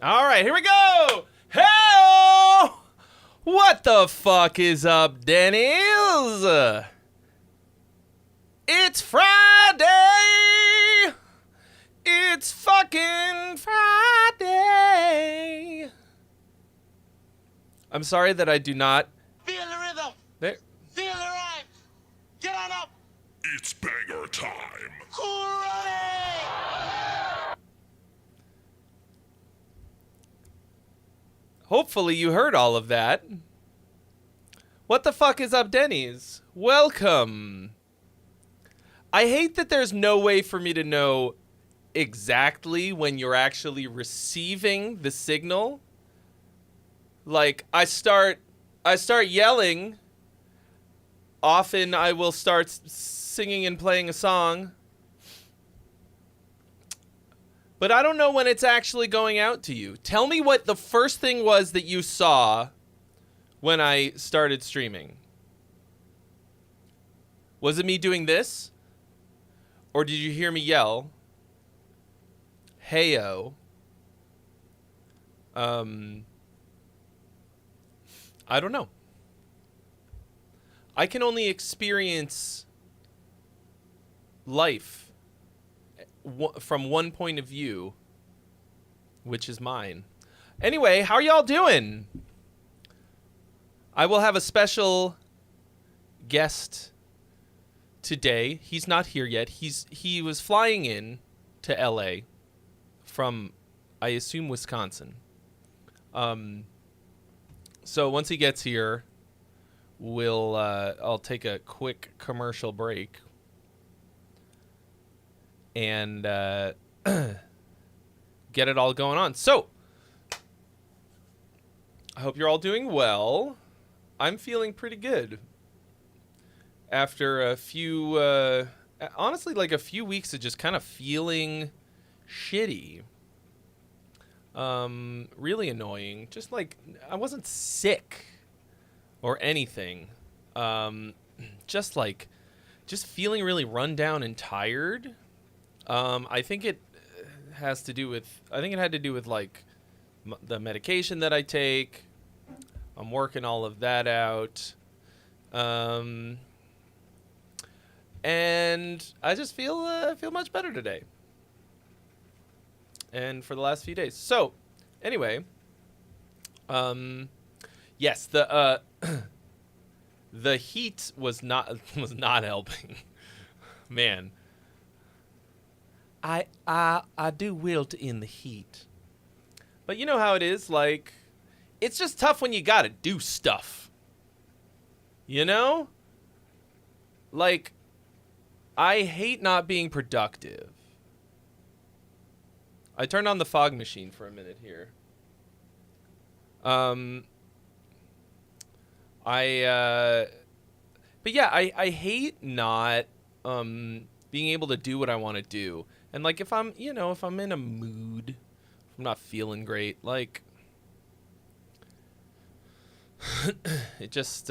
All right, here we go. Hey, what the fuck is up, Denny's? It's Friday. It's fucking Friday. I'm sorry that I do not. Feel the rhythm. There. Feel the rhyme. Get on up. It's banger time. Cool running. Hopefully you heard all of that. What the fuck is up, Denny's? Welcome. I hate that there's no way for me to know exactly when you're actually receiving the signal. Like, I start yelling. Often I will start singing and playing a song. But I don't know when it's actually going out to you. Tell me what the first thing was that you saw when I started streaming. Was it me doing this? Or did you hear me yell? Heyo. I don't know. I can only experience life from one point of view, which is mine. Anyway, how are y'all doing? I will have a special guest today. He's not here yet. He was flying in to LA from, I assume, Wisconsin. So once he gets here, I'll take a quick commercial break and get it all going on. So I hope you're all doing well. I'm feeling pretty good after a few, honestly, like a few weeks of just kind of feeling shitty. Really annoying. Just like, I wasn't sick or anything. Just feeling really run down and tired. I think it had to do with like the medication that I take. I'm working all of that out. And I just feel much better today. And for the last few days. So, anyway, yes, the heat was not helping. Man, I do wilt in the heat, but you know how it is. Like, it's just tough when you gotta do stuff. You know, like, I hate not being productive. I turned on the fog machine for a minute here. But yeah, I hate not being able to do what I want to do. And like if I'm in a mood, if I'm not feeling great, like it just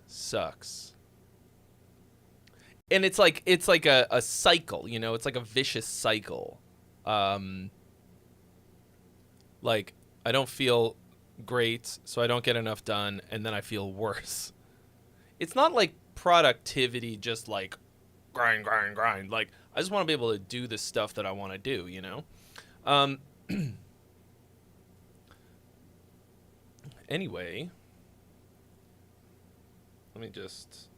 sucks. And it's like a cycle, you know, it's like a vicious cycle. Like, I don't feel great, so I don't get enough done, and then I feel worse. It's not like productivity, just like grind. Like, I just want to be able to do the stuff that I want to do, you know? Anyway, let me just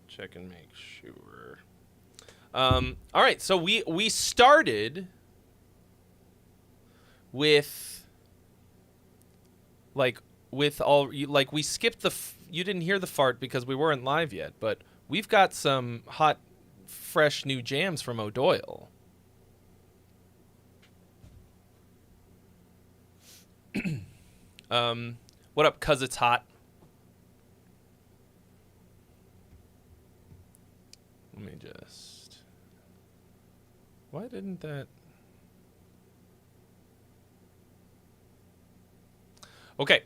check and make sure. All right, so we started with we skipped you didn't hear the fart because we weren't live yet, but we've got some hot, fresh new jams from O'Doyle. What up, 'cause it's hot? Let me just... Why didn't that... Okay.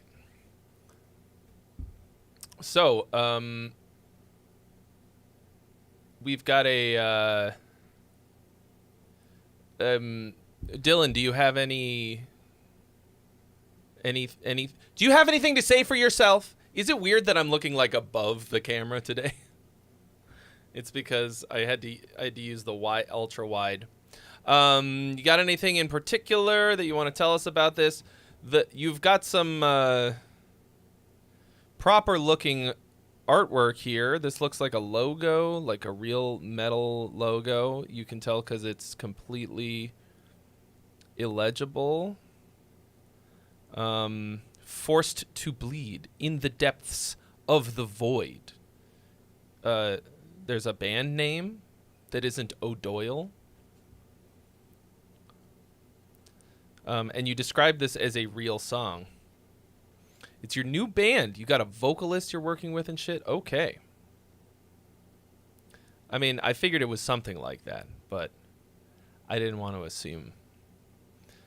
So, we've got a Dylan, do you have any do you have anything to say for yourself? Is it weird that I'm looking like above the camera today? It's because I had to use the ultra wide. You got anything in particular that you want to tell us about this? You've got some proper looking artwork here. This looks like a logo, like a real metal logo. You can tell because it's completely illegible. Forced to bleed in the depths of the void. There's a band name that isn't O'Doyle. And you describe this as a real song. It's your new band. You got a vocalist you're working with and shit? Okay. I mean, I figured it was something like that, but I didn't want to assume.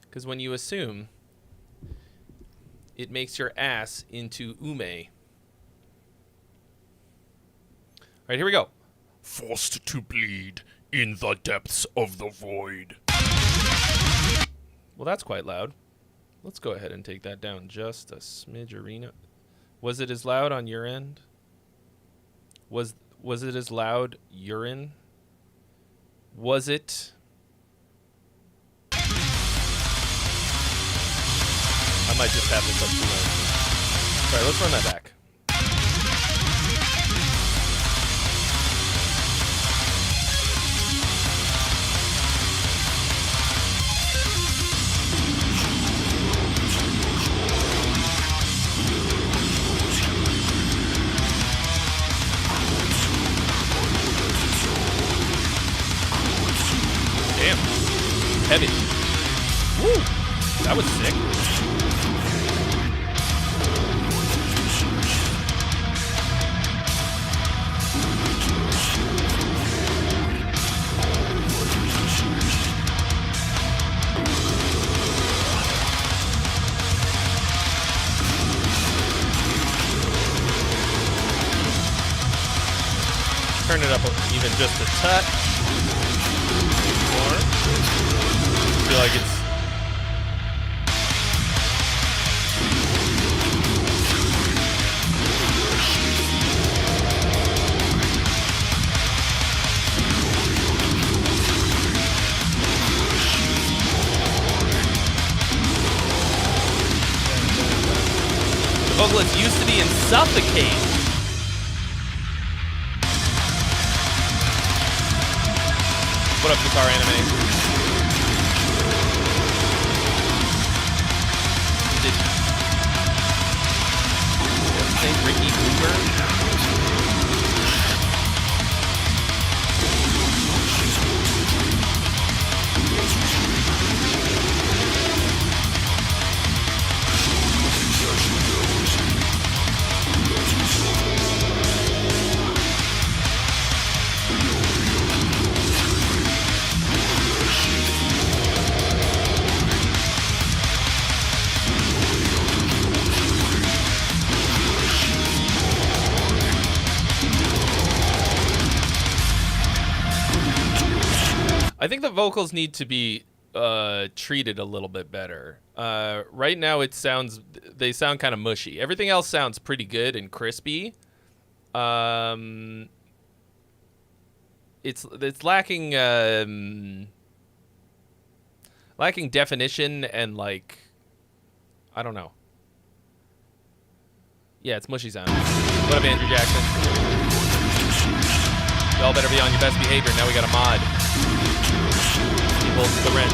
Because when you assume, it makes your ass into ume. All right, here we go. Forced to bleed in the depths of the void. Well, that's quite loud. Let's go ahead and take that down just a smidgerino. Was it as loud on your end? Was it as loud urine? Was it? I might just have this up too loud. Sorry, let's run that back. Damn. Heavy. Woo! That was sick. Turn it up even just a touch. More. I feel like it's... The vocalist used to be in Suffocate. What up, Guitar Anime? Did you say Ricky Hoover? I think the vocals need to be treated a little bit better. Right now they sound kind of mushy. Everything else sounds pretty good and crispy. It's lacking definition and, like, I don't know. Yeah, it's mushy sound. What up, Andrew Jackson? Y'all better be on your best behavior. Now we got a mod. He holds the wrench.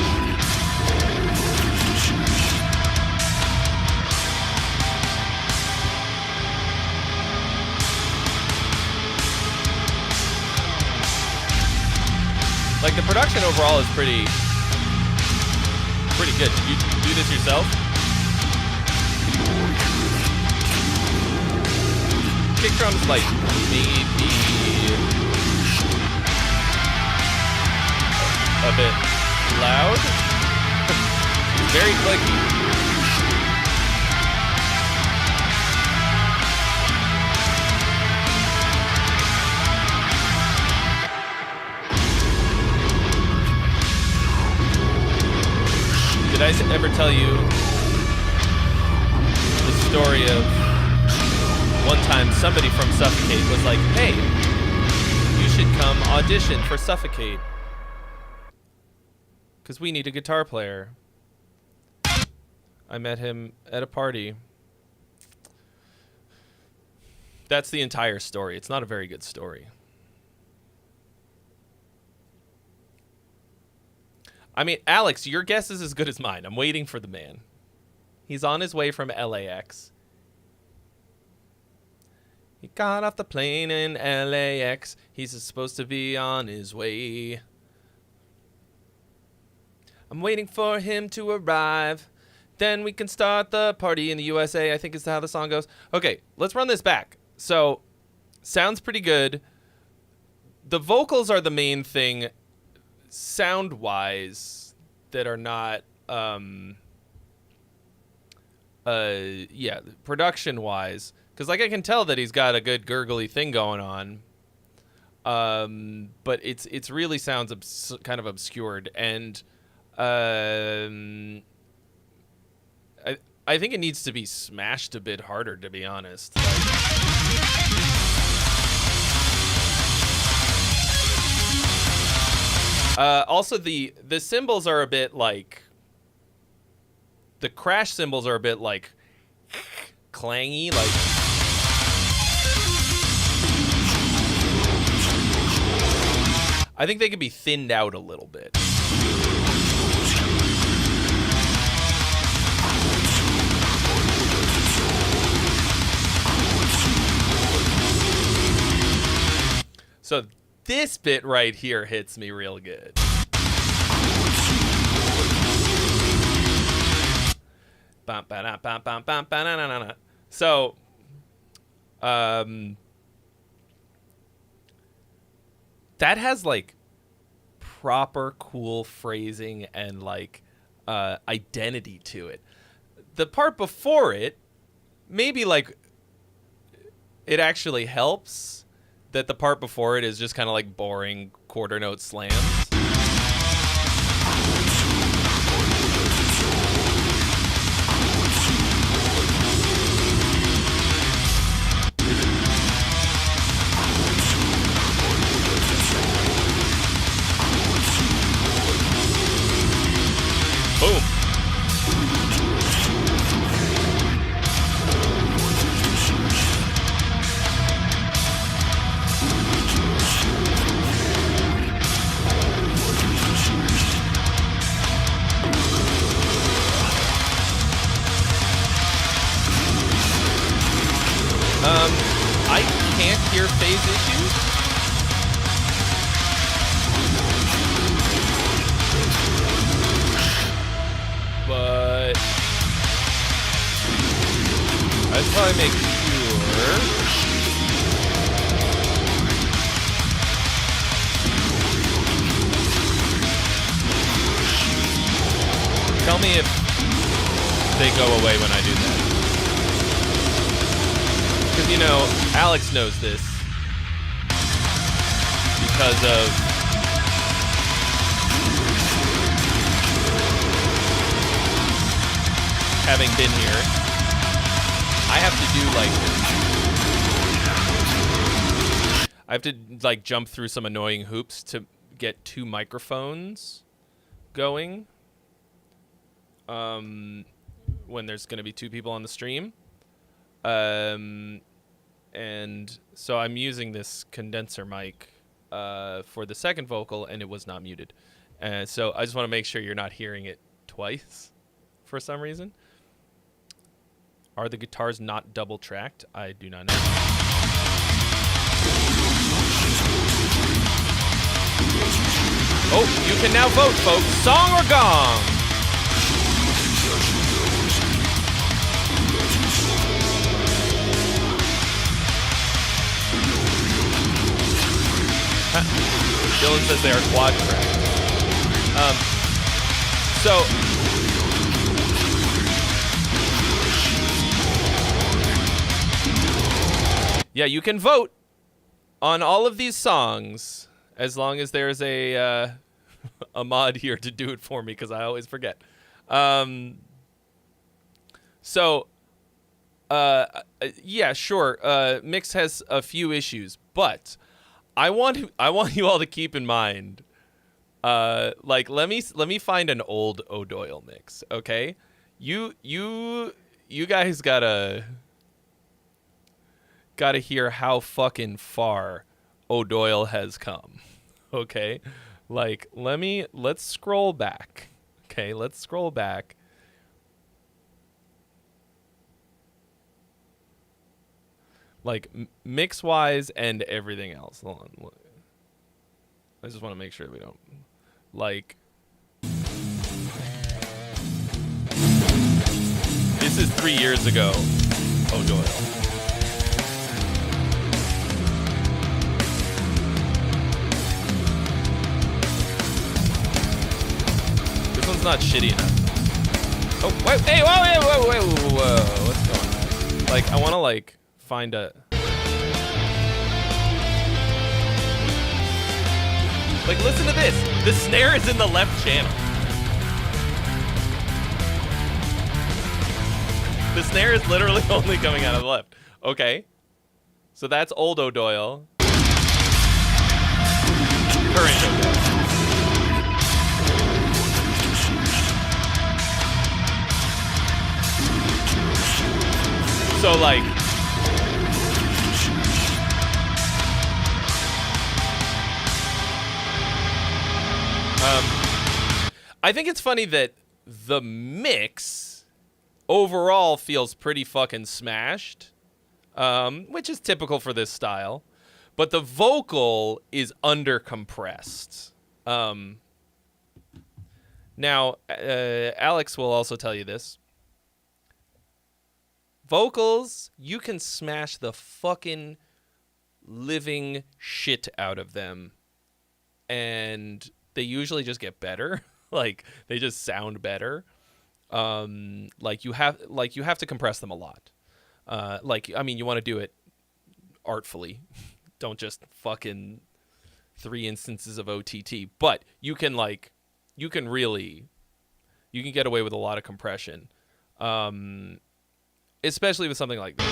Like, the production overall is pretty good. Did you do this yourself? Kick drums, like, maybe a bit loud. Very clicky. ever tell you the story of one time somebody from Suffocate was like, hey, you should come audition for Suffocate because we need a guitar player. I met him at a party. That's the entire story. It's not a very good story. I mean, Alex, your guess is as good as mine. I'm waiting for the man. He's on his way from LAX. He got off the plane in LAX. He's supposed to be on his way. I'm waiting for him to arrive. Then we can start the party in the USA, I think is how the song goes. Okay, let's run this back. So, sounds pretty good. The vocals are the main thing, sound-wise, that are not, production-wise. Because, like, I can tell that he's got a good gurgly thing going on. But it's really sounds kind of obscured. And, I think it needs to be smashed a bit harder, to be honest. Also, the cymbals are a bit like... The crash cymbals are a bit like... clangy, like... I think they could be thinned out a little bit. So this bit right here hits me real good. So, that has like proper cool phrasing and like identity to it. The part before it, maybe like it actually helps that the part before it is just kind of like boring quarter note slams. Boom. I can't hear phase issues. But I'd probably make sure. Tell me if they go away when I do that. Because, you know, Alex knows this because of having been here. I have to like jump through some annoying hoops to get 2 microphones going when there's going to be 2 people on the stream. And so I'm using this condenser mic for the second vocal, and it was not muted. So I just want to make sure you're not hearing it twice for some reason. Are the guitars not double tracked? I do not know. Oh, you can now vote, folks. Song or gong? Dylan says they are quad tracked. So yeah, you can vote on all of these songs as long as there's a mod here to do it for me, because I always forget. So, yeah, sure. Mix has a few issues, but I want you all to keep in mind. Like, let me find an old O'Doyle mix, okay? You guys gotta hear how fucking far O'Doyle has come, okay? Like, let's scroll back, okay? Let's scroll back. Like, mix-wise and everything else. Hold on. I just want to make sure we don't, like... This is 3 years ago, O'Doyle. This one's not shitty enough. Oh, wait, hey, whoa, what's going on? Like, I want to, like... find a like, listen to this. The snare is in the left channel. The snare is literally only coming out of the left. Okay, so that's old O'Doyle. Current O'Doyle. So, like, I think it's funny that the mix overall feels pretty fucking smashed, which is typical for this style, but the vocal is undercompressed. Now, Alex will also tell you this. Vocals, you can smash the fucking living shit out of them, and they usually just get better. Like, they just sound better. Like you have to compress them a lot. Like, I mean, you want to do it artfully. Don't just fucking 3 instances of OTT. But you can get away with a lot of compression. Especially with something like this.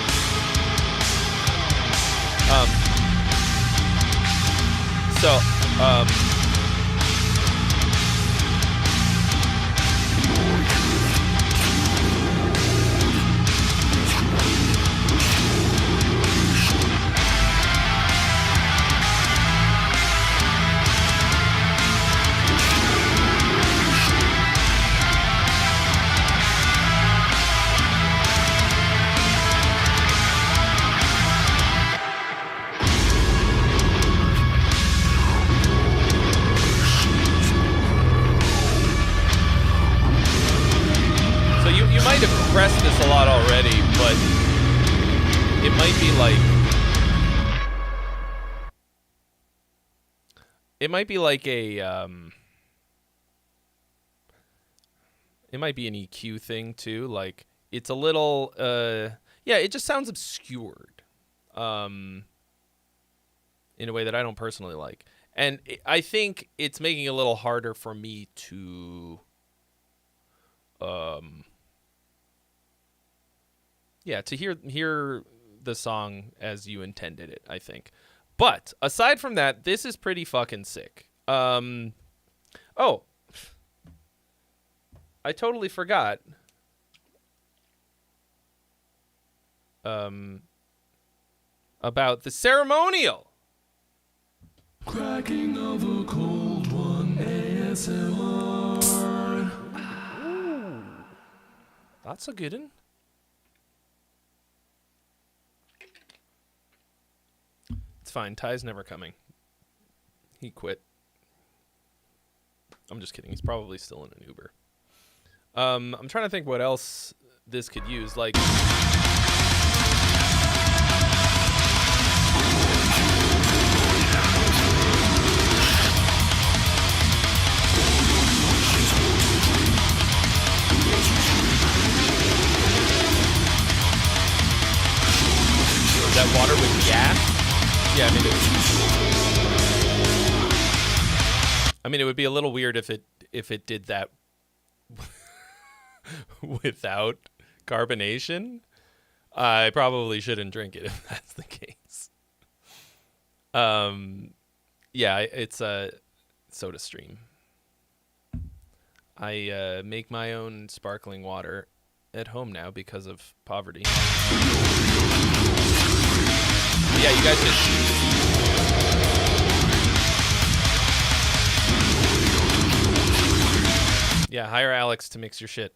Pressed this a lot already, but it might be like it might be an EQ thing too. Like, it's a little yeah, it just sounds obscured in a way that I don't personally like, and I think it's making it a little harder for me to yeah, to hear the song as you intended it, I think. But aside from that, this is pretty fucking sick. Oh, I totally forgot. About the ceremonial. Cracking of a cold one, ASMR. Ooh, that's a good one. Fine. Ty's never coming. He quit. I'm just kidding. He's probably still in an Uber. I'm trying to think what else this could use. Like, that water with gas? Yeah, I mean, it would be a little weird if it did that without carbonation, I probably shouldn't drink it if that's the case. Yeah, it's a Soda Stream. I make my own sparkling water at home now because of poverty. Yeah, you guys should. Yeah, hire Alex to mix your shit.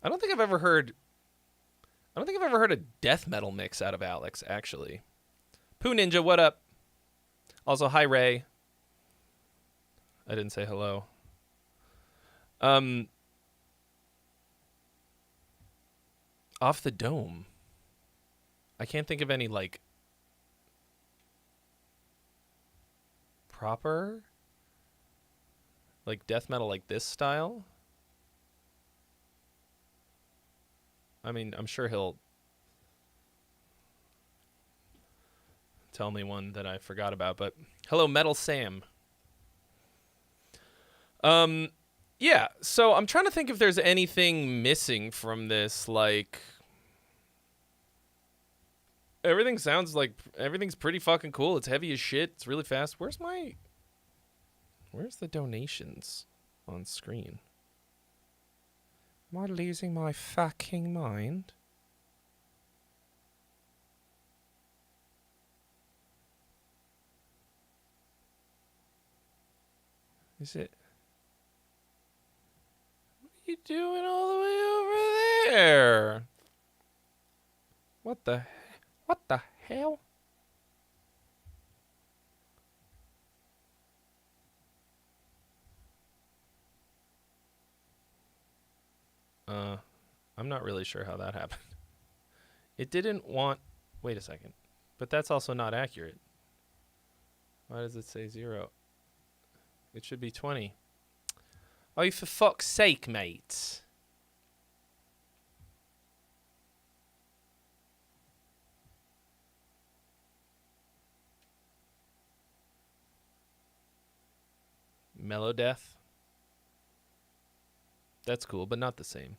I don't think I've ever heard a death metal mix out of Alex, actually. Poo Ninja, what up? Also, hi Ray. I didn't say hello. Off the Dome. I can't think of any, like, proper, like, death metal like this style. I mean, I'm sure he'll tell me one that I forgot about, but hello, Metal Sam. Yeah, so I'm trying to think if there's anything missing from this, like, everything sounds like everything's pretty fucking cool. It's heavy as shit. It's really fast. Where's the donations on screen? Am I losing my fucking mind? Is it? What are you doing all the way over there? What the hell? I'm not really sure how that happened. It didn't want... Wait a second. But that's also not accurate. Why does it say 0? It should be 20. Oh, for fuck's sake, mate. Mellow Death. That's cool, but not the same.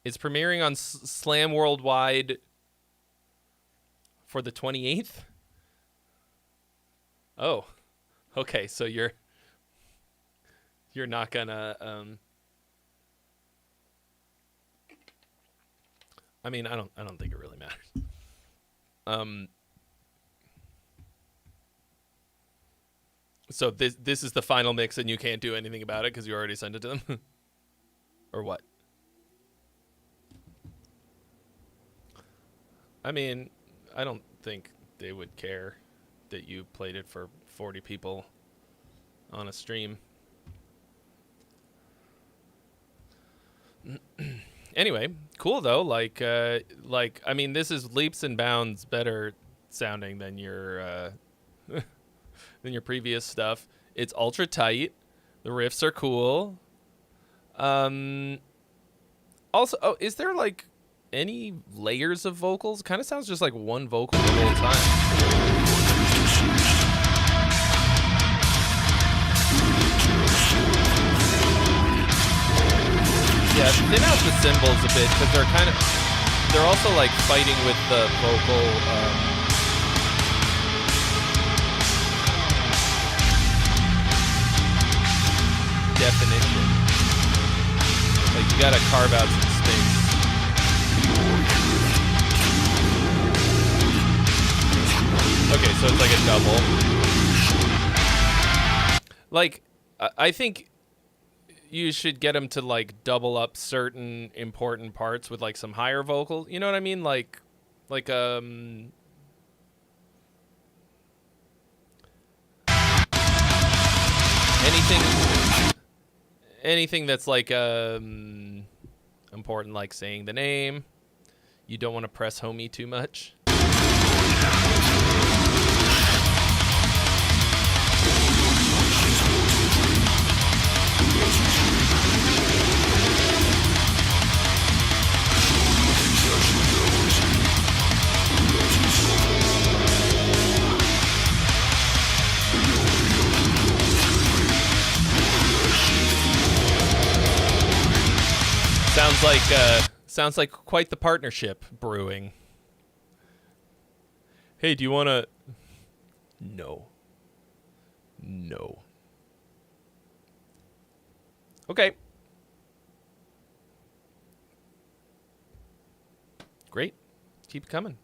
It's premiering on Slam Worldwide for the 28th. Oh, okay. So you're not gonna. I mean, I don't think it really matters. So this is the final mix, and you can't do anything about it because you already sent it to them, or what? I mean, I don't think they would care that you played it for 40 people on a stream. Anyway, cool though. Like I mean, this is leaps and bounds better sounding than your than your previous stuff. It's ultra tight. The riffs are cool. Also, oh, is there like any layers of vocals? Kind of sounds just like one vocal the whole time. Yeah, thin out the cymbals a bit because they're also like fighting with the vocal definition. Like you gotta carve out some space. Okay, so it's like a double. Like, I think you should get them to like double up certain important parts with like some higher vocals. You know what I mean? Like anything that's like important, like saying the name. You don't want to press homie too much. Sounds like quite the partnership brewing. Hey, do you want to? No. No. Okay. Great. Keep it coming.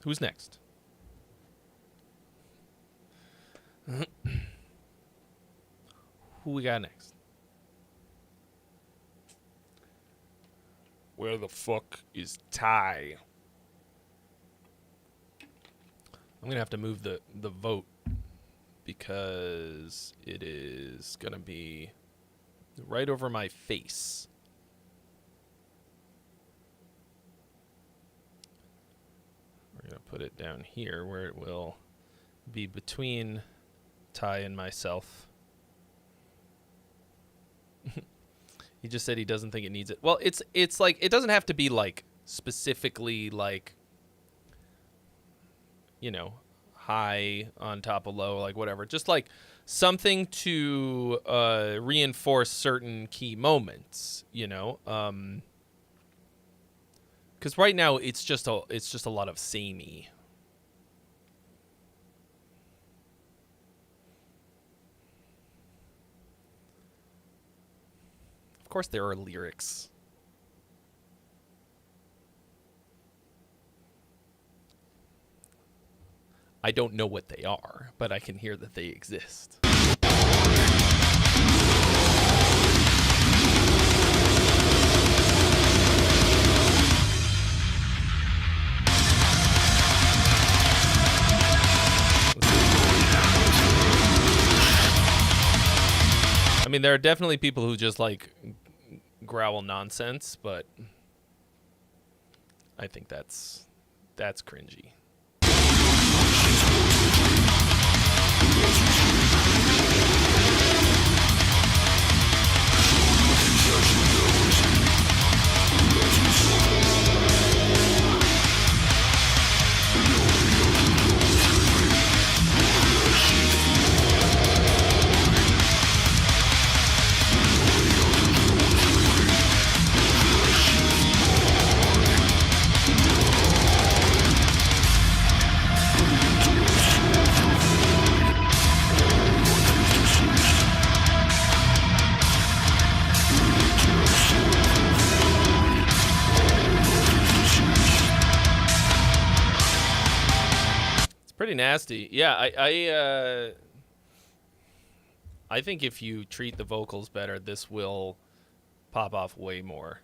Who's next? Who we got next? Where the fuck is Ty? I'm gonna have to move the vote because it is gonna be right over my face. We're gonna put it down here where it will be between Ty and myself. He just said he doesn't think it needs it. Well, it's like it doesn't have to be like specifically like, you know, high on top of low, like whatever. Just like something to reinforce certain key moments, you know. Because right now it's just a lot of samey. Of course, there are lyrics. I don't know what they are, but I can hear that they exist. I mean, there are definitely people who just like growl nonsense, but I think that's cringy. Pretty nasty. Yeah, I think if you treat the vocals better, this will pop off way more.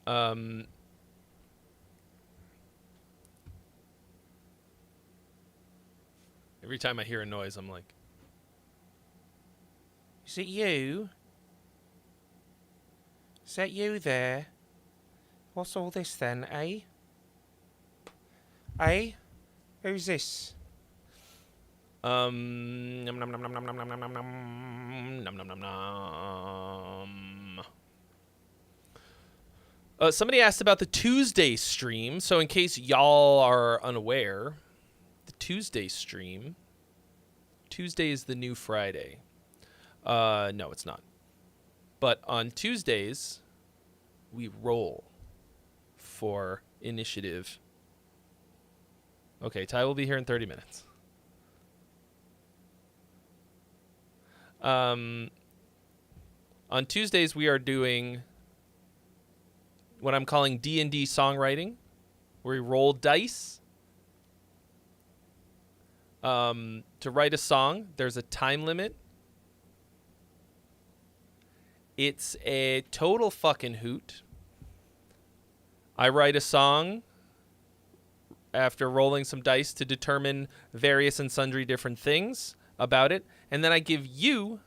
Every time I hear a noise, I'm like, is it you? Is that you there? What's all this then, eh? Eh? Who's this? Nom nom nom nom nom nom nom nom nom nom nom nom nom nom. Somebody asked about the Tuesday stream. So in case y'all are unaware, the Tuesday stream. Tuesday is the new Friday. No, it's not. But on Tuesdays, we roll for initiative. Okay, Ty will be here in 30 minutes. On Tuesdays, we are doing what I'm calling D&D songwriting, where we roll dice. To write a song, there's a time limit. It's a total fucking hoot. I write a song after rolling some dice to determine various and sundry different things about it, and then I give you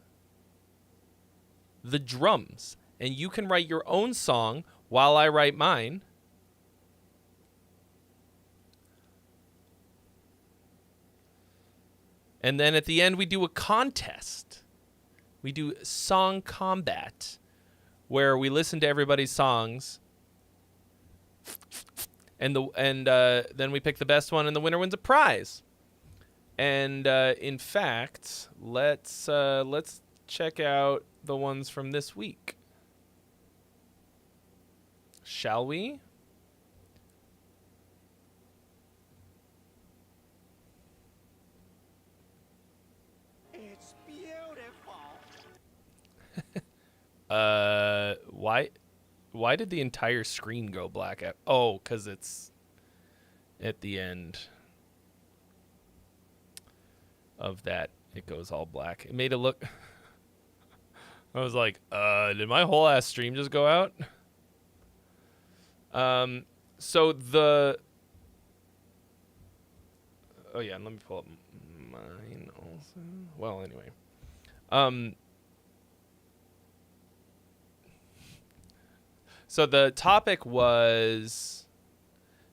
the drums, and you can write your own song while I write mine. And then at the end, we do a contest. We do song combat, where we listen to everybody's songs and then we pick the best one, and the winner wins a prize. And in fact, let's check out the ones from this week. Shall we? It's beautiful. Why did the entire screen go black? Oh, because it's at the end of that. It goes all black. It made it look... I was like, did my whole ass stream just go out? So the... Oh yeah, and let me pull up mine also. Well, anyway. So the topic was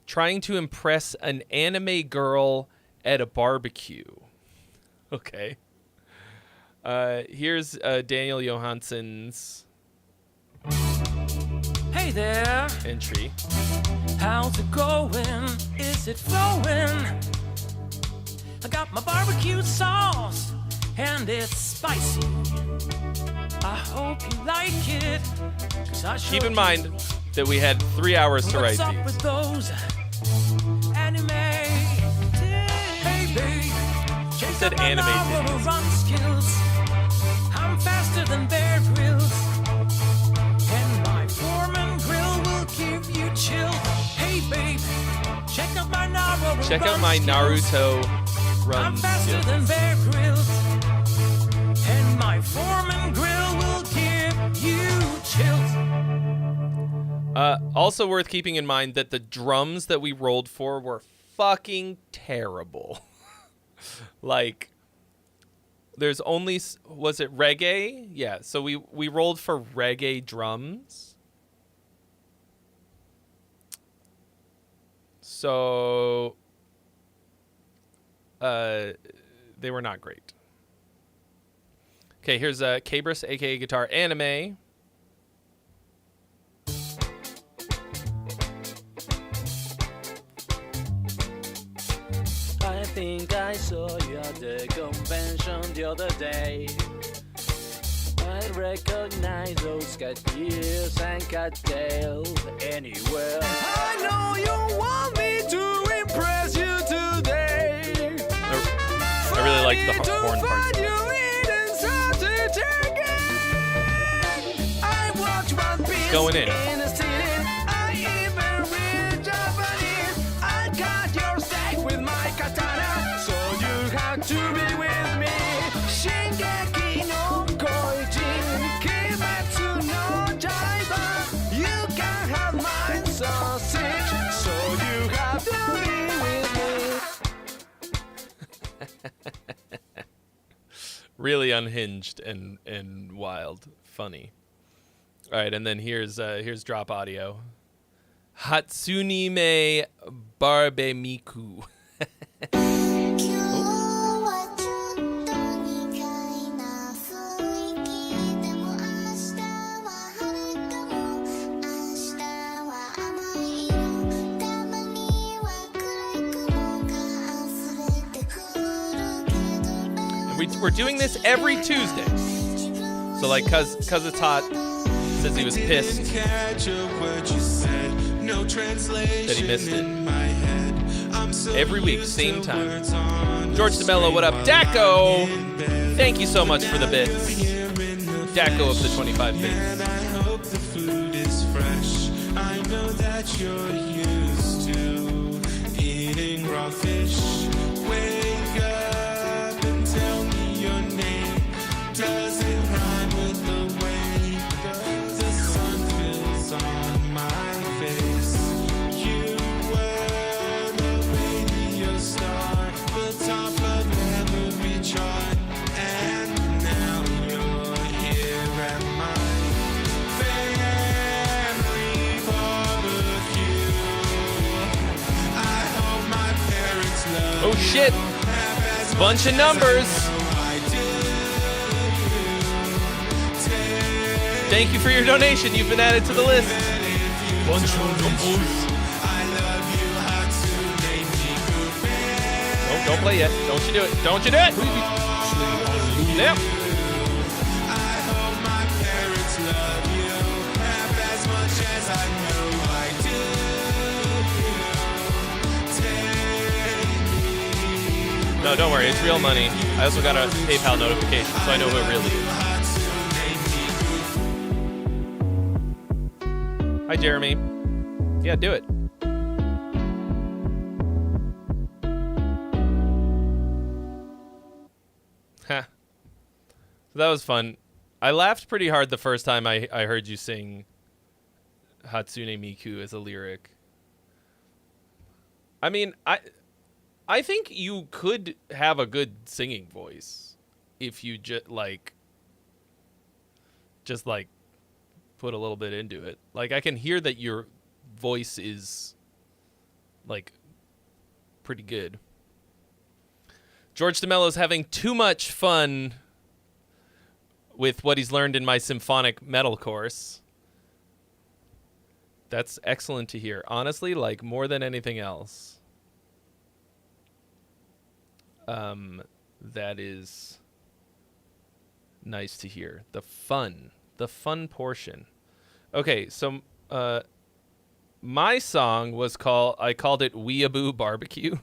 trying to impress an anime girl at a barbecue. Okay. Here's Daniel Johansson's Hey there, entry. how's it going? Is it flowing? I got my barbecue sauce and it's spicy. I hope you like it. 'Cause I sure Keep in do. mind that we had 3 hours to write What's up these. with those anime? Hey babe, check said out my anime novel titties. run skills. I'm faster than Bear Grylls, and my Foreman grill will give you chill. Hey babe, check out my Naruto. Check out run my skills. Naruto run I'm faster skills. than Bear Grylls, and my Foreman grill will give you chills. Also worth keeping in mind that the drums that we rolled for were fucking terrible. Like, there's only... Was it reggae? Yeah, so we rolled for reggae drums. So... they were not great. Okay, here's Cabris, aka Guitar Anime. I think I saw you at the convention the other day. I recognize those cat ears and cat tails anywhere. I know you want me to impress you today. I really like the horn parts. Going in. I even read Japanese. I cut your steak with my katana, so you have to be with me. Shingeki no Kyojin, Kimetsu no Yaiba. You can have my sausage, so you have to be with me. Really unhinged and wild, funny. All right, and then here's drop audio. Hatsune me Barbe Miku. And we're doing this every Tuesday. So like, cause it's hot. Says he was pissed that he missed it. Every week, same time. George DeMello, what up? Daco! Thank you so much for the bits. Daco of the 25 bits. I hope the food is fresh. I know that you're used to eating raw fish. Wake up and tell me your name. Does it rhyme with the way the sun feels on my face? You were the radio star, the top of every chart, and now you're here at my family barbecue. I hope my parents love Oh shit! Bunch of numbers. Thank you for your donation. You've been added to the list. Bunch of numbers. I love you. Don't play yet. Don't you do it. Don't you do it. Yep. I hope my parents love you half as much as I know I do. Take me. No, don't worry. It's real money. I also got a PayPal notification, so I know who it really is. Hi, Jeremy. Yeah, do it. Ha. So that was fun. I laughed pretty hard the first time I heard you sing Hatsune Miku as a lyric. I mean, I think you could have a good singing voice if you just put a little bit into it. Like, I can hear that your voice is like pretty good. George DeMello's having too much fun with what he's learned in my symphonic metal course. That's excellent to hear. Honestly, like, more than anything else. That is nice to hear. The fun portion. Okay, so my song was I called it Weeaboo Barbecue.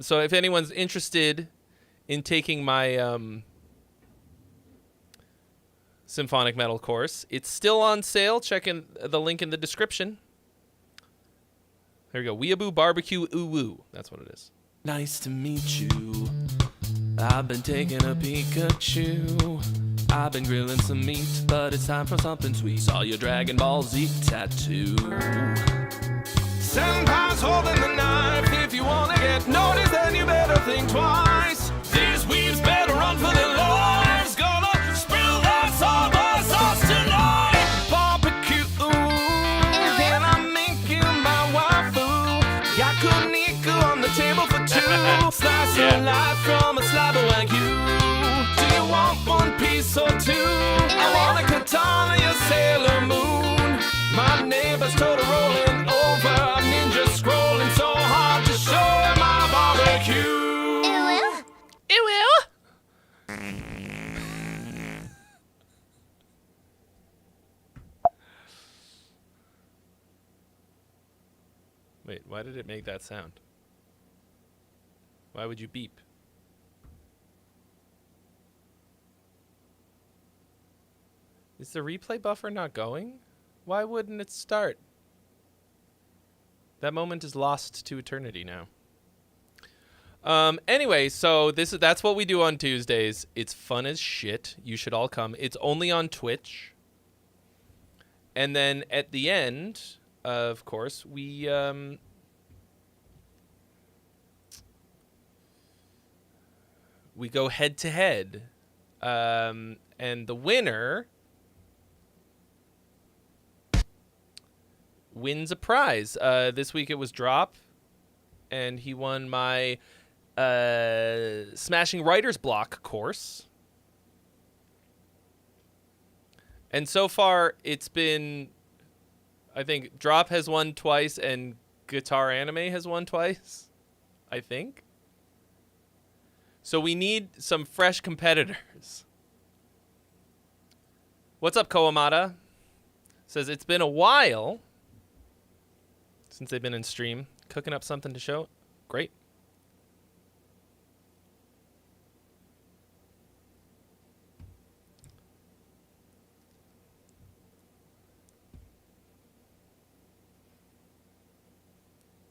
So if anyone's interested in taking my symphonic metal course, it's still on sale. Check in the link in the description. There we go. Weeaboo Barbecue Ooh Woo. That's what it is. Nice to meet you. I've been taking a Pikachu. I've been grilling some meat, but it's time for something sweet. Saw your Dragon Ball Z tattoo. Senpai's holding the knife. If you wanna get noticed, then you better think twice. These weaves better run for their lives. Gonna spill that soy sauce tonight. Barbecue, can I make you my waifu? Yakuniku on the table for two. Slice of life from a slab of Wagyu. Do you want one piece or two? I want a katana, your Sailor Moon. My neighbor's total rolling over. Ninja scrolling so hard to show him my barbecue. It will. Wait, why did it make that sound? Why would you beep? Is the replay buffer not going? Why wouldn't it start? That moment is lost to eternity now. Anyway, so that's what we do on Tuesdays. It's fun as shit. You should all come. It's only on Twitch. And then at the end, of course, we go head to head. And the winner wins a prize. This week it was Drop, and he won my Smashing Writer's Block course. And so far it's been, I think Drop has won twice and Guitar Anime has won twice, I think. So we need some fresh competitors. What's up, Koamada? Says it's been a while since they've been in stream. Cooking up something to show. Great.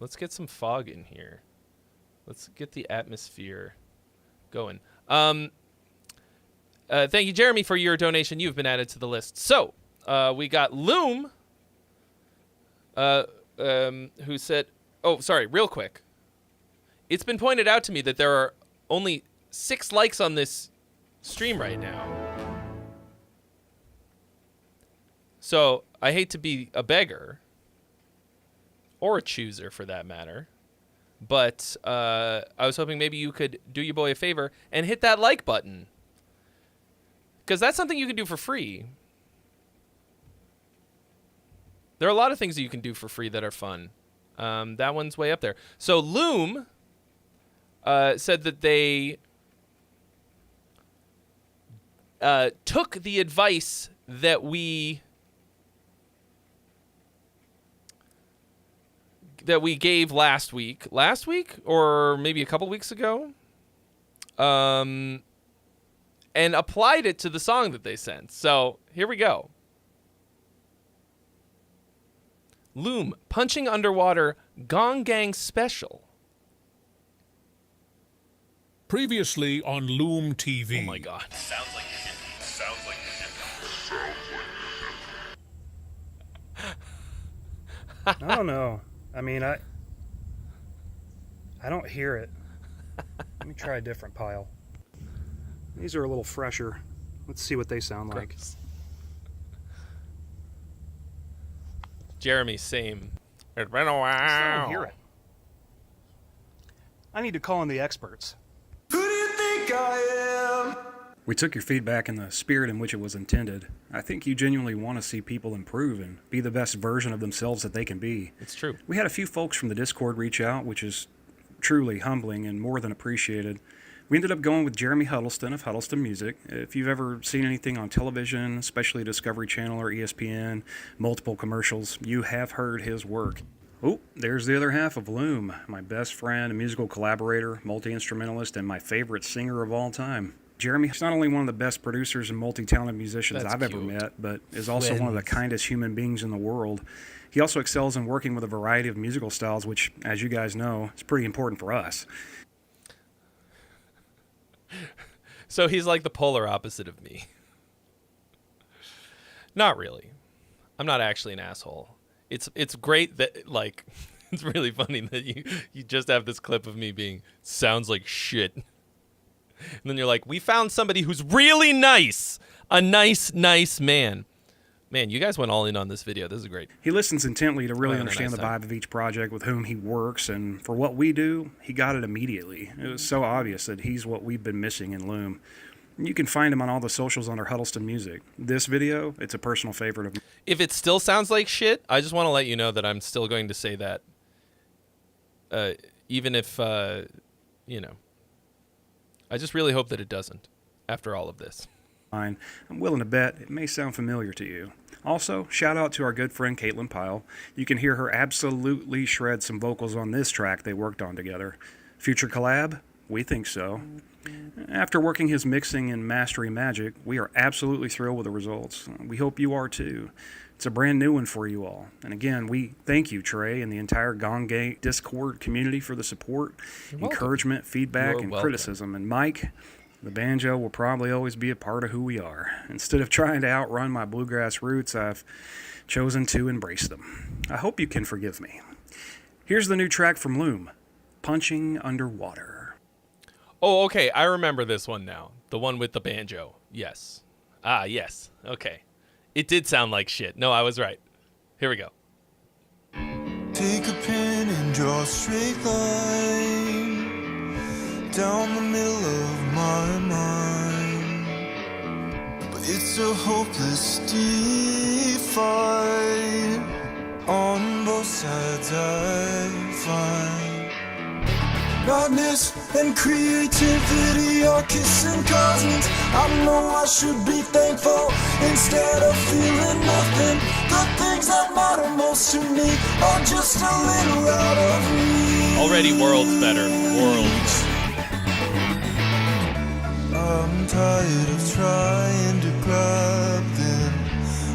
Let's get some fog in here. Let's get the atmosphere going. Thank you, Jeremy, for your donation. You've been added to the list. So, we got Loom, who said, oh, sorry, real quick. It's been pointed out to me that there are only 6 likes on this stream right now. So, I hate to be a beggar, or a chooser for that matter, but I was hoping maybe you could do your boy a favor and hit that like button. Because that's something you can do for free. There are a lot of things that you can do for free that are fun. That one's way up there. So Loom said that they took the advice that we gave last week or maybe a couple weeks ago, and applied it to the song that they sent. So here we go. Loom, Punching Underwater, Gong Gang Special. Previously on Loom TV. Oh my God. Sounds like shit. Sounds like shit. I don't know. I mean, I don't hear it. Let me try a different pile. These are a little fresher. Let's see what they sound like. Gross. Jeremy, same. It's been a I while. still don't hear it. I need to call in the experts. Who do you think I am? We took your feedback in the spirit in which it was intended. I think you genuinely want to see people improve and be the best version of themselves that they can be. It's true. We had a few folks from the Discord reach out, which is truly humbling and more than appreciated. We ended up going with Jeremy Huddleston of Huddleston Music. If you've ever seen anything on television, especially Discovery Channel or ESPN, multiple commercials, you have heard his work. Oh, there's the other half of Loom, my best friend, musical collaborator, multi-instrumentalist, and my favorite singer of all time. Jeremy is not only one of the best producers and multi-talented musicians That's I've ever cute. met, but is also one of the kindest human beings in the world. He also excels in working with a variety of musical styles, which, as you guys know, is pretty important for us. So he's like the polar opposite of me. Not really. I'm not actually an asshole. It's great that, like, it's really funny that you just have this clip of me being, sounds like shit. And then you're like, we found somebody who's really nice. A nice man. Man, you guys went all in on this video. This is great. He listens intently to really Having a understand nice the time. vibe of each project with whom he works, and for what we do, he got it immediately. It was so obvious that he's what we've been missing in Loom. You can find him on all the socials under Huddleston Music. This video, it's a personal favorite of mine. If it still sounds like shit, I just want to let you know that I'm still going to say that. Even if, you know. I just really hope that it doesn't after all of this. I'm willing to bet it may sound familiar to you. Also, shout out to our good friend Caitlin Pyle. You can hear her absolutely shred some vocals on this track they worked on together. Future collab? We think so. After working his mixing and mastering magic, we are absolutely thrilled with the results. We hope you are too. It's a brand new one for you all. And again, we thank you, Trey, and the entire Gong Gang Discord community for the support, encouragement, feedback, You're and welcome. criticism. And Mike, the banjo will probably always be a part of who we are. Instead of trying to outrun my bluegrass roots, I've chosen to embrace them. I hope you can forgive me. Here's the new track from Loom, Punching Underwater. Oh, okay. I remember this one now. The one with the banjo. Yes. Ah, yes. Okay. It did sound like shit. No, I was right. Here we go. Take a pen and draw a straight line down the middle of my mind. But it's a hopeless deep fight. On both sides I find madness and creativity are kissing cousins. I know I should be thankful instead of feeling nothing. The things that matter most to me are just a little out of reach. Already world's better. Worlds. I'm tired of trying to grab them.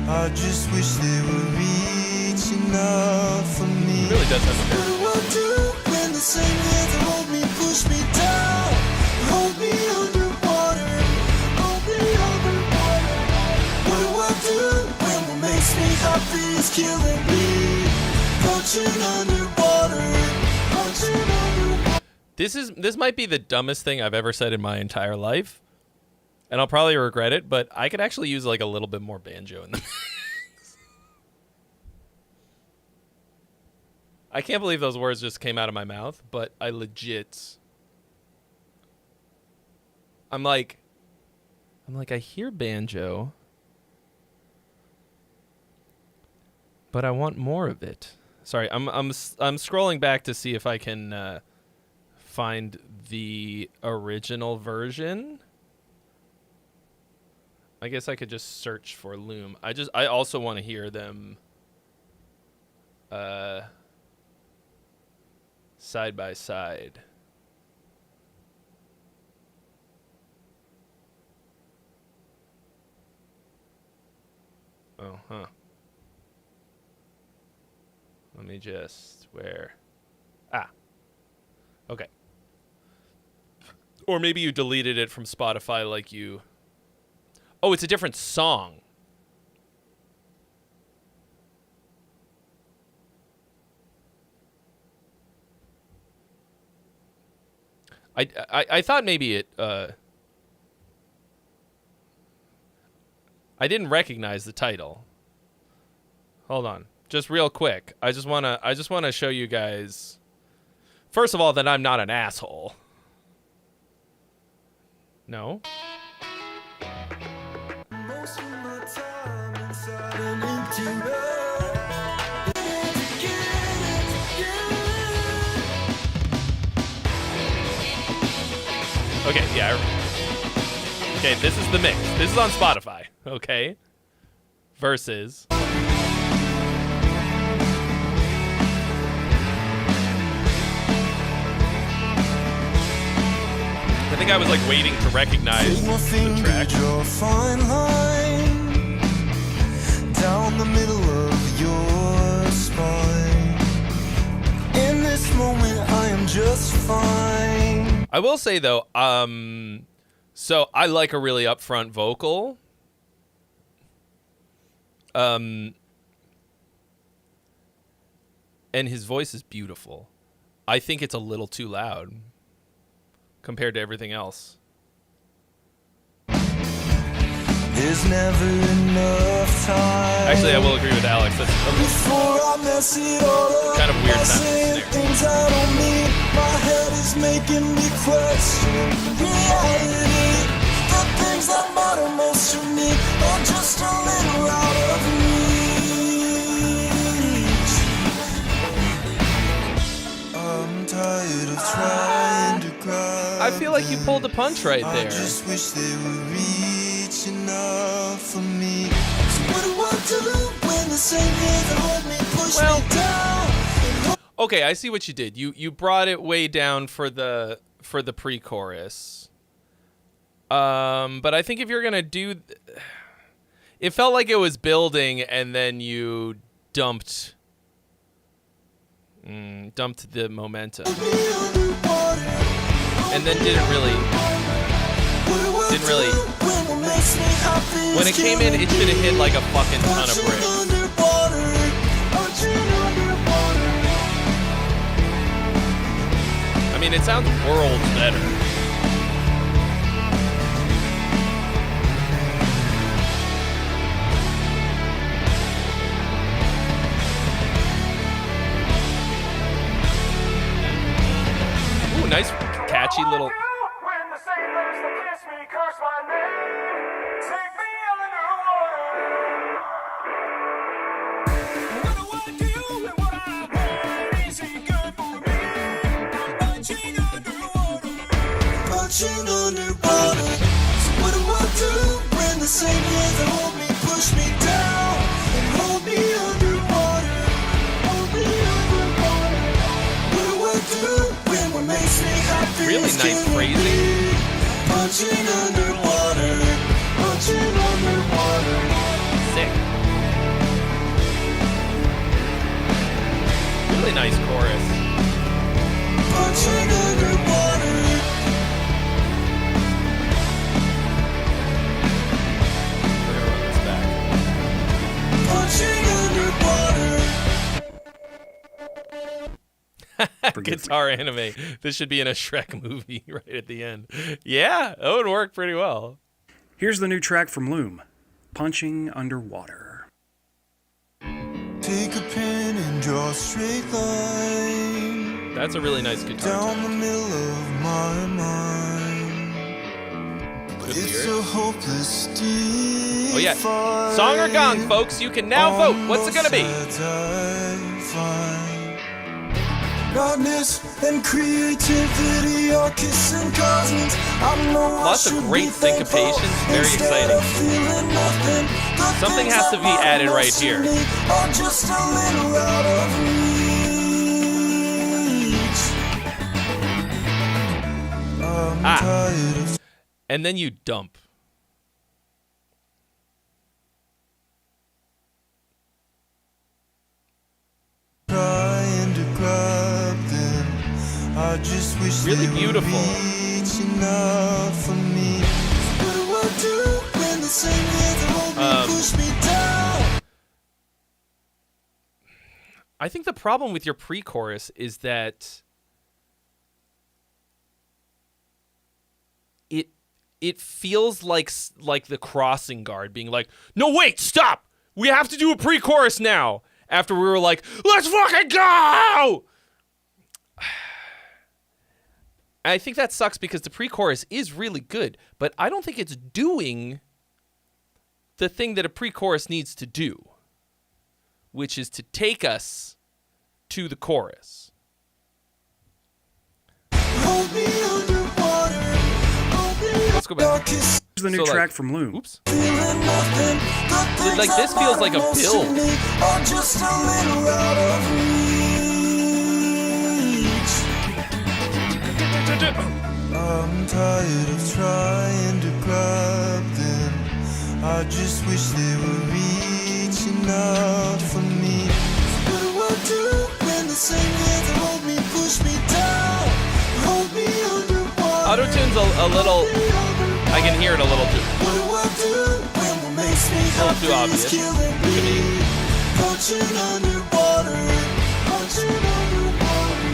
I just wish they were reaching out for me. It really does have a What do I do when the same hands that hold me push me down? Hold me underwater. Hold me underwater. What do I do when what makes me happy is killing me? Punching underwater. Punching underwater. This might be the dumbest thing I've ever said in my entire life. And I'll probably regret it, but I could actually use like a little bit more banjo in the mix. I can't believe those words just came out of my mouth, but I legit... I'm like, I hear banjo, But I want more of it. Sorry, I'm scrolling back to see if I can find the original version. I guess I could just search for Loom. I also want to hear them side by side. Oh, huh. Let me just, where? Ah. Okay. Or maybe you deleted it from Spotify like you... Oh, it's a different song. I thought maybe it... I didn't recognize the title. Hold on. Just real quick. I just wanna show you guys, first of all, that I'm not an asshole. No. Okay, yeah. Okay, this is the mix. This is on Spotify. Okay. Versus. I think I was like waiting to recognize the track. Fine line down the middle of your spine. In this moment, I am just fine. I will say though, so I like a really upfront vocal. And his voice is beautiful. I think it's a little too loud compared to everything else. There's never enough time. Actually, I will agree with Alex. That's before I mess it all up, kind of weird saying sounding things I don't mean. My head is making me question reality. The things that matter most to me are just a little out of reach. I'm tired of trying to cry. I feel like you pulled a punch right I there. just wish they would reach enough for me. So what do I do when the same hands that hold me push me down? Okay, I see what you did. You brought it way down for the pre-chorus. But I think if you're gonna do, it felt like it was building, and then you dumped the momentum, and then didn't really. When it came in, it should have hit like a fucking ton of bricks. I mean, it sounds worlds better. Ooh, nice, catchy little. Underwater. So what do I do when the same hands that hold me push me down and hold me underwater? Hold me underwater. What do I do when what makes me happy? Really nice phrasing. Punching underwater. Punching underwater. Sick. Really nice chorus. Punching underwater. Guitar anime. This should be in a Shrek movie right at the end. Yeah, that would work pretty well. Here's the new track from Loom, Punching Underwater. Take a pen and draw a straight line. That's a really nice guitar down touch. the middle of my mind. Good It's beer. a hopeless Oh yeah, song or gong, folks. You can now vote. What's it gonna be? Madness and creativity are kissing cousins. Lots of great syncopations, very exciting. Something has to be added right here. Just a little out of reach. Tired of And then you dump. trying to grab them. I just wish Really they beautiful. were reaching out for me. What do I do when the same hands hold me, push me down? I think the problem with your pre-chorus is that it feels like the crossing guard being like, no, wait, stop! We have to do a pre-chorus now! After we were like, let's fucking go! I think that sucks because the pre-chorus is really good, but I don't think it's doing the thing that a pre-chorus needs to do, which is to take us to the chorus. Hold me underwater. Let's go back. Here's the new So, like, track from Loom. Oops. Like, this feels like a build. Just a little out of reach. I'm tired of trying to grab them. I just wish they were reaching out for me. What do I do when the same hands hold me, push me down, hold me underwater? Auto-tune's a little... I can hear it a little too. What do I do when what makes me A little too happy obvious is to killing me. me? Punching underwater, punching underwater.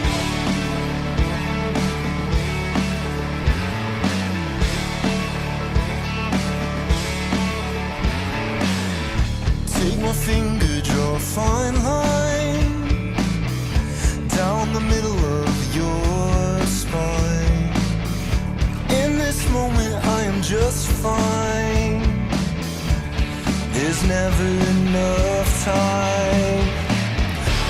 Take my finger, draw a fine line down the middle of your spine. In this moment I am just fine. There's never enough time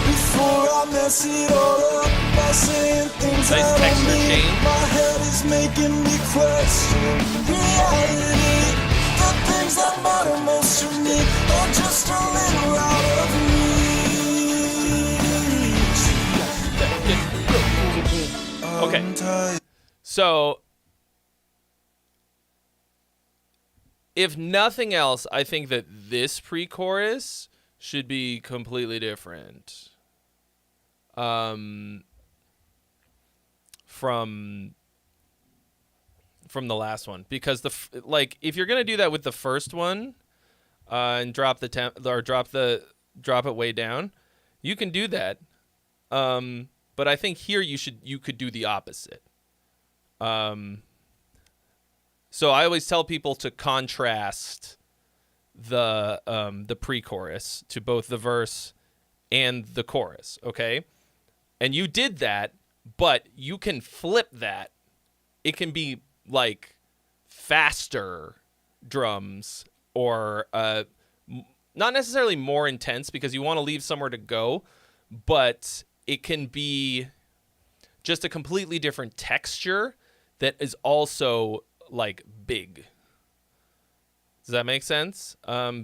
before I mess it all up by saying things Nice I don't texture mean. change. My head is making me question reality. The things that matter most to me are just a little out of reach. Okay. I'm tired. So, if nothing else, I think that this pre-chorus should be completely different from the last one, because if you're gonna do that with the first one and drop the temp or drop it way down, you can do that. But I think here you could do the opposite. So I always tell people to contrast the pre-chorus to both the verse and the chorus, okay? And you did that, but you can flip that. It can be like faster drums or not necessarily more intense because you want to leave somewhere to go, but it can be just a completely different texture that is also like big. Does that make sense?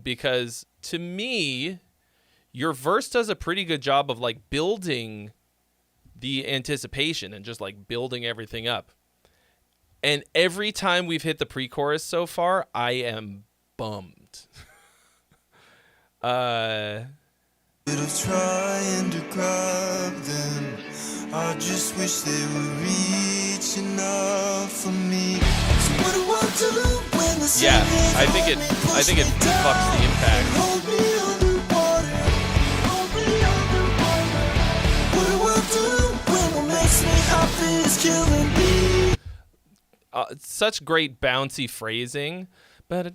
Because to me, your verse does a pretty good job of like building the anticipation and just like building everything up. And every time we've hit the pre-chorus so far, I am bummed. Of trying to grab them, I just wish they were reaching out for me. So what do I do when the Yeah, sun I think it fucks the impact. Hold me underwater, hold me underwater. What do I do when what makes me happy is killing me? Such great bouncy phrasing. That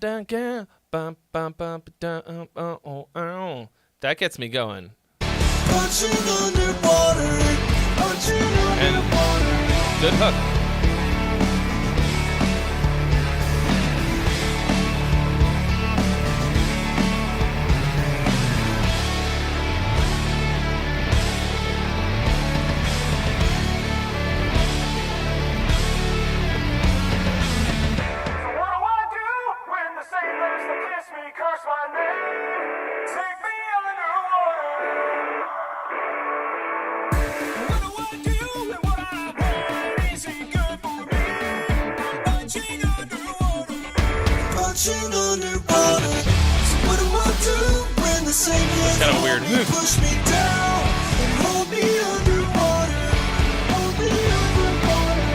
gets me going. Punching underwater, punching And underwater. good hook. punching underwater. So what do I do when the same hands Kind of weird. push me down and hold me underwater? Hold me underwater.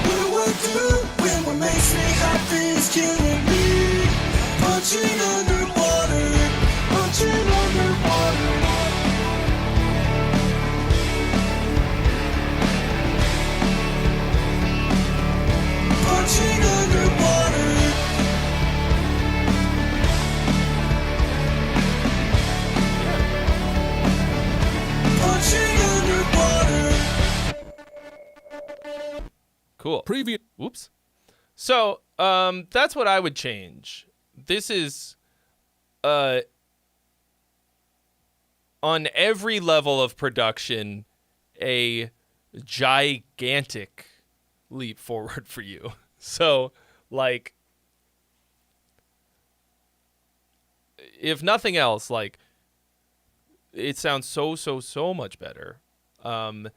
What do I do when what makes me happy is killing me? Punching underwater, punching underwater. Punching underwater. Punching underwater. Cool. Previous. Whoops. So, that's what I would change. This is, on every level of production, a gigantic leap forward for you. So, like, if nothing else, like, it sounds so much better. Somebody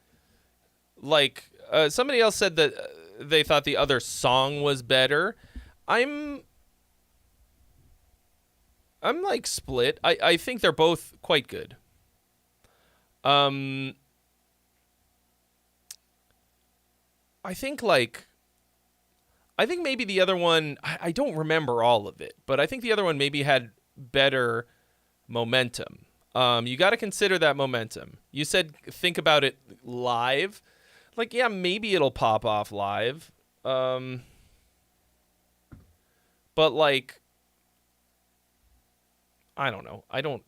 else said that they thought the other song was better. I'm like split. I think they're both quite good. I think maybe the other one, I don't remember all of it, but I think the other one maybe had better momentum. You got to consider that momentum. You said think about it live. Like, yeah, maybe it'll pop off live. But like, I don't know. I don't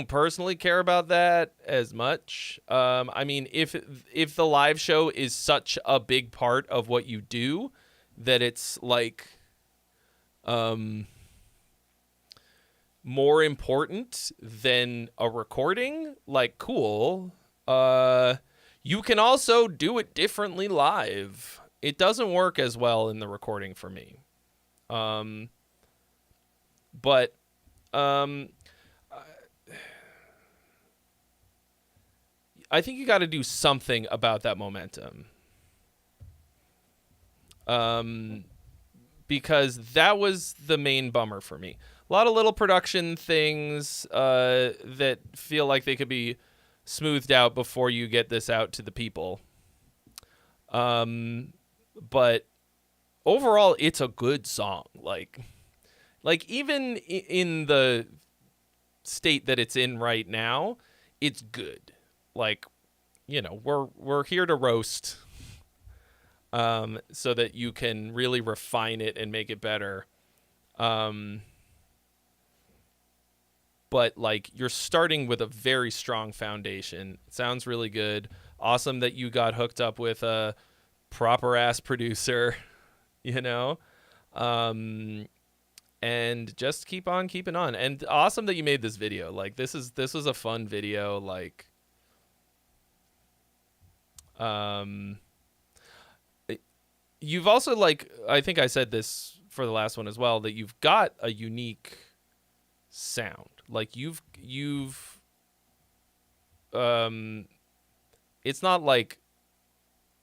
personally care about that as much. I mean, if the live show is such a big part of what you do that it's like more important than a recording, like, cool. You can also do it differently live. It doesn't work as well in the recording for me. But I think you got to do something about that momentum. Because that was the main bummer for me. A lot of little production things that feel like they could be smoothed out before you get this out to the people. But overall, it's a good song. Like even in the state that it's in right now, it's good. Like, you know, we're here to roast, so that you can really refine it and make it better. But like, you're starting with a very strong foundation. It sounds really good. Awesome that you got hooked up with a proper ass producer, you know? And just keep on keeping on. And awesome that you made this video. Like, this was a fun video. Like, you've also, like, I think I said this for the last one as well, that you've got a unique sound. Like, you've it's not like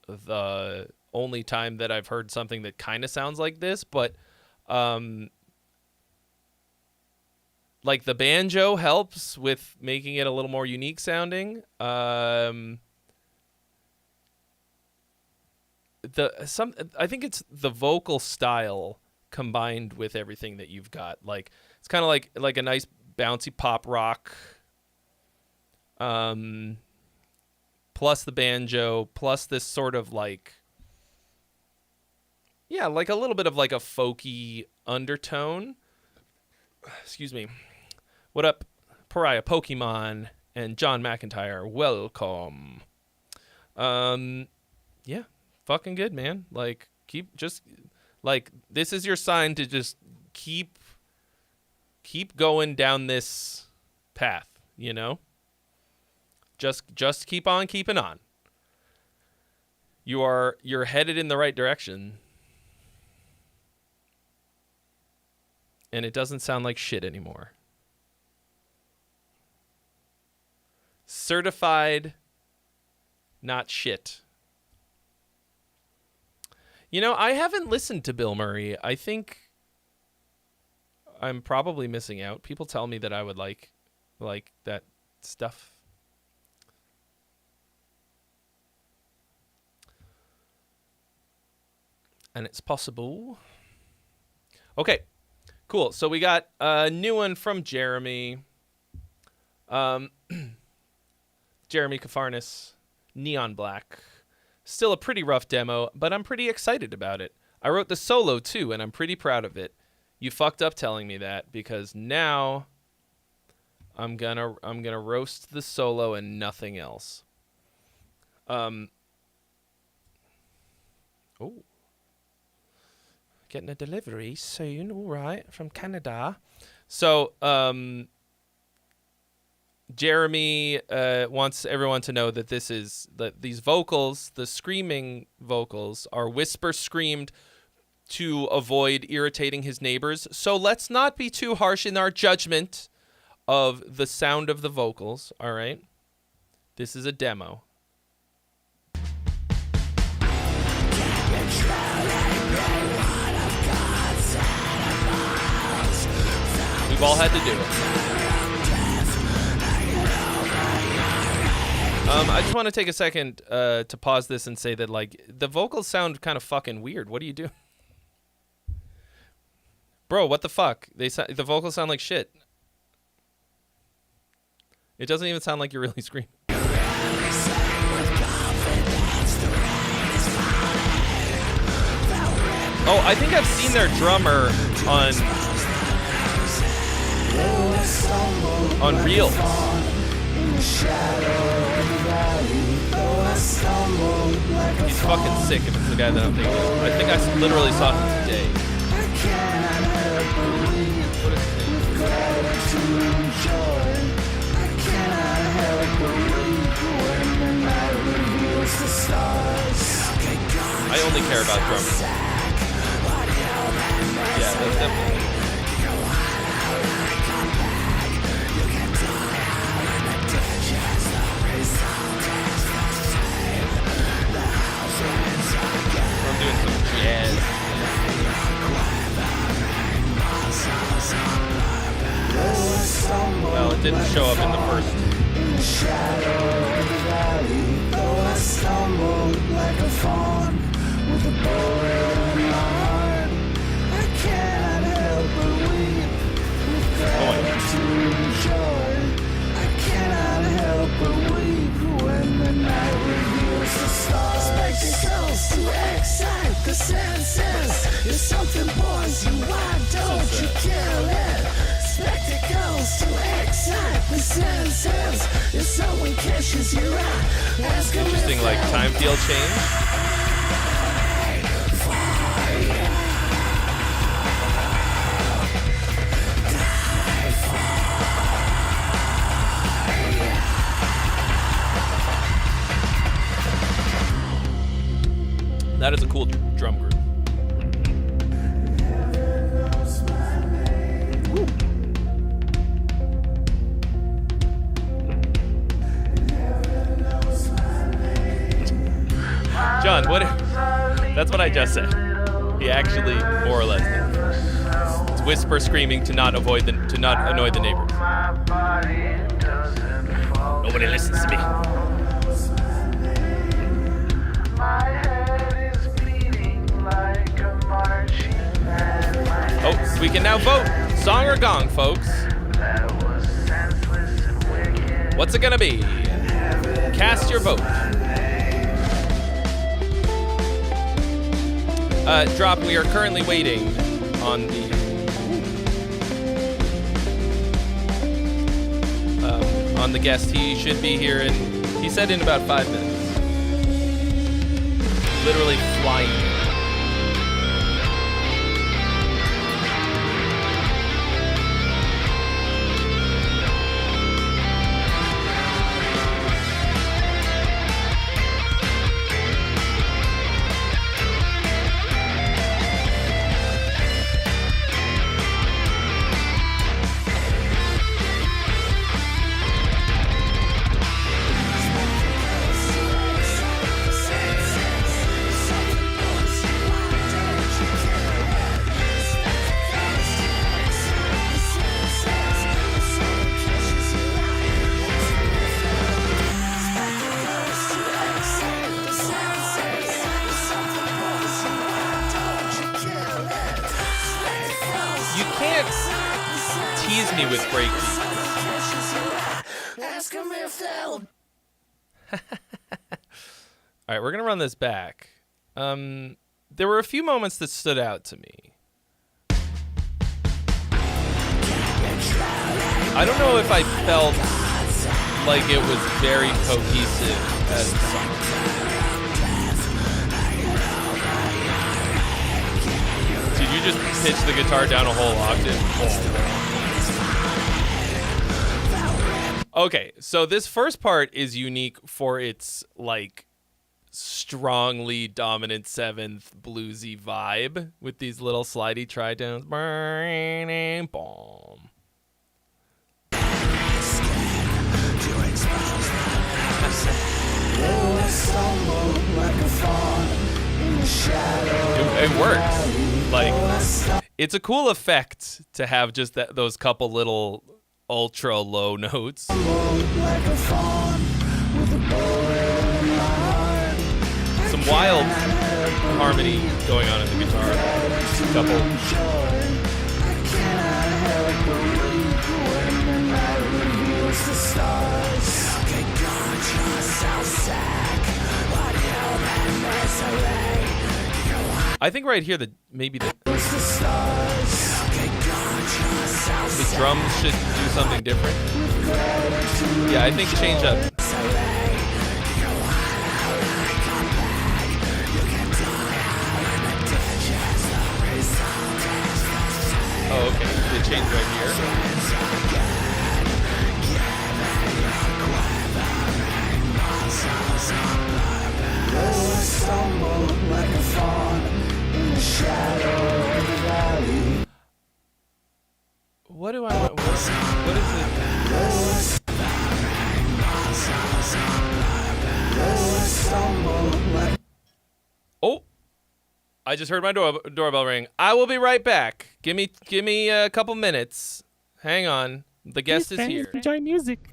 the only time that I've heard something that kind of sounds like this, but like, the banjo helps with making it a little more unique sounding. I think it's the vocal style combined with everything that you've got. Like, it's kind of like a nice bouncy pop rock, plus the banjo, plus this sort of like, yeah, like a little bit of like a folky undertone. Excuse me. What up, Pariah Pokemon and John McIntyre? Welcome. Yeah, fucking good, man. Like, this is your sign to just keep going down this path, you know? Just keep on keeping on. You're headed in the right direction. And it doesn't sound like shit anymore. Certified not shit. You know, I haven't listened to Bill Murray. I think I'm probably missing out. People tell me that I would like that stuff. And it's possible. Okay, cool. So we got a new one from Jeremy. Jeremy Kafarnis, Neon Black. Still a pretty rough demo, but I'm pretty excited about it. I wrote the solo too, and I'm pretty proud of it. You fucked up telling me that, because now I'm gonna roast the solo and nothing else. Oh. Getting a delivery soon, all right, from Canada. So, Jeremy wants everyone to know that these vocals, the screaming vocals, are whisper screamed to avoid irritating his neighbors. So let's not be too harsh in our judgment of the sound of the vocals, all right? This is a demo. We've all had to do it. I just want to take a second to pause this and say that, like, the vocals sound kind of fucking weird. What do you do? Bro, what the fuck? The vocals sound like shit. It doesn't even sound like you're really screaming. Oh, I think I've seen their drummer on Reels. He's fucking sick if it's the guy that I'm thinking of. I think I literally saw him today. What is his name? I only care about drummers. Yeah, that's definitely. I'm doing some jazz. Well, it didn't show up in the first. Spectacles to excite the senses. If something bores you, why don't you kill it? Spectacles to excite the senses. If someone catches your eye, ask him. Interesting, like, time field change. That is a cool drum group. Woo. John, what? That's what I just said. He actually, more or less, did. It's whisper screaming to not annoy the neighbors. Nobody listens to me. Oh, we can now vote. Song or gong, folks? What's it gonna be? Cast your vote. Drop, we are currently waiting on the guest. He should be here he said in about 5 minutes. Literally flying. can't tease me with breakbeat. All right, we're gonna run this back. There were a few moments that stood out to me. I don't know if I felt like it was very cohesive as a song. Did you just pitch the guitar down a whole octave? Oh. Okay, so this first part is unique for its, like, strongly dominant seventh bluesy vibe with these little slidey tri-tones. Boom. It works. Like, it's a cool effect to have just those couple little ultra low notes. Some wild harmony going on in the guitar. Couple. I think right here that maybe the drums should do something different. Yeah, I think change up. Oh, okay. They change right here. What do I want? What is it? Oh, I just heard my doorbell ring. I will be right back. Give me a couple minutes. Hang on. The guest is here. Enjoy music.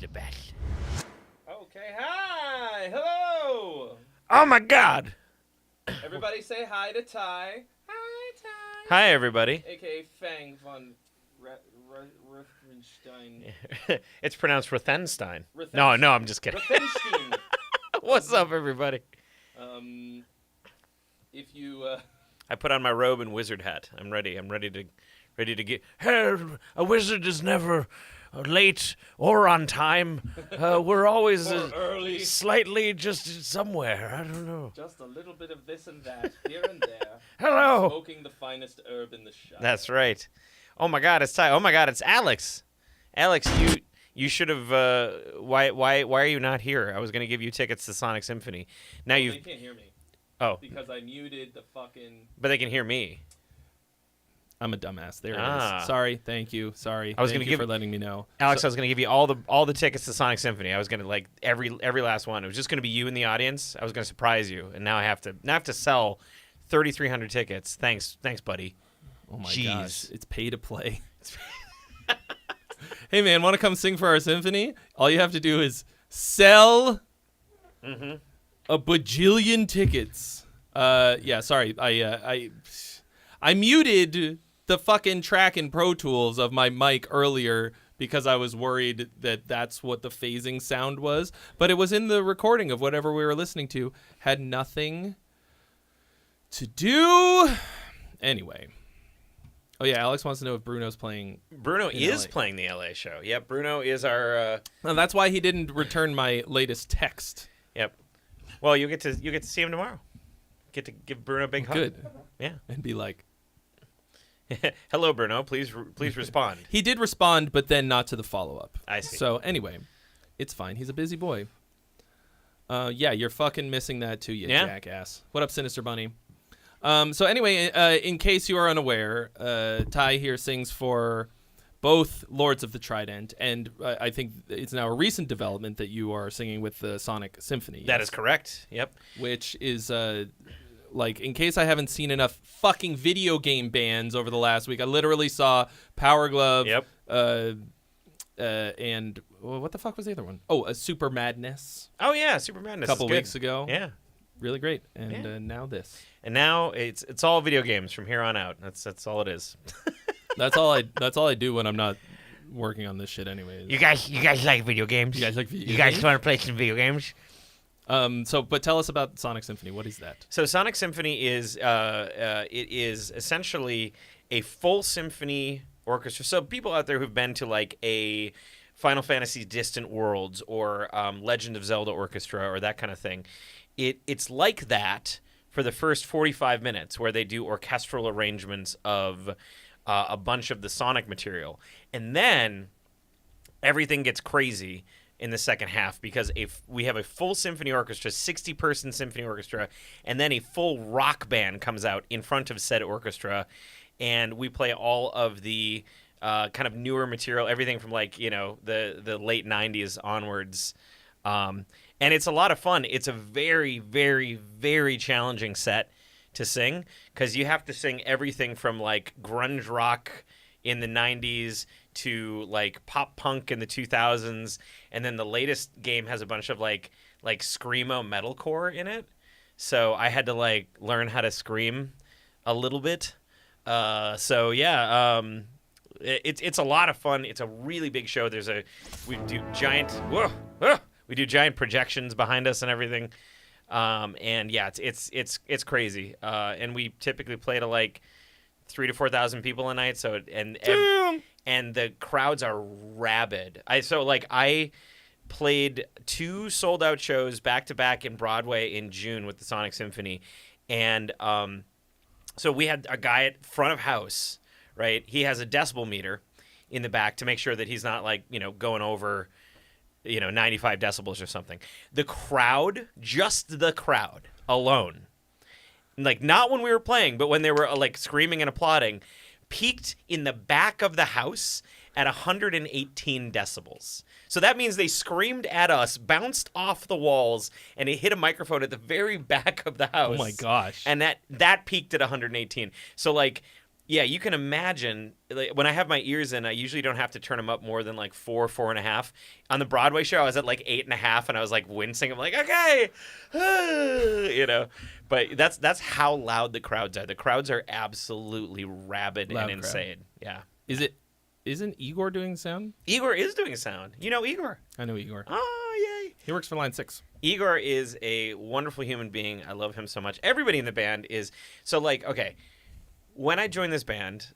the best. Okay, hi, hello. Oh my God! Everybody say hi to Ty. Hi, Ty. Hi, everybody. AKA Fang von Ruthenstein. It's pronounced Ruthenstein. Ruthenstein. No, I'm just kidding. Ruthenstein. What's up, everybody? If you I put on my robe and wizard hat. I'm ready. I'm ready to get. Hey, a wizard is never late or on time. We're always Or early. slightly just somewhere. I don't know. just a little bit of this and that here and there. Hello. Smoking the finest herb in the shop. That's right. Oh my God, it's Ty. Oh my God, it's Alex. Alex, you should have. Why are you not here? I was gonna give you tickets to Sonic Symphony. Now They you've. can't hear me Oh, because I muted the fucking. but they can hear me. I'm a dumbass. There it Ah. is. Sorry. Thank you. Sorry. I was Thank gonna you give for letting me know. Alex, I was gonna give you all the tickets to Sonic Symphony. I was gonna like every last one. It was just gonna be you in the audience. I was gonna surprise you, and now I have to sell 3,300 tickets. Thanks, buddy. Oh my Jeez. gosh, it's pay to play. Hey man, want to come sing for our symphony? All you have to do is sell a bajillion tickets. Yeah, sorry, I muted the fucking track in Pro Tools of my mic earlier because I was worried that that's what the phasing sound was, but it was in the recording of whatever we were listening to. Had nothing to do. Anyway. Oh yeah, Alex wants to know if Bruno's playing. Bruno in is LA. playing the LA show. Yep, Bruno is our. Well, that's why he didn't return my latest text. Yep. Well, you get to see him tomorrow. Get to give Bruno a big hug. Good. Yeah. And be like, Hello, Bruno. Please respond. he did respond, but then not to the follow-up. I see. So anyway, it's fine. He's a busy boy. Yeah, you're fucking missing that too, you Yeah? jackass. What up, Sinister Bunny? So anyway, in case you are unaware, Ty here sings for both Lords of the Trident, and I think it's now a recent development that you are singing with the Sonic Symphony. That yes? is correct. Yep. Which is like, in case I haven't seen enough fucking video game bands over the last week, I literally saw Power Glove. Yep. And what the fuck was the other one? Oh, Super Madness. Oh yeah, Super Madness. A couple is good. weeks ago. Yeah. Really great. And Yeah. now this. And now it's all video games from here on out. That's all it is. That's all I do when I'm not working on this shit anyways. You guys like video games? You guys like video You guys games? want to play some video games? But tell us about Sonic Symphony. What is that? So Sonic Symphony is it is essentially a full symphony orchestra. So people out there who've been to like a Final Fantasy Distant Worlds or Legend of Zelda Orchestra or that kind of thing, it's like that for the first 45 minutes where they do orchestral arrangements of a bunch of the Sonic material. And then everything gets crazy in the second half because we have a full symphony orchestra, 60-person symphony orchestra, and then a full rock band comes out in front of said orchestra, and we play all of the kind of newer material, everything from like, you know, the late 90s onwards. And it's a lot of fun. It's a very, very, very challenging set to sing because you have to sing everything from like grunge rock in the 90s to like pop punk in the 2000s, and then the latest game has a bunch of like screamo metalcore in it. So I had to like learn how to scream a little bit. So yeah, it's a lot of fun. It's a really big show. We do giant projections behind us and everything. And yeah, it's crazy. And we typically play to like 3,000 to 4,000 people a night. So and the crowds are rabid. I played 2 sold out shows back to back in Broadway in June with the Sonic Symphony, and so we had a guy at front of house, right? He has a decibel meter in the back to make sure that he's not like, you know, going over, you know, 95 decibels or something. The crowd, just the crowd alone, like not when we were playing, but when they were like screaming and applauding, peaked in the back of the house at 118 decibels. So that means they screamed at us, bounced off the walls, and it hit a microphone at the very back of the house. Oh my gosh. And that peaked at 118. So like Yeah, you can imagine, like, when I have my ears in, I usually don't have to turn them up more than like 4.5. On the Broadway show, I was at like 8.5, and I was like wincing. I'm like, okay, you know. But that's how loud the crowds are. The crowds are absolutely rabid Loud and crowd. insane. Yeah. Isn't Igor doing sound? Igor is doing sound. You know Igor. I know Igor. Oh, yay. He works for Line 6. Igor is a wonderful human being. I love him so much. Everybody in the band is so like, okay. When I joined this band,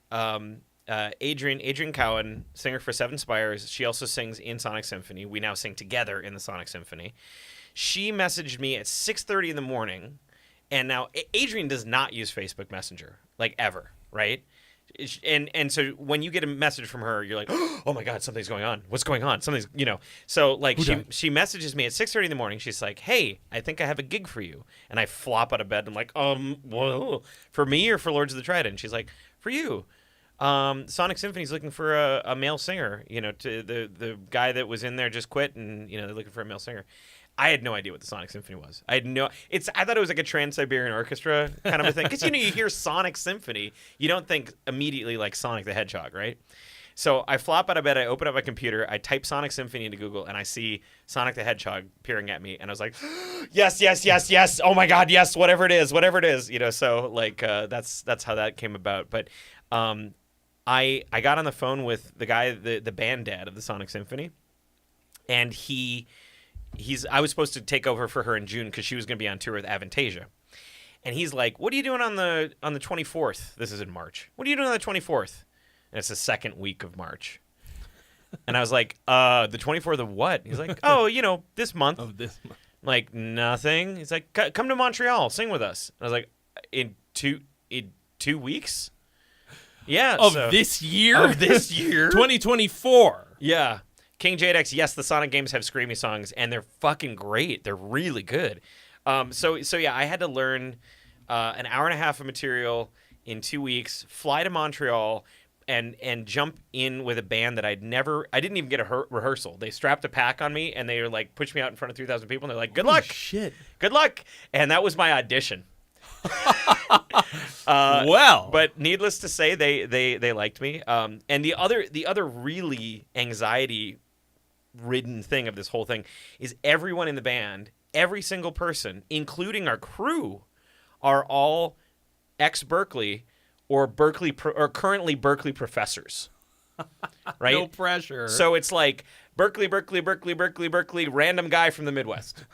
Adrian Cowan, singer for Seven Spires, she also sings in Sonic Symphony. We now sing together in the Sonic Symphony. She messaged me at 6:30 in the morning, and now Adrian does not use Facebook Messenger, like, ever, right? And so when you get a message from her, you're like, oh my God, something's going on. What's going on? Something's, you know. So like she messages me at 6:30 in the morning. She's like, hey, I think I have a gig for you. And I flop out of bed. I'm like, well, for me or for Lords of the Trident? She's like, for you. Sonic Symphony's looking for a male singer. You know, to the guy that was in there just quit, and you know they're looking for a male singer. I had no idea what the Sonic Symphony was. I thought it was like a Trans-Siberian Orchestra kind of a thing. Because, you know, you hear Sonic Symphony, you don't think immediately like Sonic the Hedgehog, right? So I flop out of bed, I open up my computer, I type Sonic Symphony into Google, and I see Sonic the Hedgehog peering at me. And I was like, yes. Oh my God, yes, whatever it is. You know, so like that's how that came about. But I got on the phone with the guy, the band dad of the Sonic Symphony, and I was supposed to take over for her in June because she was going to be on tour with Avantasia. And he's like, what are you doing on the 24th? This is in March. What are you doing on the 24th? And it's the second week of March. And I was like, the 24th of what? He's like, oh, you know, this month. Of this month. Like, nothing. He's like, come to Montreal, sing with us. And I was like, in two weeks? Yeah. Of this year? 2024. Yeah. King Jadex, yes, the Sonic games have screamy songs, and they're fucking great. They're really good. So yeah, I had to learn an hour and a half of material in 2 weeks, fly to Montreal, and jump in with a band that I didn't even get a rehearsal. They strapped a pack on me, and they were like, pushed me out in front of 3,000 people, and they're like, good luck. Shit. Good luck. And that was my audition. Well, but needless to say, they liked me. And the other really anxiety-ridden thing of this whole thing is everyone in the band, every single person, including our crew, are all ex-Berkeley or currently Berkeley professors. Right? No pressure. So it's like Berkeley, random guy from the Midwest.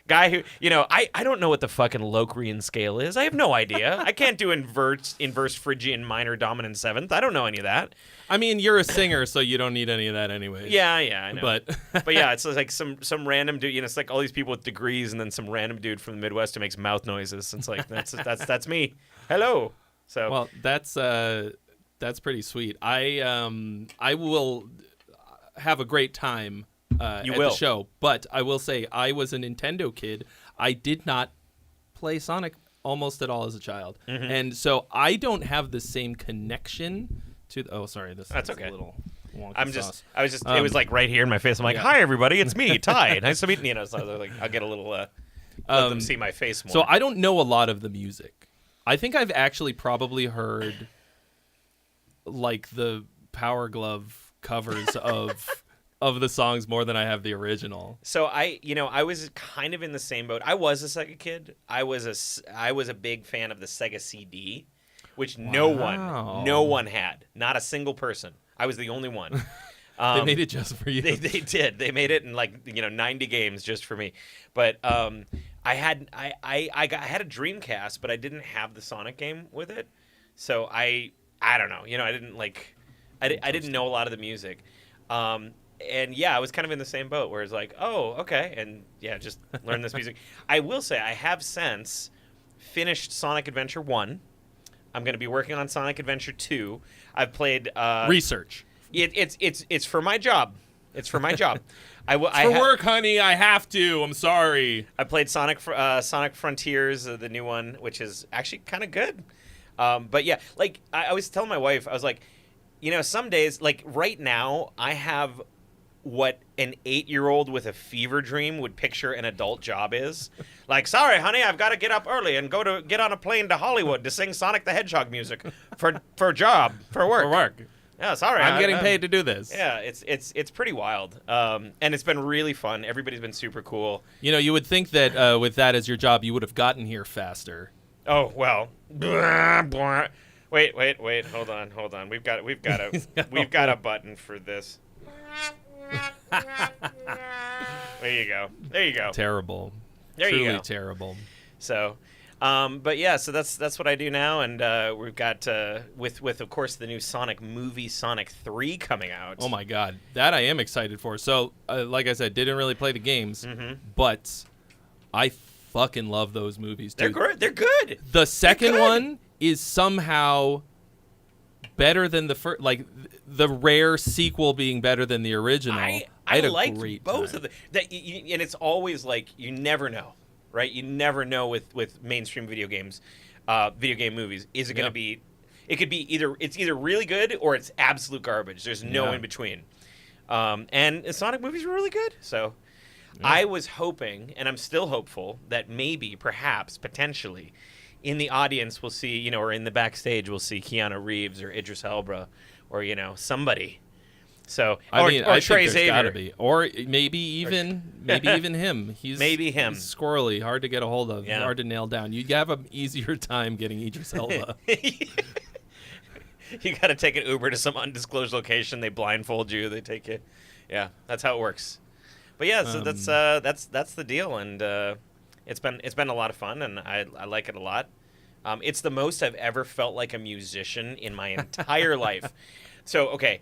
Guy who, you know, I don't know what the fucking Locrian scale is. I have no idea. I can't do inverse Phrygian minor dominant seventh. I don't know any of that. I mean, you're a singer, so you don't need any of that anyway. Yeah, I know. But yeah, it's like some random dude. You know, it's like all these people with degrees, and then some random dude from the Midwest who makes mouth noises. It's like that's me. Hello. So well, that's pretty sweet. I will have a great time at the show, but I will say I was a Nintendo kid. I did not play Sonic almost at all as a child, and so I don't have the same connection to. Oh, sorry, that's okay. A little wonky sauce. I was just. It was like right here in my face. I'm like, hi everybody, it's me, Ty. Nice to meet you. Know, so I was like, I'll get a little. Let them see my face more. So I don't know a lot of the music. I think I've actually probably heard like the Power Glove covers of the songs more than I have the original. So I was kind of in the same boat. I was a Sega kid. I was a big fan of the Sega CD, which no one had. Not a single person. I was the only one. They made it just for you. They did. They made it in 90 games just for me. But I had a Dreamcast, but I didn't have the Sonic game with it. So I don't know. You know, I didn't know a lot of the music. And yeah, I was kind of in the same boat where it's like, oh, okay, and yeah, just learn this music. I will say I have since finished Sonic Adventure 1. I'm going to be working on Sonic Adventure 2. I've played research. It's for my job. It's for my job. Work, honey. I have to. I'm sorry. I played Sonic Frontiers, the new one, which is actually kind of good. But yeah, like I was telling my wife, I was like, you know, some days, like right now, I have what an 8-year-old with a fever dream would picture an adult job is. Like, sorry, honey, I've got to get up early and get on a plane to Hollywood to sing Sonic the Hedgehog music for work. For work. Yeah, sorry. I'm getting paid to do this. Yeah, it's pretty wild. And it's been really fun. Everybody's been super cool. You know, you would think that with that as your job, you would have gotten here faster. Oh, well. Wait. Hold on. We've got a button for this. There you go. Terrible. Truly Truly terrible. So, but yeah, so that's what I do now, and we've got with of course the new Sonic movie, Sonic 3, coming out. Oh my God, that I am excited for. So, like I said, didn't really play the games, but I fucking love those movies, dude. They're good. The second one is somehow better than the first, like the rare sequel being better than the original. I had a liked great both time. of them. And it's always like you never know, right? You never know with mainstream video game movies. Is it going to be? It could be it's either really good or it's absolute garbage. There's no in between. And the Sonic movies were really good. So I was hoping, and I'm still hopeful, that maybe, perhaps, potentially, in the audience we'll see, or in the backstage we'll see Keanu Reeves or Idris Elba or, somebody. So, I or think Trey there's Xavier. gotta be, or maybe even him. He's squirrely, hard to get a hold of, hard to nail down. You'd have an easier time getting Idris Elba. You got to take an Uber to some undisclosed location. They blindfold you. They take you. Yeah, that's how it works. But yeah, so that's the deal, and it's been a lot of fun, and I like it a lot. It's the most I've ever felt like a musician in my entire life. So okay,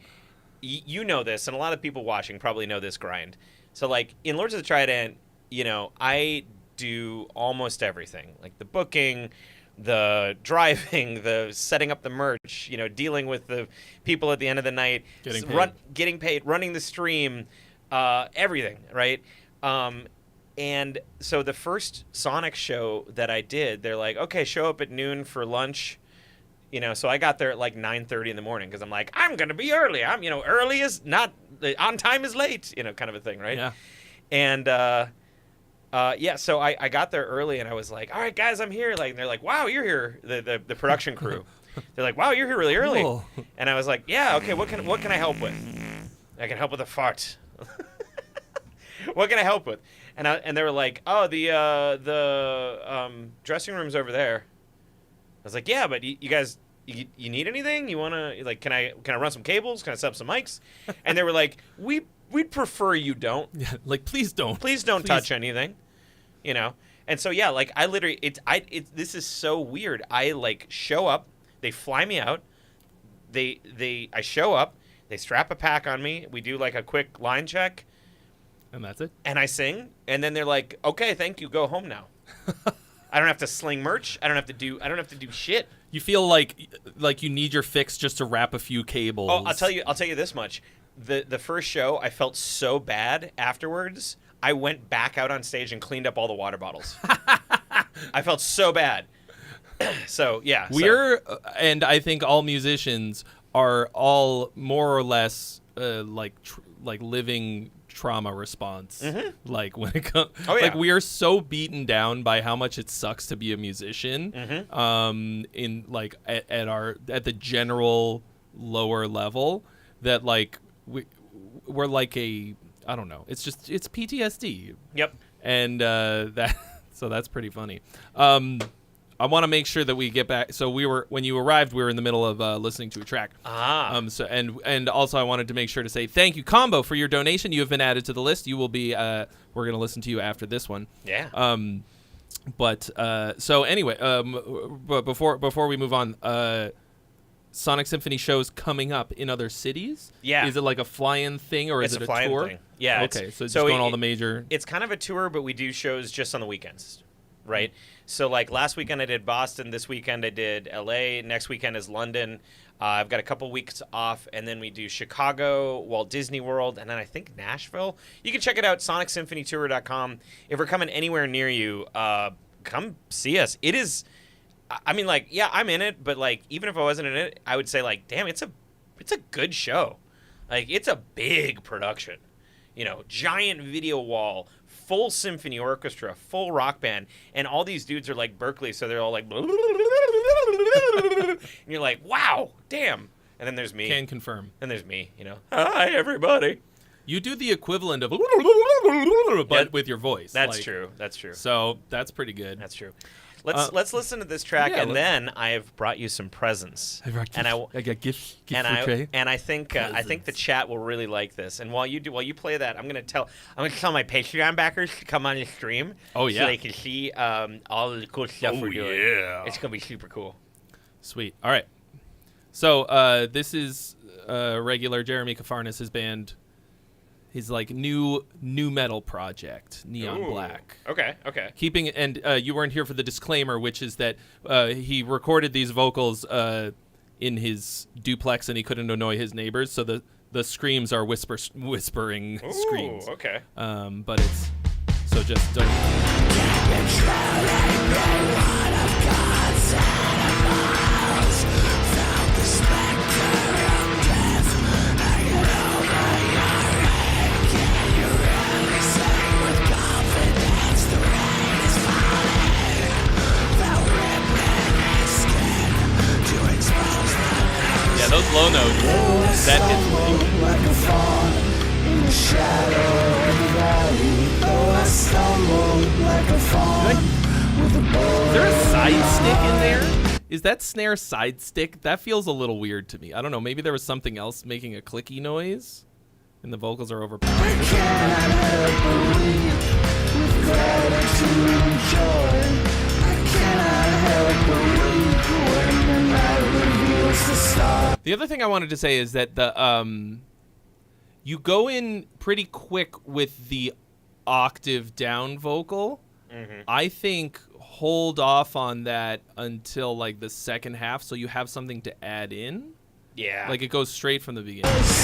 you know this, and a lot of people watching probably know this grind. So like in Lords of the Trident, I do almost everything, like the booking, the driving, the setting up the merch, dealing with the people at the end of the night, getting paid, running the stream, everything, right? And so the first Sonic show that I did, they're like, okay, show up at noon for lunch. So I got there at like 9:30 in the morning because I'm like, I'm going to be early. I'm, early is not, on time is late, kind of a thing, right? Yeah. And, so I got there early and I was like, all right, guys, I'm here. Like, and they're like, wow, you're here. The production crew. They're like, wow, you're here really early. Cool. And I was like, yeah, okay, what can I help with? I can help with a fart. What can I help with? And they were like, oh, the dressing room's over there. I was like, yeah, but you guys, you need anything? You want to, like, can I run some cables? Can I set up some mics? And they were like, we'd prefer you don't. Yeah, like, please don't. Please don't touch anything, And so, yeah, like, I literally, this is so weird. I, like, show up. They fly me out. I show up. They strap a pack on me. We do, like, a quick line check. And that's it. And I sing. And then they're like, okay, thank you. Go home now. I don't have to sling merch. I don't have to do shit. You feel like you need your fix just to wrap a few cables. Oh, I'll tell you this much. The first show, I felt so bad afterwards. I went back out on stage and cleaned up all the water bottles. I felt so bad. So, yeah. And I think all musicians are all more or less like living trauma response. Like when it comes, like we are so beaten down by how much it sucks to be a musician. In like at the general lower level, that like we're like I don't know. It's PTSD. Yep. And so that's pretty funny. I want to make sure that we get back. So when you arrived, we were in the middle of listening to a track. So and also I wanted to make sure to say thank you, Combo, for your donation. You have been added to the list. You will be. We're going to listen to you after this one. Yeah. So anyway, but before we move on, Sonic Symphony shows coming up in other cities. Yeah. Is it like a fly-in thing or is it a tour? Thing. Yeah. Okay. So it's just going all the major. It's kind of a tour, but we do shows just on the weekends. Right. So like last weekend I did Boston. This weekend I did LA. Next weekend is London. I've got a couple weeks off, and then we do Chicago, Walt Disney World, and then I think Nashville. You can check it out, SonicSymphonyTour.com. If we're coming anywhere near you, come see us. It is, I mean, like, yeah, I'm in it, but like even if I wasn't in it, I would say like, damn, it's a good show. Like it's a big production. giant video wall, full symphony orchestra, full rock band, and all these dudes are like Berkeley, so they're all like, and you're like, wow, damn. And then there's me. Can confirm. And there's me, Hi, everybody. You do the equivalent of but with your voice. That's true. That's true. So that's pretty good. That's true. Let's listen to this track, and then I have brought you some presents. I got gifts for Trey. And I think the chat will really like this. And while you play that, I'm gonna tell my Patreon backers to come on the stream. Oh yeah. So they can see all of the cool stuff we're doing. Yeah. It's gonna be super cool. Sweet. All right. So this is regular Jeremy Kafarnas' band. His like new metal project, Neon Black. Okay. Keeping and you weren't here for the disclaimer, which is that he recorded these vocals in his duplex and he couldn't annoy his neighbors, so the screams are whispering screams. Okay. But it's so just don't. Yeah, those low notes, that hits me. Like a fawn in the shadow of the valley. Oh, I stumbled like a fawn with a bow. Is there a side stick in there? Is that snare side stick? That feels a little weird to me. I don't know. Maybe there was something else making a clicky noise, and the vocals are overpowered. I cannot help but weep with gratitude and joy. I cannot help but weep when the night reveals the stars. The other thing I wanted to say is that the you go in pretty quick with the octave down vocal. Mm-hmm. I think hold off on that until like the second half, so you have something to add in. Yeah. Like it goes straight from the beginning. It's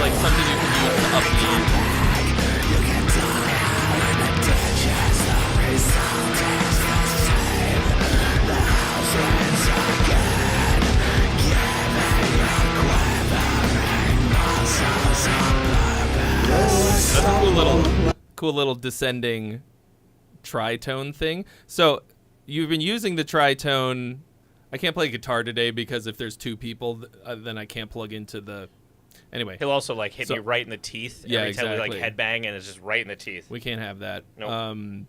like something you can use to upbeat. That's a cool little descending tritone thing. So you've been using the tritone. I can't play guitar today because if there's two people, then I can't plug into the. Anyway, he'll also like hit me right in the teeth every time we like headbang, and it's just right in the teeth. We can't have that. Nope.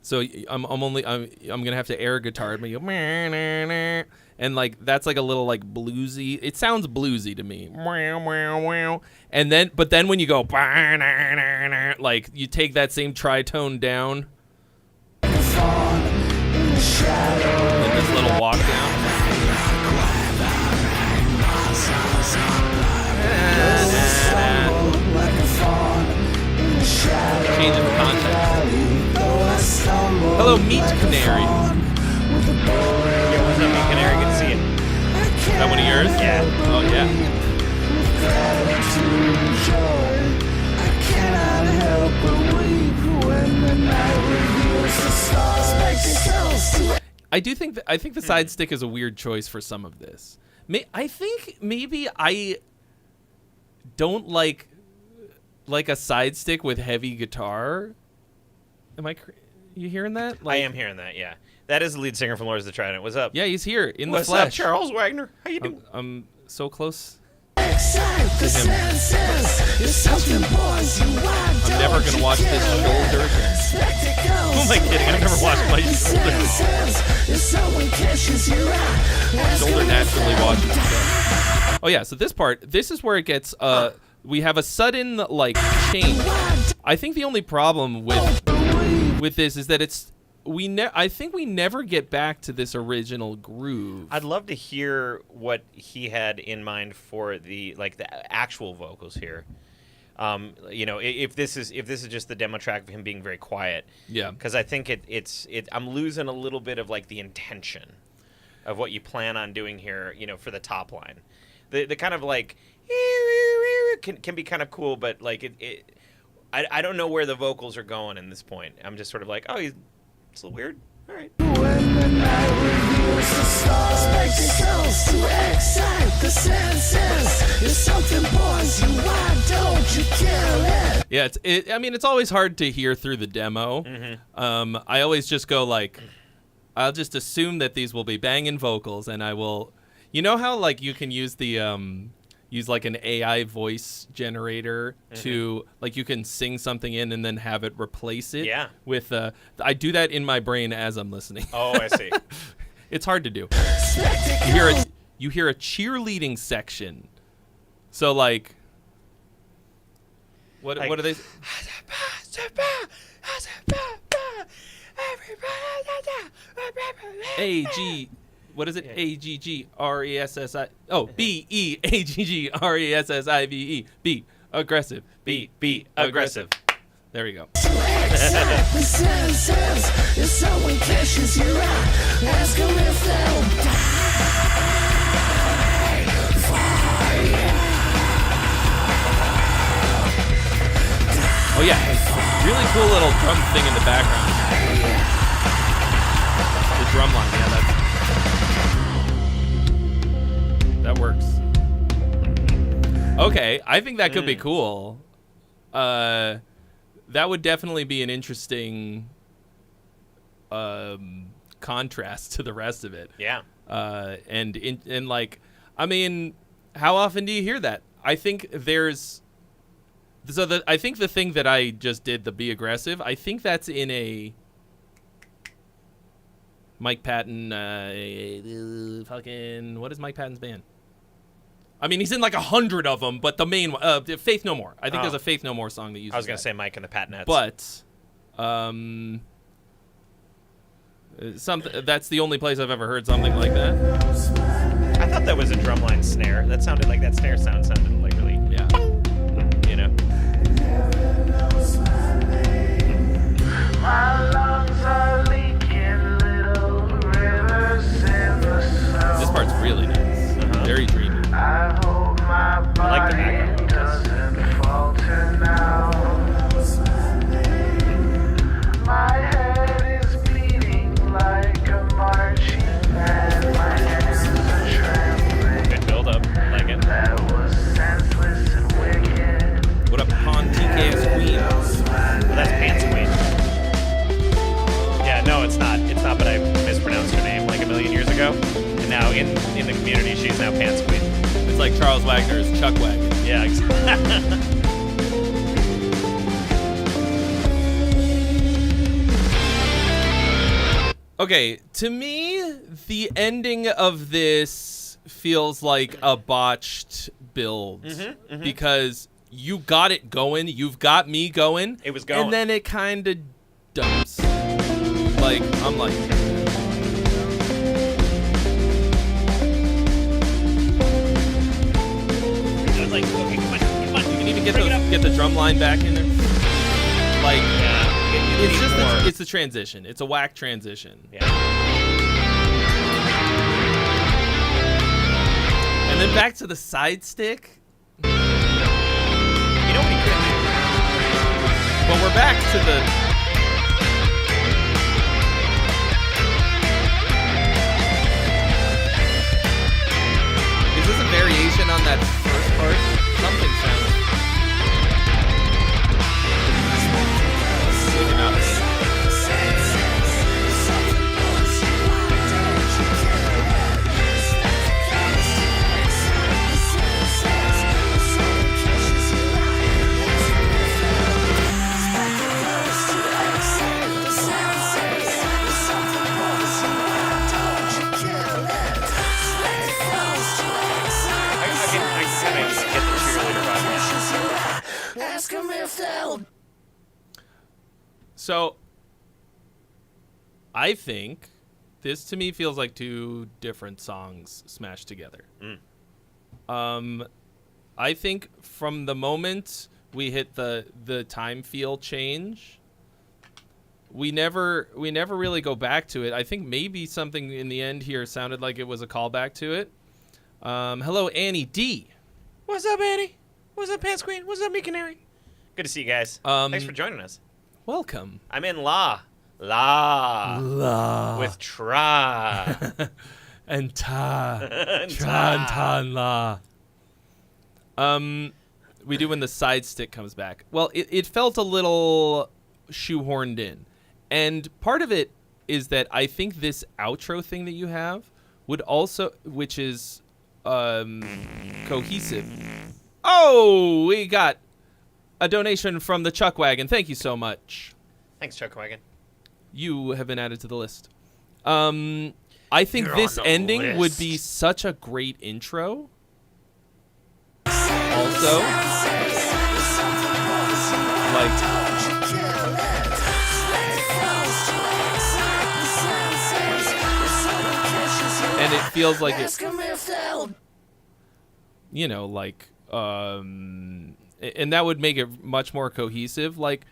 So I'm gonna have to air guitar me, and like that's like a little like bluesy. It sounds bluesy to me. And then, but then when you go like you take that same tritone down in this little walk down. Changing the context. Hello, Meat Canary. Yeah, what's up, Meat Canary? Good to see you. Is that one of yours? Yeah. Oh, yeah. I do think I think the side stick is a weird choice for some of this. I think maybe I don't like a side stick with heavy guitar. Am I? You hearing that? I am hearing that. Yeah, that is the lead singer from Lords of the Trident. What's up? Yeah, he's here in What's the flesh. up, Charles Wagner? How you doing? I'm so close. I'm never gonna watch this shoulder. Who am I kidding? I've never watched my shoulder. Shoulder naturally watches stuff. Oh yeah, so this is where it gets. We have a sudden like change. I think the only problem with this is that I think we never get back to this original groove. I'd love to hear what he had in mind for the actual vocals here. If this is just the demo track of him being very quiet. Yeah. Because I think I'm losing a little bit of like the intention of what you plan on doing here. For the top line, the kind of like can be kind of cool, but like I don't know where the vocals are going in this point. I'm just sort of like, oh, it's a little weird. All right. use the stars. Spectacles to excite the senses. If something bores you, why don't you kill it? Yeah, it's always hard to hear through the demo. I always just go like, I'll just assume that these will be banging vocals, and I will, you know how like you can use the use like an AI voice generator to like you can sing something in and then have it replace it. Yeah. With I do that in my brain as I'm listening. Oh, I see. It's hard to do. You hear a cheerleading section. So like what are they? What is it? A-G-G-R-E-S-S-I. Oh, B-E-A-G-G-R-E-S-S-I-V-E. B. Aggressive. Be aggressive. There we go. Excite the senses. If someone catches your eye, ask them if they'll die for you. Oh yeah, really cool little drum thing in the background. The drum line, yeah, that works. Okay, I think that could be cool. That would definitely be an interesting contrast to the rest of it. Yeah. And like, I mean, how often do you hear that? I think there's. So I think the thing that I just did, the be aggressive, I think that's in a Mike Patton, fucking, what is Mike Patton's band? I mean, he's in like 100 of them, but the main one, Faith No More. I think there's a Faith No More song that uses I was going that. to say Mike and the Patnettes. But, that's the only place I've ever heard something like that. I thought that was a drumline snare. That sounded like that snare sounded like really, Yeah. you know. My lungs are leaking little rivers in the snow. This part's really nice. Very dreamy. I hope my like the body background. doesn't falter now. My head is beating like a marching band. My hands are trembling. Good build up. Like it. That was senseless and wicked. What up, Pon TKS Queen? Well, that's Pants Queen. Yeah, no, it's not. It's not, but I mispronounced her name like a million years ago. And now in the community, she's now Pants Queen. It's like Charles Wagner's Chuck Wagon. Yeah, exactly. Okay, to me, the ending of this feels like a botched build because you got it going, you've got me going. It was going. And then it kind of dumps. Like, I'm like... I was like, okay, come on. You can even get the drum line back in there. Like, it's just it's the transition. It's a whack transition. Yeah. And then back to the side stick. You know what he could do? But we're back to the... Is this a variation on that first part? Something sounds... Maybe not. So, I think this to me feels like two different songs smashed together. I think from the moment we hit the time feel change, we never really go back to it. I think maybe something in the end here sounded like it was a callback to it. Hello, Annie D. What's up, Annie? What's up, Pants Queen? What's up, Me Canary? Good to see you guys. Thanks for joining us. Welcome. I'm in La. La. With tra. And ta. Tra and ta and la. We do when the side stick comes back. Well, it felt a little shoehorned in. And part of it is that I think this outro thing that you have would also, which is cohesive. Oh, we got a donation from the Chuck Wagon. Thank you so much. Thanks, Chuck Wagon. You have been added to the list. I think You're this on the ending list. would be such a great intro. Also, like, and it feels like it, you know, like, and that would make it much more cohesive. Like,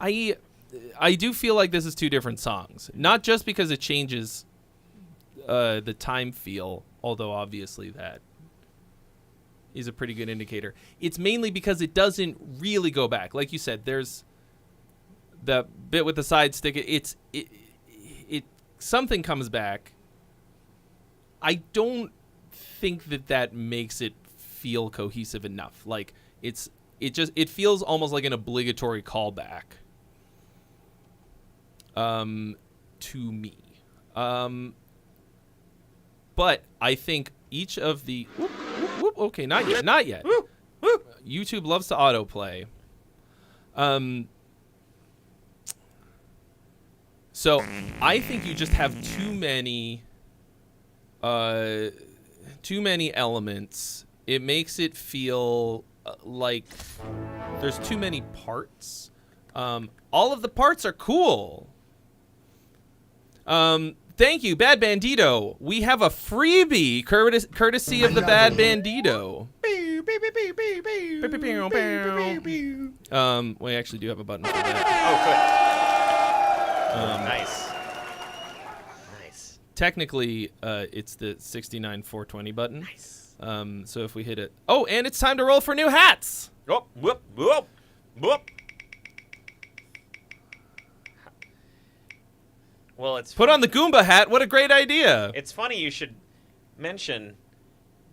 I do feel like this is two different songs, not just because it changes the time feel, although obviously that is a pretty good indicator. It's mainly because it doesn't really go back. Like you said, there's the bit with the side stick. It something comes back. I don't think that makes it feel cohesive enough. Like it feels almost like an obligatory callback. To me. But I think each of the okay, not yet. YouTube loves to autoplay. So I think you just have too many elements. It makes it feel like there's too many parts. All of the parts are cool. Thank you, Bad Bandito. We have a freebie courtesy of the Bad Bandito. We actually do have a button for that. Oh, good. Nice. Technically, it's the 69-420 button. Nice. So if we hit it... Oh, and it's time to roll for new hats! Oh, whoop, whoop, whoop. Well, it's Put on the Goomba hat. What a great idea. It's funny you should mention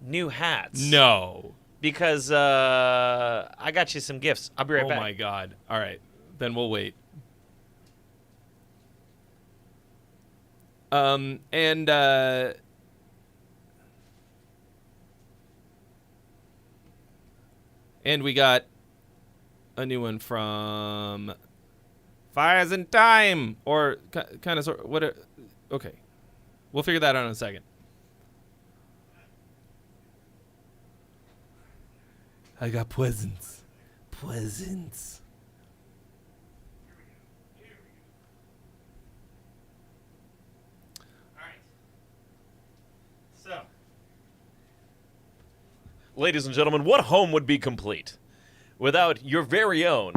new hats. No. Because I got you some gifts. I'll be right back. Oh, my God. All right. Then we'll wait. And we got a new one from Fires in Time, or kind of sort. What? Okay, we'll figure that out in a second. I got presents. Ladies and gentlemen, what home would be complete without your very own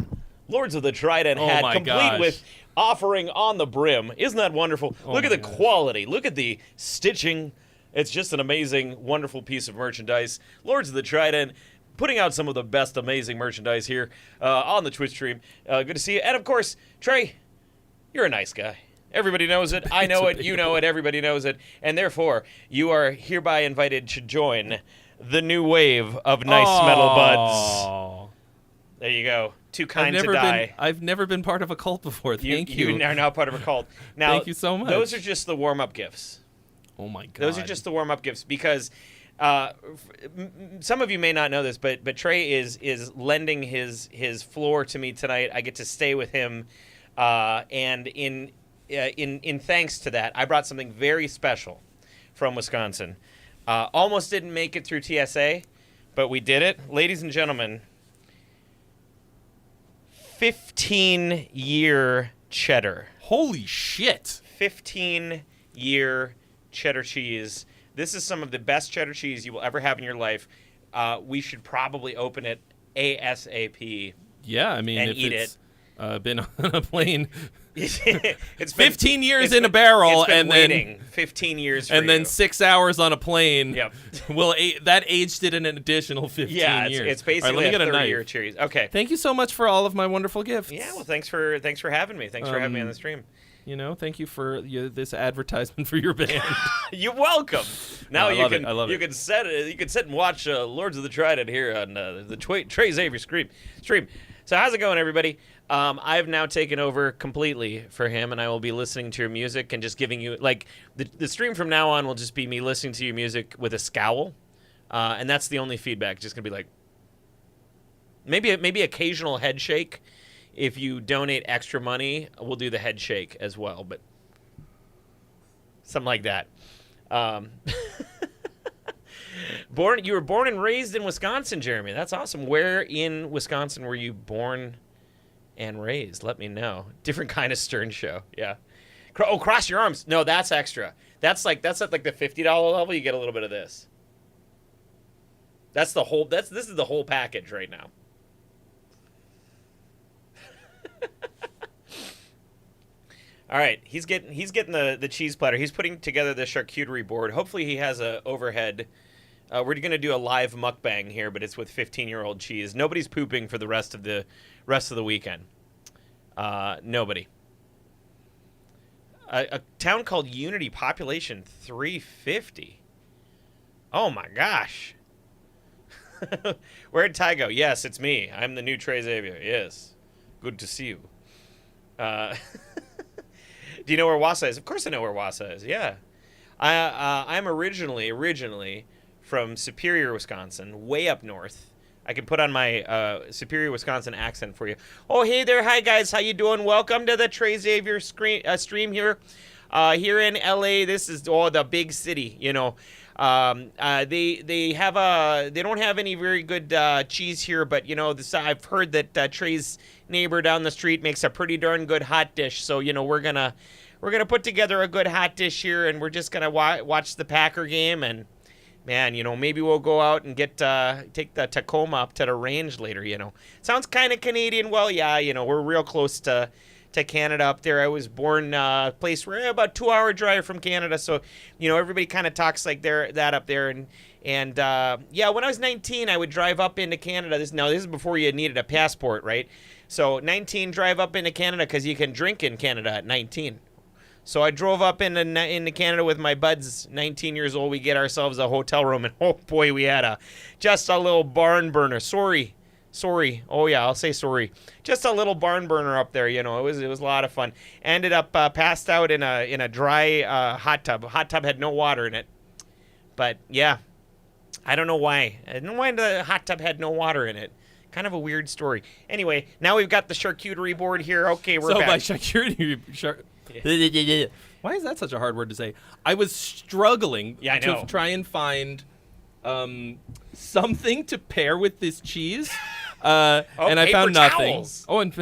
Lords of the Trident hat, my complete gosh. with offering on the brim? Isn't that wonderful? Look at the gosh. quality. Look at the stitching. It's just an amazing, wonderful piece of merchandise. Lords of the Trident putting out some of the best amazing merchandise here on the Twitch stream. Good to see you. And, of course, Trey, you're a nice guy. Everybody knows it. I know it. You know it. Everybody knows it. And, therefore, you are hereby invited to join the new wave of nice metal buds. There you go. Too kind to die. I've never been part of a cult before. Thank you. You are now part of a cult. Now, Thank you so much. Those are just the warm-up gifts. Oh, my God. Those are just the warm-up gifts because some of you may not know this, but Trey is lending his floor to me tonight. I get to stay with him, and in thanks to that, I brought something very special from Wisconsin. Almost didn't make it through TSA, but we did it. Ladies and gentlemen, 15-year cheddar. Holy shit. 15-year cheddar cheese. This is some of the best cheddar cheese you will ever have in your life. We should probably open it ASAP. Yeah, I mean, and if eat it's been on a plane... It's 15 years in a barrel, and then 15 years, and then 6 hours on a plane. Yep. Well, that aged it an additional 15 years. It's basically a 30-year cheese. Okay. Thank you so much for all of my wonderful gifts. Yeah. Well, thanks for having me. Thanks for having me on the stream. You know, thank you for this advertisement for your band. You're welcome. Now I love you it. can sit and watch Lords of the Trident here on the Trey Xavier stream. So how's it going, everybody? I've now taken over completely for him, and I will be listening to your music and just giving you like the stream from now on will just be me listening to your music with a scowl, and that's the only feedback. Just gonna be like maybe occasional head shake. If you donate extra money, we'll do the head shake as well, but something like that. You were born and raised in Wisconsin, Jeremy. That's awesome. Where in Wisconsin were you born and raised? Let me know. Different kind of Stern show. Yeah. Oh, cross your arms. No, that's extra. That's at like the $50 level. You get a little bit of this. This is the whole package right now. All right, he's getting the cheese platter. He's putting together the charcuterie board. Hopefully he has a overhead. We're going to do a live mukbang here, but it's with 15-year-old cheese. Nobody's pooping for the rest of the weekend. Nobody. A town called Unity, population 350. Oh my gosh. Where'd Ty go? Yes, it's me. I'm the new Trey Xavier. Yes. Good to see you. Do you know where Wausau is? Of course I know where Wausau is. Yeah. I'm originally from Superior, Wisconsin, way up north. I can put on my Superior, Wisconsin accent for you. Oh, hey there. Hi, guys. How you doing? Welcome to the Trey Xavier stream here. Here in LA, this is the big city, you know. They don't have any very good cheese here, but you know I've heard that Trey's neighbor down the street makes a pretty darn good hot dish. So you know we're gonna put together a good hot dish here, and we're just gonna watch the Packer game, and man, you know maybe we'll go out and take the Tacoma up to the range later. You know, sounds kind of Canadian. Well, yeah, you know we're real close to Canada up there. I was born a place where about 2-hour drive from Canada, so you know everybody kind of talks like that up there. And yeah, when I was 19, I would drive up into Canada. This is before you needed a passport, right? So 19, drive up into Canada because you can drink in Canada at 19. So I drove up into Canada with my buds, 19 years old. We get ourselves a hotel room, and oh boy, we had just a little barn burner. Sorry. Oh yeah, I'll say sorry. Just a little barn burner up there, you know. It was a lot of fun. Ended up passed out in a dry hot tub. Hot tub had no water in it. But yeah, I don't know why. I don't know why the hot tub had no water in it. Kind of a weird story. Anyway, now we've got the charcuterie board here. Okay, we're back. So by charcuterie, why is that such a hard word to say? I was struggling to try and find something to pair with this cheese. And I found nothing. Towels. Oh, and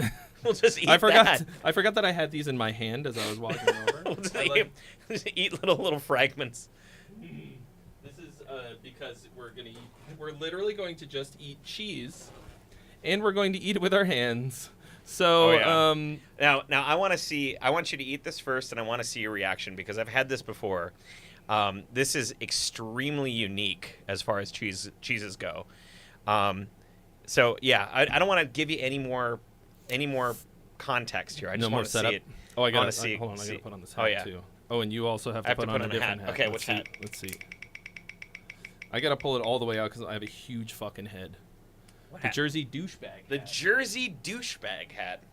We'll just eat I forgot. that. I forgot that I had these in my hand as I was walking over. We'll just eat little fragments. This is because we're literally going to just eat cheese, and we're going to eat it with our hands. So now I want you to eat this first, and I want to see your reaction because I've had this before. This is extremely unique as far as cheeses go. So yeah, I don't want to give you any more context here. I just want to see it. Oh, I gotta see. Hold on, I gotta put on this hat too. Oh, and you also have to put on a different hat. Okay, which hat? Let's see. I gotta pull it all the way out because I have a huge fucking head. What the hat? Jersey douchebag. The Jersey douchebag hat.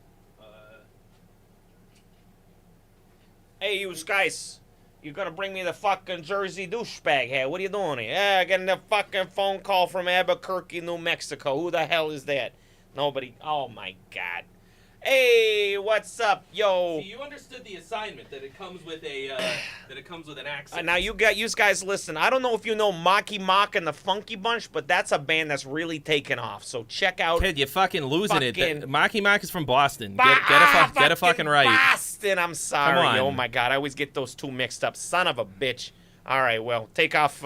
Hey, you guys. You're gonna bring me the fucking Jersey douchebag hat. What are you doing here? Yeah, getting a fucking phone call from Albuquerque, New Mexico. Who the hell is that? Nobody. Oh my God. Hey, what's up, yo? See, you understood the assignment that it comes with an accent. Now you guys listen. I don't know if you know Mocky Mock and the Funky Bunch, but that's a band that's really taken off. So check out. Kid, you're fucking losing it. Mocky Mock is from Boston. Get a fucking right. Boston. I'm sorry. Come on. Oh my God, I always get those two mixed up. Son of a bitch. All right, well, take off.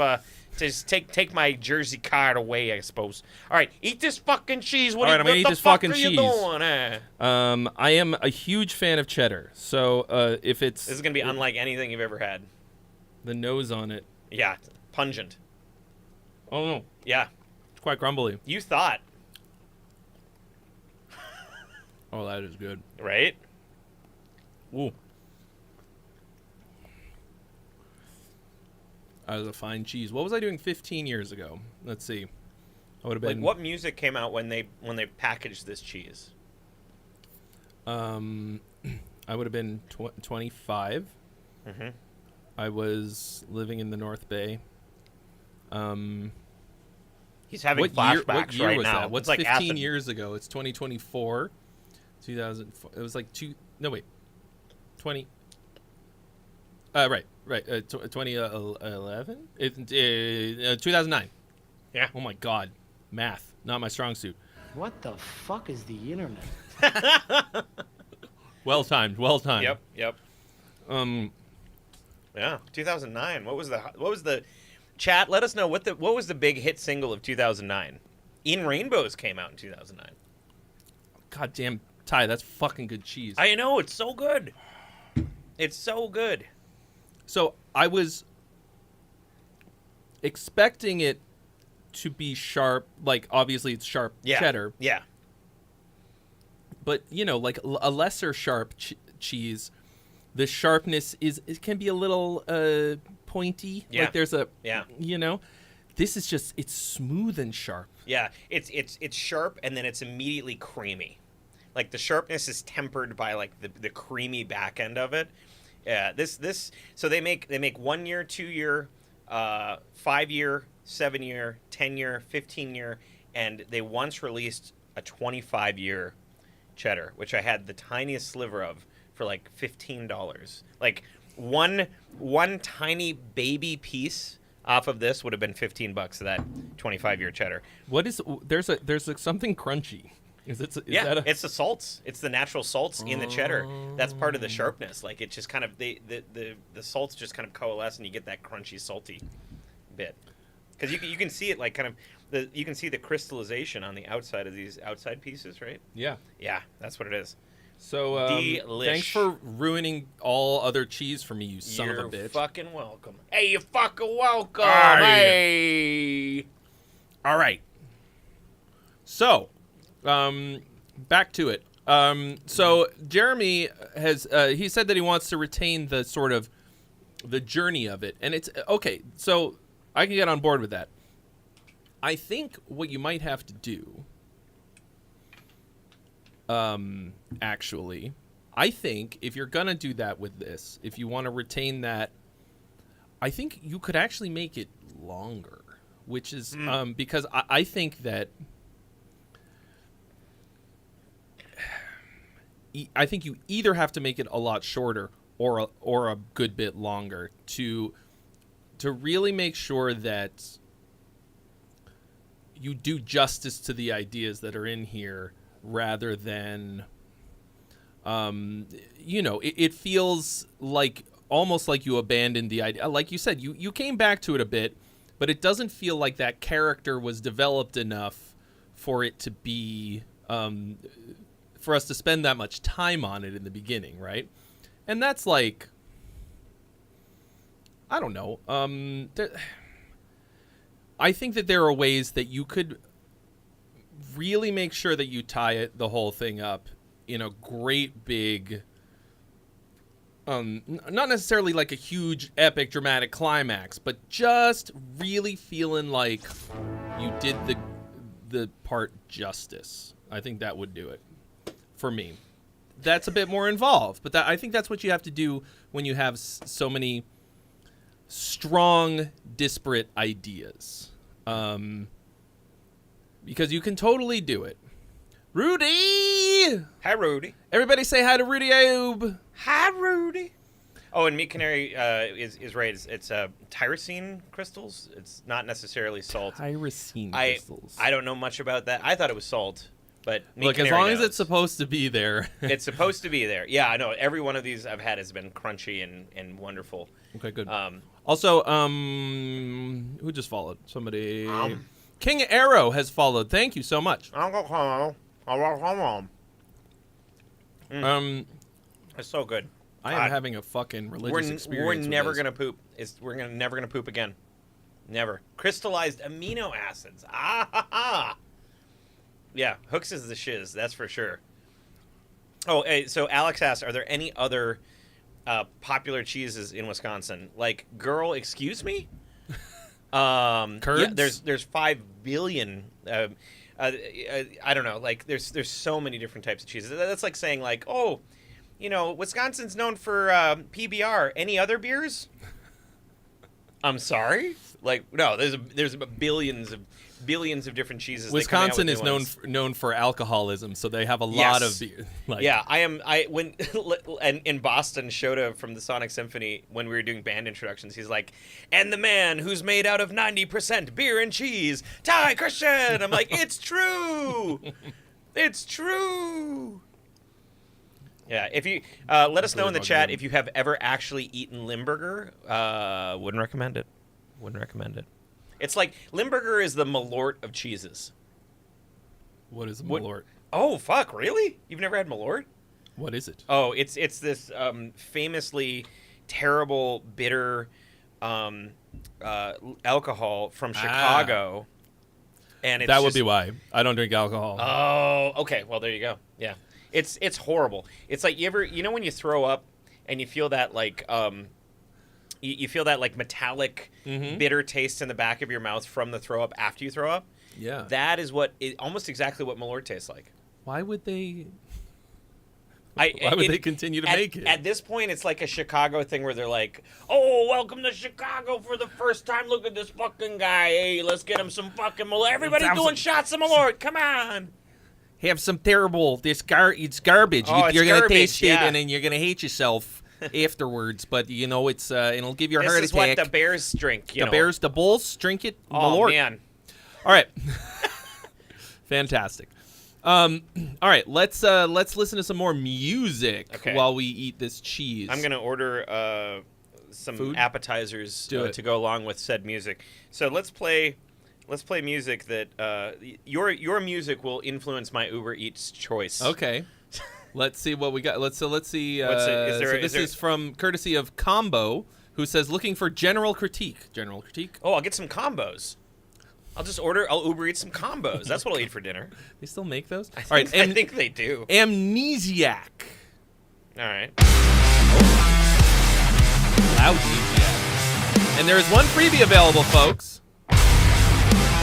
Just take my Jersey card away, I suppose. All right, eat this fucking cheese. What the fuck are you doing? I am a huge fan of cheddar, so if it's... This is going to be unlike anything you've ever had. The nose on it. Yeah, pungent. Oh, no. Yeah. It's quite crumbly. You thought. Oh, that is good. Right? Ooh. as a fine cheese. What was I doing 15 years ago? Let's see. I would have been. Like, what music came out when they packaged this cheese? I would have been 25. Mm-hmm. I was living in the North Bay. He's having What flashbacks year right was now. that? What's It's like 15 acid. years ago? It's 2024. 2004. It was like 20. Right. 2011. 2009. Yeah. Oh my God, math, not my strong suit. What the fuck is the internet? Well timed. Yep. Yeah, 2009. What was the chat? Let us know what was the big hit single of 2009. In Rainbows came out in 2009. God damn, Ty, that's fucking good cheese. I know, it's so good. It's so good. So I was expecting it to be sharp. Like, obviously it's sharp cheddar. Yeah. But, like a lesser sharp cheese, the sharpness it can be a little pointy. Yeah. Like there's a, Yeah. This is just, it's smooth and sharp. Yeah, it's sharp and then it's immediately creamy. Like the sharpness is tempered by like the creamy back end of it. Yeah, this so they make 1 year, 2 year, 5 year, 7 year, 10 year, 15 year, and they once released a 25-year cheddar, which I had the tiniest sliver of for like $15. Like one tiny baby piece off of this would have been $15 of that 25-year cheddar. What is there's something crunchy. Is that it's the salts. It's the natural salts in the cheddar. That's part of the sharpness. Like it just kind of the salts just kind of coalesce and you get that crunchy salty bit. Because you can see it like kind of you can see the crystallization on the outside of these outside pieces, right? Yeah. Yeah, that's what it is. So Delish. thanks for ruining all other cheese for me, you son of a bitch. You're fucking welcome. Hey, you fucking welcome. Aye. Hey. All right. So, back to it. So Jeremy has he said that he wants to retain the sort of the journey of it, and it's okay. So I can get on board with that. I think what you might have to do, actually, I think if you're gonna do that with this, if you want to retain that, I think you could actually make it longer, which is because I think that. I think you either have to make it a lot shorter or a good bit longer to really make sure that you do justice to the ideas that are in here, rather than it feels like almost like you abandoned the idea. Like you said, you came back to it a bit, but it doesn't feel like that character was developed enough for it to be for us to spend that much time on it in the beginning, right? And that's like, I don't know. I think that there are ways that you could really make sure that you tie the whole thing up in a great big, not necessarily like a huge epic dramatic climax, but just really feeling like you did the part justice. I think that would do it. For me, that's a bit more involved, but I think that's what you have to do when you have so many strong, disparate ideas, because you can totally do it. Rudy! Hi, Rudy. Everybody say hi to Rudy Ayoub. Hi, Rudy. Oh, and Meat Canary is right. It's tyrosine crystals. It's not necessarily salt. Tyrosine crystals. I don't know much about that. I thought it was salt. But look, as long as it's supposed to be there. It's supposed to be there. Yeah, I know. Every one of these I've had has been crunchy and wonderful. Okay, good. Also, who just followed? Somebody. King Arrow has followed. Thank you so much. It's so good. I am having a fucking religious experience. We're never gonna poop. We're never gonna poop again. Never. Crystallized amino acids. Ah ha ha. Yeah, Hooks is the shiz, that's for sure. Oh, hey, so Alex asked, are there any other popular cheeses in Wisconsin? Like, girl, excuse me? Curds? Yeah, there's 5 billion. I don't know. Like there's so many different types of cheeses. That's like saying like, oh, you know, Wisconsin's known for PBR. Any other beers? I'm sorry. Like no, there's billions of different cheeses. Wisconsin is known for alcoholism, so they have a lot of beer. Like, yeah, when and in Boston, Shota from the Sonic Symphony, when we were doing band introductions, he's like, and the man who's made out of 90% beer and cheese, Ty Christian. I'm like, it's true. It's true. Yeah, if you let us know in the chat if you have ever actually eaten Limburger. Wouldn't recommend it. Wouldn't recommend it. It's like Limburger is the Malort of cheeses. What is a Malort? Oh fuck! Really? You've never had Malort? What is it? Oh, it's this famously terrible, bitter alcohol from Chicago, and it's that would be why I don't drink alcohol. Oh, okay. Well, there you go. Yeah, it's horrible. It's like you know when you throw up and you feel that like you feel that like metallic bitter taste in the back of your mouth from the throw up after you throw up. Yeah, that is almost exactly what Malort tastes like. Why would they? Why would they continue to make it? At this point, it's like a Chicago thing where they're like, "Oh, welcome to Chicago for the first time. Look at this fucking guy. Hey, let's get him some fucking Malort. Everybody's doing shots of Malort. Come on." Have some terrible. It's garbage. Oh, you're gonna garbage, taste it, yeah. and then you're gonna hate yourself afterwards. But you know it's it'll give you a This heart is attack. what the Bears drink. The Bulls drink it. Oh Malort. man. All right. Fantastic. All right, let's listen to some more music while we eat this cheese. I'm gonna order some Food? appetizers to go along with said music. So let's play music that your music will influence my Uber Eats choice. Okay. Let's see what we got. Let's see. What's it? This is from courtesy of Combo, who says looking for general critique. General critique. Oh, I'll get some combos. I'll Uber Eats some combos. That's what I'll eat for dinner. They still make those? All right, I think they do. Amnesiac. All right. Loud Amnesiac. And there is one freebie available, folks. Oh,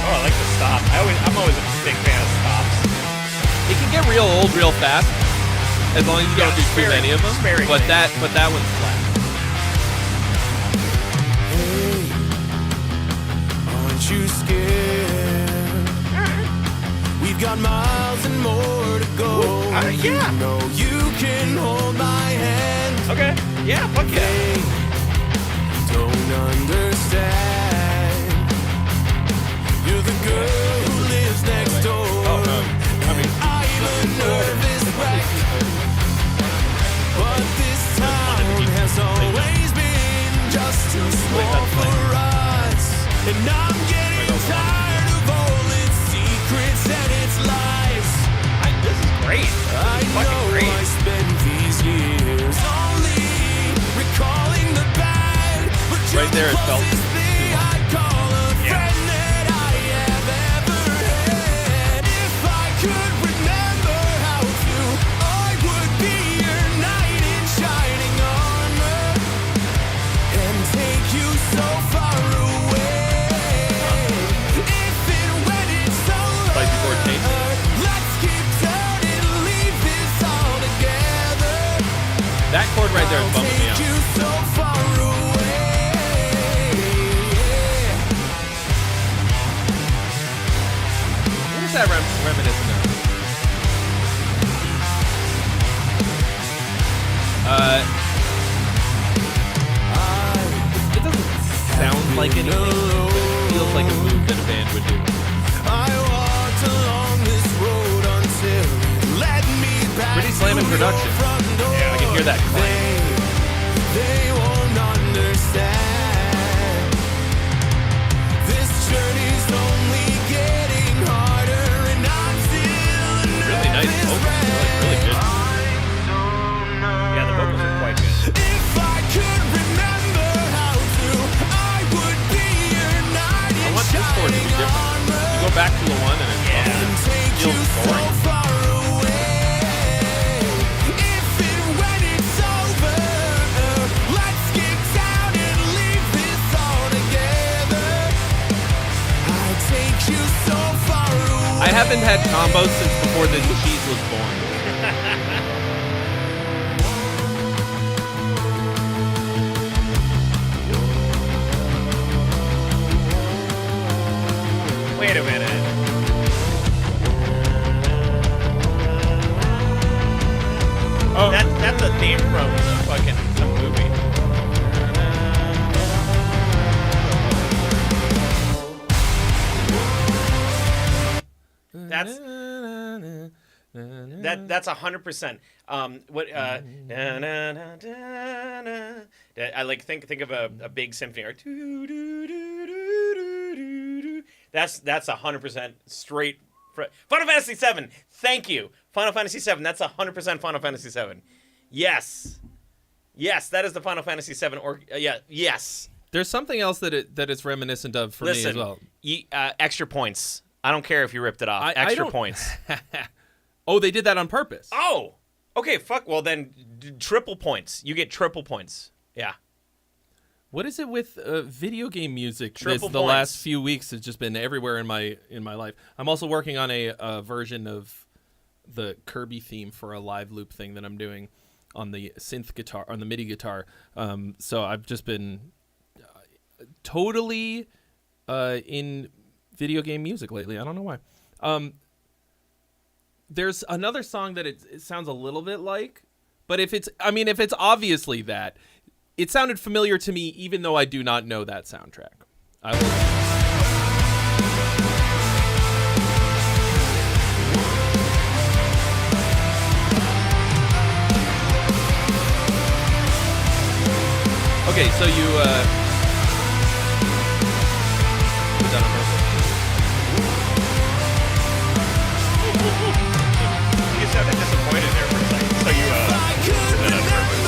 I like the stop. I'm always a big fan of stops. It can get real old real fast, as long as you don't do too many of them. But that one's flat. Aren't you scared? We've got miles and more to go. Yeah. You know you can hold my hand. Okay. Yeah, fuck yeah. They don't understand. You're the girl who lives next door. Oh, no. I'm a nervous wreck. But this town has always been just too small for us. And I'm getting tired of all its secrets and its lies. This is great. I know great. I spent these years only recalling the bad, but you're Right there, the it felt closest thing I'd call a friend that I have ever had. If I could remember how to, I would be your knight in shining armor and take you so far away. If and when it's over, Spicy Ford taste. let's keep turning, leave this all together. That chord right there is bumming me Take out. you so far away. What is that reminiscent of? It doesn't sound like anything, but it feels like a move that a band would do. I walked along this road until it led me back. Pretty slamming to your production. front door. Yeah, I can hear that clang. They won't understand. This journey's only getting harder, and I'm still a Really nice nervous vocals. wreck. Really good. Yeah, the vocals are quite good. If I could remember how to, I would be your knight I in want this chord to be shining different. armor. You go back to the one and it's And take you feels so boring. far away. If and when it's over, let's get down and leave this all together. haven't had combos since before the cheese was born. Wait a minute. Oh, that's a theme from the fucking some movie. That's 100%. I like think of a big symphony or that's 100% straight. Final Fantasy VII. Thank you, Final Fantasy VII. That's 100% Final Fantasy VII. Yes, that is the Final Fantasy VII. Yes. There's something else that it's reminiscent of for me as well. Extra points. I don't care if you ripped it off. Extra points. Oh, they did that on purpose. Oh, okay. Fuck. Well, then triple points. You get triple points. Yeah. What is it with video game music? Triple the points. last few weeks has just been everywhere in my life. I'm also working on a version of the Kirby theme for a live loop thing that I'm doing on the synth guitar, on the MIDI guitar. So I've just been totally in video game music lately. I don't know why. There's another song that it sounds a little bit like, but if it's obviously that, it sounded familiar to me even though I do not know that soundtrack. Okay, so you put that on purpose. You sounded disappointed there for a second. So you put that on purpose.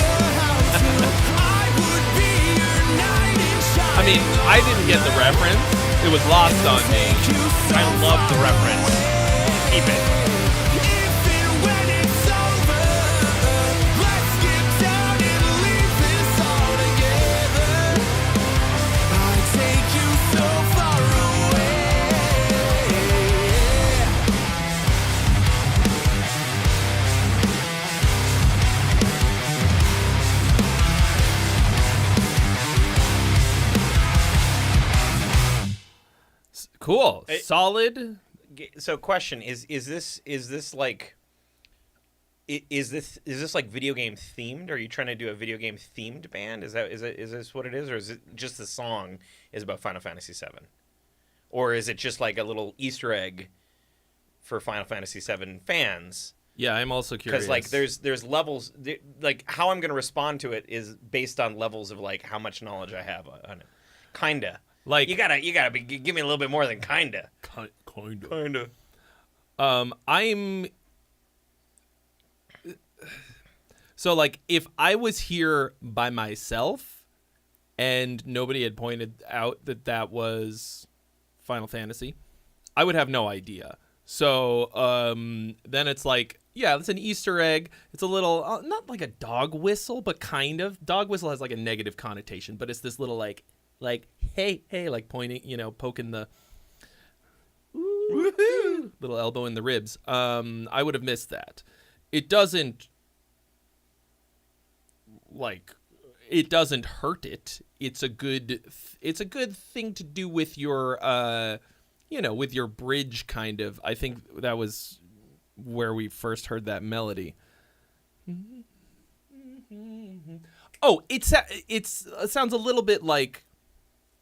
I mean, I didn't get the reference. It was lost on me. I love the reference. Keep it. Cool. Solid. So, question is this like is this like video game themed? Are you trying to do a video game themed band? Is this what it is, or is it just the song is about Final Fantasy VII, or is it just like a little Easter egg for Final Fantasy VII fans? Yeah, I'm also curious. Because like there's levels, like how I'm gonna respond to it is based on levels of like how much knowledge I have on it. Kinda. Like you gotta give me a little bit more than kinda. Kinda. I'm. So like if I was here by myself, and nobody had pointed out that was Final Fantasy, I would have no idea. So then it's like, yeah, it's an Easter egg. It's a little not like a dog whistle, but kind of. Dog whistle has like a negative connotation, but it's this little like hey, like pointing, poking the woo-hoo, little elbow in the ribs. I would have missed that. It doesn't hurt it. It's a good thing to do with your with your bridge kind of. I think that was where we first heard that melody. Oh, it sounds a little bit like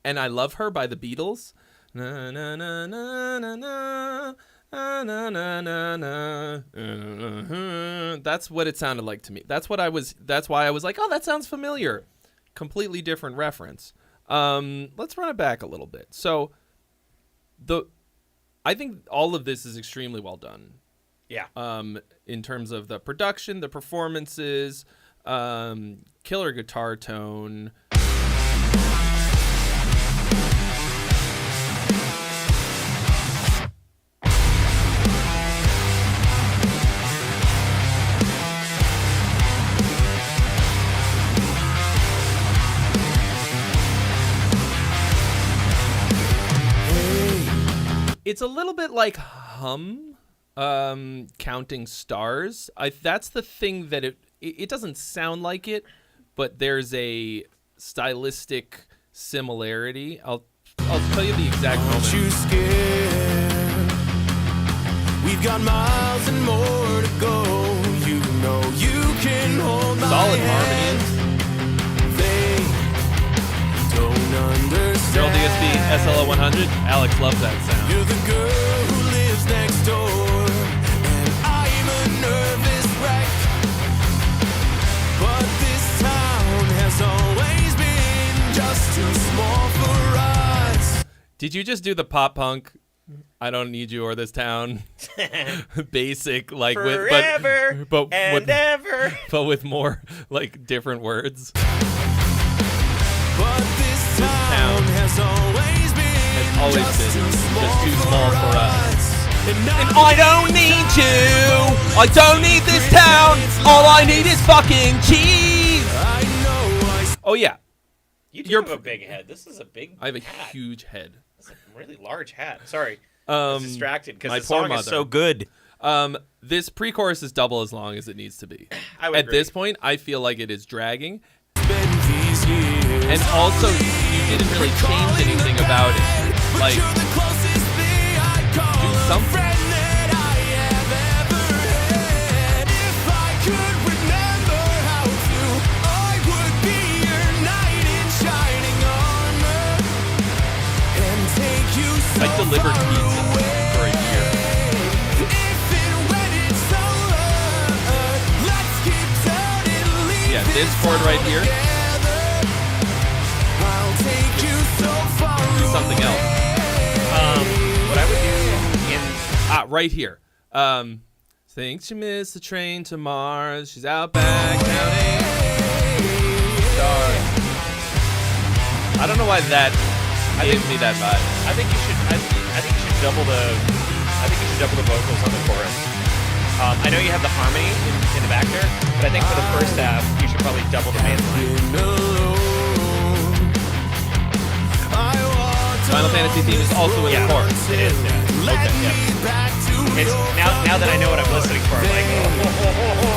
"And I Love Her" by the Beatles. Na, na, na, na, na, na, na, na, na, na. That's what it sounded like to me. That's why I was like, oh, that sounds familiar. Completely different reference. Let's run it back a little bit. So I think all of this is extremely well done. Yeah. In terms of the production, the performances, killer guitar tone. It's a little bit like Hum Counting Stars. That's the thing that it doesn't sound like it, but there's a stylistic similarity. I'll tell you the exact moment. Aren't you scared? We've got miles and more to go. You know you can hold my Solid hand. harmonies. They don't understand. Girl DSP SLO 100. Alex loves that sound. You're the girl who lives next door, and I'm a nervous wreck. But this town has always been just too small for us. Did you just do the pop punk? I don't need you or this town. Basic, like Forever but and ever. but with more like different words. But this town has always been just too small for us. And I don't need you. I don't need this town. All I need is fucking cheese. I know Oh yeah, You have a big head. This is a big I have a hat. huge head. It's a really large hat. Sorry. I was distracted my because the poor song is mother. so good. This pre-chorus is double as long as it needs to be. I would At agree. this point, I feel like it is dragging. been these years. And also, you didn't really change anything about it. Like, You're the closest thing I call do a something. friend that I have ever had. If I could remember how to, I would be your knight in shining armor and take you so I delivered far pizza away. for a year. If and when it's over, let's keep turning, leave Yeah, this chord right here. I'll take you so far Do something else. What I would do in Right here. Think she missed the train to Mars. She's out back counting stars. I don't know why that gave me that vibe. I think you should. I think you should double the. I think you should double the vocals on the chorus. I know you have the harmony in the back there, but I think for the first half you should probably double the bass line. Final Fantasy theme is also in the chorus. It is. Yeah. Okay. Yeah. It's now that I know what I'm listening for, I'm like,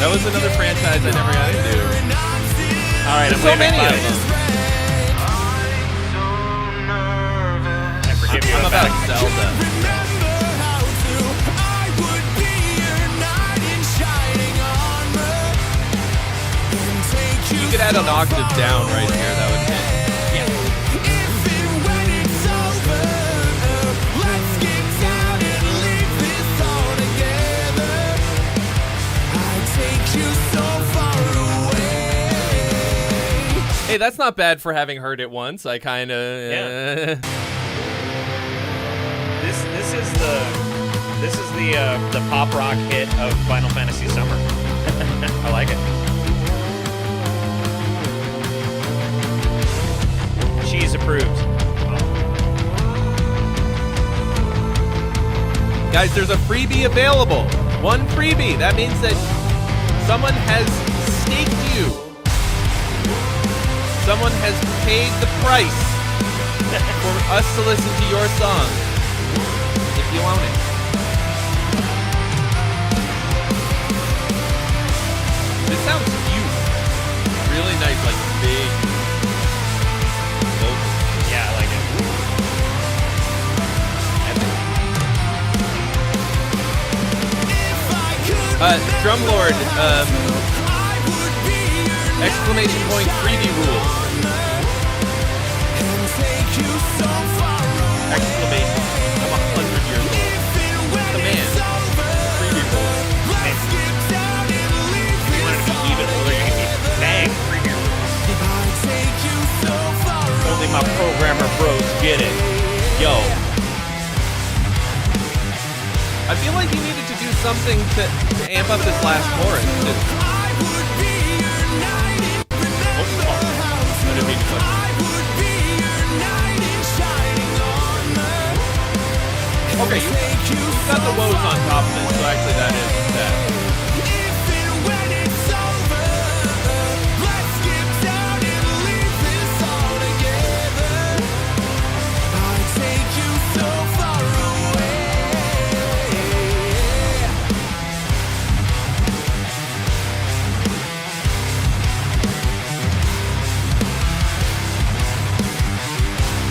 That was another franchise I never got into. all right, I'm So way many back of by. them. I forgive you. I'm I'm about back. Zelda. You could add an octave down right here. That would hit. Hey, that's not bad for having heard it once. I kind of. Yeah. This is the pop rock hit of Final Fantasy Summer. I like it. Cheese approved. Guys, there's a freebie available. One freebie. That means that someone has staked you. Someone has paid the price for us to listen to your song. If you own it. This sounds cute. Really nice, like big vocals. Yeah, I like it. Drumlord, exclamation point FREEBIE rule. Exclamation. I'm 100 years old. The man. FREEBIE rule. You want it to be even older, you can be bang FREEBIE rules. Only my programmer bros get it. Yo. I feel like you needed to do something to amp up this last chorus. I didn't mean to click. Okay, you got the woes on top of it, so actually that is that.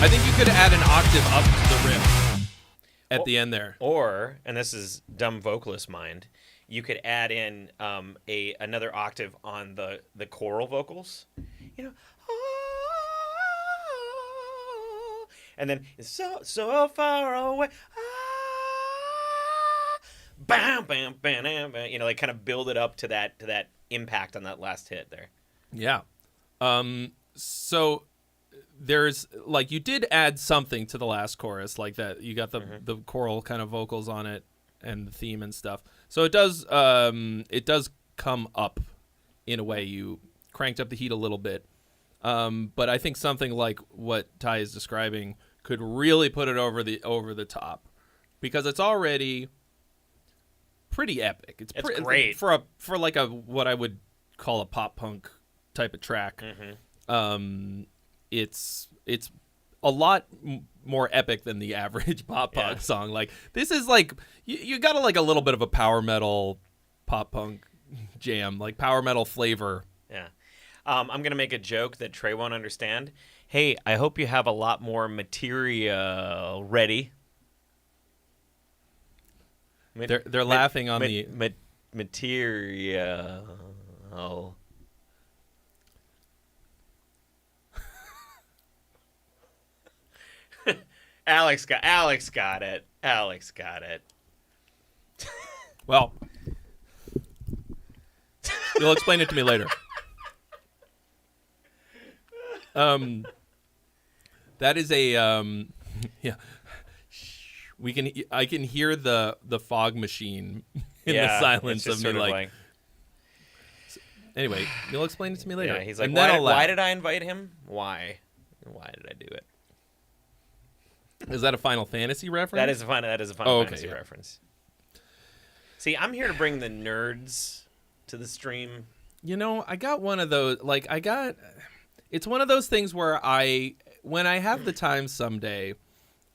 I think you could add an octave up to the riff at the end there. Or, and this is dumb vocalist mind, you could add in another octave on the choral vocals. You know, and then it's so far away. Bam, bam, bam, bam, bam. You know, like kind of build it up to that impact on that last hit there. Yeah. So there's like you did add something to the last chorus like that. You got the choral kind of vocals on it and the theme and stuff. So it does come up in a way. You cranked up the heat a little bit. But I think something like what Ty is describing could really put it over the top, because it's already pretty epic. It's great for like a what I would call a pop punk type of track. It's a lot more epic than the average pop punk song. Like this is like you got like a little bit of a power metal pop punk jam, like power metal flavor. Yeah. I'm gonna make a joke that Trey won't understand. Hey, I hope you have a lot more material ready. They're laughing on the material. Alex got it. Well, you'll explain it to me later. That is a yeah. I can hear the fog machine in the silence of me like. Anyway, you'll explain it to me later. Yeah, he's like, and why did I invite him? Why did I do it? Is that a Final Fantasy reference? That is a Final Fantasy reference. See, I'm here to bring the nerds to the stream. You know, I got one of those. Like, it's one of those things where when I have the time someday,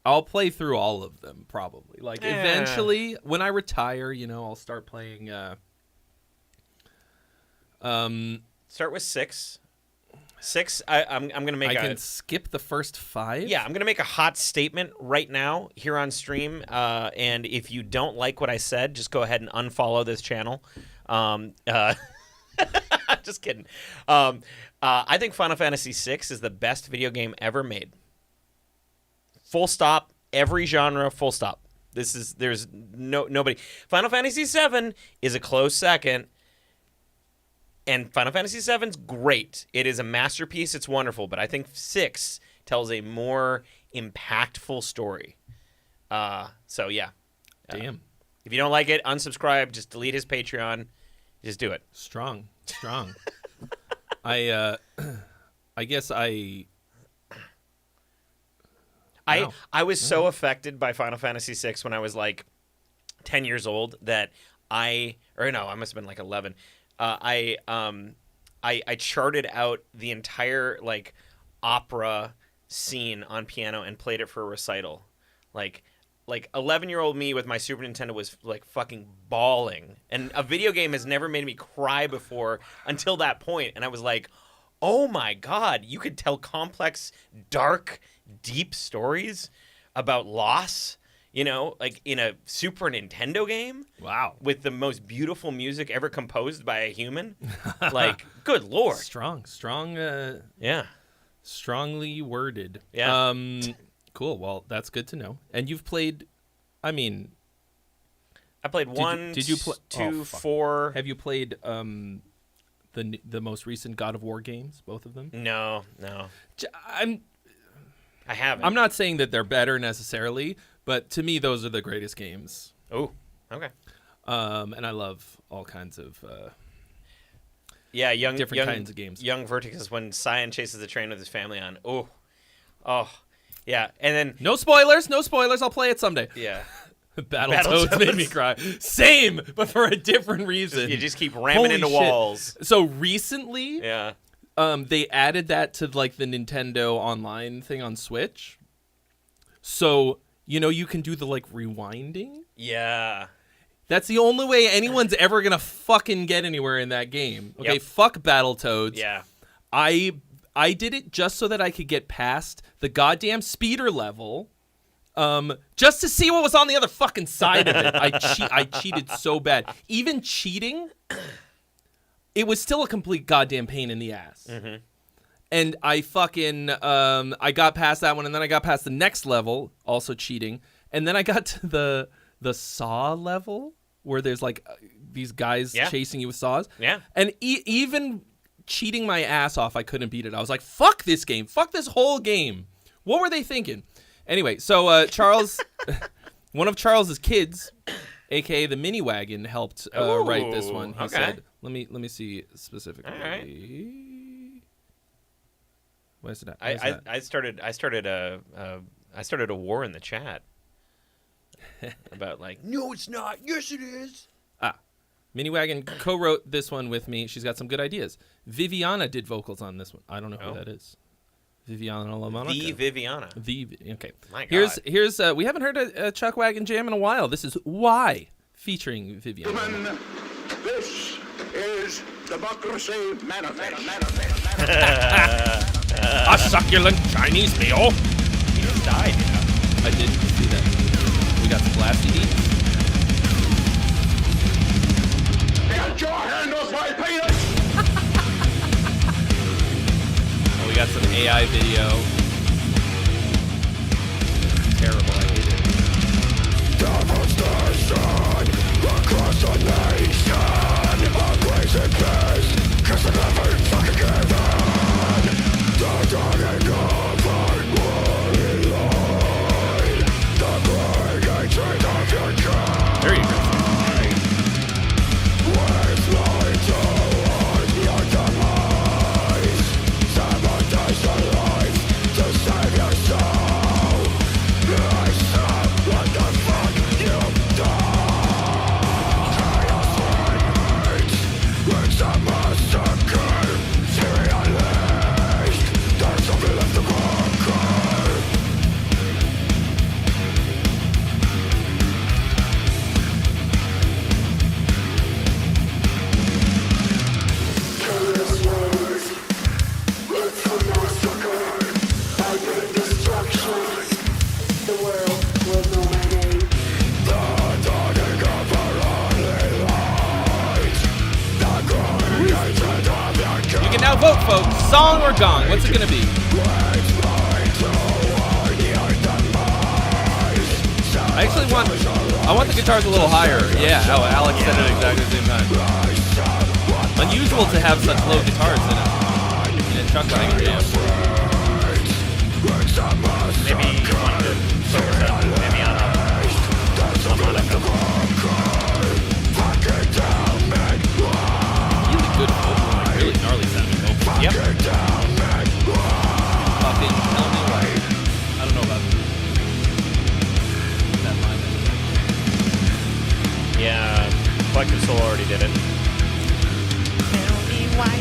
I'll play through all of them probably. Like, eventually, when I retire, you know, I'll start playing. Start with 6. 6. I'm gonna make. I can skip the first 5. Yeah, I'm gonna make a hot statement right now here on stream. And if you don't like what I said, just go ahead and unfollow this channel. Just kidding. I think Final Fantasy VI is the best video game ever made. Full stop. Every genre. Full stop. There's nobody. Final Fantasy VII is a close second. And Final Fantasy VII's great. It is a masterpiece. It's wonderful. But I think 6 tells a more impactful story. So, yeah. Damn. If you don't like it, unsubscribe. Just delete his Patreon. Just do it. Strong. I guess I was so affected by Final Fantasy VI when I was like 10 years old that I must have been like 11. I charted out the entire like opera scene on piano and played it for a recital. Like 11-year-old me with my Super Nintendo was like fucking bawling. And a video game has never made me cry before until that point. And I was like, oh my God, you could tell complex, dark, deep stories about loss, you know, like in a Super Nintendo game. Wow. With the most beautiful music ever composed by a human. Like, good Lord. Strong. Yeah. Strongly worded. Yeah. Cool. Well, that's good to know. And you've played, I mean, I played 1, did you play 2, 4. Have you played the most recent God of War games, both of them? No. I haven't. I'm not saying that they're better necessarily, but to me, those are the greatest games. Oh, okay. And I love all kinds of different kinds of games. Young Verticus when Cyan chases the train with his family on. Oh, yeah. And then no spoilers. I'll play it someday. Yeah. Battletoads made me cry. Same, but for a different reason. You just keep ramming into walls. So recently, yeah. They added that to like the Nintendo Online thing on Switch. So, you know, you can do the like rewinding. Yeah. That's the only way anyone's ever gonna fucking get anywhere in that game. Okay, Yep. fuck Battletoads. Yeah. I I did it just so that I could get past the goddamn speeder level, just to see what was on the other fucking side of it. I cheated so bad. Even cheating, it was still a complete goddamn pain in the ass. Mm-hmm. And I fucking, I got past that one, and then I got past the next level, also cheating, and then I got to the saw level, where there's like these guys chasing you with saws. Yeah. And even cheating my ass off, I couldn't beat it. I was like, fuck this game. Fuck this whole game. What were they thinking? Anyway, so Charles, one of Charles's kids, a.k.a. the mini wagon, helped write this one. He said, let me see specifically. All right. What is it at? I started a war in the chat about like, no, it's not. Yes, it is. Miniwagon co-wrote this one with me. She's got some good ideas. Viviana did vocals on this one. I don't know who that is. Viviana LaMonica. The Viviana. Okay. My God. Here's we haven't heard a Chuck Wagon jam in a while. This is Why, featuring Viviana. This is Democracy Manifest. A succulent Chinese meal. He just died, you know. I didn't see that. We got some blasty heat. Get your hand off my penis! We got some AI video. Terrible, I hate it. Devastation across the nation. A crazy place, cause I never fucking given. The dying government will lie. The great hatred of your kind. There you go. With light towards your demise. Sabotage the life to save your soul. I saw what the fuck you've done. Chaos reigns. It's a massacre. Serialized. There's something left to conquer. Careless ways. It's a massacre. I bring destruction. The world will know my name. The dawning of our only light. The growing hatred of your kind. You can now vote, folks. Song or gong? What's it gonna be? I want the guitars a little higher. Yeah, Alex said it exactly the same time. Unusual to have such low guitars in a Chuck Wagon jam. Maybe you wanted to focus on maybe on harmonica. Really good vocal, like really gnarly sounding vocal. Yep. Fucking tell me why. I don't know about that line. Yeah, Collective Soul already did it. Tell me why.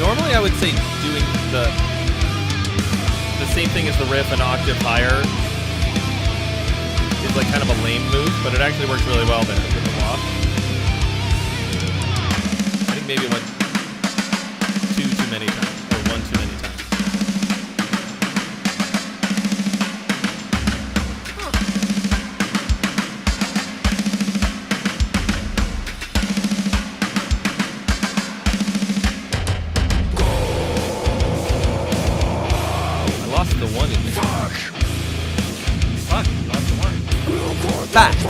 Normally, I would say doing the same thing as the riff an octave higher is like kind of a lame move, but it actually works really well there with the wah. I think maybe it went too many times, or one too many times. I lost the one in there. Fuck, I lost the one. Back. I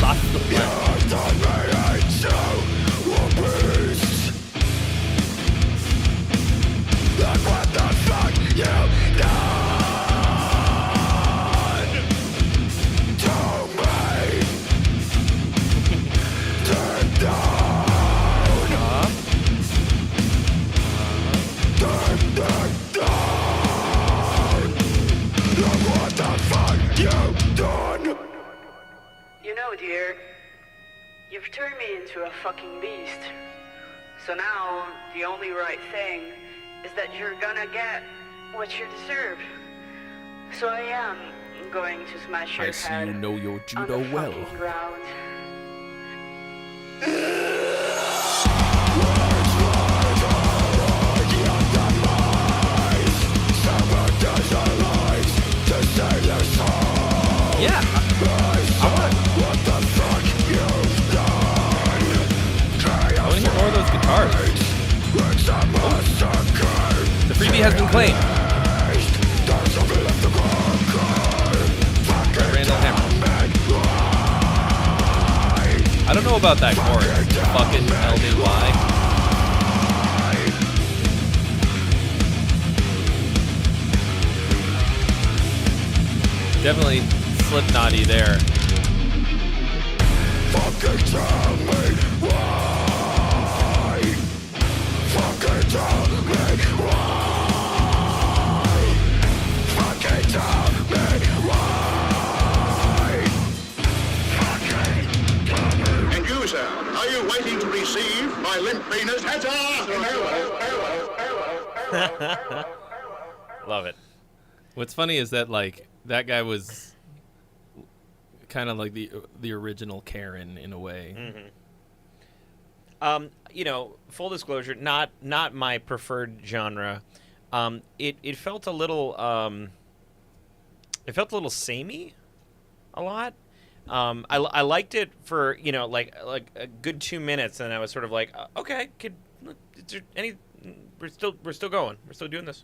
lost the one. You know, dear, you've turned me into a fucking beast. So now, the only right thing is that you're gonna get what you deserve. So I am going to smash your I see head you know your on judo the well. fucking ground. Yeah. I want to hear more of those guitars. The freebie has been claimed. Randall Hammer. I don't know about that chorus. Fucking LDY. Definitely Slipknotty there. Fucking tell me why. Fucking tell me why. Fucking tell me why. And you, sir, are you waiting to receive my limp penis? Love it. What's funny is that like that guy was kind of like the original Karen in a way. You know, full disclosure, not my preferred genre. It felt a little samey, a lot. I liked it for, you know, like a good 2 minutes, and I was sort of like, okay, we're still going, we're still doing this.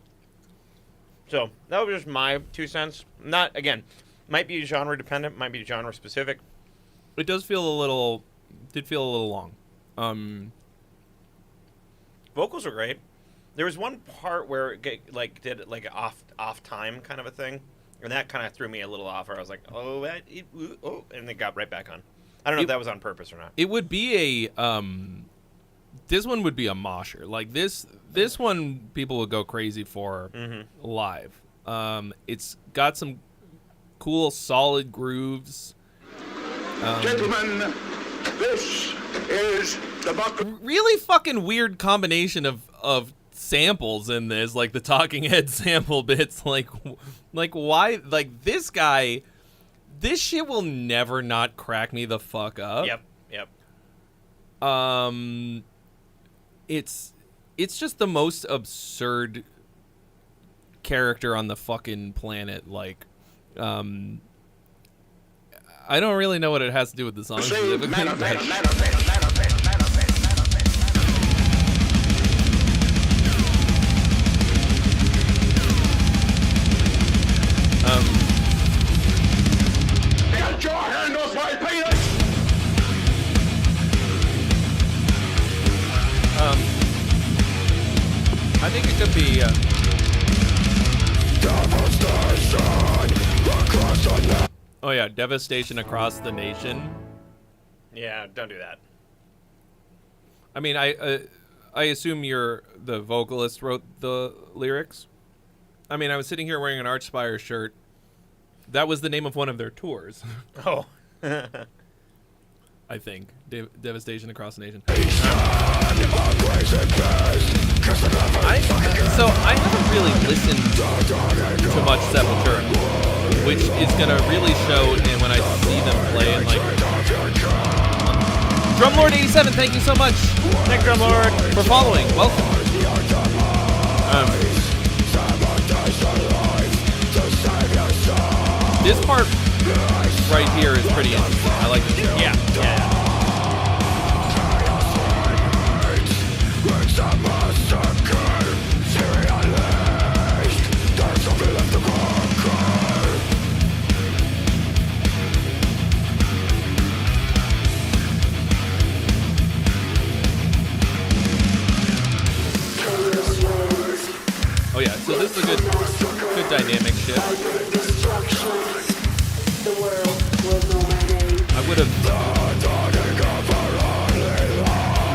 So that was just my 2 cents. Not, again, might be genre dependent, might be genre specific. It does feel a little long. Vocals are great. There was one part where it did like off time kind of a thing, and that kind of threw me a little off. Where I was like, oh, and it got right back on. I don't know if that was on purpose or not. It would be a this one would be a mosher. Like this one, people would go crazy for live. It's got some cool, solid grooves. Gentlemen, this is the buck. Really fucking weird combination of samples in this, like the Talking Head sample bits. Like why? Like this guy, this shit will never not crack me the fuck up. Yep. It's just the most absurd character on the fucking planet. Like, I don't really know what it has to do with the song specifically. Get your hand off my penis! I think it could be. Oh yeah, devastation across the nation. Yeah, don't do that. I mean, I assume the vocalist wrote the lyrics. I mean, I was sitting here wearing an Archspire shirt. That was the name of one of their tours. Oh. I think. Devastation across the nation. I haven't really listened to much Sepultura, which is gonna really show when I see them play. And like, Drumlord87, thank you so much. Thanks, Drumlord, for following. Welcome. This part right here is pretty interesting. I like this. Yeah. Oh yeah, so this is a good dynamic shift. I would have.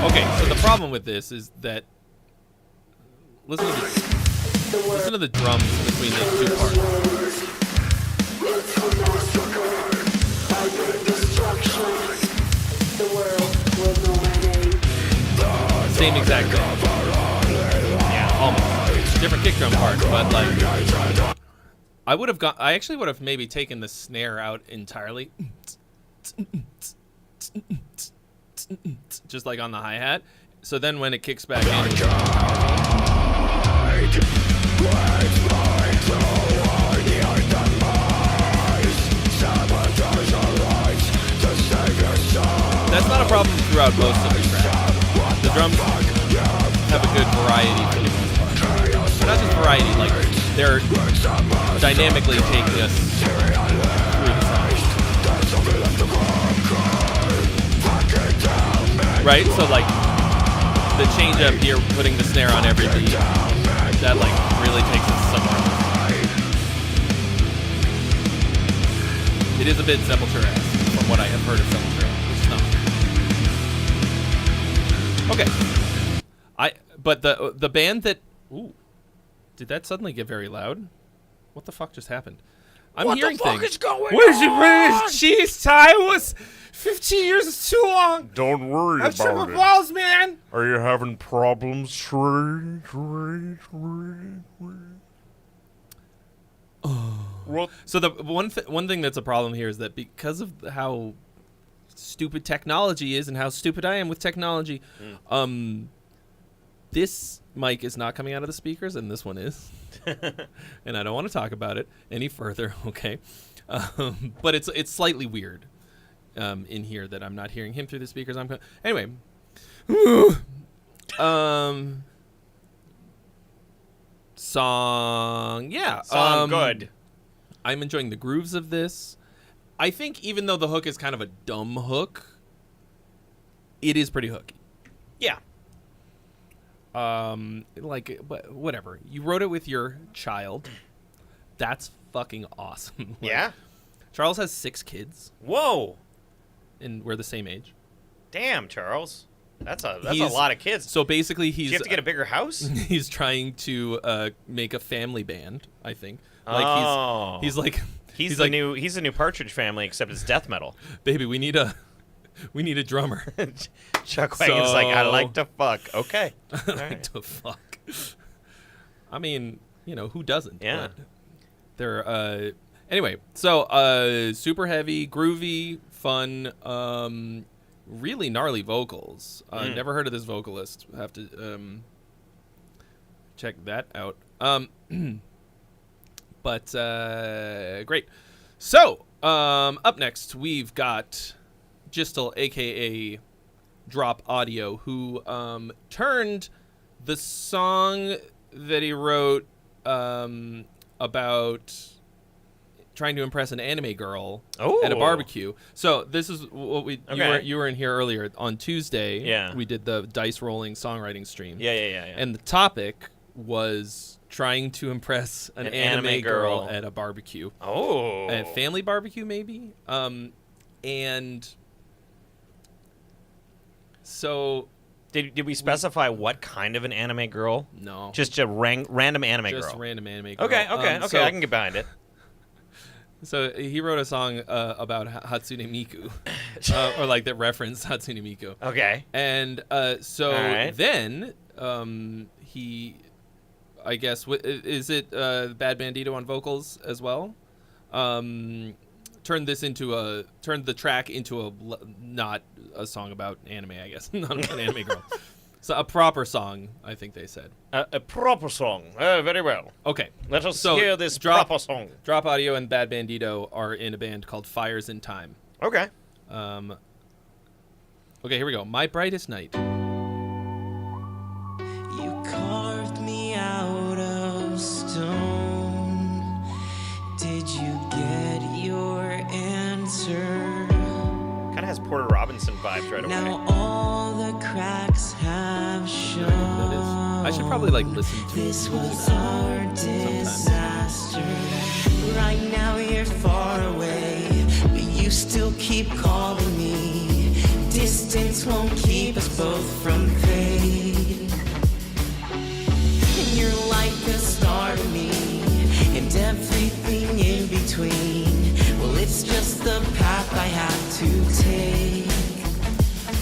Okay, so the problem with this is that listen to the drums between those two parts. Same exact thing. Yeah, almost. different kick drum parts, but like I actually would have maybe taken the snare out entirely. Just like on the hi-hat. So then when it kicks back in, that's not a problem throughout most of the track. The drums have a good variety for the most part. But not just variety, like they're dynamically taking us through the song. Right? So like the change up here, putting the snare on every beat, that like really takes us somewhere. It is a bit Sepultura-esque from what I have heard of Sepultura, which is not. Okay. But the band that did that suddenly get very loud? What the fuck just happened? I'm hearing things. What the fuck is going on? Jeez, Ty, was 15 years is too long. Don't worry I'm tripping about it. balls, man. Are you having problems, Trey? What? So the one thing that's a problem here is that because of how stupid technology is and how stupid I am with technology, this mic is not coming out of the speakers and this one is. And I don't want to talk about it any further, okay? But it's slightly weird in here that I'm not hearing him through the speakers. Anyway. Song, yeah. Song good. I'm enjoying the grooves of this. I think even though the hook is kind of a dumb hook, it is pretty hooky. Yeah. Like, whatever. You wrote it with your child. That's fucking awesome. Like, Yeah? Charles has 6 kids. Whoa. And we're the same age. Damn, Charles. That's a lot of kids. So basically, Do you have to get a bigger house? He's trying to make a family band, I think. Like he's like he's the new Partridge Family, except it's death metal. Baby, we need a drummer. Chuck Wagon's like, I like to fuck. Okay. I like to fuck. I mean, who doesn't? Yeah. But they're anyway. So super heavy, groovy, fun. Really gnarly vocals. Never heard of this vocalist. Have to check that out. But great. So up next we've got Gistel, aka Drop Audio, who turned the song that he wrote about trying to impress an anime girl at a barbecue. So this is what you were in here earlier on Tuesday. Yeah. We did the dice rolling songwriting stream. Yeah. And the topic was trying to impress an anime girl at a barbecue. Oh. A family barbecue, maybe. And so did we specify what kind of an anime girl? No. Just a random anime girl. Just a random anime girl. Okay. So, I can get behind it. So he wrote a song about Hatsune Miku, or like that referenced Hatsune Miku. Okay. And so then he, I guess, is it Bad Bandito on vocals as well? Turned the track into not a song about anime, I guess, not an anime girl. So a proper song, I think they said. A proper song. Very well. Okay. Let us hear this proper song. Drop Audio and Bad Bandito are in a band called Fires in Time. Okay. Okay, here we go. My Brightest Night. You carved me out of stone. Did you get your answer? Kind of has Porter Robinson vibes right away. Now all the cracks have shown. That is. I should probably listen to this was our disaster. Right now you're far away, but you still keep calling me. Distance won't keep us both from fate. And you're like the star to me, and everything in between. Well, it's just the path I have to take.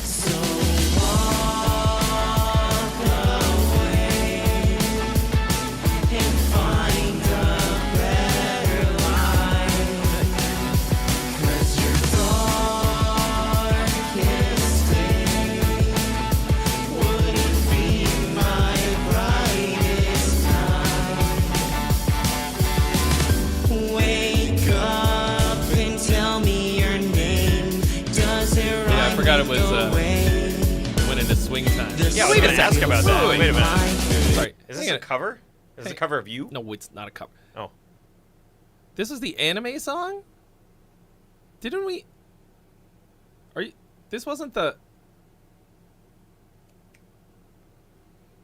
So walk away. thought it was went into swing time. Yeah, wait a second. Ask about that. Wait a minute. Sorry. Is this a cover? Is this a cover of you? No, it's not a cover. Oh. This is the anime song? Didn't we? Are you? This wasn't the.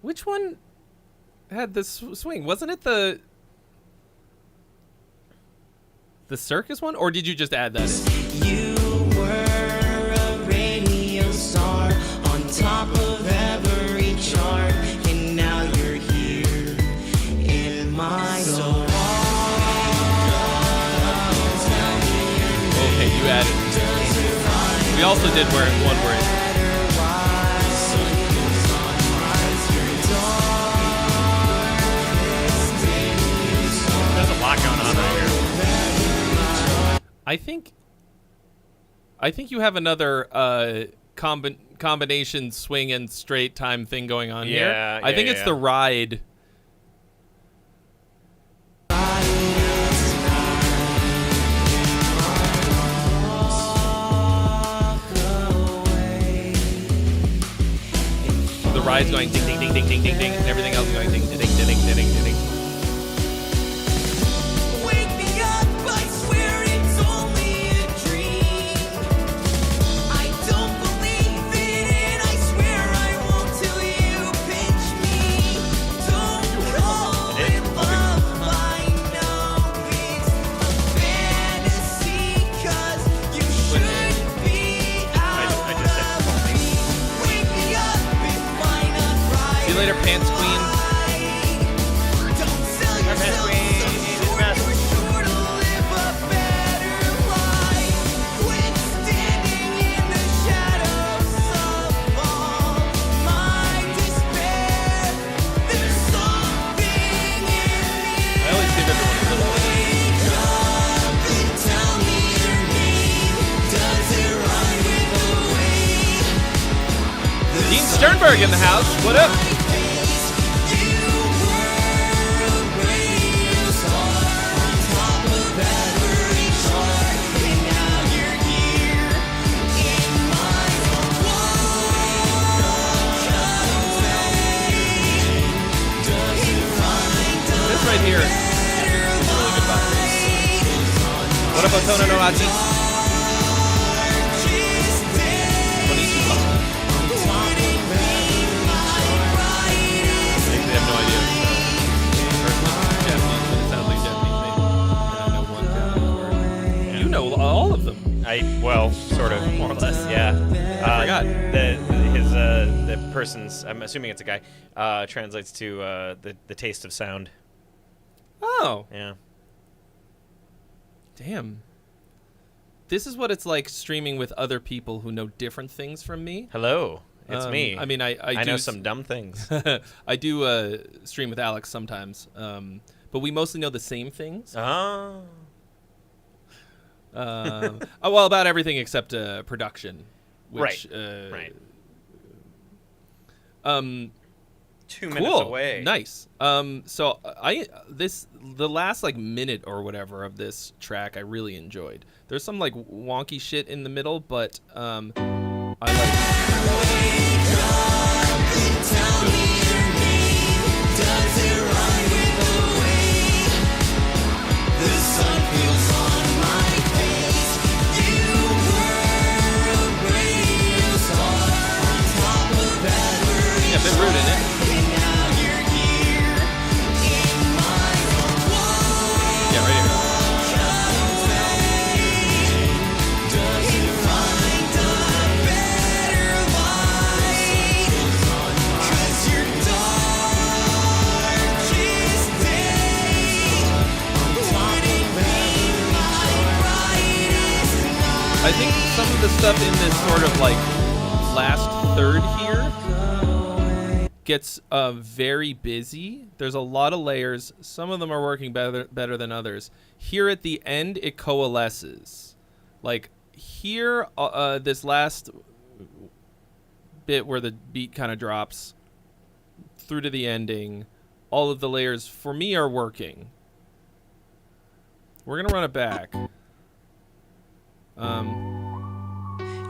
Which one had the swing? Wasn't it the circus one, or did you just add that in? You were a radio star on top of every chart, and now you're here in my soul. Okay, you added. We also did one where it. There's a lot going on right here. I think you have another combination swing and straight time thing going on here. Yeah, I think it's the ride. The ride's going ding ding ding ding ding ding ding, and everything else is going ding ding ding ding ding ding ding. Wake me up, I swear it's only a dream. I don't believe it, I swear I won't till you pinch me. Don't call it love, I know it's a fantasy, 'cause you should be out of me. Wake me up if I'm not right. See you later, Pants Queen. Don't sell yourself so short, we're sure to live a better life. Quit standing in the shadows of all my despair. There's something in me. I always give everyone a little. Wake up and tell me your name. Does it rhyme with the way? Dean Sternberg in the house. What up? This right here is a really good vibe. What about Tono no Aji? Konnichiwa. They have no idea. Japanese, but it sounds like Japanese name. And I know one Japanese word. You know all of them. Sort of, more or less, yeah. I forgot. The person's, I'm assuming it's a guy, translates to the taste of sound. Oh. Yeah. Damn. This is what it's like streaming with other people who know different things from me. Hello, it's me. I mean, I know do some dumb things. I do stream with Alex sometimes, but we mostly know the same things. Oh. Well, about everything except production. Which, Right. 2 minutes cool. away. Nice. So the last like minute or whatever of this track I really enjoyed. There's some like wonky shit in the middle, but I like. Yeah, a bit rude, isn't it? Yeah, right here. I think some of the stuff in this sort of like last third here gets very busy. There's a lot of layers. Some of them are working better than others. Here at the end, it coalesces. Like here, this last bit where the beat kind of drops through to the ending, all of the layers for me are working. We're gonna run it back.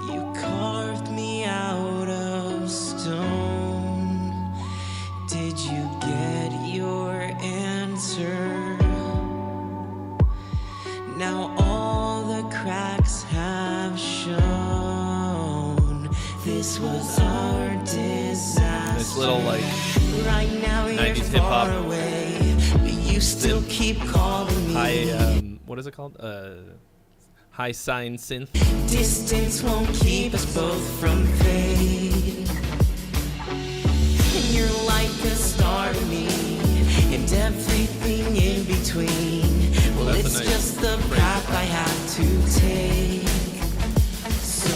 You carved me this was our disaster. This little like Right now 90s you're hip hop. far away, but you still keep calling me. High what is it called? High sign synth. Distance won't keep us both from fade. And you're like the star to me, and everything in between. Well, That's a it's nice just the phrase. path I have to take. So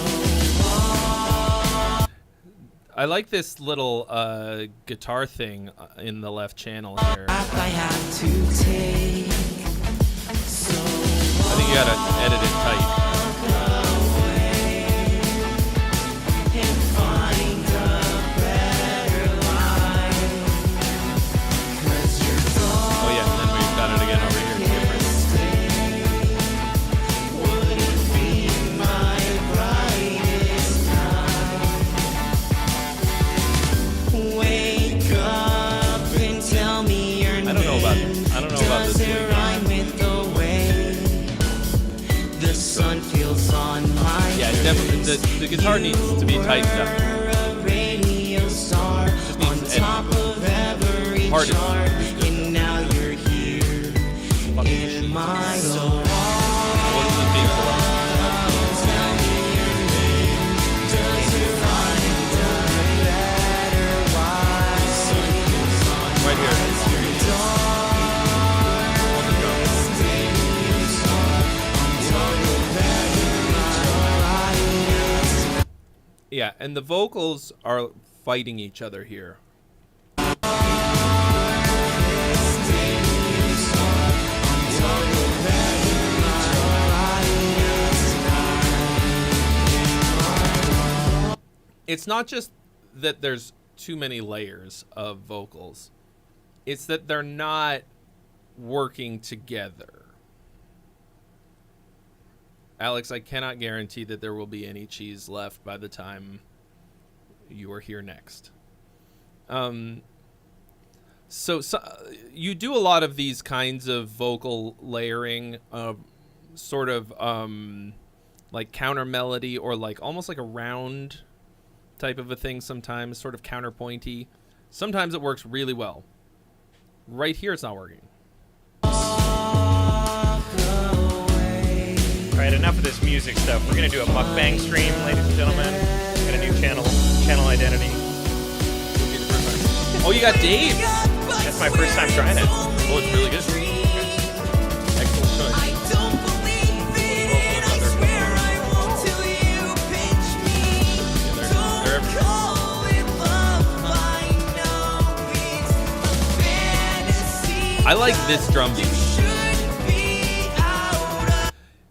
I like this little guitar thing in the left channel here. path I have to take. So I think you gotta edit it tight. and find a better life. 'Cause you're Oh yeah, and then we've got it again over here. Different. wouldn't be my brightest night. Wake up and tell me your name. I don't know about this. Does it rhyme with the way the sun feels on my Yeah, definitely. The guitar needs to be tightened up. You're a radio star Just needs on editing. top of every Hard to- chart, and now you're here in my soul. What's the theme for that? Tell me your name. Does it find a better life? Right here. On the drum. Yeah, and the vocals are fighting each other here. It's not just that there's too many layers of vocals. It's that they're not working together. Alex, I cannot guarantee that there will be any cheese left by the time you are here next. So you do a lot of these kinds of vocal layering, sort of like counter melody or like almost like a round type of a thing sometimes, sort of counterpointy. Sometimes it works really well. Right here it's not working. All right, enough of this music stuff. We're gonna do a mukbang stream, ladies and gentlemen. Got a new channel identity. Oh, you got Dave. That's my first time trying it. Oh, it's really good. Excellent choice. They're everywhere. I like this drum beat.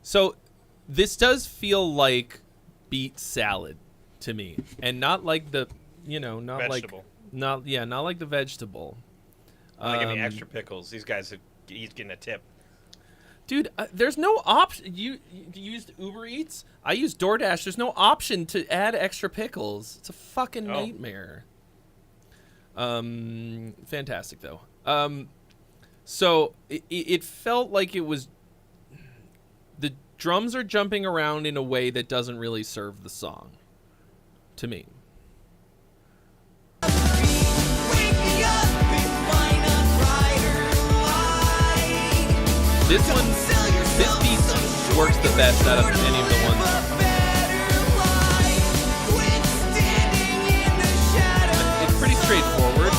So this does feel like beet salad to me, and not like the, not Vegetable. not like the vegetable. Give me extra pickles. These guys, he's getting a tip. Dude, there's no option. You used Uber Eats? I use DoorDash. There's no option to add extra pickles. It's a fucking nightmare. Fantastic though. So it felt like it was. The drums are jumping around in a way that doesn't really serve the song, to me. This beat works the best out of any of the ones. It's pretty straightforward.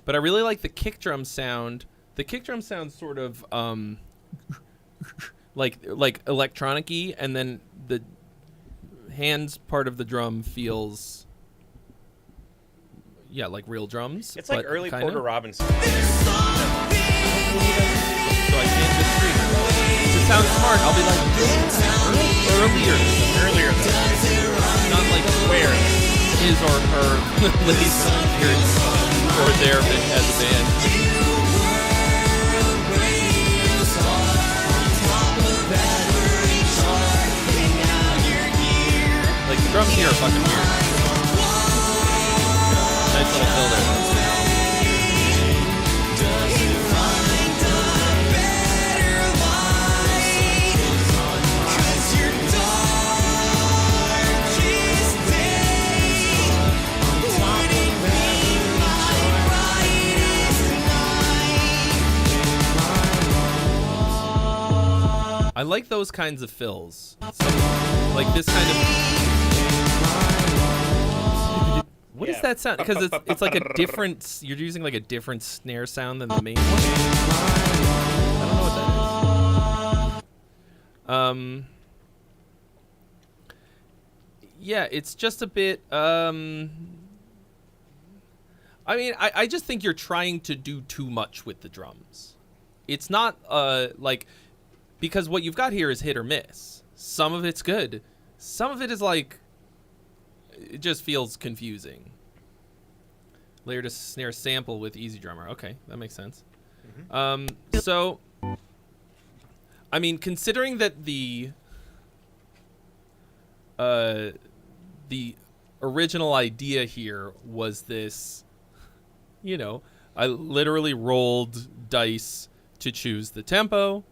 But I really like the kick drum sound. The kick drum sounds sort of like electronic-y, and then the hands part of the drum feels like real drums. It's like early Porter Robinson. So I can't disagree. To sound smart, I'll be like earlier. Not like where his or her latest years or their as a band. Like the drums here are fucking weird. Nice little fill there. I like those kinds of fills. Like this kind of. What is that sound? Because it's like a different. You're using like a different snare sound than the main one. I don't know what that is. Yeah, it's just a bit. I mean, I just think you're trying to do too much with the drums. It's not like, because what you've got here is hit or miss. Some of it's good. Some of it is like, it just feels confusing. Layer to snare sample with Easy Drummer. Okay, that makes sense. So, I mean, considering that the original idea here was this, you know, I literally rolled dice to choose the tempo,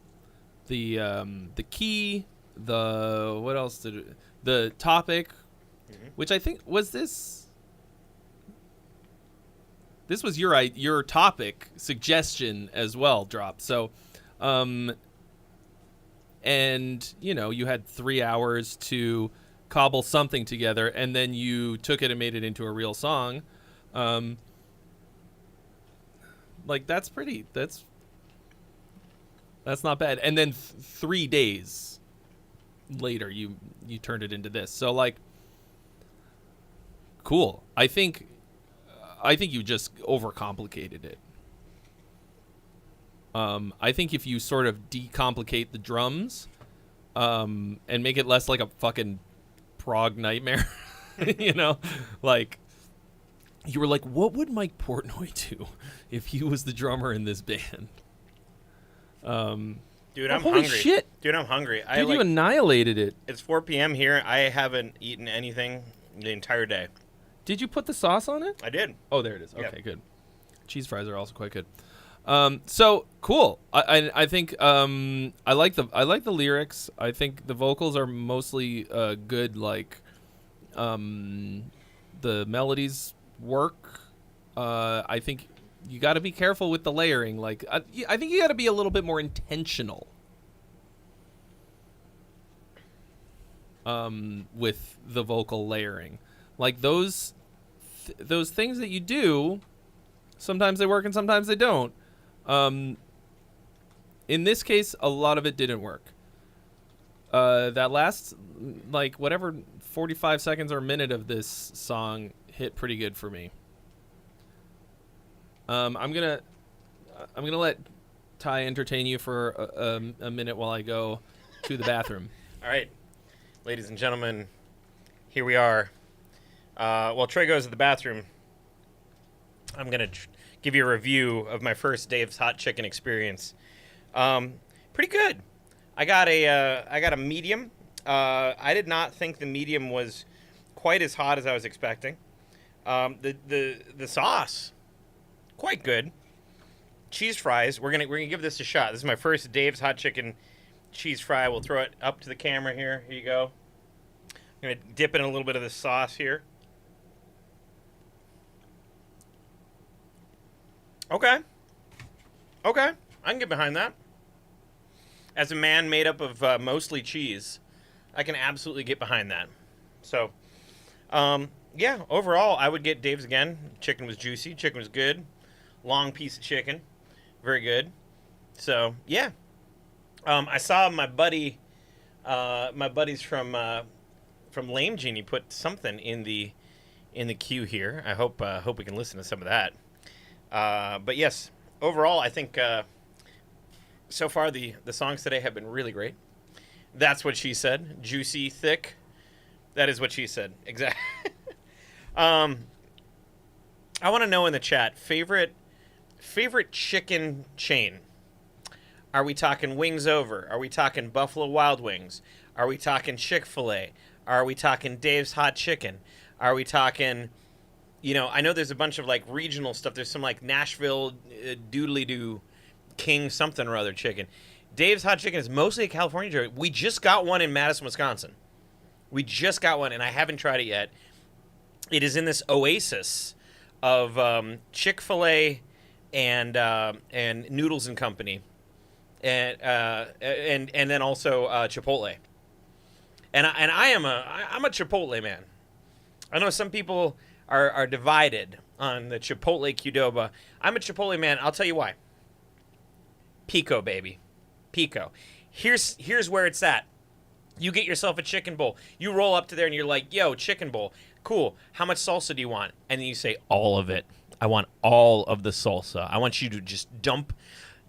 the key, what else the topic, which I think was this was your topic suggestion as well, Drop. So, and you know, you had 3 hours to cobble something together, and then you took it and made it into a real song. Like that's not bad. And then 3 days later, you turned it into this. So like, cool. I think you just overcomplicated it. I think if you sort of decomplicate the drums, and make it less like a fucking prog nightmare, you know, like you were like, what would Mike Portnoy do if he was the drummer in this band? Dude, I'm holy hungry. Shit. Dude, I'm hungry. Dude, you annihilated it. It's 4 p.m. here. I haven't eaten anything the entire day. Did you put the sauce on it? I did. Oh, there it is. Okay, Yep. good. Cheese fries are also quite good. So cool. I think I like the lyrics. I think the vocals are mostly good. Like the melodies work. I think you got to be careful with the layering. Like I think you got to be a little bit more intentional with the vocal layering. Like those things that you do, sometimes they work and sometimes they don't. In this case, a lot of it didn't work. That last, like, whatever 45 seconds or a minute of this song hit pretty good for me. I'm gonna let Ty entertain you for a minute while I go to the bathroom. All right, ladies and gentlemen, here we are. While Trey goes to the bathroom, I'm gonna give you a review of my first Dave's Hot Chicken experience. Pretty good. I got a medium. I did not think the medium was quite as hot as I was expecting. The sauce, quite good. Cheese fries. We're gonna give this a shot. This is my first Dave's Hot Chicken cheese fry. We'll throw it up to the camera here. Here you go. I'm gonna dip in a little bit of the sauce here. Okay. I can get behind that. As a man made up of mostly cheese, I can absolutely get behind that. So, yeah, overall, I would get Dave's again. Chicken was juicy. Chicken was good. Long piece of chicken. Very good. So, yeah. I saw my buddies from Lame Genie put something in the queue here. I hope we can listen to some of that. But yes, overall, I think so far the songs today have been really great. That's what she said. Juicy, thick. That is what she said. Exactly. I want to know in the chat, favorite chicken chain. Are we talking Wings Over? Are we talking Buffalo Wild Wings? Are we talking Chick-fil-A? Are we talking Dave's Hot Chicken? Are we talking... You know, I know there's a bunch of, like, regional stuff. There's some, like, Nashville doodly-doo King something or other chicken. Dave's Hot Chicken is mostly a California joint. We just got one in Madison, Wisconsin. We just got one, and I haven't tried it yet. It is in this oasis of Chick-fil-A and Noodles and Company. And and then also Chipotle. And I'm a Chipotle man. I know some people are divided on the Chipotle Qdoba. I'm a Chipotle man. I'll tell you why. Pico, baby. Pico. Here's where it's at. You get yourself a chicken bowl. You roll up to there and you're like, yo, chicken bowl. Cool. How much salsa do you want? And then you say, all of it. I want all of the salsa. I want you to just dump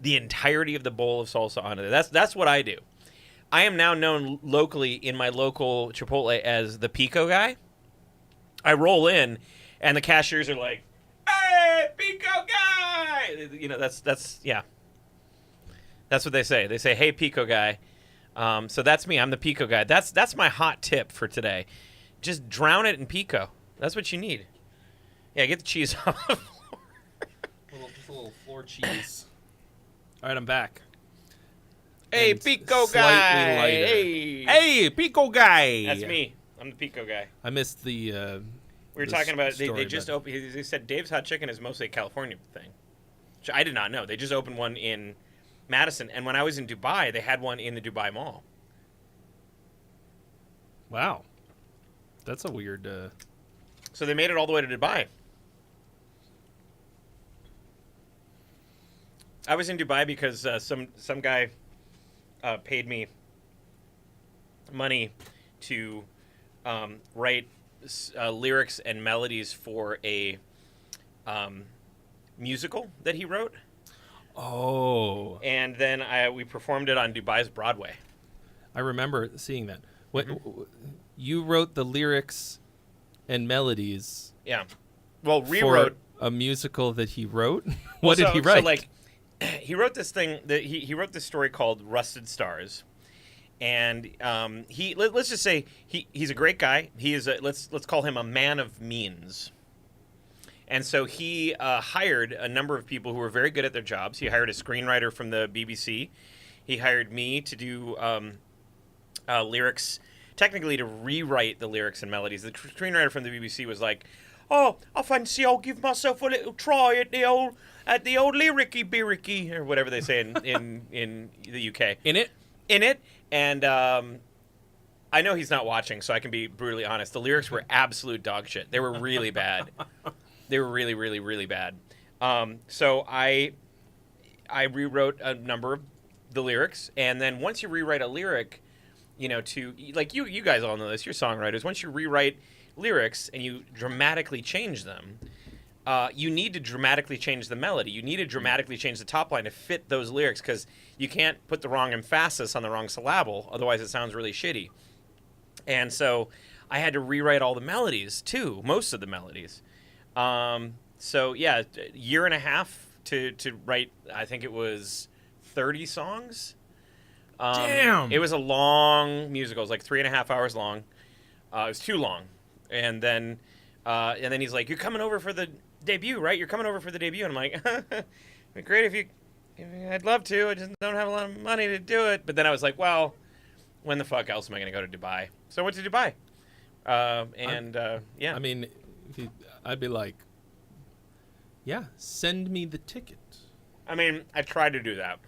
the entirety of the bowl of salsa onto there. That's what I do. I am now known locally in my local Chipotle as the Pico guy. I roll in, and the cashiers are like, "Hey, Pico guy!" You know, that's yeah. That's what they say. They say, "Hey, Pico guy." So that's me. I'm the Pico guy. That's my hot tip for today. Just drown it in Pico. That's what you need. Yeah, get the cheese off the floor. Just a little floor cheese. All right, I'm back. Hey, And Pico slightly guy. lighter. Hey. Hey, Pico guy. That's me. I'm the Pico guy. I missed the. We were talking about they just opened. They said Dave's Hot Chicken is mostly a California thing, which I did not know. They just opened one in Madison, and when I was in Dubai, they had one in the Dubai Mall. Wow, that's a weird. So they made it all the way to Dubai. I was in Dubai because some guy paid me money to write lyrics and melodies for a musical that he wrote. Oh. And then we performed it on Dubai's Broadway. I remember seeing that. What you wrote the lyrics and melodies? Yeah. Well, rewrote for a musical that he wrote. What did he write? So like, he wrote this thing that he wrote this story called Rusted Stars. And let's just say he's a great guy. He is let's call him a man of means. And so he hired a number of people who were very good at their jobs. He hired a screenwriter from the BBC. He hired me to do lyrics, technically to rewrite the lyrics and melodies. The screenwriter from the BBC was like, "Oh, I fancy I'll give myself a little try at the old lyricky biricky," or whatever they say in the UK. In it. And I know he's not watching, so I can be brutally honest. The lyrics were absolute dog shit. They were really bad. They were really, really, really bad. So I rewrote a number of the lyrics, and then once you rewrite a lyric, you know, to like you guys all know this. You're songwriters. Once you rewrite lyrics and you dramatically change them, you need to dramatically change the melody. You need to dramatically change the top line to fit those lyrics, because you can't put the wrong emphasis on the wrong syllable, otherwise it sounds really shitty. And so I had to rewrite all the melodies too, most of the melodies. So yeah, a year and a half to write. I think it was 30 songs. Damn! It was a long musical. It was like 3.5 hours long. It was too long. And then he's like, "You're coming over for the debut, right? You're coming over for the debut." And I'm like, "It'd be great if you. I'd love to. I just don't have a lot of money to do it." But then I was like, "Well, when the fuck else am I going to go to Dubai?" So I went to Dubai. Yeah. I mean, I'd be like, "Yeah, send me the ticket." I mean, I tried to do that,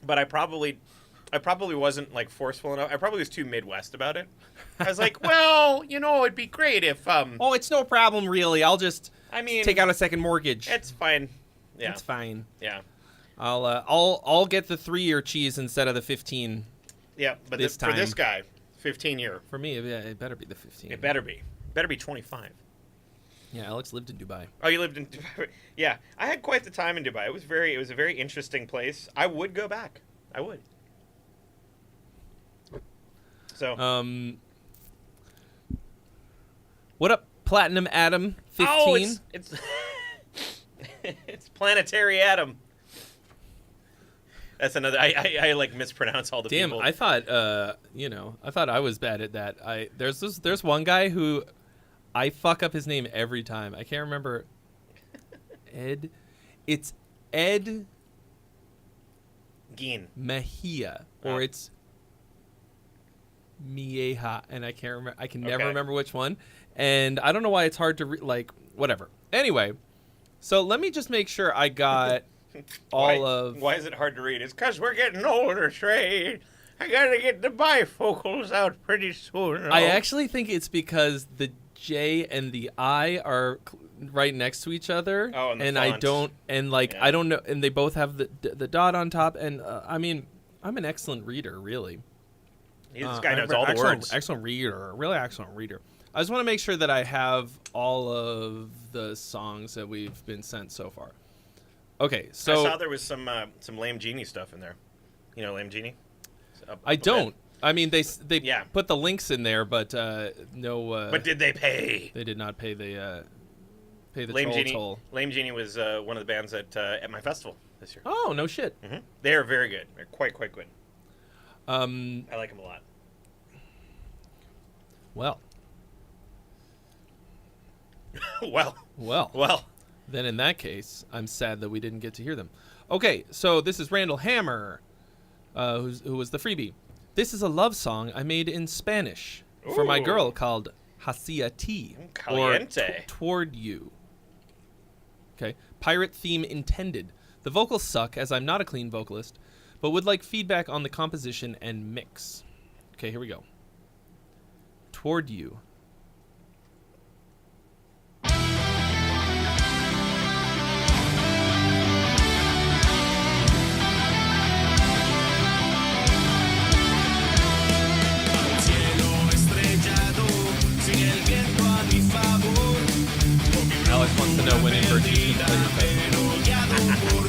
but I probably wasn't like forceful enough. I probably was too Midwest about it. I was like, "Well, you know, it'd be great if Oh, it's no problem, really. I'll just take out a second mortgage. It's fine. Yeah, it's fine. Yeah, I'll get the 3-year cheese instead of the 15. Yeah, but this time for this guy, 15-year. For me, it better be the 15. It better be. Better be 25. Yeah, Alex lived in Dubai. Oh, you lived in Dubai? Yeah, I had quite the time in Dubai. It was a very interesting place. I would go back. I would. So. What up, Platinum Adam 15? Oh, it's it's Planetary Adam. That's another. I like mispronounce all the people. Damn, I thought I thought I was bad at that. There's one guy who I fuck up his name every time. I can't remember. Ed. It's Ed Gein Mejia, or it's Mieja, and I can't remember. I can never remember which one, and I don't know why it's hard to whatever. Anyway, so let me just make sure I got Why is it hard to read? It's because we're getting older, Trey. I gotta get the bifocals out pretty soon. I actually think it's because the J and the I are right next to each other. Oh, and the I font. don't, and like I don't know, and they both have the dot on top. And I mean, I'm an excellent reader, really. This guy knows all the words. Excellent reader, really excellent reader. I just want to make sure that I have all of the songs that we've been sent so far. Okay, so I saw there was some Lame Genie stuff in there. You know Lame Genie? I don't. I mean, they Yeah. put the links in there, but no. But did they pay? They did not pay the Lame troll Genie. toll. Lame Genie was one of the bands at my festival this year. Oh, no shit. Mm-hmm. They are very good. They're quite good. I like them a lot. Well. Well. Then in that case, I'm sad that we didn't get to hear them. Okay, so this is Randall Hammer, who was the freebie. This is a love song I made in Spanish for my girl called Hacia Ti, or Caliente. Toward You. Okay, pirate theme intended. The vocals suck, as I'm not a clean vocalist, but would like feedback on the composition and mix. Okay, here we go. Toward You. Alex wants to know when in Virtue can play your festival.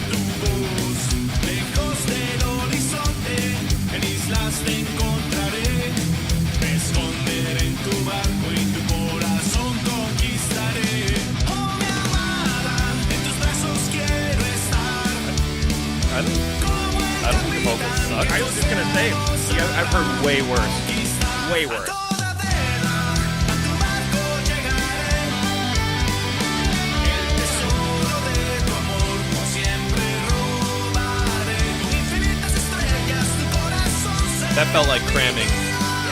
I don't think the vocals suck. I was just gonna say, I've heard way worse. Way worse. That felt like cramming.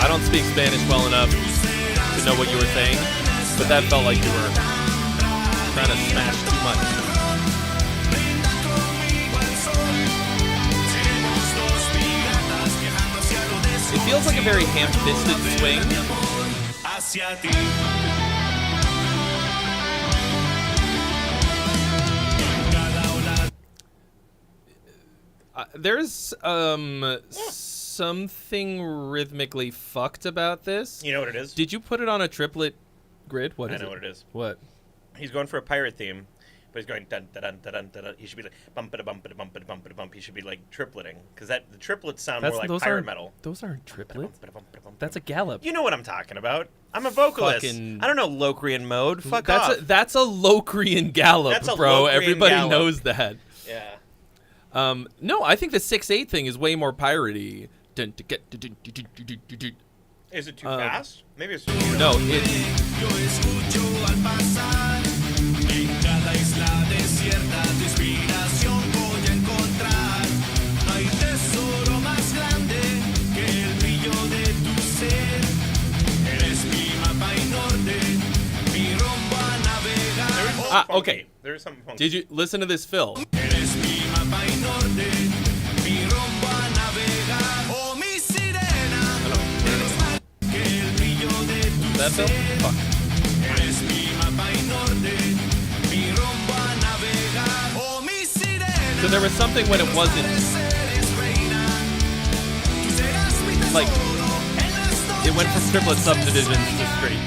I don't speak Spanish well enough to know what you were saying, but that felt like you were trying to smash too much. It feels like a very ham-fisted swing. There's something rhythmically fucked about this. You know what it is? Did you put it on a triplet grid? What is it? I know what it is. What? He's going for a pirate theme, but he's going dun dun dun dun dun. He should be like bump it bump it bump it bump it bump. He should be like tripleting because the triplets sound more like pirate metal. Those aren't triplets. That's a gallop. You know what I'm talking about. I'm a vocalist. I don't know Locrian mode. Fuck off. That's a Locrian gallop, That's a bro. Locrian Everybody gallop. knows that. Yeah. No, I think the 6/8 thing is way more piratey. Is it too fast? Maybe it's no. It's okay. There's something funky. Did you listen to this fill? That fill? Fuck. So there was something when it wasn't like it went from triplet subdivisions to straight.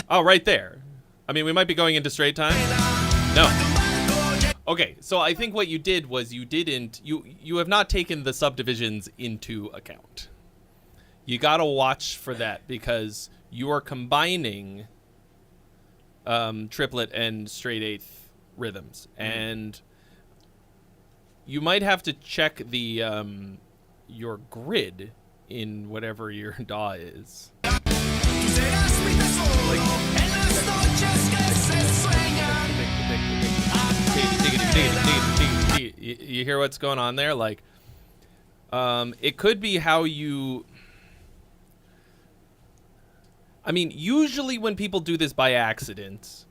Oh, right there. I mean, we might be going into straight time. No. Okay, so I think what you did was you have not taken the subdivisions into account. You gotta watch for that because you are combining triplet and straight eighth rhythms, and you might have to check the your grid in whatever your DAW is. You hear what's going on there? Like, it could be how you. I mean, usually when people do this by accident,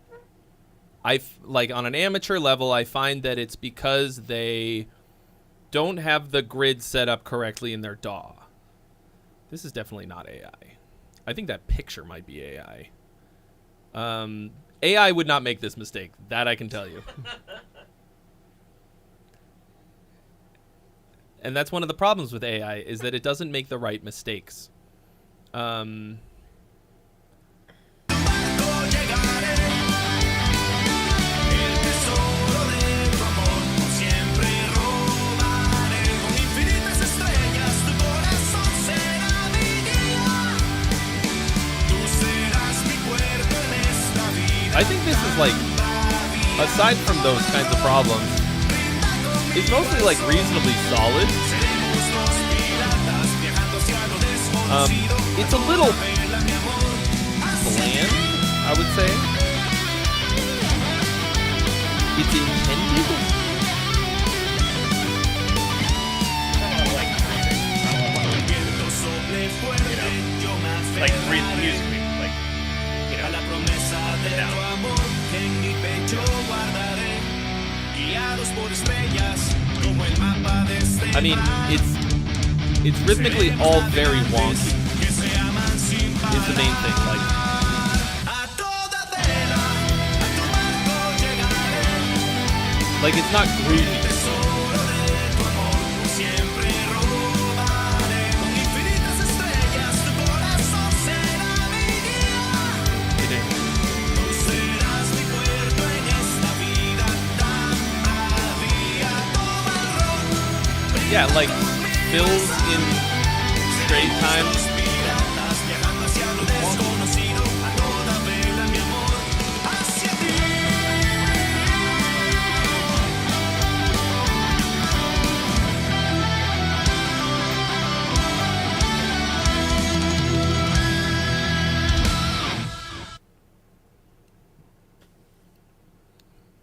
like on an amateur level, I find that it's because they don't have the grid set up correctly in their DAW. This is definitely not AI. I think that picture might be AI. AI would not make this mistake. That I can tell you. And that's one of the problems with AI, is that it doesn't make the right mistakes. I think this is like, aside from those kinds of problems, it's mostly like reasonably solid. It's a little bland, I would say. It's intended. Like breathe musically, like, you know. I mean, it's rhythmically all very wonky. It's the main thing, like it's not groovy. Yeah, like fills in straight time.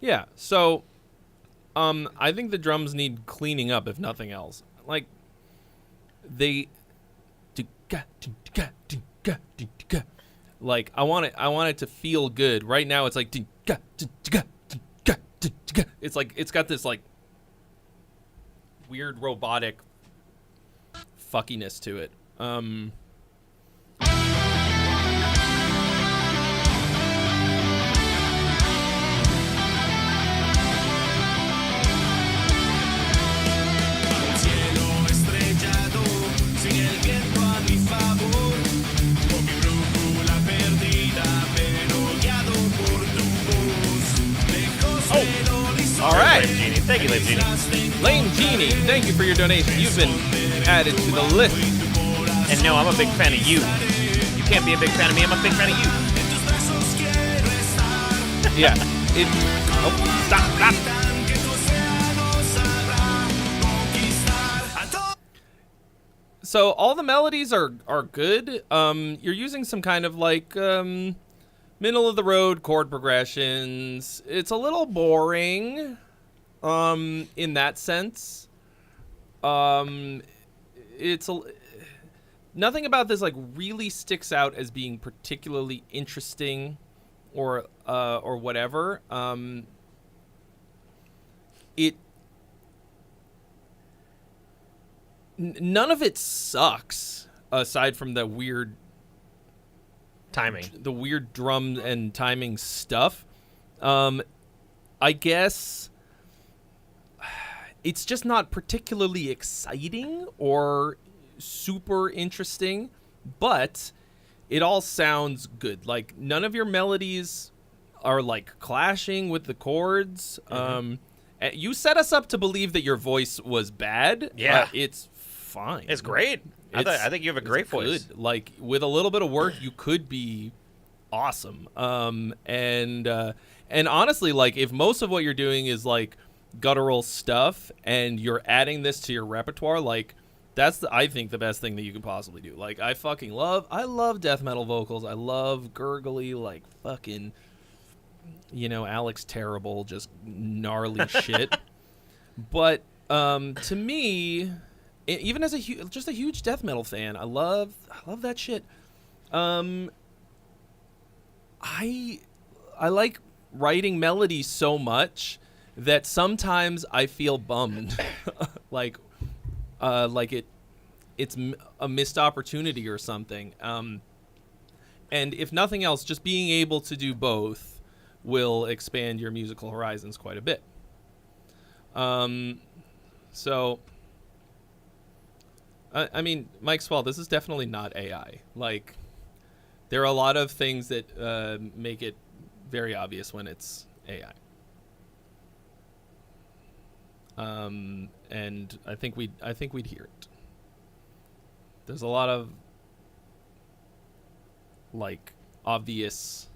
Yeah, so I think the drums need cleaning up, if nothing else. Like, they, like I want it to feel good. Right now, it's like, it's like it's got this like weird robotic fuckiness to it. All right. Thank you, Lame Genie. Lame Genie, thank you for your donation. You've been added to the list. And no, I'm a big fan of you. You can't be a big fan of me. I'm a big fan of you. Yeah. Stop. So all the melodies are good. You're using some kind of like middle of the road chord progressions. It's a little boring in that sense. Nothing about this like really sticks out as being particularly interesting or whatever. None of it sucks aside from the weird timing, the weird drum and timing stuff. I guess it's just not particularly exciting or super interesting, but it all sounds good. Like none of your melodies are like clashing with the chords. You set us up to believe that your voice was bad. Yeah, it's fine. It's great. I think you have a great voice. Good. Like with a little bit of work, you could be awesome. And honestly, like if most of what you're doing is like guttural stuff, and you're adding this to your repertoire, like that's I think the best thing that you can possibly do. Like I love death metal vocals. I love gurgly like fucking, Alex Terrible, just gnarly shit. But to me, even as just a huge death metal fan, I love that shit. I like writing melodies so much that sometimes I feel bummed, like it's a missed opportunity or something. And if nothing else, just being able to do both will expand your musical horizons quite a bit. So, I mean, Mike Swell, this is definitely not AI. Like, there are a lot of things that make it very obvious when it's AI. And I think we'd hear it. There's a lot of like obvious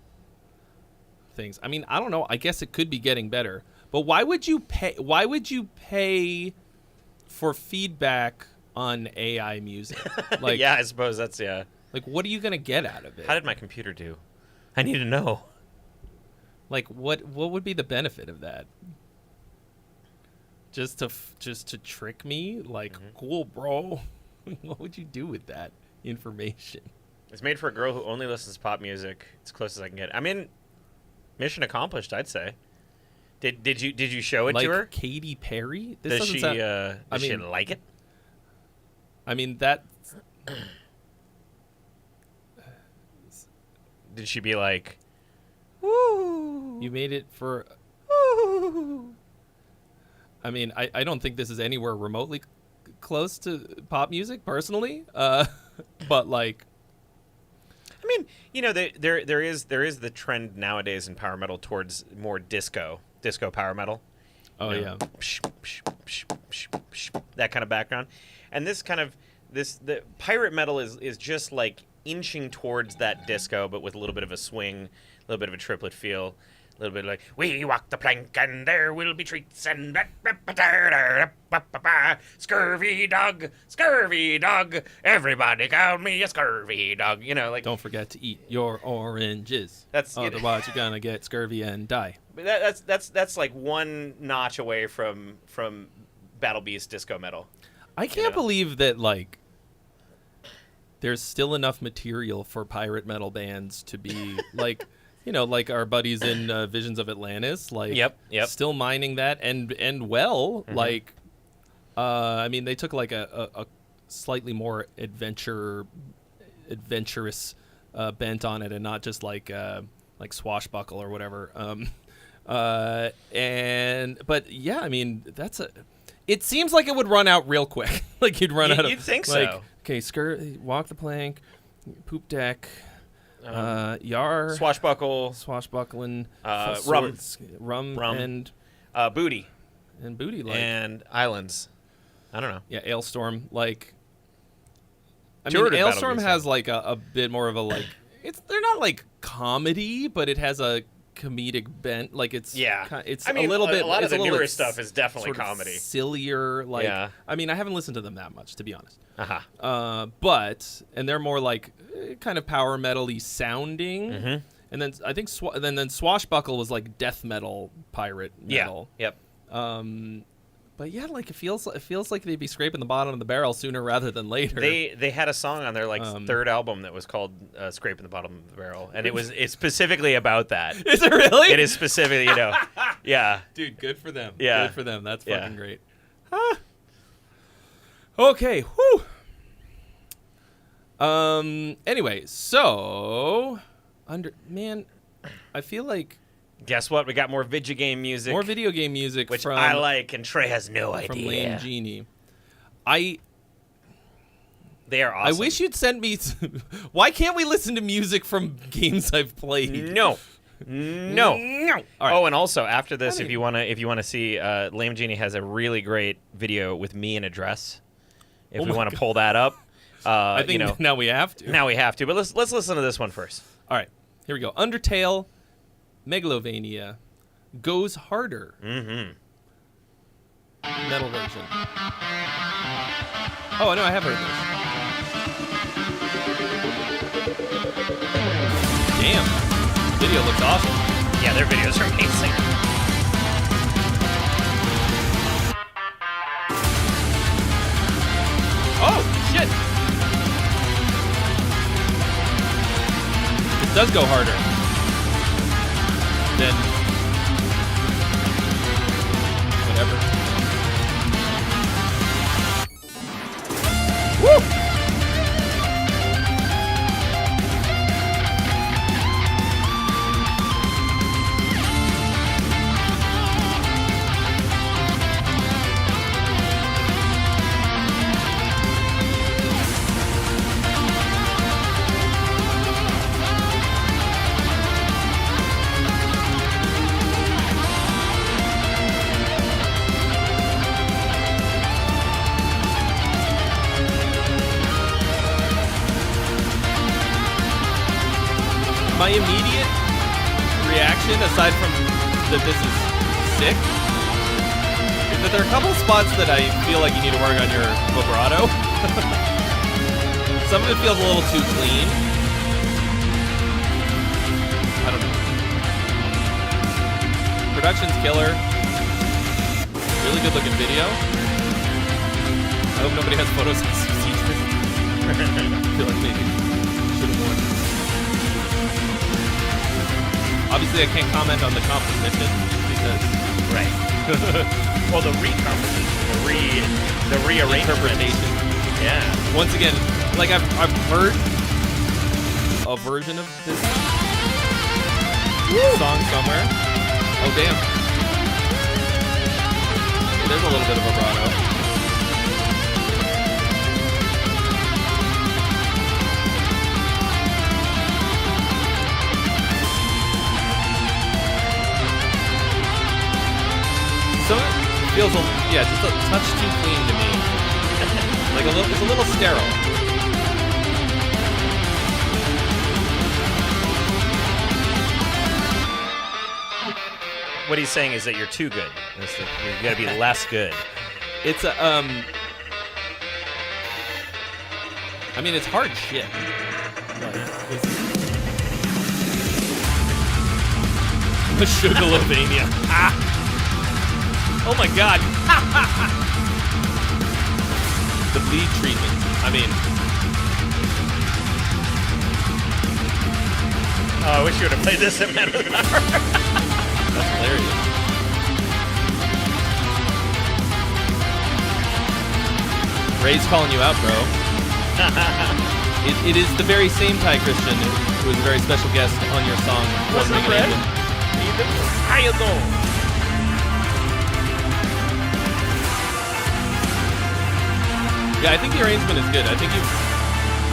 things. I mean, I don't know. I guess it could be getting better. But why would you pay for feedback on AI music? Like, yeah, I suppose that's Like, what are you gonna get out of it? How did my computer do? I need to know. Like, what would be the benefit of that? Just to trick me? Like, cool, bro. What would you do with that information? It's made for a girl who only listens to pop music. It's as close as I can get. I mean, mission accomplished, I'd say. Did you show it like to her? Katy Perry? Does she like it? I mean, that. Did she be like, "Woo"? You made it for. Woo. I mean, I don't think this is anywhere remotely close to pop music, personally. But like. I mean, you know, there is the trend nowadays in power metal towards more disco power metal. Oh, you know, that kind of background, and the pirate metal is just like inching towards that disco, but with a little bit of a swing, a little bit of a triplet feel, a little bit like we walk the plank and there will be treats and scurvy dog, everybody call me a scurvy dog. You know, like don't forget to eat your oranges. That's otherwise you're gonna get scurvy and die. But that's like one notch away from Battle Beast disco metal. I can't believe that like there's still enough material for pirate metal bands to be like, you know, like our buddies in Visions of Atlantis, like yep. still mining that and well, like I mean they took like a slightly more adventurous bent on it and not just like swashbuckle or whatever. But yeah, I mean it seems like it would run out real quick. Like you'd run out of. You'd think like, so. Okay, walk the plank, poop deck, yar, swashbuckling, rum, and booty, like, and islands. I don't know. Yeah, Ailstorm. Like, I mean, Ailstorm has like a bit more of a like. They're not like comedy, but it has a comedic bent. Like it's it's I mean, a little bit. A lot of the newer bit stuff is definitely sort of comedy, sillier. Like I mean, I haven't listened to them that much, to be honest. But they're more like kind of power metal-y sounding. And then I think then Swashbuckle was like death metal pirate metal. Yep. But yeah, like it feels like they'd be scraping the bottom of the barrel sooner rather than later. They had a song on their like third album that was called "Scraping the Bottom of the Barrel," and it's specifically about that. Is it really? It is specifically, you know. Yeah. Dude, good for them. Yeah. Good for them. That's fucking great. Huh. Okay. Whew. Anyway, so I feel like. Guess what? We got more video game music. More video game music, which from, I like, and Trey has no idea. From Lame Genie. They are awesome. I wish you'd send me. Why can't we listen to music from games I've played? No. All right. Oh, and also after this, if you wanna see, Lame Genie has a really great video with me in a dress. If we want to pull that up, I think now we have to. Now we have to, but let's listen to this one first. All right, here we go. Undertale. Megalovania Goes Harder. Metal version. Oh, I know, I have heard this. Damn. Video looks awesome. Yeah, their videos are amazing. Oh, shit. It does go harder than ever. Woo! My immediate reaction, aside from that this is sick, is that there are a couple spots that I feel like you need to work on your vibrato. Some of it feels a little too clean. I don't know. Production's killer. Really good looking video. I hope nobody has photos of Caesar. I feel like maybe should have won. Obviously, I can't comment on the composition because right. Well, the recomposition, the rearrangement, interpretation. Yeah. Once again, like I've heard a version of this song somewhere. Oh damn! Yeah, there's a little bit of vibrato. So it feels, just a touch too clean to me. Like it's a little sterile. What he's saying is that you're too good. You gotta be less good. It's a, I mean, it's hard shit. The Sugarlovania. Ah! Oh my god. The bleed treatment. I mean. Oh, I wish you would have played this at Man of the Hour. That's hilarious. Ray's calling you out, bro. It is the very same Thai Christian who was a very special guest on your song. What's up, Red? How you doing? Yeah, I think the arrangement is good. I think you,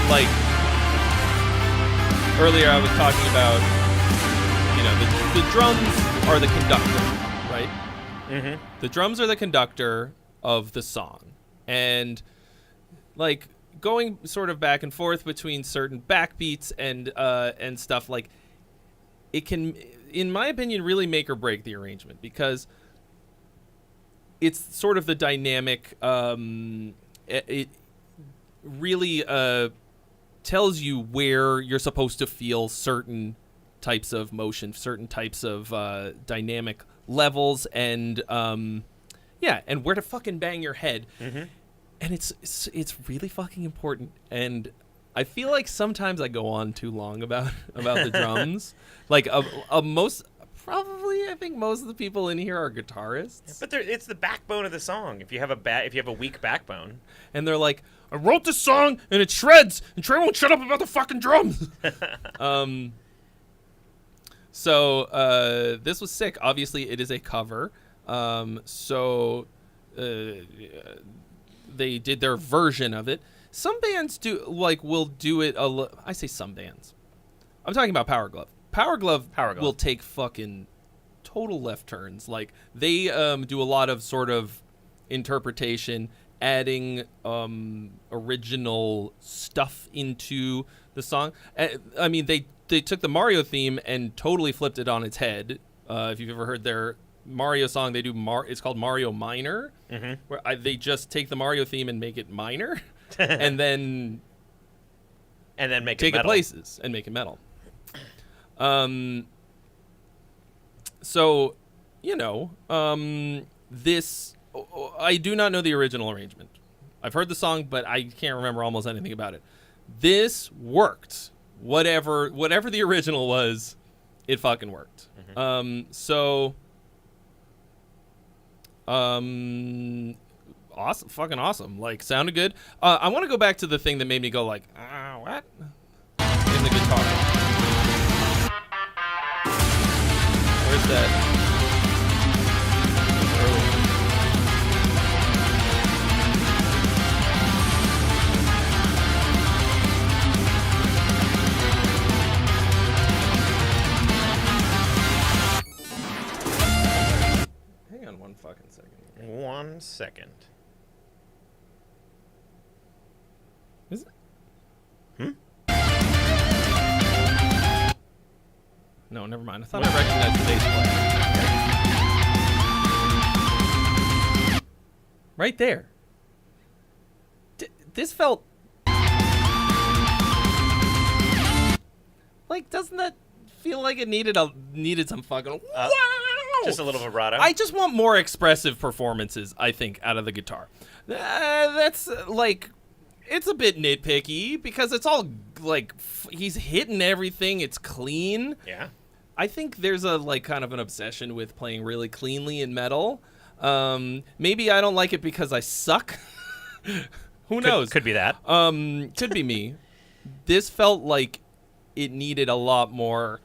like, earlier I was talking about, you know, the drums are the conductor, right? Mm-hmm. The drums are the conductor of the song. And, like, going sort of back and forth between certain backbeats and stuff, like, it can, in my opinion, really make or break the arrangement because it's sort of the dynamic, it really tells you where you're supposed to feel certain types of motion, certain types of dynamic levels, and and where to fucking bang your head. Mm-hmm. And it's really fucking important. And I feel like sometimes I go on too long about the drums. Like I think most of the people in here are guitarists. But it's the backbone of the song. If you have a weak backbone, and they're like, I wrote this song and it shreds, and Trey won't shut up about the fucking drums. So this was sick. Obviously, it is a cover. They did their version of it. Some bands will do it. I say some bands. I'm talking about Power Glove. Power Glove will take fucking total left turns. Like they do a lot of sort of interpretation, adding original stuff into the song. I mean, they took the Mario theme and totally flipped it on its head. If you've ever heard their Mario song, they do it's called Mario Minor, where they just take the Mario theme and make it minor, and then take it places and make it metal. So, you know, this, I do not know the original arrangement. I've heard the song, but I can't remember almost anything about it. This worked. Whatever the original was, it fucking worked. Awesome, fucking awesome. Like, sounded good. I want to go back to the thing that made me go like, what? In the guitar. Where's that? Hang on one fucking second. 1 second. Is it? No, never mind. I thought I recognized the bass player. Right there. This felt... Like, doesn't that feel like it needed some fucking... wow! Just a little vibrato. I just want more expressive performances, I think, out of the guitar. That's, like... It's a bit nitpicky because it's all, like, he's hitting everything. It's clean. Yeah. I think there's a, like, kind of an obsession with playing really cleanly in metal. Maybe I don't like it because I suck. Who knows? Could be that. Could be me. This felt like it needed a lot more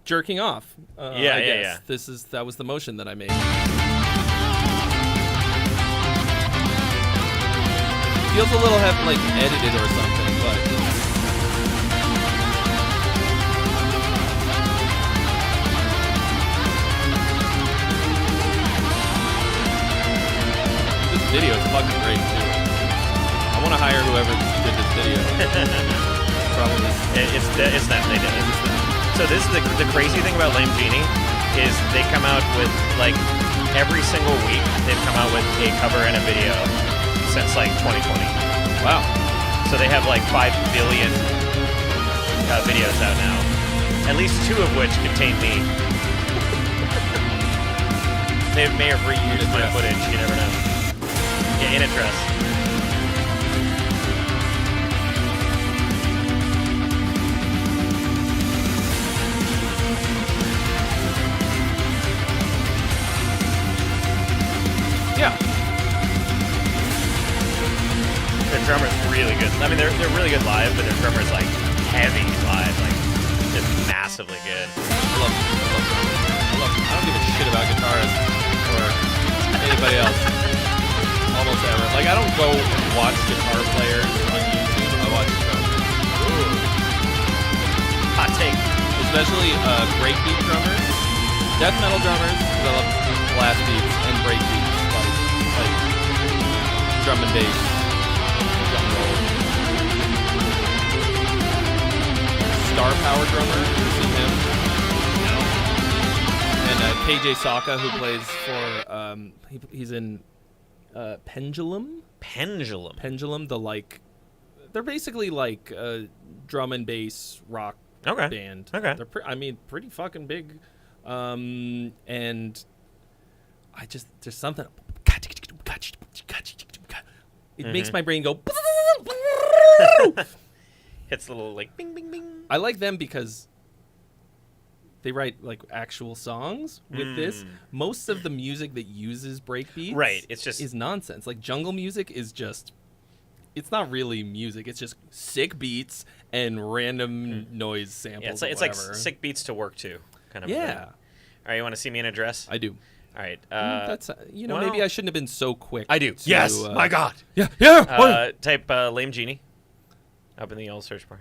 jerking off. I guess. That was the motion that I made. Feels a little like edited or something, but this video is fucking great too. I want to hire whoever did this video. Probably it's them. They did it. So this is the crazy thing about Lame Genie is they come out with like every single week they've come out with a cover and a video. Since like 2020. Wow. So they have like 5 billion videos out now. At least 2 of which contain me. They may have reused my footage, you never know. Yeah, in a dress. Yeah. Their drummer's really good. I mean, they're really good live, but their drummer's like heavy live, like just massively good. I love them. I don't give a shit about guitarists or anybody else. Almost ever. Like, I don't go and watch guitar players on YouTube. I watch drummers. Hot take. Especially breakbeat drummers, death metal drummers, because I love blast beats, and breakbeats, like drum and bass. Star Power drummer, you seen him? No. And KJ Saka, who plays for he's in Pendulum. Pendulum. They're basically like a drum and bass rock band. Okay. They're pretty fucking big. And there's something. It makes my brain go. Hits a little like bing, bing, bing. I like them because they write like actual songs with this. Most of the music that uses breakbeats, right? It's just is nonsense. Like jungle music is just, it's not really music. It's just sick beats and random noise samples. Yeah, it's like sick beats to work to, kind of. Yeah. All right, you want to see me in a dress? I do. All right. That's maybe I shouldn't have been so quick. I do. To, yes. My God. Yeah. Type Lame Genie up in the old search bar,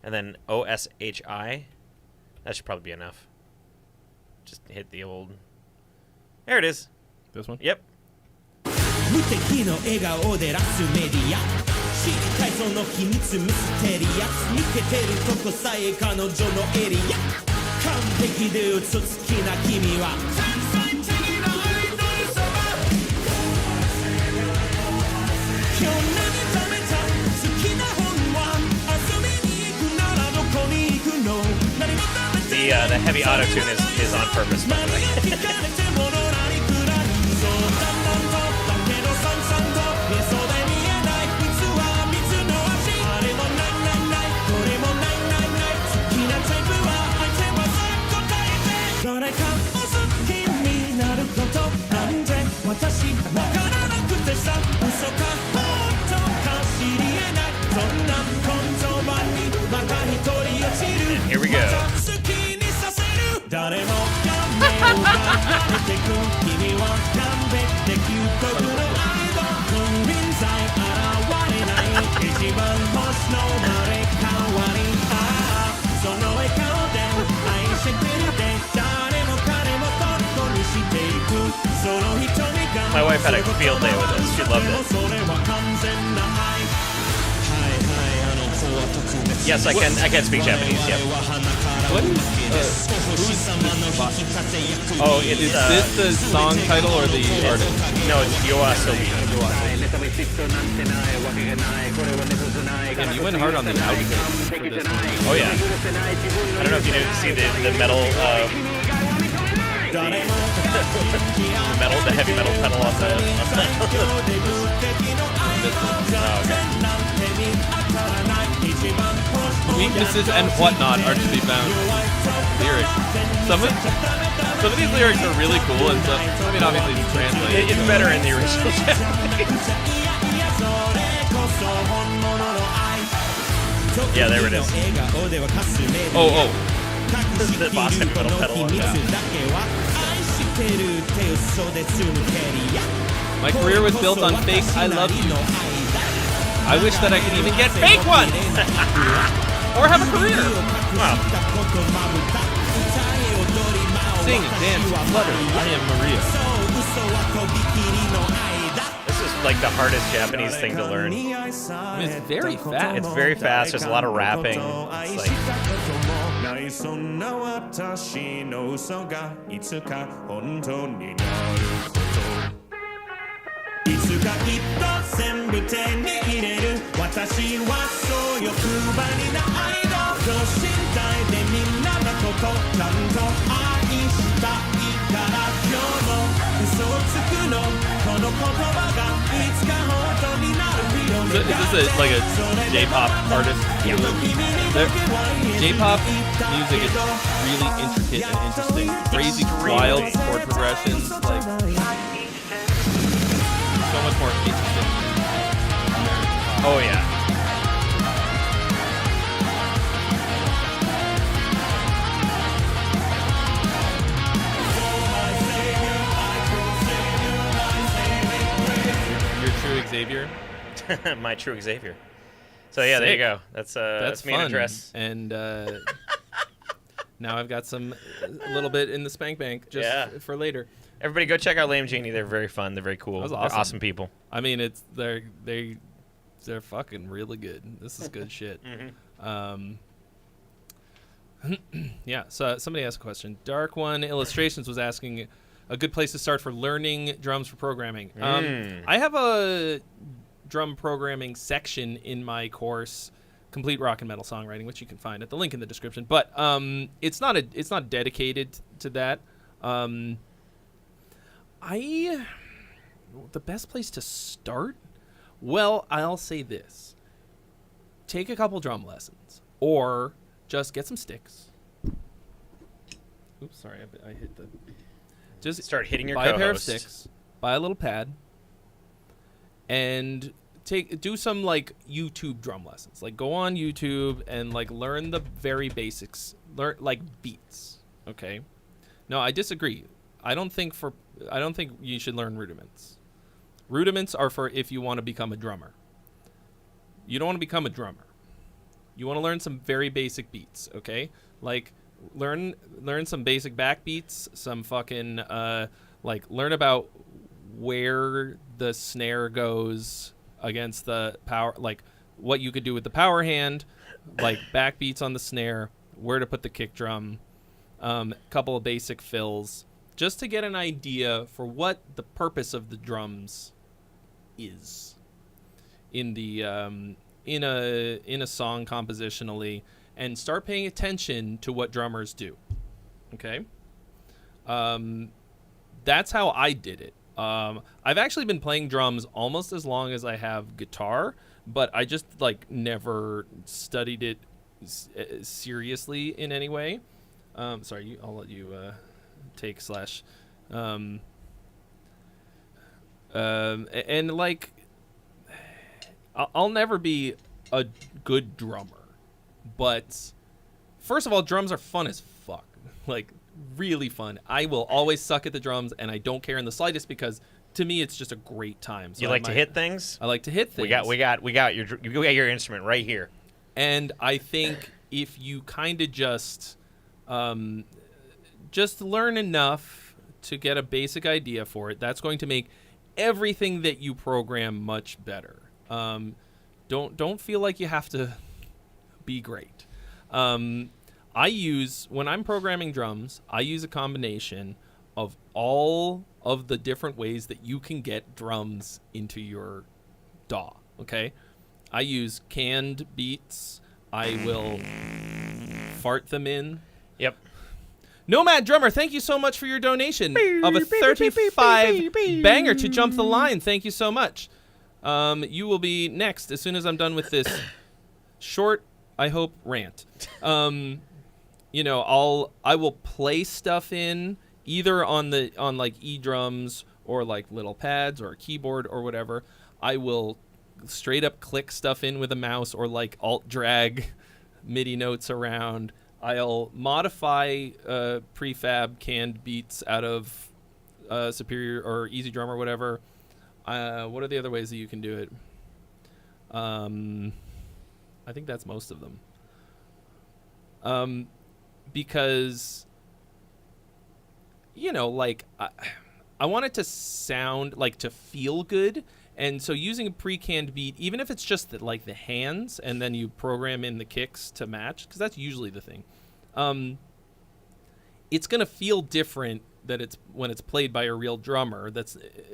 and then OSHI. That should probably be enough. Just hit the old. There it is. This one. Yep. 無敵の笑顔でラスメディアしっかりその秘密ミステリアス抜けてるとこさえ彼女のエリア完璧で嘘つきな君は天才的なアイドル様今日何食べた好きな本は遊びに行くならどこに行くの何も食べて The heavy auto tune is on purpose, by the way. My wife had a field day with this. She loved it. Yes, I can speak Japanese. Yep. What is Oh, it's is this the song title or the artist? No, it's Yoasobi. Damn, you went hard on the outfit for this one. Oh yeah. I don't know if you see the metal, the heavy metal pedal on the. Weaknesses and whatnot are to be found. Lyrics. Some of these lyrics are really cool, and some, I mean, obviously it's translated. It's better in the original Japanese. Yeah, there it is. Oh. This is the boss heavy metal pedal on that. My career was built on fake I love you. I wish that I could even get fake ones! Or have a career! Wow. Sing, dance, flutter. I am Maria. This is like the hardest Japanese thing to learn. I mean, it's very fast. It's very fast. There's a lot of rapping. It's like... Is this like a J-pop artist? Yeah. J-pop music is really intricate and interesting. Crazy, wild chord progressions. Like, so much more interesting. Oh yeah. Your true Xavier. My true Xavier. So yeah, there you go. That's me fun. in a dress. And now I've got a little bit in the spank bank just for later. Everybody go check out Lame Genie. They're very fun. They're very cool. That was They're awesome. awesome people. I mean, they're fucking really good. This is good shit. Yeah. So somebody asked a question. Dark One Illustrations was asking a good place to start for learning drums for programming. I have a drum programming section in my course, Complete Rock and Metal Songwriting, which you can find at the link in the description. But it's not dedicated to that. The best place to start? Well, I'll say this. Take a couple drum lessons, or just get some sticks. Oops, sorry, I hit the... Just start hitting your buy co-host. a pair of sticks, buy a little pad, and do some like YouTube drum lessons. Like go on YouTube and like learn the very basics. Learn like beats. Okay. No, I disagree. I don't think you should learn rudiments. Rudiments are for if you want to become a drummer. You don't want to become a drummer. You want to learn some very basic beats, okay? Like learn some basic backbeats, some fucking like learn about where the snare goes against the power, like what you could do with the power hand, like backbeats on the snare, where to put the kick drum, couple of basic fills, just to get an idea for what the purpose of the drums is in the in a song compositionally, and start paying attention to what drummers do. Okay? That's how I did it. I've actually been playing drums almost as long as I have guitar, but I just like never studied it seriously in any way. Sorry, I'll let you take slash. And like, I'll never be a good drummer, but first of all, drums are fun as fuck. Like, really fun. I will always suck at the drums, and I don't care in the slightest because to me it's just a great time. So you like to hit things? I like to hit things. We got your instrument right here. And I think if you kind of just learn enough to get a basic idea for it, that's going to make everything that you program much better. Don't feel like you have to be great. When I'm programming drums, I use a combination of all of the different ways that you can get drums into your DAW. Okay, I use canned beats. I will fart them in. Yep. Nomad Drummer, thank you so much for your donation of a 35 banger to jump the line. Thank you so much. You will be next as soon as I'm done with this short, I hope, rant. I will play stuff in either on like E-drums or like little pads or a keyboard or whatever. I will straight up click stuff in with a mouse or like alt drag MIDI notes around. I'll modify prefab canned beats out of Superior or Easy Drum or whatever. What are the other ways that you can do it? I think that's most of them. Because, I want it to sound, to feel good. And so using a pre-canned beat, even if it's just the hands and then you program in the kicks to match, because that's usually the thing, it's going to feel different when it's played by a real drummer.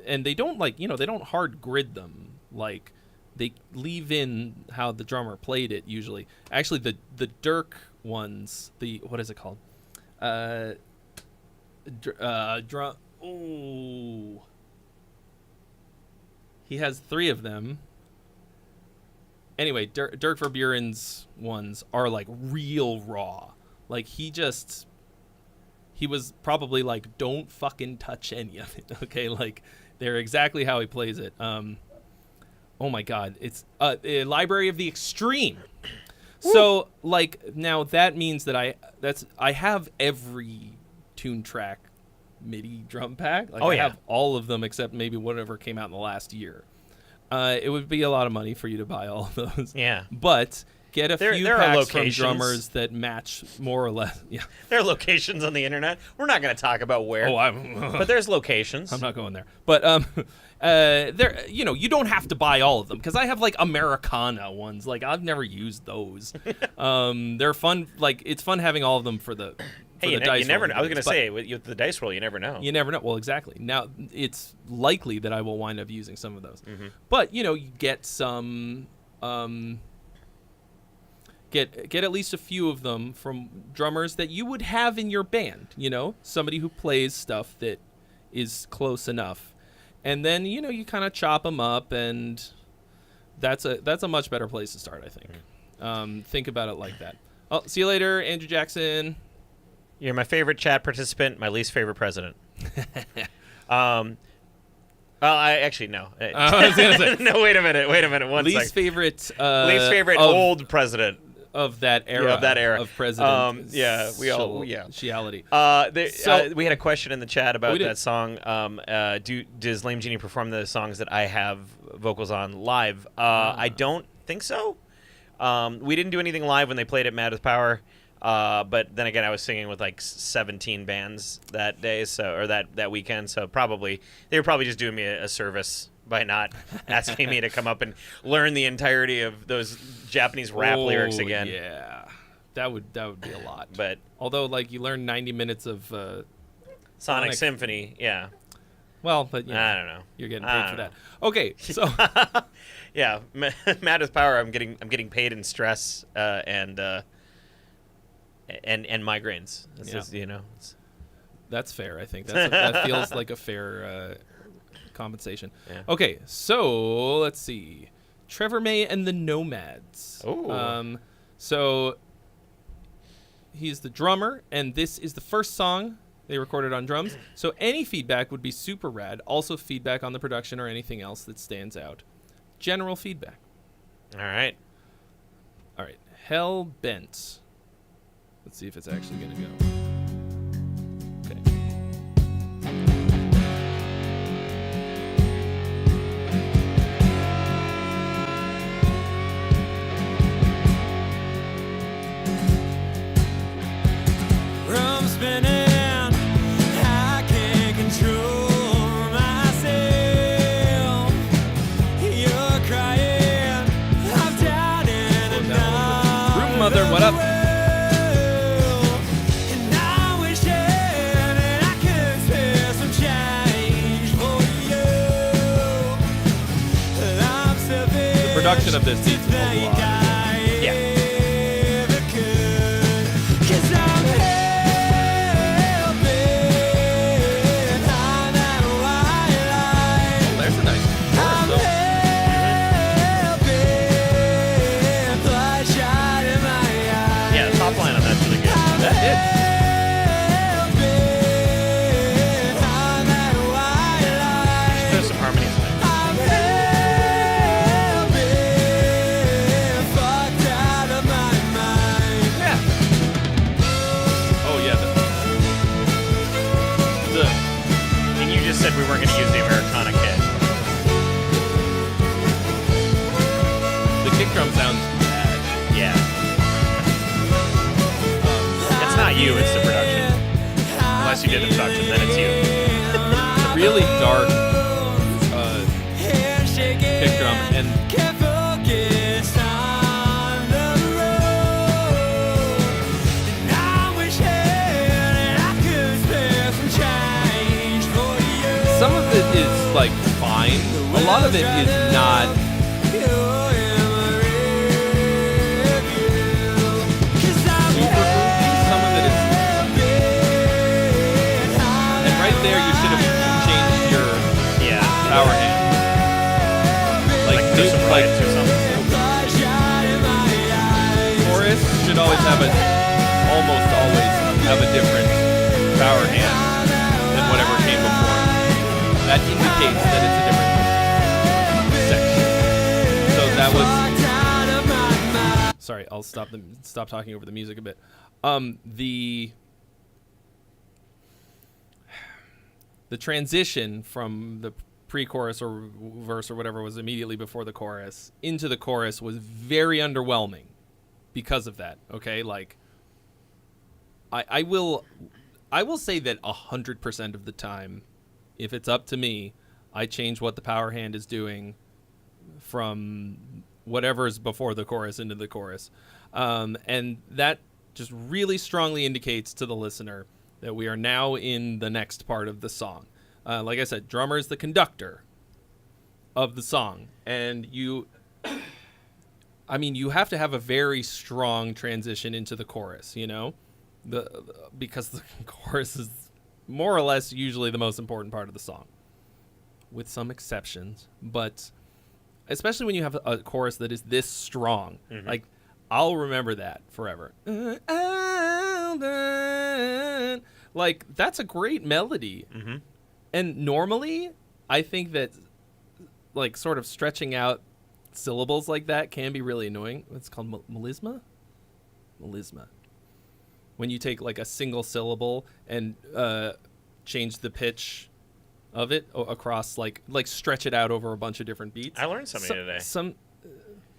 And they don't they don't hard grid them. They leave in how the drummer played it usually. Actually, the Dirk ones, what is it called? Drum. Ooh. He has 3 of them. Anyway, Dirk Verburen's ones are real raw. He was probably don't fucking touch any of it. Okay, they're exactly how he plays it. Oh my God, it's a Library of the Extreme. So now that means that I have every tune track MIDI drum pack. I have all of them except maybe whatever came out in the last year. It would be a lot of money for you to buy all of those. Yeah. But get a few packs from drummers that match more or less. Yeah. There are locations on the internet. We're not going to talk about where. But there's locations. I'm not going there. But there, you don't have to buy all of them because I have Americana ones. I've never used those. They're fun. It's fun having all of them for the. Hey, you never know. I was going to say, with the dice roll, you never know. You never know. Well, exactly. Now, it's likely that I will wind up using some of those. Mm-hmm. But, you get some... Get at least a few of them from drummers that you would have in your band, Somebody who plays stuff that is close enough. And then, you kind of chop them up, and that's a much better place to start, I think. Mm-hmm. Think about it like that. Oh, see you later, Andrew Jackson. You're my favorite chat participant, my least favorite president. Well, I actually no. I was gonna say. No, wait a minute. One least second. favored Old president of that era. Of president. Shiality. We had a question in the chat about that song. Does Lame Genie perform the songs that I have vocals on live? I don't think so. We didn't do anything live when they played at Mad with Power. But then again, I was singing with 17 bands that day, or that weekend. So they were probably just doing me a service by not asking me to come up and learn the entirety of those Japanese rap lyrics again. Yeah, that would be a lot. But although you learn 90 minutes of Sonic Symphony, yeah. Well, but I don't know. You're getting paid for that. Okay, so yeah, Mad with Power. I'm getting paid in stress and migraines. That's fair. I think that feels like a fair compensation. Yeah. Okay, so let's see. Trevor May and the Nomads. Oh. So he's the drummer, and this is the first song they recorded on drums. So any feedback would be super rad. Also feedback on the production or anything else that stands out. General feedback. All right. Hell Bent. Let's see if it's actually going to go. Okay. production of this needs to move along. Yeah. There's a nice chorus, though. Yeah, the top line on that's really good. That hits. There's some harmonies in there. Yeah. Oh, yeah. And you just said we weren't going to use the Americana kit. The kick drum sounds bad. Yeah. It's not you, it's the production. Unless you did the production, then it's you. It's a really dark kick drum, and some of it is like fine. A lot of it is not. Super groovy. Some of it is. And right there, you should have changed your power hand. Like there's some riots or something. Chorus should always have almost always have a different power hand than whatever came before. That indicates that it's a different section. So that was. Sorry, I'll stop talking over the music a bit. The transition from the pre-chorus or verse or whatever was immediately before the chorus into the chorus was very underwhelming because of that. Okay, like I will say that 100% of the time, if it's up to me, I change what the power hand is doing from whatever's before the chorus into the chorus. And that just really strongly indicates to the listener that we are now in the next part of the song. Like I said, drummer is the conductor of the song. And you have to have a very strong transition into the chorus, you know? Because the chorus is more or less usually the most important part of the song, with some exceptions. But especially when you have a chorus that is this strong, like I'll remember that forever. Like that's a great melody. And normally I think that like sort of stretching out syllables like that can be really annoying. It's called melisma. When you take like a single syllable and change the pitch of it across, like stretch it out over a bunch of different beats. I learned something today.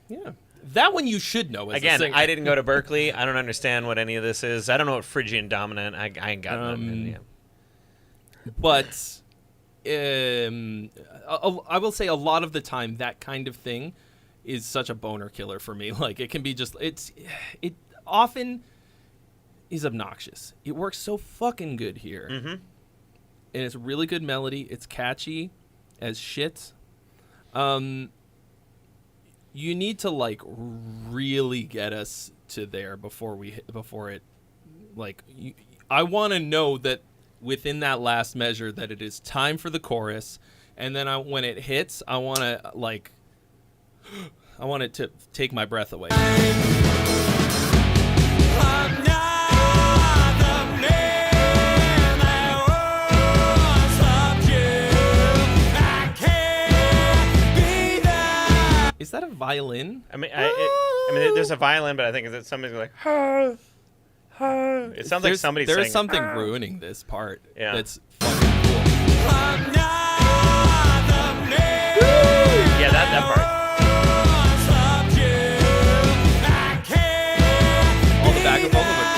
Yeah. That one you should know. As Again, a singer. I didn't go to Berkeley. I don't understand what any of this is. I don't know what Phrygian dominant. I ain't got nothing. But I will say a lot of the time that kind of thing is such a boner killer for me. Like it can be just it often is obnoxious. It works so fucking good here. And it's a really good melody. It's catchy as shit. You need to like really get us to there before it like I want to know that within that last measure that it is time for the chorus, and then when it hits, I want it to take my breath away. Is that a violin? I mean, there's a violin, but I think it's something like. It sounds like somebody's saying. There's something ruining this part. Yeah. That's fucking cool. Yeah, that part. All the backup vocals are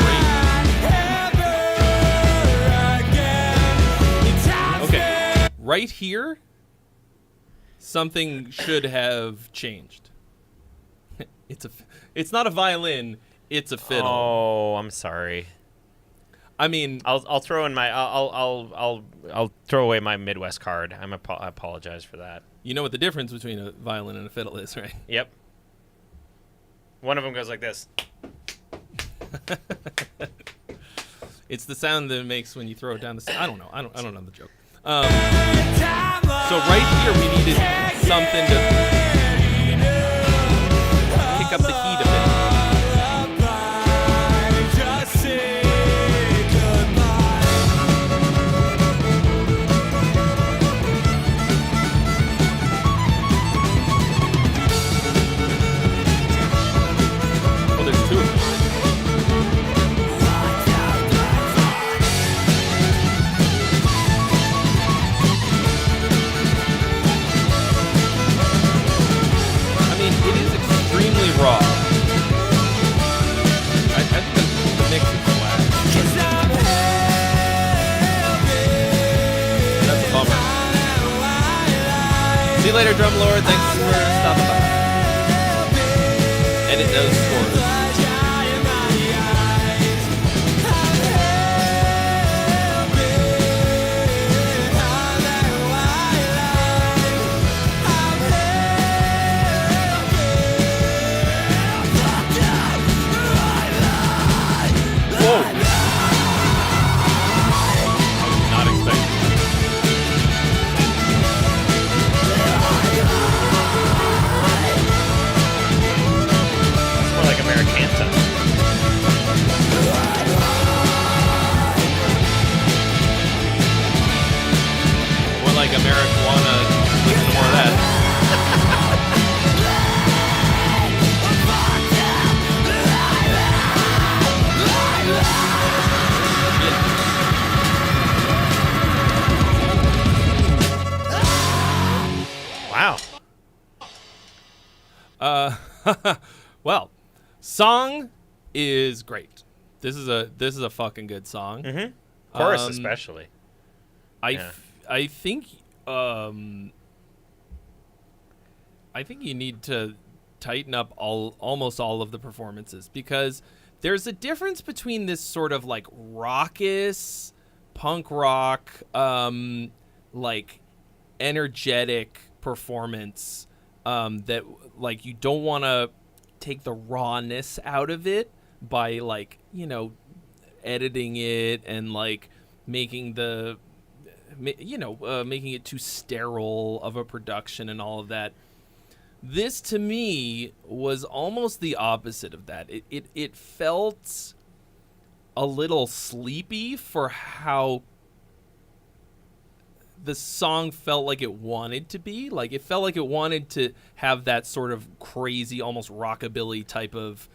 great. Okay, right here, something should have changed. It's not a violin. It's a fiddle. Oh, I'm sorry. I mean, I'll throw in my I'll throw away my Midwest card. I apologize for that. You know what the difference between a violin and a fiddle is, right? Yep. One of them goes like this. It's the sound that it makes when you throw it down the. I don't know. I don't know the joke. So right here we needed something to pick up the heat a bit. Oh, there's two of them. Raw. I think the mix is flat. That's a bummer. See you later, Drum Lord. Thanks for stopping by. Edit those scores. Marijuana, listen to more of that. Wow. Well, song is great. This is a fucking good song. Mm-hmm. Chorus especially. I think you need to tighten up almost all of the performances, because there's a difference between this sort of like raucous punk rock, like energetic performance that like you don't want to take the rawness out of it by like, you know, editing it and like making the making it too sterile of a production and all of that. This to me was almost the opposite of that. It felt a little sleepy for how the song felt like it wanted to be. Like it felt like it wanted to have that sort of crazy, almost rockabilly type of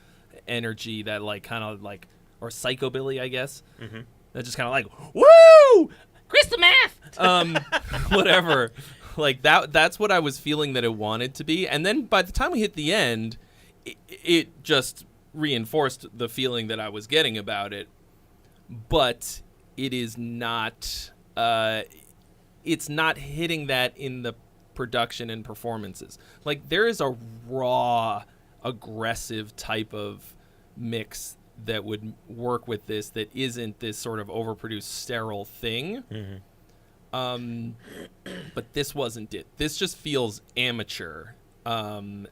energy that like kind of like, or psychobilly, I guess. Mm-hmm. That just kind of like, woo! Crystal meth! Whatever. Like that's what I was feeling that it wanted to be. And then by the time we hit the end, it just reinforced the feeling that I was getting about it. But it is not, it's not hitting that in the production and performances. Like there is a raw, aggressive type of mix that would work with this that isn't this sort of overproduced sterile thing. Mm-hmm. But this wasn't it. This just feels amateur. And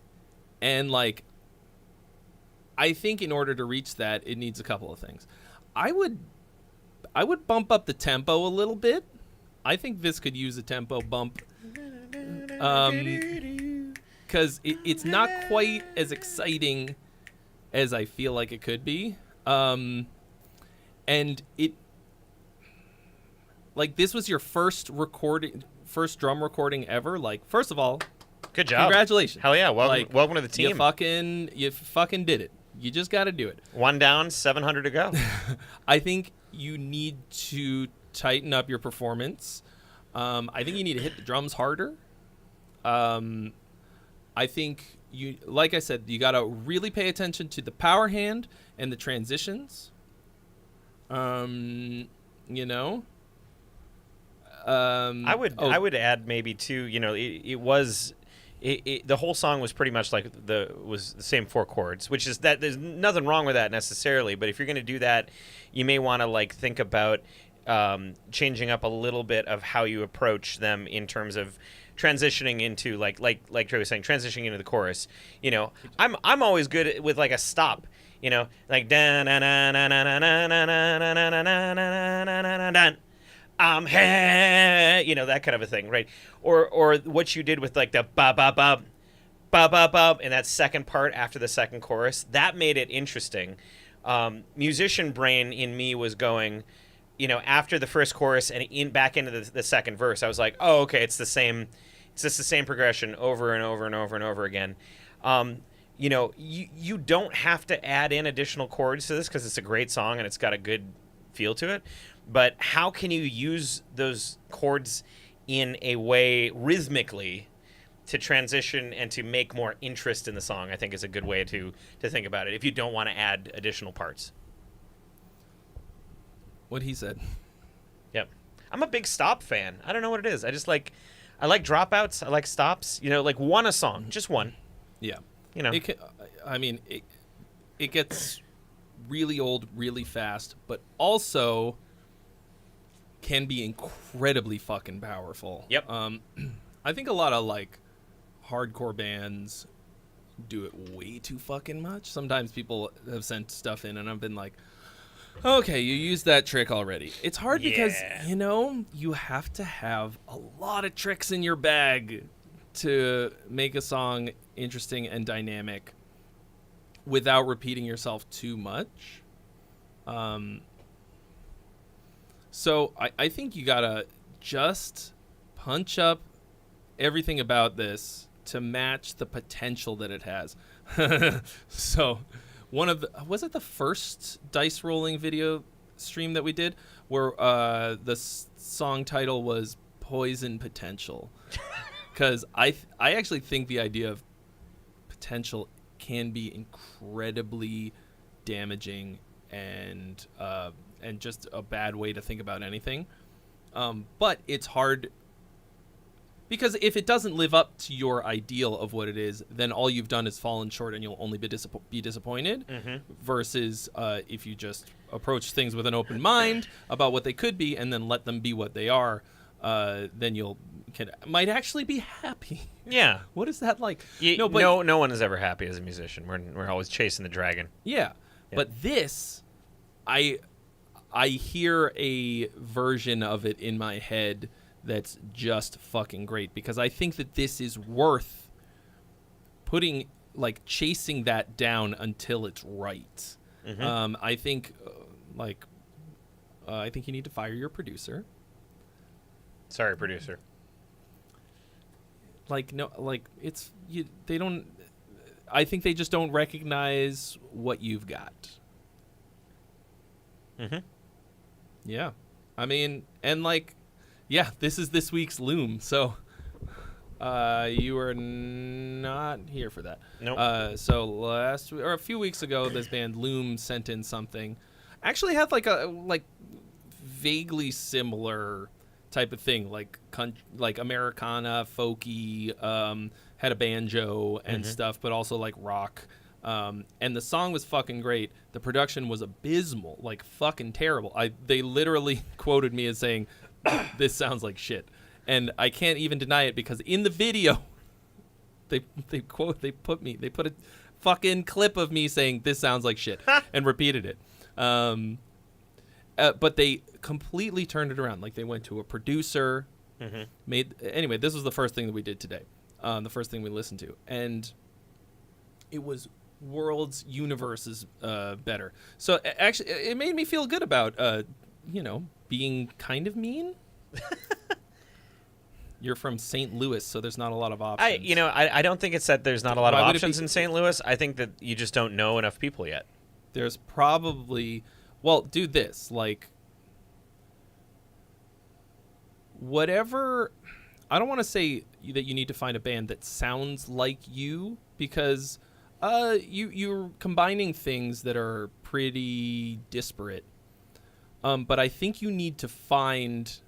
like, I think in order to reach that, it needs a couple of things. I would bump up the tempo a little bit. I think this could use a tempo bump. Because it's not quite as exciting as I feel like it could be. And it, like, this was your first drum recording ever. Like, first of all, good job. Congratulations. Hell yeah. Welcome to the team. You fucking did it. You just got to do it. One down, 700 to go. I think you need to tighten up your performance. I think you need to hit the drums harder. I think you, like I said, you got to really pay attention to the power hand and the transitions. You know. I would add maybe too. You know, the whole song was pretty much like the same four chords, which is that there's nothing wrong with that necessarily. But if you're going to do that, you may want to like think about changing up a little bit of how you approach them in terms of transitioning into like Trey was saying, transitioning into the chorus. You know, I'm always good with like a stop. You know, like da na na na na na na na na na na na na. Hey, you know, that kind of a thing, right? Or what you did with like the ba ba ba ba ba ba in that second part after the second chorus, that made it interesting. Musician brain in me was going, you know, after the first chorus and back into the second verse, I was like, oh, okay, it's just the same progression over and over and over and over again. You know, you don't have to add in additional chords to this because it's a great song and it's got a good feel to it. But how can you use those chords in a way rhythmically to transition and to make more interest in the song, I think is a good way to think about it if you don't want to add additional parts. What he said. Yep. I'm a big stop fan. I don't know what it is. I like dropouts. I like stops. You know, like one a song. Just one. Yeah. You know. It gets really old really fast, but also can be incredibly fucking powerful. Yep. I think a lot of like hardcore bands do it way too fucking much. Sometimes people have sent stuff in and I've been like, okay, you used that trick already. It's hard because, you know, you have to have a lot of tricks in your bag to make a song interesting and dynamic without repeating yourself too much. So I think you gotta just punch up everything about this to match the potential that it has. So was it the first dice rolling video stream that we did where the song title was Poison Potential? Because I actually think the idea of potential can be incredibly damaging and just a bad way to think about anything. But it's hard because if it doesn't live up to your ideal of what it is, then all you've done is fallen short and you'll only be disappointed. Mm-hmm. Versus if you just approach things with an open mind about what they could be and then let them be what they are, then might actually be happy. Yeah. What is that like? No one is ever happy as a musician. We're always chasing the dragon. Yeah. But this, I hear a version of it in my head that's just fucking great because I think that this is worth chasing that down until it's right. Mm-hmm. I think you need to fire your producer. Sorry, producer. I think they just don't recognize what you've got. Mm-hmm. Yeah. I mean, and this is this week's Loom, so you were not here for that. Nope. So a few weeks ago, this band Loom sent in something. Actually had a vaguely similar type of thing, like Americana, folky, had a banjo and stuff, but also like rock. And the song was fucking great. The production was abysmal, like fucking terrible. They literally quoted me as saying, "This sounds like shit," and I can't even deny it because in the video, they put a fucking clip of me saying, "This sounds like shit," and repeated it. But they completely turned it around. Like they went to a producer, anyway, this was the first thing that we did today. The first thing we listened to. And it was worlds, universes better. So actually, it made me feel good about, being kind of mean. You're from St. Louis, so there's not a lot of options. I don't think it's that there's not a lot of options in St. Louis. I think that you just don't know enough people yet. There's probably... Well, do this, whatever. I don't want to say that you need to find a band that sounds like you because you're combining things that are pretty disparate. But I think you need to find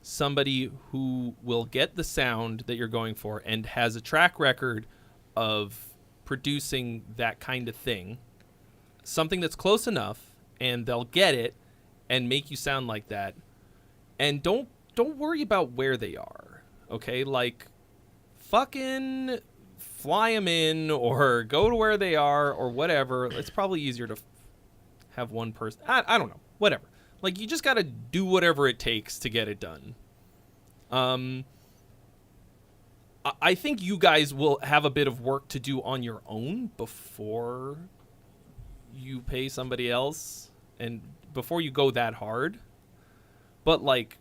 somebody who will get the sound that you're going for and has a track record of producing that kind of thing. Something that's close enough. And they'll get it and make you sound like that. And don't worry about where they are. Okay, like fucking fly them in or go to where they are or whatever. It's probably easier to have one person. I don't know. Whatever. Like, you just got to do whatever it takes to get it done. I think you guys will have a bit of work to do on your own before you pay somebody else and before you go that hard. But, like,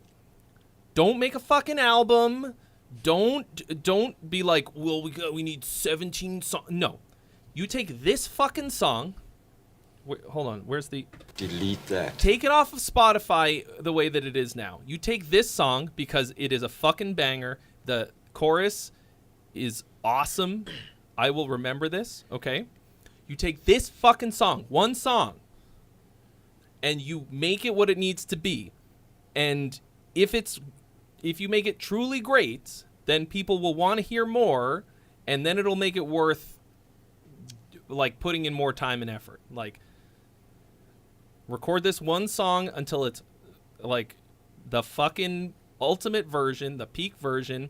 don't make a fucking album. Don't be like, well, we need 17 songs. No. You take this fucking song. Wait, hold on. Where's the... Delete that. Take it off of Spotify the way that it is now. You take this song because it is a fucking banger. The chorus is awesome. I will remember this, okay? You take this fucking song, one song, and you make it what it needs to be. And if you make it truly great, then people will want to hear more, and then it'll make it worth, like, putting in more time and effort. Like, record this one song until it's, like, the fucking ultimate version, the peak version,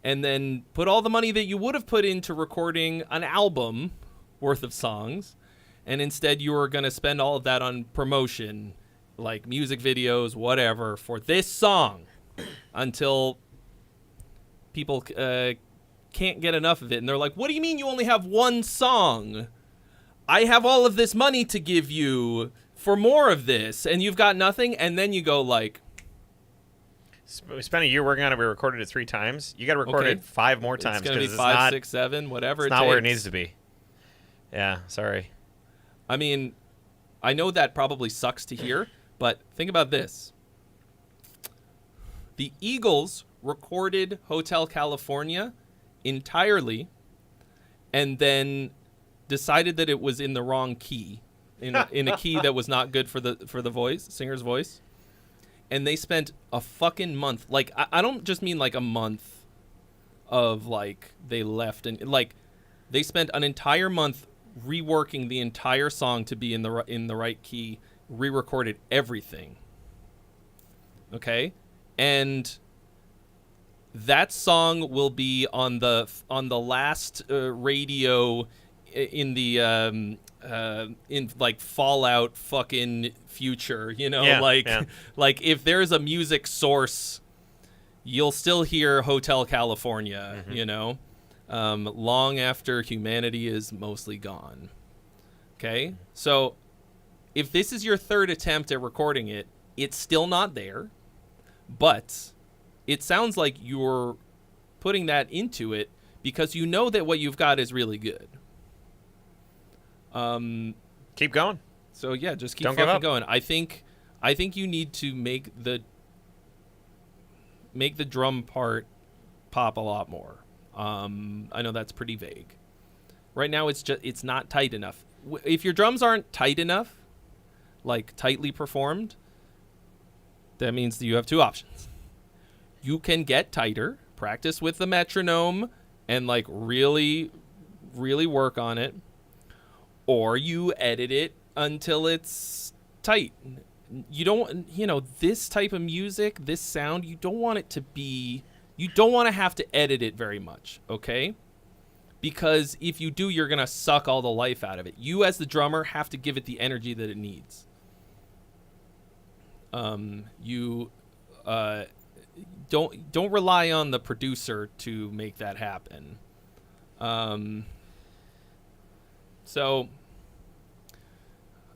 and then put all the money that you would have put into recording an album worth of songs, and instead you are going to spend all of that on promotion, like music videos, whatever, for this song until people can't get enough of it. And they're like, what do you mean you only have one song? I have all of this money to give you for more of this, and you've got nothing. And then you go like, we spent a year working on it. We recorded it 3 times. You got to record it 5 more times. It's going to be 5, 6, 7, whatever it's it takes. not where it needs to be. Yeah, sorry. I mean, I know that probably sucks to hear, but think about this. The Eagles recorded Hotel California entirely and then decided that it was in the wrong key, in a key that was not good for the voice, singer's voice. And they spent a fucking month. Like, I don't just mean like a month of like they left and like they spent an entire month reworking the entire song to be in the right key, re-recorded everything. Okay? And that song will be on the last radio in the in like Fallout fucking future, you know, like if there's a music source, you'll still hear Hotel California, you know, long after humanity is mostly gone. Okay, so if this is your 3rd attempt at recording it, it's still not there, but it sounds like you're putting that into it because you know that what you've got is really good. Keep going. So yeah, just keep Don't give fucking up. going. I think you need to make the drum part pop a lot more. I know that's pretty vague. Right now it's not tight enough. If your drums aren't tight enough, like tightly performed, that means that you have 2 options. You can get tighter, practice with the metronome, and like really, really work on it. Or you edit it until it's tight. You don't, this type of music, this sound, you don't want to have to edit it very much, okay? Because if you do, you're going to suck all the life out of it. You as the drummer have to give it the energy that it needs. You don't rely on the producer to make that happen. So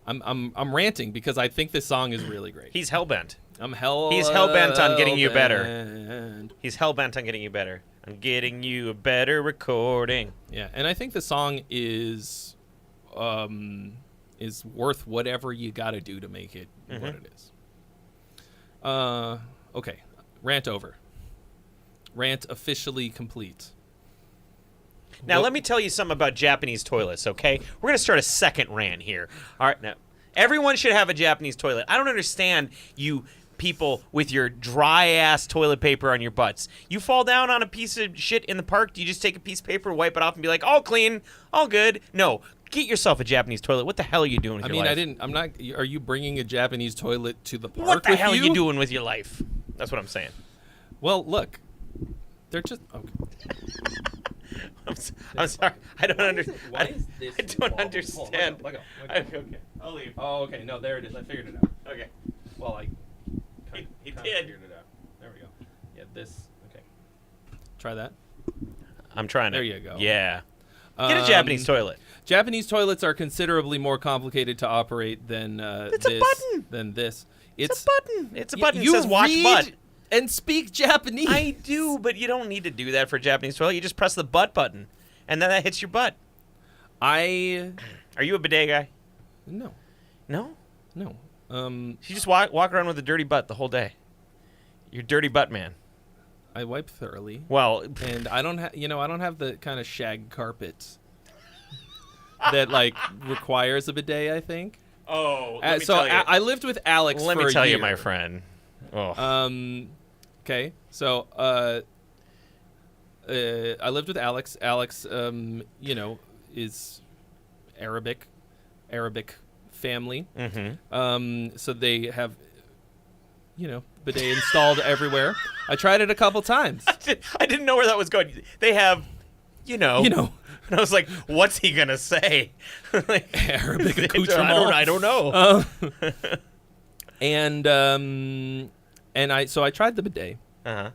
I'm ranting because I think this song is really great. He's hellbent. He's hellbent on getting you better. He's hellbent on getting you better. I'm getting you a better recording. Yeah, and I think the song is worth whatever you got to do to make it what it is. Okay, rant over. Rant officially complete. Now, let me tell you something about Japanese toilets, okay? We're going to start a second rant here. All right, now, everyone should have a Japanese toilet. I don't understand you people with your dry-ass toilet paper on your butts. You fall down on a piece of shit in the park, do you just take a piece of paper, wipe it off, and be like, all clean, all good? No. Get yourself a Japanese toilet. What the hell are you doing with your life? Are you bringing a Japanese toilet to the park What the with hell you? are you doing with your life? That's what I'm saying. Well, look. They're just okay. I'm sorry. I don't understand. Why is this? I don't understand. Let go. Okay, I'll leave. Oh, okay. No, there it is. I figured it out. Okay. Well, I He kinda did. figured it out. There we go. Yeah, this. Okay. Try that. I'm trying to. There you go. Yeah. Get a Japanese toilet. Japanese toilets are considerably more complicated to operate than It's a button. Than this. It's a button. It's a button. It You says wash read butt. and speak Japanese. I do, but you don't need to do that for a Japanese toilet. You just press the butt button, and then that hits your butt. Are you a bidet guy? No. No? No. You just walk around with a dirty butt the whole day. You're dirty butt man. I wipe thoroughly. Well, and I don't have, I don't have the kind of shag carpet that like requires a bidet, I think. Oh, so I lived with Alex Let for me tell a year. you, my friend. Oh. Okay. So I lived with Alex. Alex, is Arabic family. Mm-hmm. So they have, bidet installed everywhere. I tried it a couple times. I didn't know where that was going. They have, And I was like, what's he going to say? Like, Arabic accoutrement. I don't know. And I tried the bidet. Uh-huh.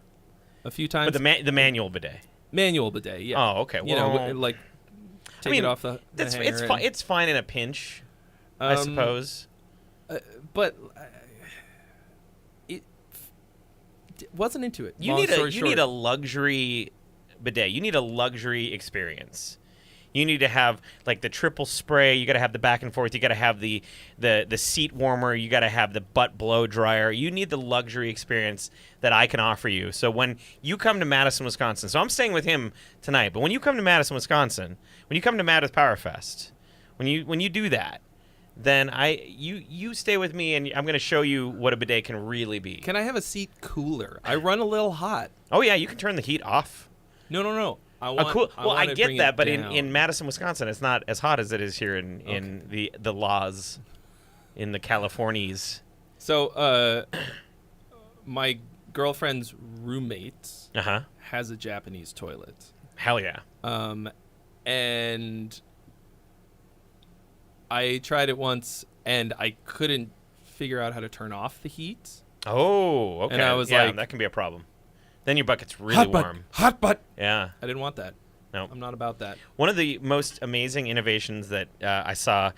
A few times. But the manual bidet. Manual bidet, yeah. Oh, okay. Well, take it off the hanger. It's fine in a pinch, I suppose. But it wasn't into it. You need a luxury bidet. You need a luxury experience. You need to have like the triple spray. You got to have the back and forth. You got to have the seat warmer. You got to have the butt blow dryer. You need the luxury experience that I can offer you. So when you come to Madison, Wisconsin, so I'm staying with him tonight. But when you come to Madison, Wisconsin, when you come to Madison Power Fest, when you do that, then you stay with me and I'm going to show you what a bidet can really be. Can I have a seat cooler? I run a little hot. Oh yeah, you can turn the heat off. No. I get that, but in Madison, Wisconsin, it's not as hot as it is here in the laws, in the Californias. So, my girlfriend's roommate has a Japanese toilet. Hell yeah. And I tried it once, and I couldn't figure out how to turn off the heat. Oh, okay. And I was like, that can be a problem. Then your butt gets really warm. Hot butt. Yeah. I didn't want that. No. I'm not about that. One of the most amazing innovations that I saw,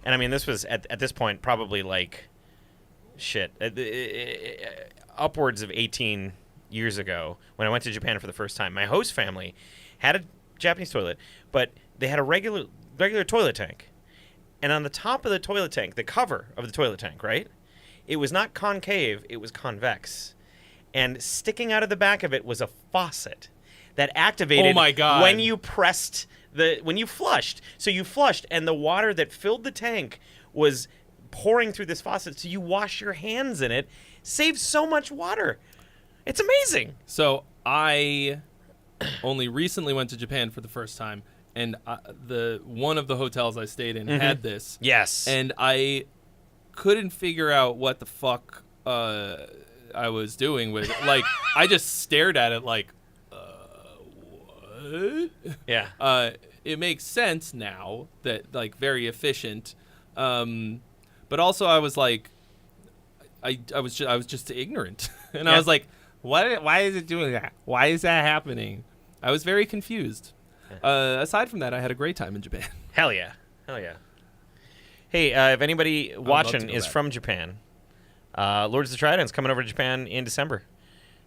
and I mean, this was at this point probably like, upwards of 18 years ago when I went to Japan for the first time. My host family had a Japanese toilet, but they had a regular toilet tank. And on the top of the toilet tank, the cover of the toilet tank, right? It was not concave, it was convex. And sticking out of the back of it was a faucet that activated when you flushed. So you flushed, and the water that filled the tank was pouring through this faucet. So you wash your hands in it, saves so much water. It's amazing. So I only recently went to Japan for the first time, and one of the hotels I stayed in had this. Yes. And I couldn't figure out what the fuck I was doing with it. Like, I just stared at it like, what? Yeah. It makes sense now that, like, very efficient. But also I was like, I was just ignorant. And I was like, why is it doing that? Why is that happening? I was very confused. Aside from that, I had a great time in Japan. Hell yeah. Hey, if anybody watching is from Japan, Lords of the Trident's coming over to Japan in December.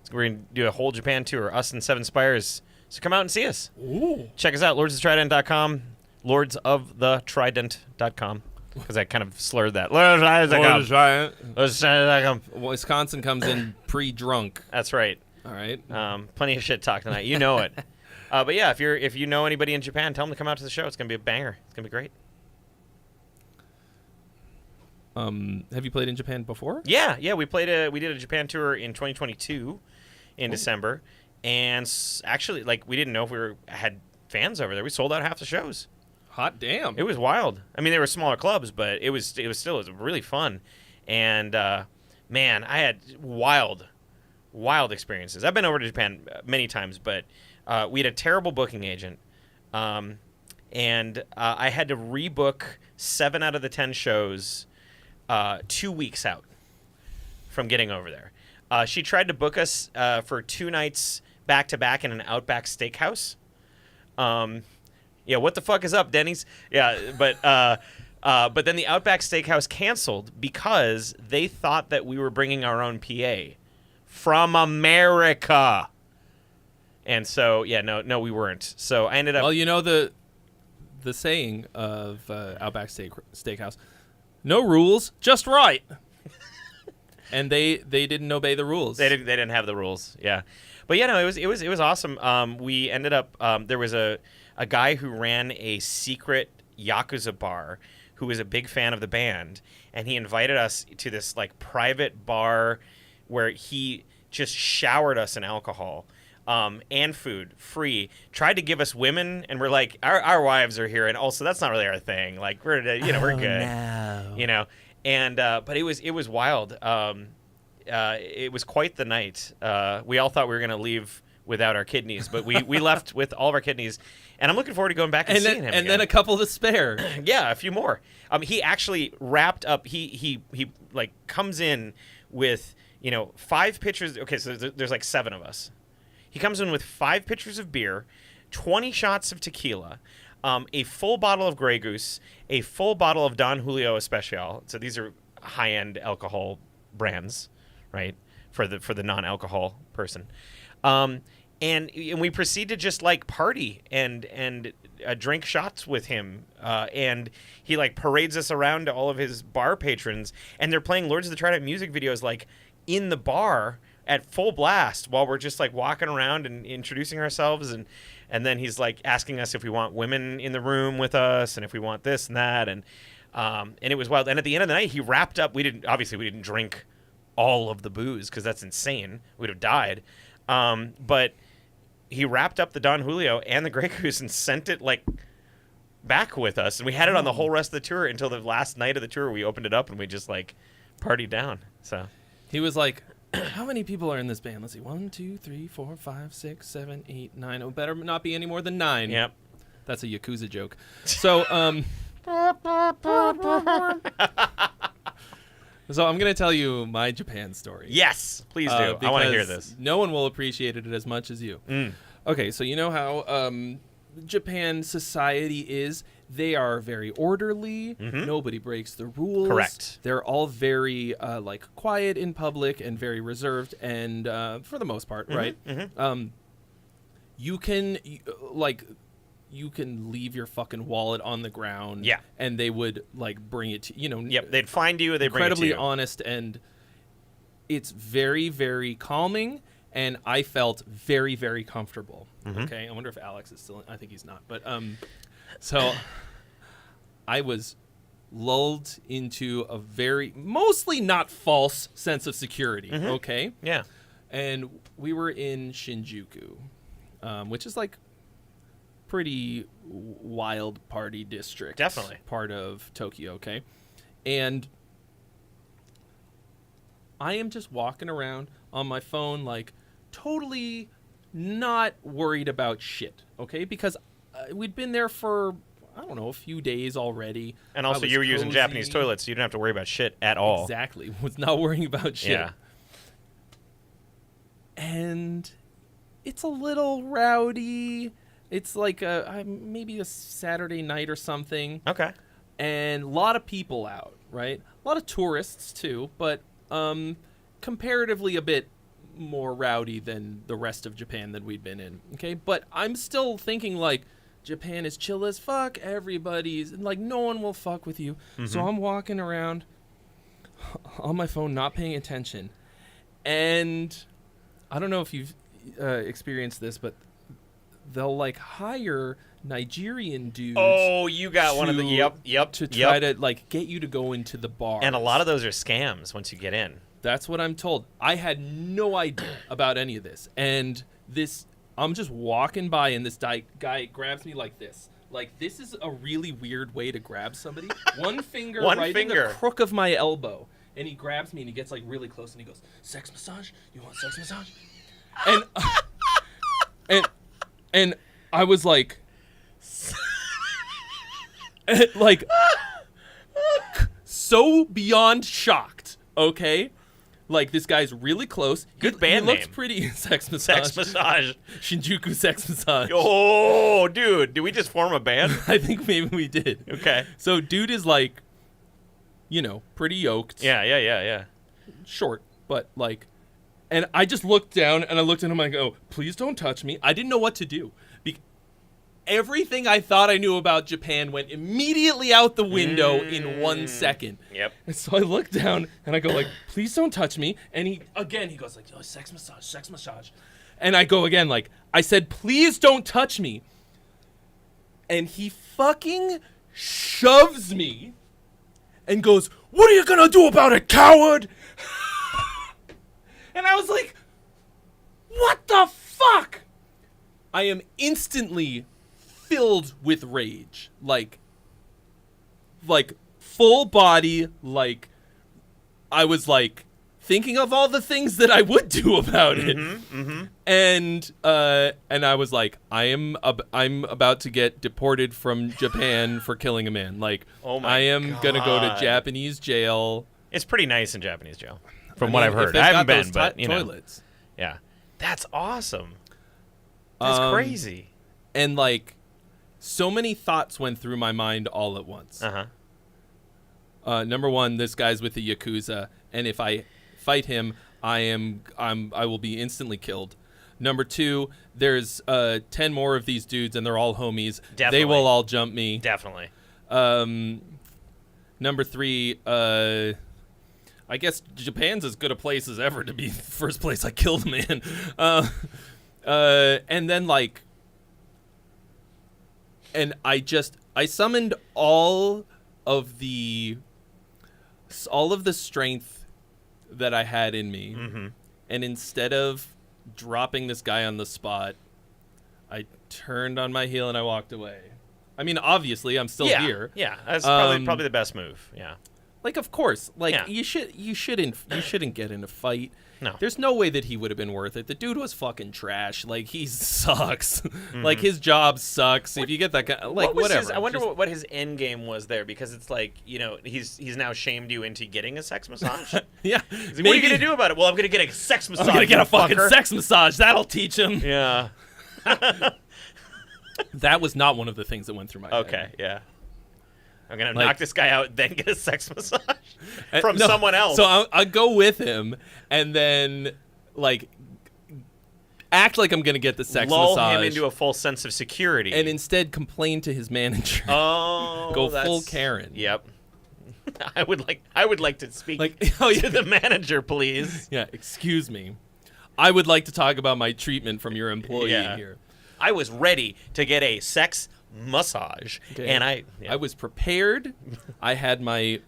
So we're going to do a whole Japan tour, us and Seven Spires. So come out and see us. Ooh. Check us out, lordsofthetrident.com, lordsofthetrident.com, because I kind of slurred that. Lordsoftetrident.com. Wisconsin comes in pre-drunk. That's right. All right. Plenty of shit talk tonight. You know it. But yeah, if you know anybody in Japan, tell them to come out to the show. It's going to be a banger. It's going to be great. Have you played in Japan before? Yeah, we did a Japan tour in 2022 in December, and actually, like, we didn't know if had fans over there. We sold out half the shows. Hot damn! It was wild. I mean, they were smaller clubs, but it was really fun, and man, I had wild wild experiences. I've been over to Japan many times, but we had a terrible booking agent, and I had to rebook 7 out of the 10 shows 2 weeks out from getting over there. She tried to book us for 2 nights back-to-back in an Outback Steakhouse. Yeah, what the fuck is up, Denny's? Yeah, but then the Outback Steakhouse canceled because they thought that we were bringing our own PA from America. And so, yeah, no, we weren't. So I ended up... Well, you know the saying of Outback Steakhouse, no rules, just right. And they didn't obey the rules. They didn't have the rules, yeah. But, yeah, no, it was awesome. We ended up... there was a guy who ran a secret Yakuza bar who was a big fan of the band, and he invited us to this, like, private bar where he just showered us in alcohol and food, free, tried to give us women, and we're like, our wives are here, and also that's not really our thing. Like, we're good. No. You know? And, but it was wild. It was quite the night. We all thought we were going to leave without our kidneys, but we left with all of our kidneys, and I'm looking forward to going back and seeing him again. Then a couple to spare. Yeah, a few more. He actually wrapped up. He like comes in with 5 pitchers. Okay, so there's like 7 of us. He comes in with 5 pitchers of beer, 20 shots of tequila, a full bottle of Grey Goose, a full bottle of Don Julio Especial. So these are high-end alcohol brands, right? For the non-alcohol person. And we proceed to just like party and drink shots with him, and he like parades us around to all of his bar patrons, and they're playing Lords of the Trident music videos like in the bar at full blast while we're just like walking around and introducing ourselves, and then he's like asking us if we want women in the room with us and if we want this and that, and it was wild. And at the end of the night, he wrapped up. We didn't drink all of the booze because that's insane. We'd have died. But he wrapped up the Don Julio and the Grey Goose and sent it like back with us, and we had it on the whole rest of the tour until the last night of the tour. We opened it up and we just like partied down. So he was like, how many people are in this band? Let's see, 1, 2, 3, 4, 5, 6, 7, 8, 9. Oh, better not be any more than 9. Yep, that's a Yakuza joke. So So I'm going to tell you my Japan story. Yes, please do. I want to hear this. No one will appreciate it as much as you. Okay, so you know how Japan society is. They are very orderly. Mm-hmm. Nobody breaks the rules. Correct. They're all very like quiet in public and very reserved, and for the most part, right? Mm-hmm. You can leave your fucking wallet on the ground. Yeah. And they would like bring it to Yep. They'd find you. They bring it to you. Incredibly honest, and it's very, very calming. And I felt very, very comfortable. Mm-hmm. Okay. I wonder if Alex is still. I think he's not. But so I was lulled into a very mostly not false sense of security. Mm-hmm. Okay. Yeah. And we were in Shinjuku, which is like pretty wild party district. Definitely. Part of Tokyo, okay? And I am just walking around on my phone, like, totally not worried about shit, okay? Because we'd been there for, I don't know, a few days already. And also you were using Japanese toilets, so you didn't have to worry about shit at all. Exactly. Was not worrying about shit. Yeah. And it's a little rowdy. It's like maybe a Saturday night or something. Okay. And a lot of people out, right? A lot of tourists too, but comparatively a bit more rowdy than the rest of Japan that we'd been in. Okay, but I'm still thinking like Japan is chill as fuck. Everybody's like, no one will fuck with you. Mm-hmm. So I'm walking around on my phone, not paying attention, and I don't know if you've experienced this, but they'll like hire Nigerian dudes. Oh, you got one of the yep. To try to like get you to go into the bar. And a lot of those are scams once you get in. That's what I'm told. I had no idea about any of this. And I'm just walking by and this guy grabs me like this. Like, this is a really weird way to grab somebody. One finger in the crook of my elbow. and he grabs me and he gets like really close and he goes, "Sex massage? You want sex massage?" And I was like, like, so beyond shocked. Okay, like this guy's really close. Good band He looks name. pretty. Sex massage. Sex massage. Shinjuku sex massage. Oh, dude, did we just form a band? I think maybe we did. Okay. So dude is like, pretty yoked. Yeah. Short, but like, and I just looked down and I looked at him and I go, "Please don't touch me." I didn't know what to do. Everything I thought I knew about Japan went immediately out the window in 1 second. Yep. And so I look down and I go like, "Please don't touch me." And he goes like, "Oh, sex massage." And I go again like, I said, "Please don't touch me." And he fucking shoves me and goes, "What are you gonna do about it, coward?" And I was like, what the fuck? I am instantly filled with rage. Like full body, like I was like thinking of all the things that I would do about it. And I was like, I'm about to get deported from Japan for killing a man. Like, Oh my I am gonna go to God. Japanese jail. It's pretty nice in Japanese jail, from I what mean, I've if heard. they've I haven't got been, those but you know, toilets. yeah, that's awesome. That's crazy. And like, so many thoughts went through my mind all at once. Number one, this guy's with the Yakuza, and if I fight him, I will be instantly killed. Number two, there's 10 more of these dudes, and they're all homies. Definitely. They will all jump me. Definitely. Number three, I guess Japan's as good a place as ever to be the first place I killed a man. And then like, and I summoned all of the strength that I had in me, and instead of dropping this guy on the spot, I turned on my heel and I walked away. I mean, obviously, I'm still here. Yeah, that's probably the best move. Yeah. Like, of course, like Yeah. you shouldn't get in a fight. No. There's no way that he would have been worth it. The dude was fucking trash. Like, he sucks. Like, his job sucks. If you get that guy, like, whatever. I wonder what his end game was there, because it's like, he's now shamed you into getting a sex massage. Yeah. He's like, what are you gonna do about it? Well, I'm gonna get a sex massage. I'm gonna get a fucking fucker. sex massage. That'll teach him. Yeah. That was not one of the things that went through my head. Okay. Yeah. I'm gonna Like- knock this guy out, then get a sex massage And- from no, someone else. So I'll go with him and then like act like I'm gonna get the sex lull massage. him into a full sense of security, and instead complain to his manager. oh, Go that's- full Karen. Yep. I would like to speak Like, oh, yeah. to the manager, please. Yeah, excuse me. I would like to talk about my treatment from your employee Yeah. here. I was ready to get a sex massage, Okay. and I was prepared. I had my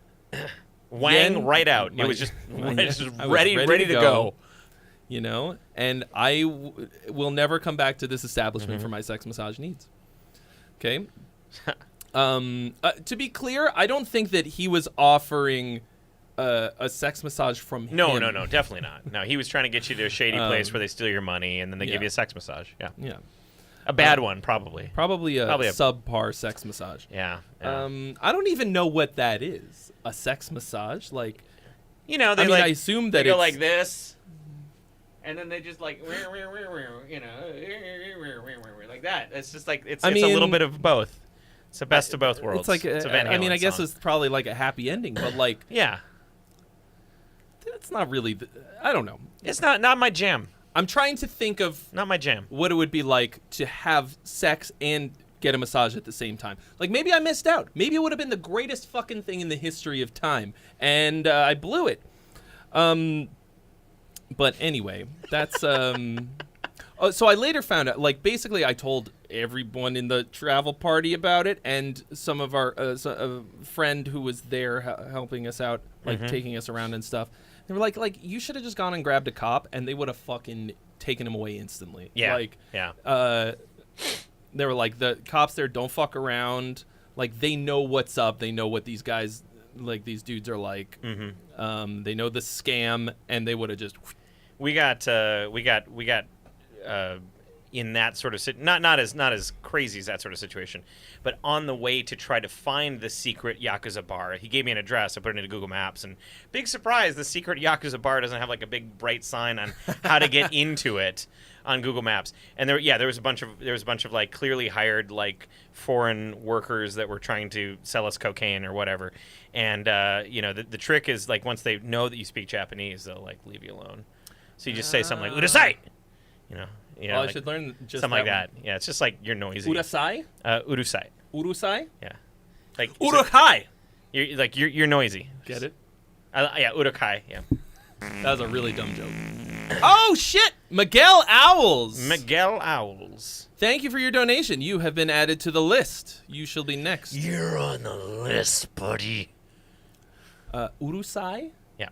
wang yen- right out. my- It was just, my- just I was ready to go. You know, and I will never come back to this establishment Mm-hmm. for my sex massage needs. Okay. To be clear, I don't think that he was offering a sex massage from him. No, definitely not. No, he was trying to get you to a shady place where they steal your money and then they yeah. give you a sex massage. Yeah, Yeah. a bad one probably. Probably a Probably a- subpar sex massage. Yeah. I don't even know what that is. A sex massage? Like, They I mean, like, I assume they that go it's like this, and then they just like like that. It's just like it's a little mean, bit of both. It's the best of both worlds. It's like, It's a Van I mean, Halen I guess song. it's probably like a happy ending, but like, yeah. it's not really. I don't know. It's not my jam. I'm trying to think of Not my jam. what it would be like to have sex and get a massage at the same time. Like, maybe I missed out. Maybe it would have been the greatest fucking thing in the history of time, and I blew it. But anyway, that's so I later found out, like, basically I told everyone in the travel party about it, and some of our a friend who was there helping us out, like taking us around and stuff. They were like you should have just gone and grabbed a cop, and they would have fucking taken him away instantly. Yeah. Like, Yeah. they were like, the cops there don't fuck around. Like, they know what's up. They know what these guys like these dudes are like. Mm-hmm. They know the scam, and they would have just. We got in that sort of not as crazy as that sort of situation, but on the way to try to find the secret Yakuza bar. He gave me an address. I put it into Google Maps, and big surprise, the secret Yakuza bar doesn't have like a big bright sign on how to get into it on Google Maps. And there was a bunch of like clearly hired like foreign workers that were trying to sell us cocaine or whatever. And the trick is like once they know that you speak Japanese, they'll like leave you alone. So you just say something like "Urusai," I like, should learn just something like that. Yeah, it's just like you're noisy. Urusai? Urusai. Urusai? Yeah. Like Urukai. You're noisy. Get it? Yeah, Urukai. Yeah. That was a really dumb joke. Oh shit! Miguel Owls. Miguel Owls. Thank you for your donation. You have been added to the list. You shall be next. You're on the list, buddy. Urusai? Yeah.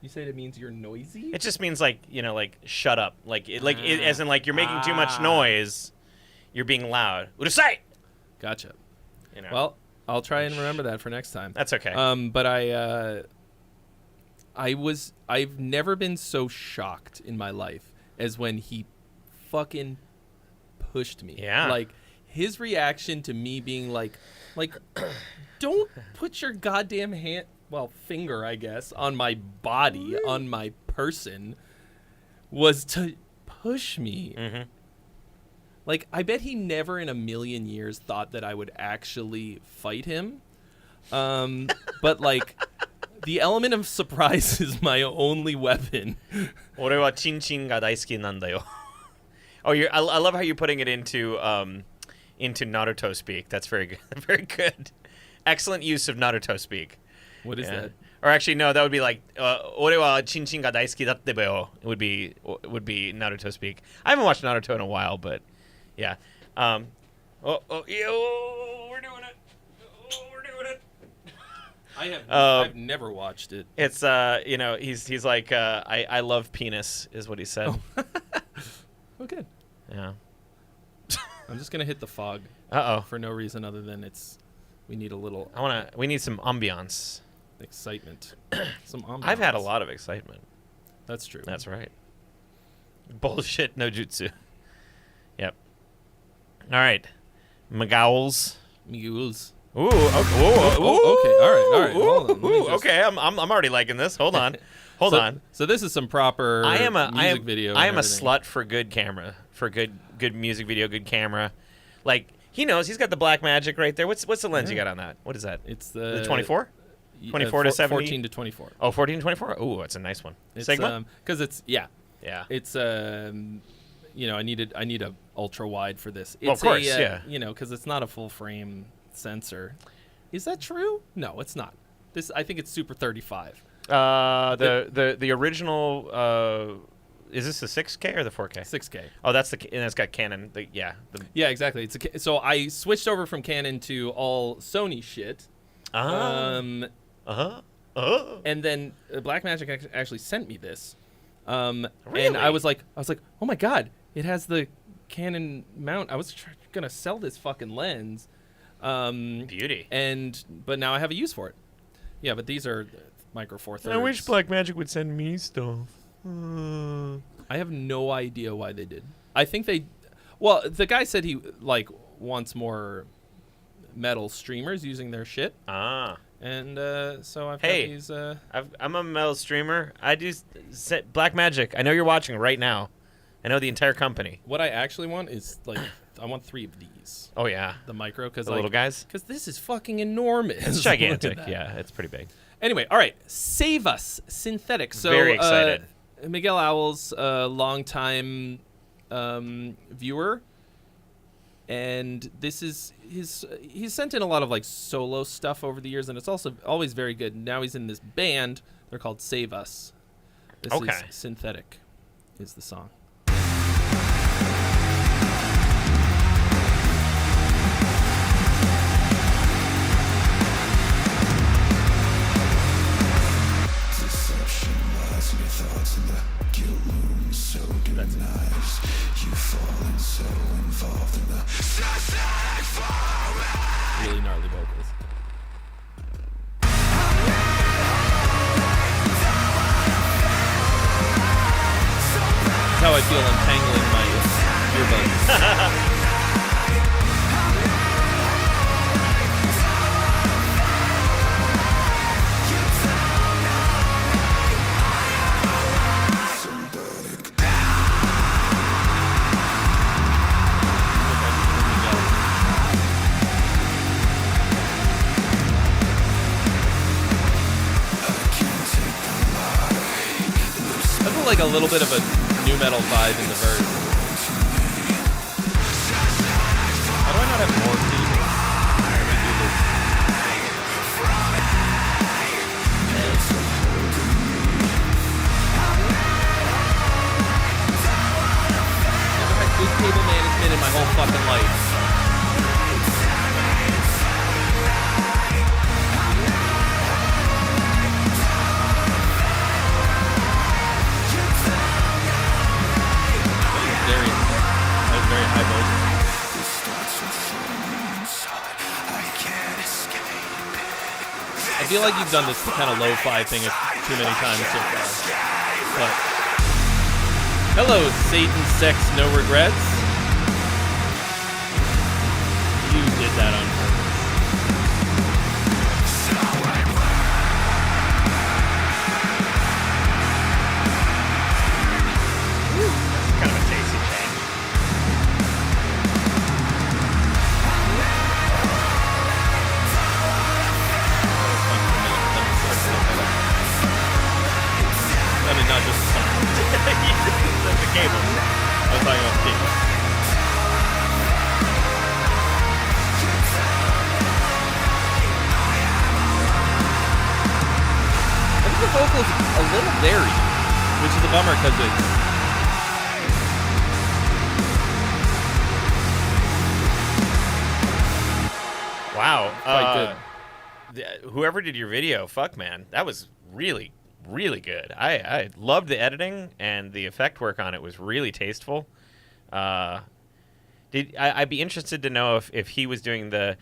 You said it means you're noisy? It just means like shut up, as in like you're making too much noise, you're being loud. Urusai. Gotcha. Well, I'll try and remember that for next time. That's okay. But I've never been so shocked in my life as when he fucking pushed me. Yeah. Like his reaction to me being like don't put your goddamn finger, I guess, on my body, on my person, was to push me. Mm-hmm. Like, I bet he never in a million years thought that I would actually fight him. But, like, the element of surprise is my only weapon. 俺はチンチンが大好きなんだよ. Oh, I love how you're putting it into Naruto speak. That's very good. Very good. Excellent use of Naruto speak. What is that? Or actually, no, that would be like, 俺はチンチンが大好きだってばよ. It would be Naruto speak. I haven't watched Naruto in a while, but yeah. We're doing it. We're doing it. I've never watched it. It's he's like I love penis is what he said. Oh, good. Yeah. I'm just gonna hit the fog. For no reason other than we need a little. We need some ambiance. Excitement. Some ambiance. I've had a lot of excitement. That's true. That's right. Bullshit no jutsu. Yep. All right. Miguels. Ooh, okay. Okay. All right. Hold on. Okay, I'm already liking this. Hold on. Hold on. So this is some proper music video. I am a slut for good camera. For good music video, good camera. Like he knows he's got the black magic right there. What's the lens you got on that? What is that? It's the 24? 24 to 70? 14 to 24. Oh, 14 to 24? Ooh, that's a nice one. It's, Sigma? Because it's yeah. It's I need a ultra wide for this. It's of course, yeah. Because it's not a full frame sensor. Is that true? No, it's not. I think it's Super 35. The original is this the 6K or the 4K? 6K. Oh, and it's got Canon. Yeah, exactly. So I switched over from Canon to all Sony shit. And then Blackmagic actually sent me this. Really? And I was like, oh my god, it has the Canon mount. I was gonna sell this fucking lens. Beauty. But now I have a use for it. Yeah, but these are micro four thirds. I wish Blackmagic would send me stuff. I have no idea why they did. I think the guy said he wants more metal streamers using their shit. And so I've got these. I'm a metal streamer. I do Blackmagic. I know you're watching right now. I know the entire company. What I actually want is I want 3 of these. Oh yeah, the micro, because the little guys. Because this is fucking enormous. It's gigantic. Yeah, it's pretty big. Anyway, all right, Save Us Synthetic. So very excited. Miguel Owls, longtime viewer, and this is he's sent in a lot of solo stuff over the years, and it's also always very good. Now he's in this band. They're called Save Us. This is Synthetic, is the song. Really gnarly vocals. feel untangling my earbuds. Like a little bit of a nu metal vibe in the verse. How do I not have more cables? Let me do this. Never had good cable management in my whole fucking life. Very high voltage. I feel like you've done this kind of lo-fi thing too many times so far. But hello, Satan, sex, no regrets. You did that on purpose. Kind of a tasty change. I mean, not just the song. The cable. I was talking about the cable. I think the vocals a little varied, which is a bummer because it's. Wow. Quite good. Whoever did your video, fuck, man. That was really, really good. I loved the editing, and the effect work on it was really tasteful. I'd be interested to know if he was doing the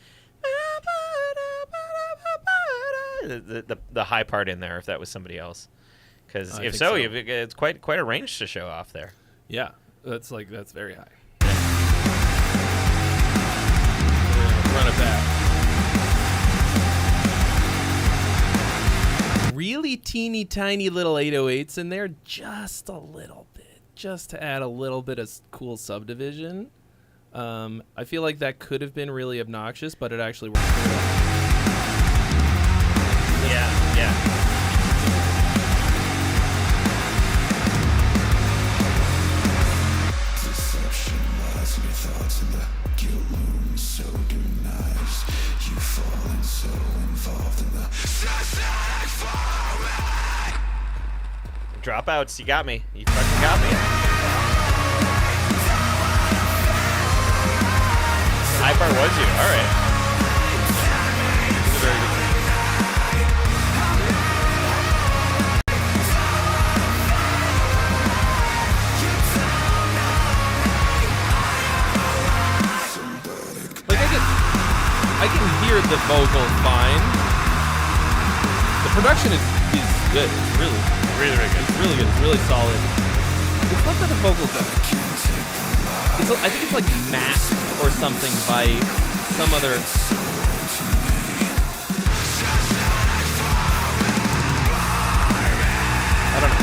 high part in there, if that was somebody else. Because if so, it's quite a range to show off there. Yeah, that's very high. Run it back. Really teeny tiny little 808s in there, just a little bit, just to add a little bit of cool subdivision. I feel like that could have been really obnoxious, but it actually worked really well. Yeah. Deception lies in your thoughts, and the guilt looms so denies. You falling so involved in the Dropouts, you got me. You fucking got me. High part was you. All right. It's a very good. Like I can hear the vocal fine. The production is good. It's really good. It's really good. It's really solid. It's not that the vocals I think it's like masked or something by some other. I don't know.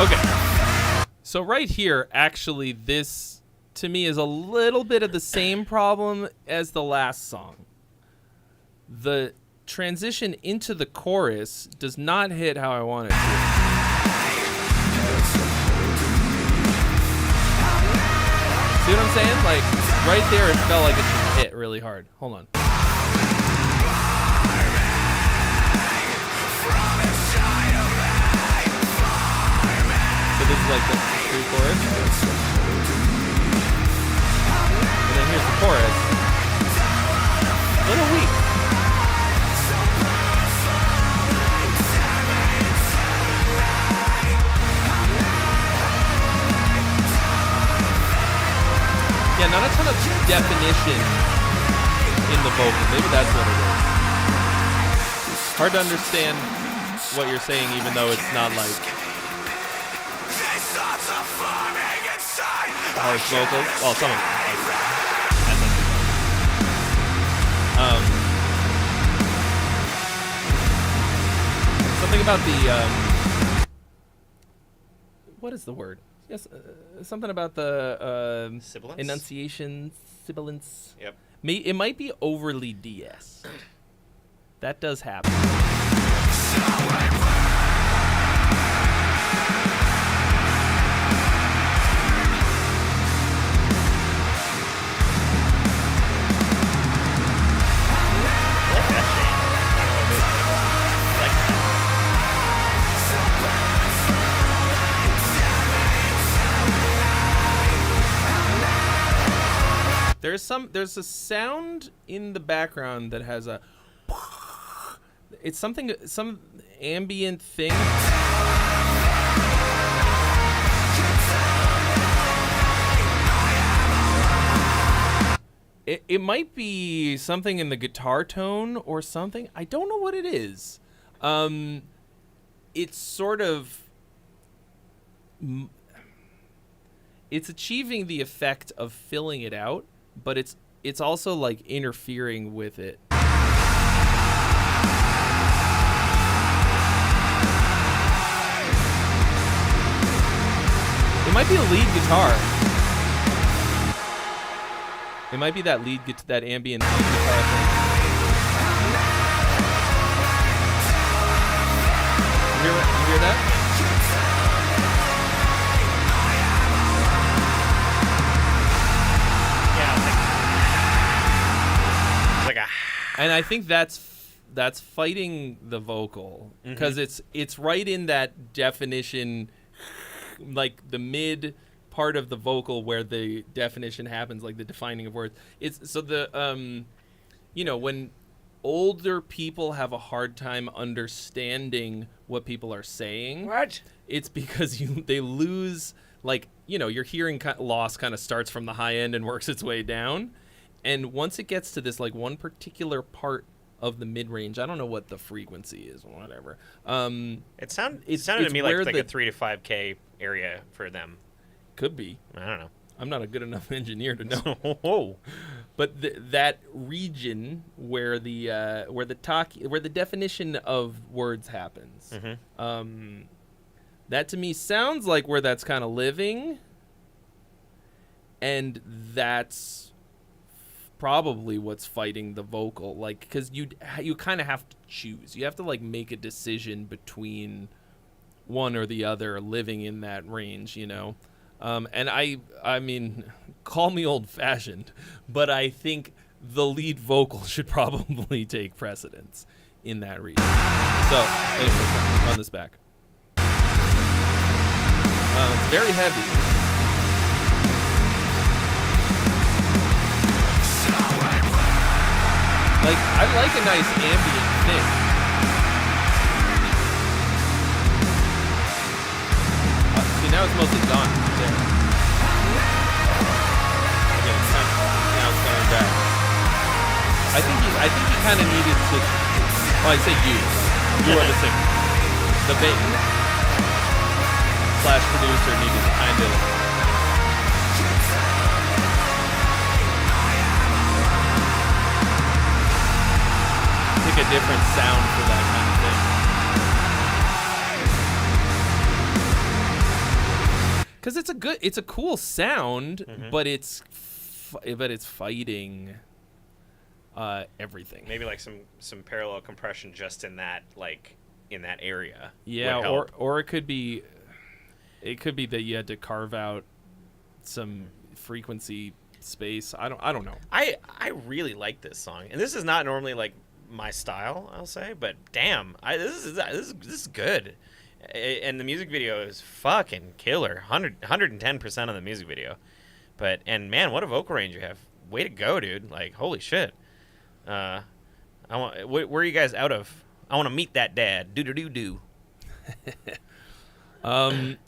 Okay. So right here, actually, this, to me, is a little bit of the same problem as the last song. The transition into the chorus does not hit how I want it to. See what I'm saying? Like, right there, it felt like it should hit really hard. Hold on. So this is like the pre-chorus. And then here's the chorus. A little weak. Yeah, not a ton of definition in the vocal. Maybe that's what it is. Hard to understand what you're saying, even though it's not like harsh vocals. Well, some of them. Something about the what is the word? Yes, something about the Sibilance? enunciation, sibilance. Yep. It might be overly DS. That does happen. There's a sound in the background that has a. It's some ambient thing. It might be something in the guitar tone or something. I don't know what it is. It's sort of. It's achieving the effect of filling it out, but it's also like interfering with it. It might be a lead guitar. It might be that that ambient lead guitar thing. You hear that? And I think that's fighting the vocal because it's right in that definition, like the mid part of the vocal where the definition happens, like the defining of words. It's so the when older people have a hard time understanding what people are saying. What? It's because they lose, like, your hearing loss kind of starts from the high end and works its way down. And once it gets to this, like, one particular part of the mid-range, I don't know what the frequency is, or whatever. It sounded to me like a 3 to 5K area for them. Could be. I don't know. I'm not a good enough engineer to know. But that region where the definition of words happens, that to me sounds like where that's kind of living, and that's probably what's fighting the vocal, like, because you kind of have to choose. You have to, like, make a decision between one or the other living in that range, and I mean, call me old-fashioned, but I think the lead vocal should probably take precedence in that region. So anyway, let's run this back. It's very heavy. Like, I like a nice ambient thing. See, now it's mostly gone there. Again, now it's coming back. I think he kind of needed to. Well, I say you are the singer. The band / producer needed to kind of. A different sound for that kind of thing, because it's a cool sound, but it's fighting everything. Maybe like some parallel compression just in that area. Yeah, or it could be that you had to carve out some frequency space. I don't know. I really like this song, and this is not normally like my style, I'll say, but damn, this is good, and the music video is fucking killer. 110% on the music video, and man, what a vocal range you have. Way to go, dude! Like, holy shit. Where are you guys out of? I want to meet that dad. Do. I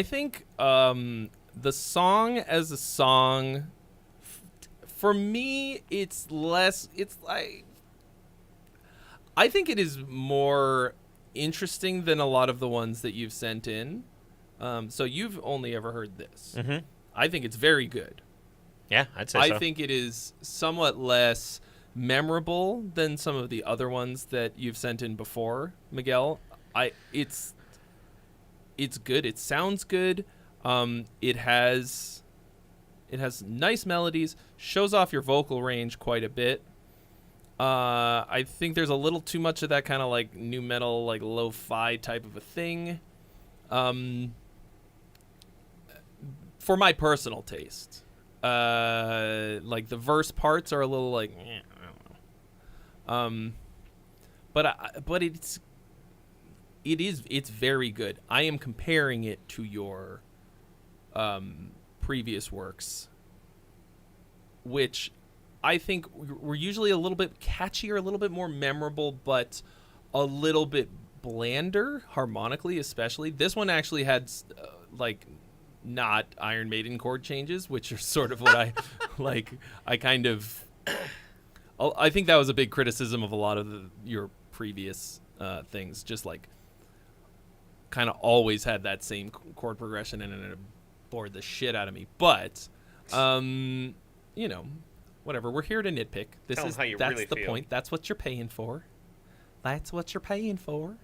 think the song as a song For me, it's less. It's like I think it is more interesting than a lot of the ones that you've sent in. So you've only ever heard this. Mm-hmm. I think it's very good. Yeah, I'd say so. I think it is somewhat less memorable than some of the other ones that you've sent in before, Miguel. It's good. It sounds good. It has nice melodies. Shows off your vocal range quite a bit. I think there's a little too much of that kind of like nu metal, like lo-fi type of a thing. For my personal taste, like the verse parts are a little like, I don't know. But it's very good. I am comparing it to your previous works, which I think were usually a little bit catchier, a little bit more memorable, but a little bit blander harmonically, especially. This one actually had like not Iron Maiden chord changes, which are sort of what I like. I think that was a big criticism of a lot of your previous things. Just like kind of always had that same chord progression, and it bored the shit out of me. But you know, whatever. We're here to nitpick. That's really the feel. point. That's what you're paying for. That's what you're paying for.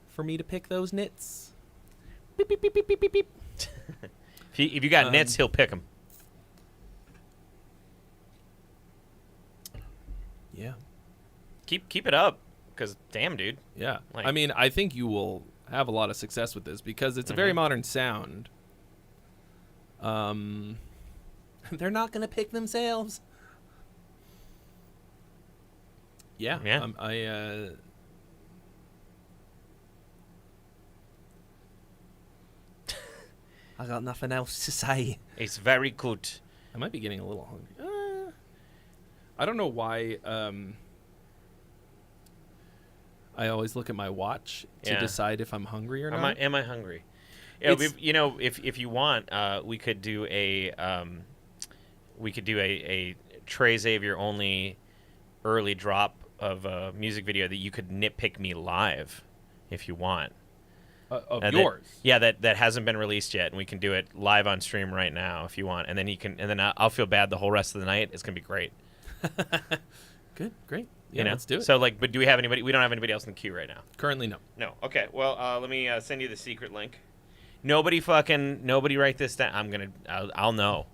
For me to pick those nits. Beep beep beep beep beep beep beep. If you got nits, he'll pick them. Yeah. Keep it up, because damn, dude. Yeah. Like- I mean, I think you will have a lot of success with this because it's a very modern sound. They're not going to pick themselves. Yeah. Yeah. I got nothing else to say. It's very good. I might be getting a little hungry. I don't know why I always look at my watch to decide if I'm hungry or not. Am I hungry? Yeah, if you want, we could do a Trey Xavier only early drop of a music video that you could nitpick me live, if you want. Of yours? That hasn't been released yet, and we can do it live on stream right now if you want, and then I'll feel bad the whole rest of the night. It's gonna be great. Good, great. Yeah, you know? Let's do it. So but do we have anybody? We don't have anybody else in the queue right now. Currently, no. No. Okay. Well, let me send you the secret link. Nobody write this down. I'll know.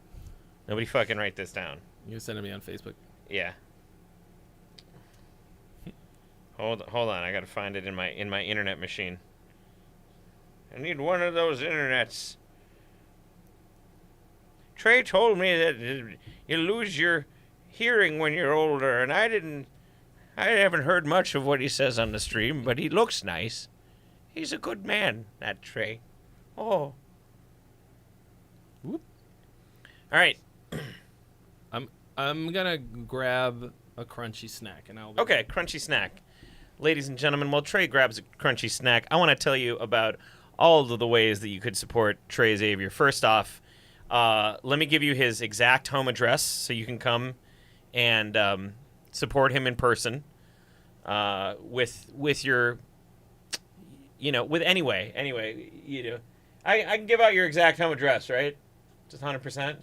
Nobody fucking write this down. You send it me on Facebook. Yeah. Hold on. I gotta find it in my internet machine. I need one of those internets. Trey told me that you lose your hearing when you're older, and I haven't heard much of what he says on the stream, but he looks nice. He's a good man, that Trey. Oh. Whoop. All right. I'm gonna grab a crunchy snack, and I'll. Okay, crunchy snack. Ladies and gentlemen, while Trey grabs a crunchy snack, I want to tell you about all of the ways that you could support Trey Xavier. First off, let me give you his exact home address so you can come and support him in person with your, anyway, I can give out your exact home address, right? Just 100%.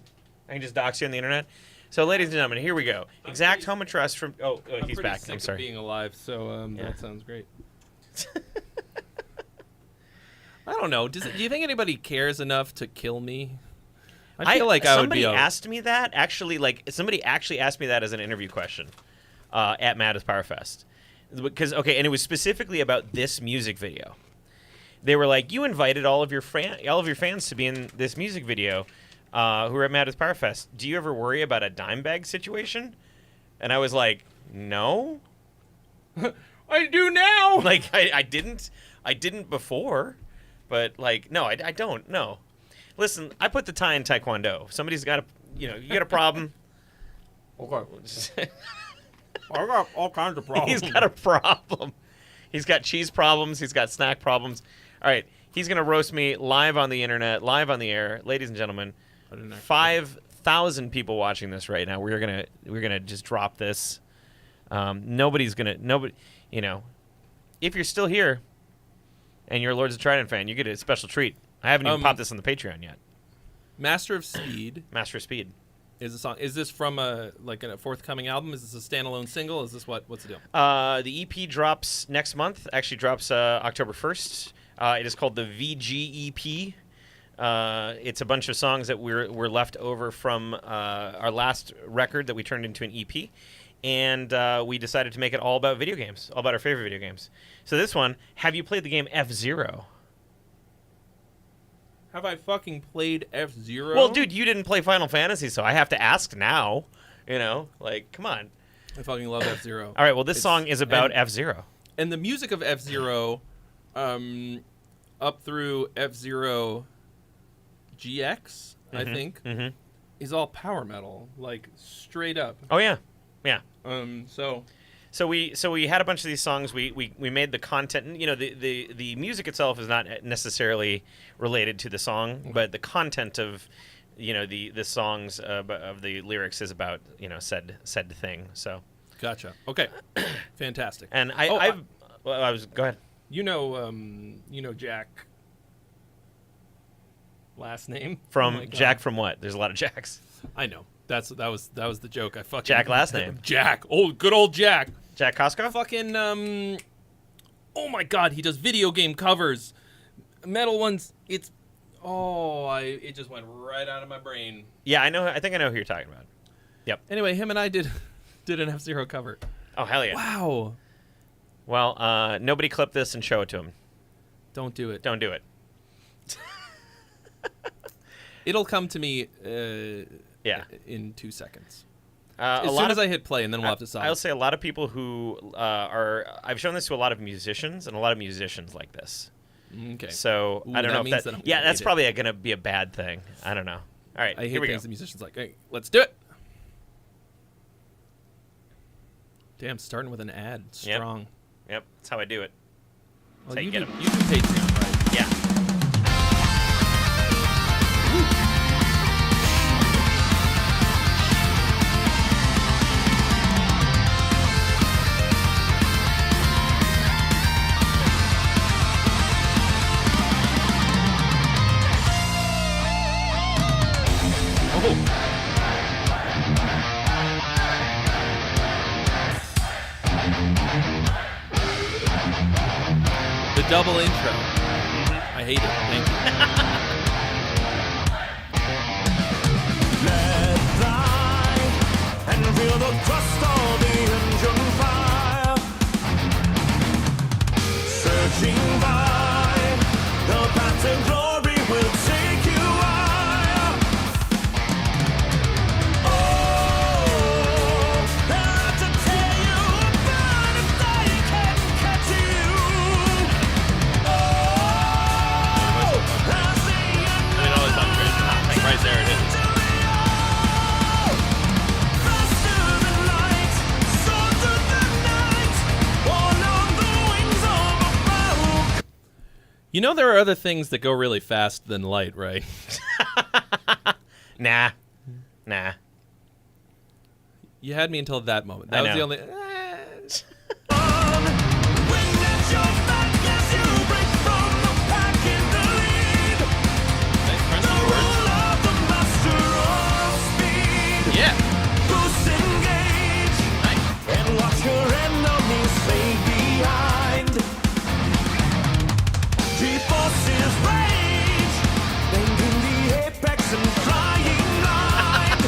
I can just dox you on the internet. So, ladies and gentlemen, here we go. Exact home address from. Oh, he's back. Sick I'm sorry. Of being alive, so that sounds great. I don't know. Do you think anybody cares enough to kill me? I feel like I would be. Somebody asked me that actually. Somebody actually asked me that as an interview question at Maddest Power Fest, because and it was specifically about this music video. They were like, "You invited all of your fans to be in this music video, who are at Maddest Power Fest. Do you ever worry about a dime bag situation?" And I was like, "No, I do now." I didn't before. But, no, I don't. No. Listen, I put the tie in Taekwondo. If somebody's got you got a problem. Okay. I got all kinds of problems. He's got a problem. He's got cheese problems. He's got snack problems. All right. He's going to roast me live on the internet, live on the air. Ladies and gentlemen, 5 1,000 people watching this right now. We're gonna just drop this. Nobody. You know, if you're still here, and you're a Lords of Trident fan, you get a special treat. I haven't even popped this on the Patreon yet. Master of Speed. Master of Speed is a song. Is this from a forthcoming album? Is this a standalone single? Is this what's the deal? The EP drops next month. Actually drops October 1st. It is called the VG EP. It's a bunch of songs that were left over from our last record that we turned into an EP. And we decided to make it all about video games, all about our favorite video games. So this one, have you played the game F-Zero? Have I fucking played F-Zero? Well, dude, you didn't play Final Fantasy, so I have to ask now. You know, like, come on. I fucking love F-Zero. All right, well, this song is about F-Zero. And the music of F-Zero, up through F-Zero GX, I think, is all power metal, like straight up. Oh yeah, yeah. So we had a bunch of these songs. We made the content. You know, the music itself is not necessarily related to the song, but the content of, you know, the songs of the lyrics is about, you know, said thing. So. Gotcha. Okay. Fantastic. And I was go ahead. You know Jack. Last name from Jack from what? There's a lot of Jacks. I know. That was the joke. I fucking Jack last name. Jack. Good old Jack. Jack Costco? Fucking oh my god, he does video game covers. Metal ones. It just went right out of my brain. Yeah, I think I know who you're talking about. Yep. Anyway, him and I did an F-Zero cover. Oh, hell yeah. Wow. Well, nobody clip this and show it to him. Don't do it. Don't do it. It'll come to me in 2 seconds. As soon as I hit play, and then we'll have to solve. I'll say a lot of people who I've shown this to a lot of musicians, and a lot of musicians like this. Okay. So I don't know if that's probably going to be a bad thing. I don't know. All right, I here we hate go. things the musicians like, hey, let's do it. Damn, starting with an ad. Strong. Yep, that's how I do it. Well, you do Patreon, right? Yeah. The double intro. I hate it. Thank you. Let fly and feel the thrust of the engine fire. Searching by the path to glory will take you higher. Oh, they're out to tear you apart if they can catch you. Right there it is. You know there are other things that go really fast than light, right? Nah. You had me until that moment. That was the only... Yeah. Boost engage. Nice. And watch your enemies stay behind. G-forces rage. Bending the apex and flying blind.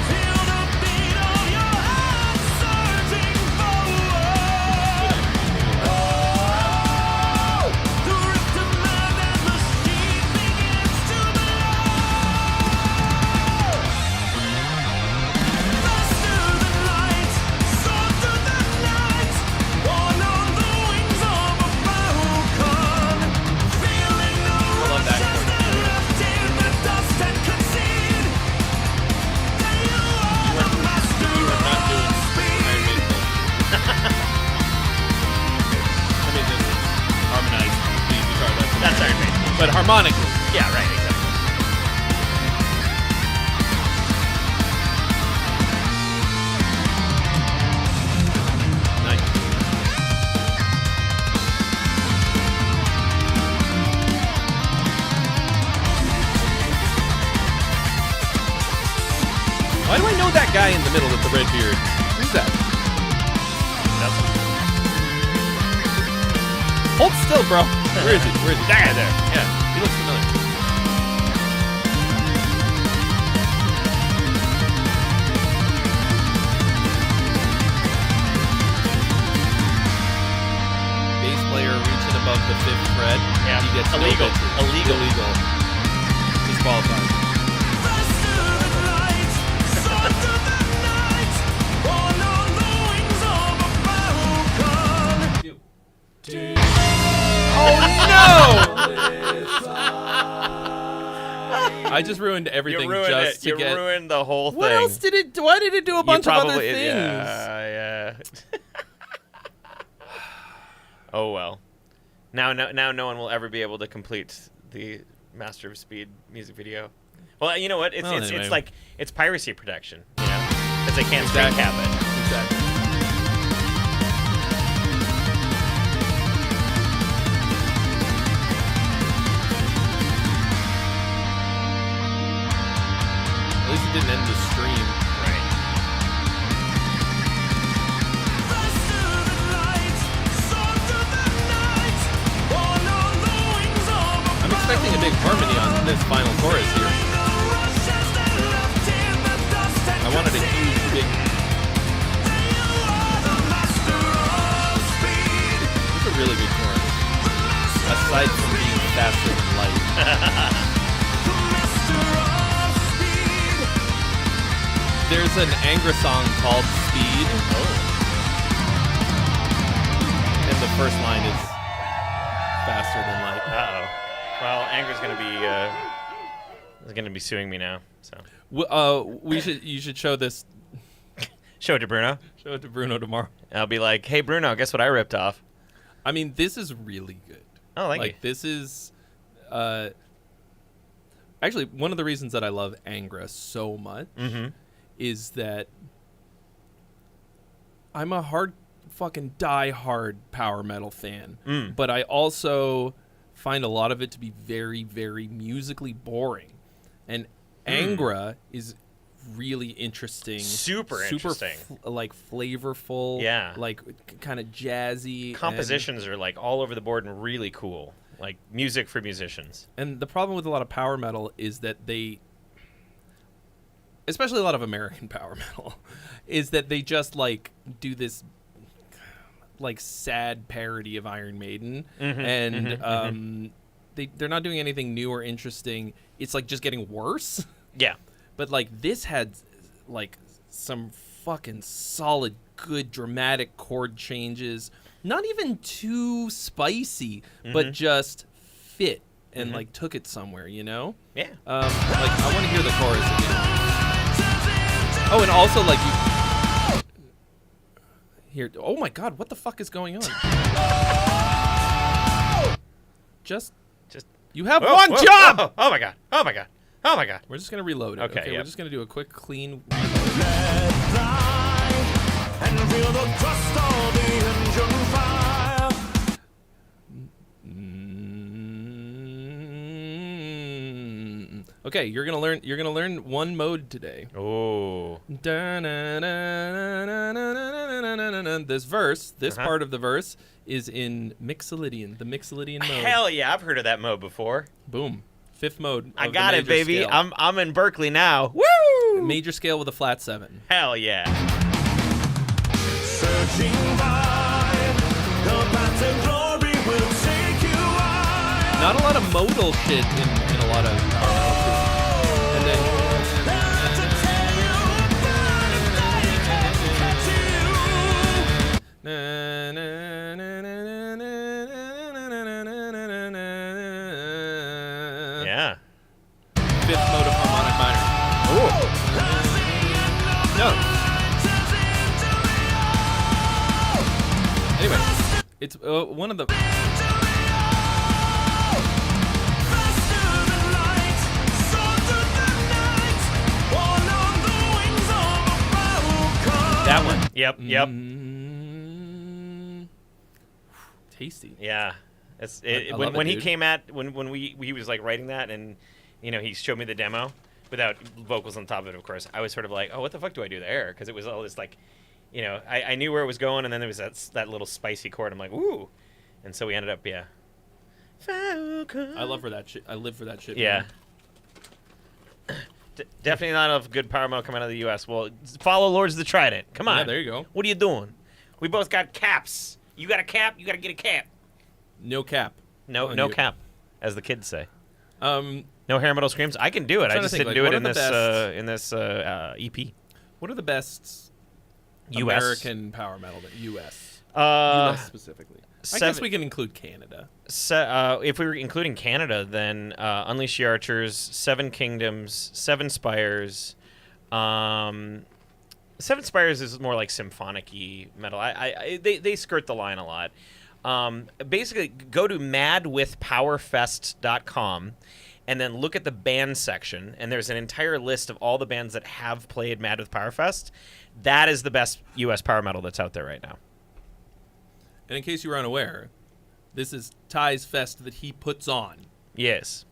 Feel the beat of your heart surging forward. The rhythm and the machine begins to faster than light, soar through the night, born on the That's Iron Maiden. but harmonically. Yeah, right, exactly. Nice. Why do I know that guy in the middle with the red beard? Who's that? Hold still, bro. Where is he? Where is he? That guy there. Yeah, he looks familiar. Bass player reaching above the 5th fret. Yeah, he gets illegal. No illegal. Disqualified. I just ruined everything just to get. You ruined the whole thing. What else did it? Why did it do a bunch of other things? Yeah. Oh well. Now no one will ever be able to complete the Master of Speed music video. Well, you know what? It's like it's piracy protection, you know, because they can't screen cap it. Exactly. At least it didn't end the stream. Right. I'm expecting a big harmony on this final chorus here. I wanted a huge, big. It's a really good chorus. Aside from being faster than light. There's an Angra song called Speed. Oh. And the first line is faster than light. Uh-oh. Well, Angra's gonna be suing me now. So. You should show this. Show it to Bruno. Show it to Bruno tomorrow. I'll be like, hey Bruno, guess what I ripped off? I mean, this is really good. Oh, thank you. This is actually one of the reasons that I love Angra so much. Mm-hmm. Is that I'm a fucking die-hard power metal fan, but I also find a lot of it to be very, very musically boring. And Angra is really interesting. Super interesting. Like flavorful. Yeah. Like kind of jazzy. Compositions are like all over the board and really cool. Like music for musicians. And the problem with a lot of power metal is that especially a lot of American power metal, is that they just like do this like sad parody of Iron Maiden, they're not doing anything new or interesting. It's like just getting worse. Yeah. But like this had like some fucking solid, good dramatic chord changes. Not even too spicy, but just fit and like took it somewhere, you know? Yeah. Like I want to hear the chorus again. Oh, and also, like, you... Here... Oh, my God, what the fuck is going on? Just... You have one job! Oh, my God. Oh, my God. Oh, my God. We're just going to reload it. Okay, We're just going to do a quick, clean... Okay, you're gonna learn one mode today. Oh. This part of the verse is in Mixolydian, the Mixolydian mode. Hell yeah, I've heard of that mode before. Boom. 5th mode. I got it, baby. Scale. I'm in Berkeley now. Woo! Major scale with a flat 7. Hell yeah. Searching by the path of glory will take you high. Not a lot of modal shit in a lot of power metal. And then yeah. 5th mode of harmonic minor. No. Anyway, it's one of the. That one. Yep. Tasty. Yeah. I When love it, he dude. came at when he was like writing that, and he showed me the demo without vocals on top of it, of course. I was sort of like, oh, what the fuck do I do there? Because it was all this like, I knew where it was going, and then there was that little spicy chord. I'm like, ooh, and so we ended up, yeah. I love for that shit. I live for that shit. Yeah. Man. Definitely not enough good power metal coming out of the U.S. Well, follow Lords of the Trident. Come on. Yeah, there you go. What are you doing? We both got caps. You got a cap. You got to get a cap. No cap. No cap, as the kids say. Um, No hair metal screams. I can do it. I just didn't do it in this EP. What are the best US. American power metal? U.S. US specifically. I guess we can include Canada. If we were including Canada, then Unleash the Archers, Seven Kingdoms, Seven Spires. Seven Spires is more like symphonic-y metal. They skirt the line a lot. Basically, go to madwithpowerfest.com and then look at the band section, and there's an entire list of all the bands that have played Mad with Powerfest. That is the best U.S. power metal that's out there right now. And in case you were unaware, this is Ty's fest that he puts on. Yes.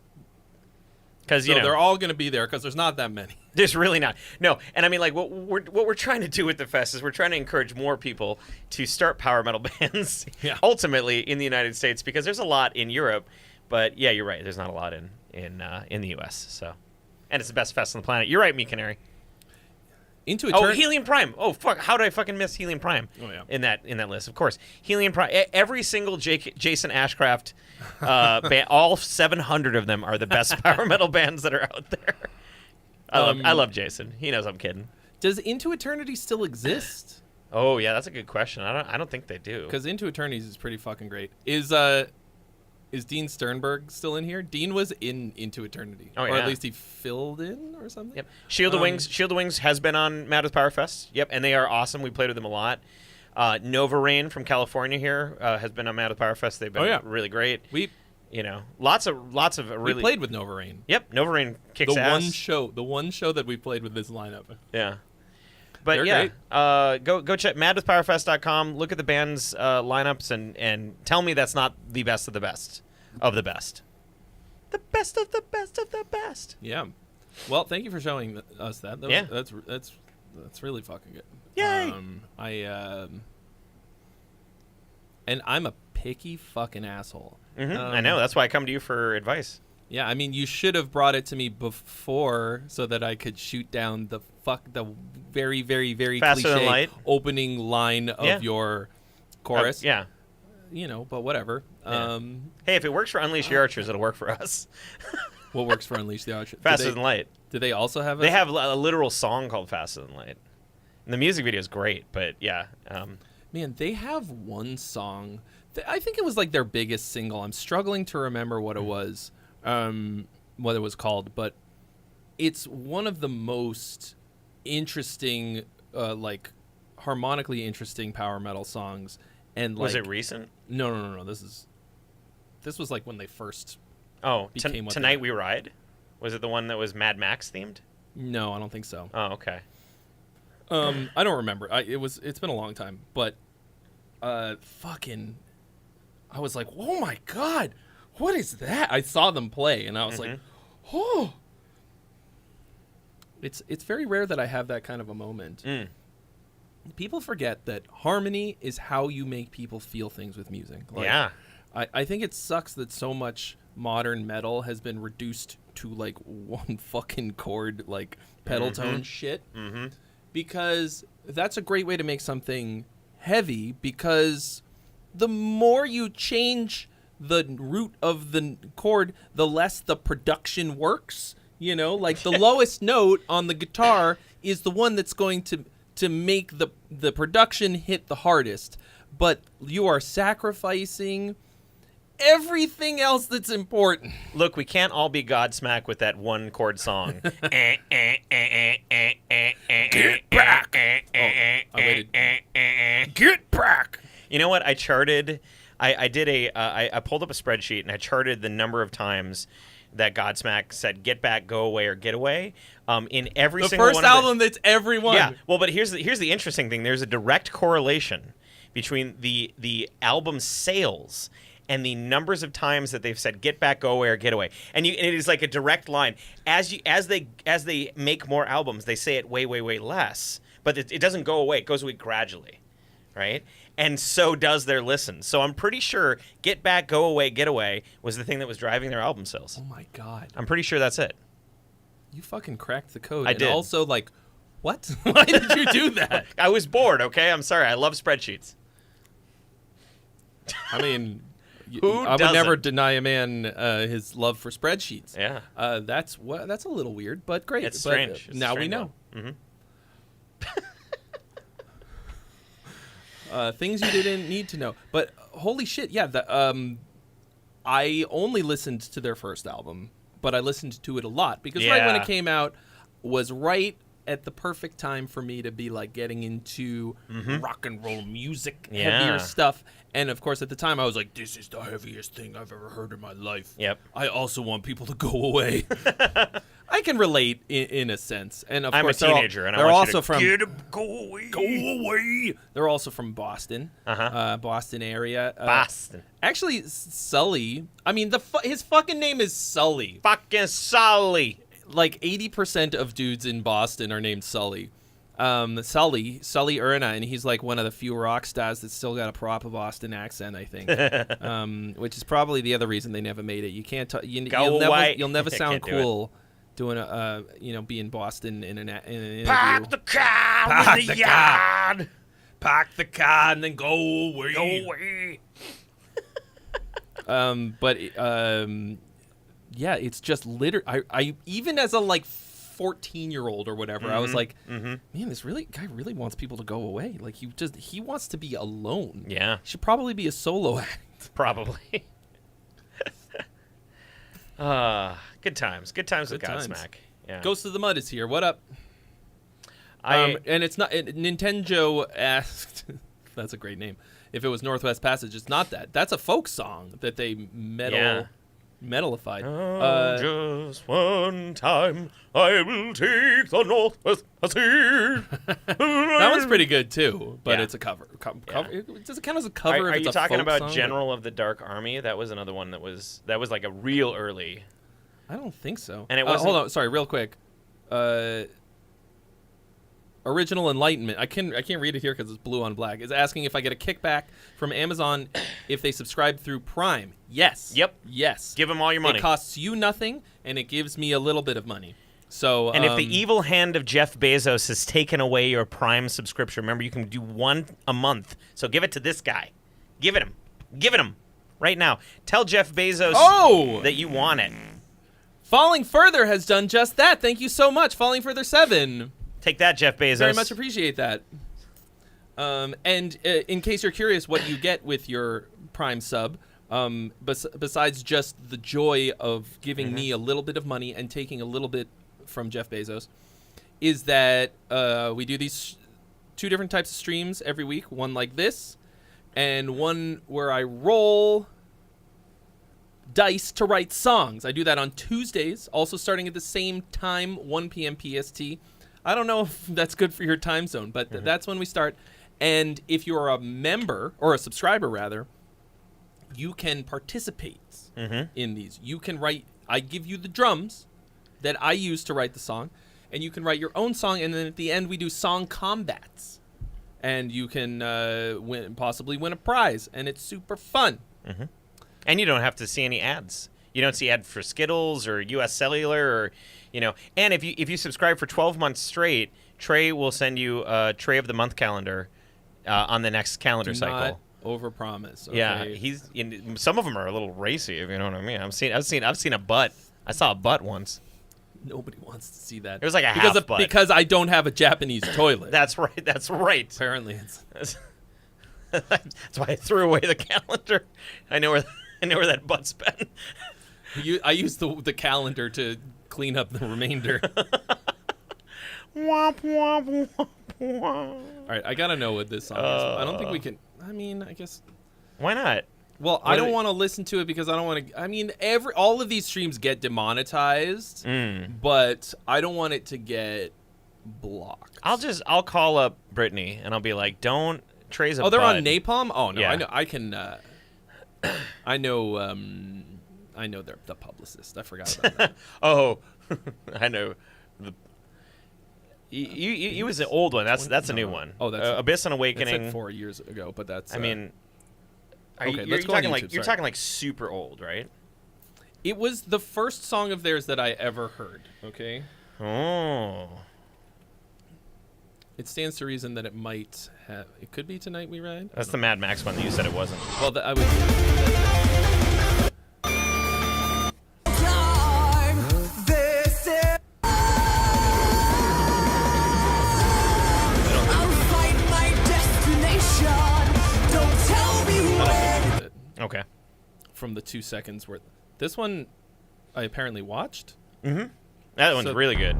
Because So they're all going to be there because there's not that many. There's really not. No, and I mean, like, what we're trying to do with the fest is we're trying to encourage more people to start power metal bands. Yeah. Ultimately, in the United States, because there's a lot in Europe, but yeah, you're right. There's not a lot in the U.S. So, and it's the best fest on the planet. You're right, Me Canary. Into Oh, Helium Prime. Oh fuck! How did I fucking miss Helium Prime? Oh, yeah. In that list, of course. Helium Prime. Every single Jason Ashcraft band, all 700 of them are the best power metal bands that are out there. I love Jason. He knows I'm kidding. Does Into Eternity still exist? Oh yeah, that's a good question. I don't think they do. Because Into Eternity is pretty fucking great. Is Dean Sternberg still in here? Dean was in Into Eternity. Oh, or yeah. at least he filled in or something. Yep. Shield of Wings. Shield of Wings has been on Mad with Powerfest. Yep, and they are awesome. We played with them a lot. Nova Rain from California here has been on Mad with Powerfest. They've been really great. Lots of really. We played with Nova Rain. Yep, Nova Rain kicks ass. The one show that we played with this lineup. Yeah. But They're yeah, great. go check madwithpowerfest.com. Look at the band's lineups and tell me that's not the best of the best of the best. The best of the best of the best. Yeah. Well, thank you for showing us that. Yeah. That's really fucking good. Yay. And I'm a picky fucking asshole. I know. That's why I come to you for advice. Yeah, I mean, you should have brought it to me before so that I could shoot down the very, very, very Faster Than cliche Light. opening line of your chorus. Yeah. But whatever. Yeah. Hey, if it works for Unleash the Archers, it'll work for us. What works for Unleash the Archers? Faster Than Light. Do they also have They have a literal song called Faster Than Light. And the music video is great, but yeah. Man, they have one song. I think it was like their biggest single. I'm struggling to remember what it was, what it was called, but it's one of the most interesting, like harmonically interesting power metal songs. And was it recent? No. This was like when they first. Oh, became what Tonight We Ride? Was it the one that was Mad Max themed? No, I don't think so. Oh, okay. I don't remember. It's been a long time, but fucking, I was like, oh my god, what is that? I saw them play, and I was like, oh. It's very rare that I have that kind of a moment. People forget that harmony is how you make people feel things with music. Like, yeah. I think it sucks that so much modern metal has been reduced to like one fucking chord, like pedal tone shit. Because that's a great way to make something heavy, because the more you change the root of the chord, the less the production works. Like the lowest note on the guitar is the one that's going to make the production hit the hardest, but you are sacrificing everything else that's important. Look, we can't all be Godsmack with that one chord song. Get back! Get back! You know what? I charted I pulled up a spreadsheet and I charted the number of times that Godsmack said "get back, go away" or "get away" in every single one. The first album that's every one. Yeah. Well, but here's the interesting thing. There's a direct correlation between the album sales and the numbers of times that they've said "get back, go away" or "get away," and it is like a direct line. As they make more albums, they say it way less, but it doesn't go away. It goes away gradually, right? And so does their listen. So I'm pretty sure "Get Back, Go Away, Get Away" was the thing that was driving their album sales. Oh my God. I'm pretty sure that's it. You fucking cracked the code. I did. Also, like, what? Why did you do that? I was bored, okay? I'm sorry. I love spreadsheets. I mean, Who I would doesn't? never deny a man his love for spreadsheets. Yeah. That's a little weird, but great. It's But, strange. It's now we strange know. Mm-hmm. Things you didn't need to know. But holy shit, yeah. I only listened to their first album, but I listened to it a lot because right when Yeah. it came out was right at the perfect time for me to be like getting into rock and roll music, Yeah. heavier stuff. And of course, at the time, I was like, "This is the heaviest thing I've ever heard in my life." Yep. I also want people to go away. I can relate in a sense, and of I'm course, a teenager, and I they're want also you to from get 'em, go away. Go away. They're also from Boston, Boston area. Boston. Actually, Sully. I mean, his fucking name is Sully. Fucking Sully. Like 80% of dudes in Boston are named Sully. Sully Erna, and he's like one of the few rock stars that's still got a proper Boston accent, I think. Which is probably the other reason they never made it. You can't. You'll never sound cool doing be in Boston in an interview. Park the car Park in the the car. yard. Park the car and then go away. Go away. Yeah, it's just I even as a like 14-year-old or whatever, I was like, man, this guy really wants people to go away. Like he wants to be alone. Yeah. He should probably be a solo act. Probably. Good times. Good times with times. Godsmack. Yeah. Ghost of the Mud is here. What up? I and it's not. Nintendo asked. That's a great name. If it was Northwest Passage, it's not that. That's a folk song that they metalified. just one time, I will take the Northwest Passage. That one's pretty good too, but Yeah. it's a cover. Does it count as a cover? Are if it's you a talking folk about song? General of the Dark Army? That was another one that was like a real early. I don't think so. And it wasn't- hold on, sorry, real quick. Original Enlightenment. I can't read it here because it's blue on black. Is asking if I get a kickback from Amazon if they subscribe through Prime. Yes. Yep. Yes. Give them all your money. It costs you nothing, and it gives me a little bit of money. So. And if the evil hand of Jeff Bezos has taken away your Prime subscription, remember you can do one a month. So give it to this guy. Give it him. Give it him. Right now. Tell Jeff Bezos that you want it. Falling Further has done just that. Thank you so much. Falling Further 7. Take that, Jeff Bezos. Very much appreciate that. And in case you're curious what you get with your Prime sub, besides just the joy of giving me a little bit of money and taking a little bit from Jeff Bezos, is that we do these 2 different types of streams every week. One like this, and one where I roll dice to write songs. I do that on Tuesdays, also starting at the same time, 1 p.m. PST. I don't know if that's good for your time zone, but that's when we start. And if you're a member, or a subscriber rather, you can participate in these. You can write, I give you the drums that I use to write the song, and you can write your own song, and then at the end we do song combats. And you can possibly win a prize, and it's super fun. And you don't have to see any ads. You don't see ad for Skittles or U.S. Cellular or, And if you subscribe for 12 months straight, Trey will send you a Trey of the Month calendar on the next calendar cycle. Not overpromise. Okay. Yeah, some of them are a little racy, if you know what I mean. I've seen a butt. I saw a butt once. Nobody wants to see that. It was like a half butt. Because I don't have a Japanese toilet. That's right. That's right. Apparently, it's. That's why I threw away the calendar. I know where that butt's been. I used the calendar to clean up the remainder. Womp, womp, womp, womp. All right, I gotta know what this song is. I don't think we can. I mean, I guess. Why not? Well, I don't want to listen to it because I don't want to. I mean, all of these streams get demonetized, but I don't want it to get blocked. I'll call up Brittany and I'll be like, don't Trey's a they're bud. on Napalm? Oh no, Yeah. I know. I can. I know. I know they're the publicist. I forgot about that. Oh, I know. You was the old one. That's a new one. Oh, that's Abyss and Awakening. That's like 4 years ago, but that's. I mean, okay, you're let's go on talking YouTube, like you're sorry. talking like super old, right? It was the first song of theirs that I ever heard. Okay. Oh. It stands to reason that it might have. It could be Tonight We Ride. That's the Mad Max one that you said it wasn't. Well, I would. Okay. From the 2 seconds worth. This one, I apparently watched. Mm-hmm. That one's really good.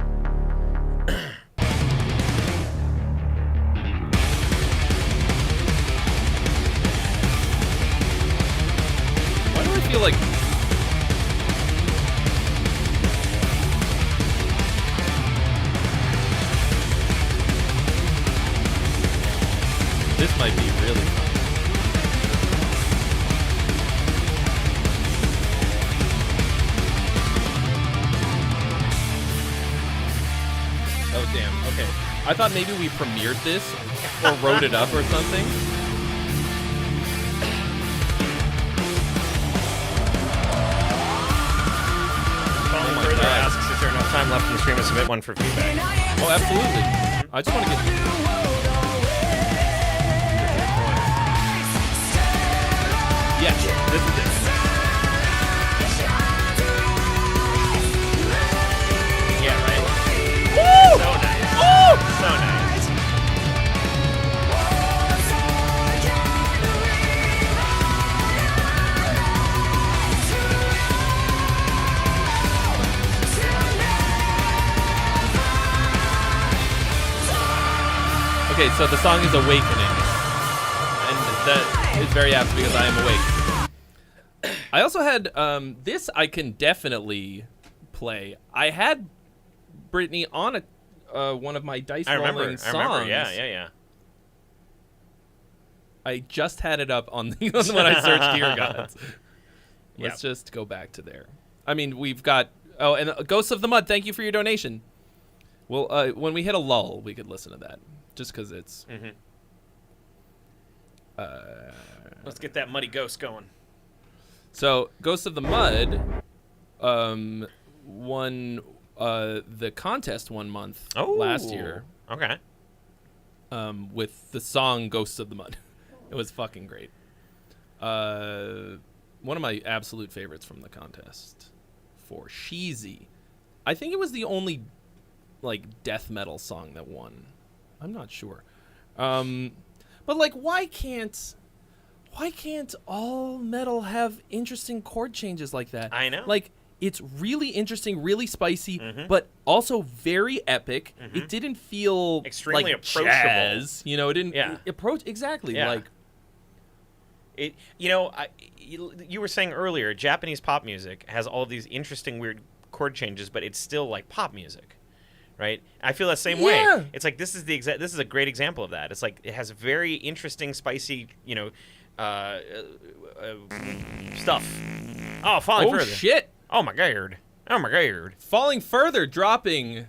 Why do I feel like? This might be really fun. Oh, damn. Okay. I thought maybe we premiered this or wrote it up or something. Falling further asks, is there enough time left in the stream to submit one for feedback? Oh, absolutely. I just want to get... Yes, this is it. Yeah, right? Woo! So nice. Woo! So nice. Okay, so the song is Awakening. And that is very apt because I am awake. I also had, this I can definitely play. I had Brittany on one of my dice rolling songs. I remember, yeah. I just had it up on the when I searched Dear Gods. Let's just go back to there. I mean, we've got... Oh, and Ghosts of the Mud, thank you for your donation. Well, when we hit a lull, we could listen to that. Just because it's... Mm-hmm. Let's get that Muddy Ghost going. So, Ghosts of the Mud won the contest 1 month last year. Okay. With the song Ghosts of the Mud. It was fucking great. One of my absolute favorites from the contest for Sheezy. I think it was the only like death metal song that won. I'm not sure. But like why can't all metal have interesting chord changes like that? I know. Like it's really interesting, really spicy, but also very epic. It didn't feel extremely like approachable. jazz, you know, it didn't approach exactly like it. You know, you were saying earlier, Japanese pop music has all of these interesting, weird chord changes, but it's still like pop music, right? I feel that same way. It's like this is a great example of that. It's like it has very interesting, spicy, you know, stuff. Oh, Falling Further. Shit! Oh my god! Oh my god! Falling Further dropping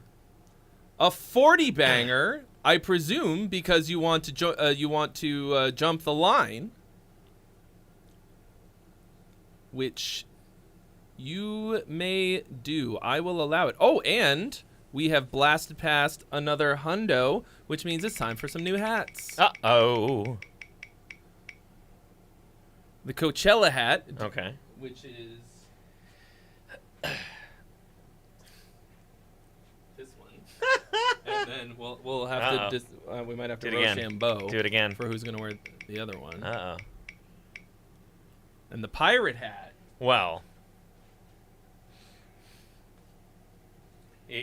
a 40 banger, I presume, because you want to jump the line, which you may do. I will allow it. Oh, and we have blasted past another hundo, which means it's time for some new hats. Uh-oh. The Coachella hat. Okay. Which is this one. And then we'll have to we might have to Rochambeau. Do it again. For who's going to wear the other one. Uh-oh. And the pirate hat. Well.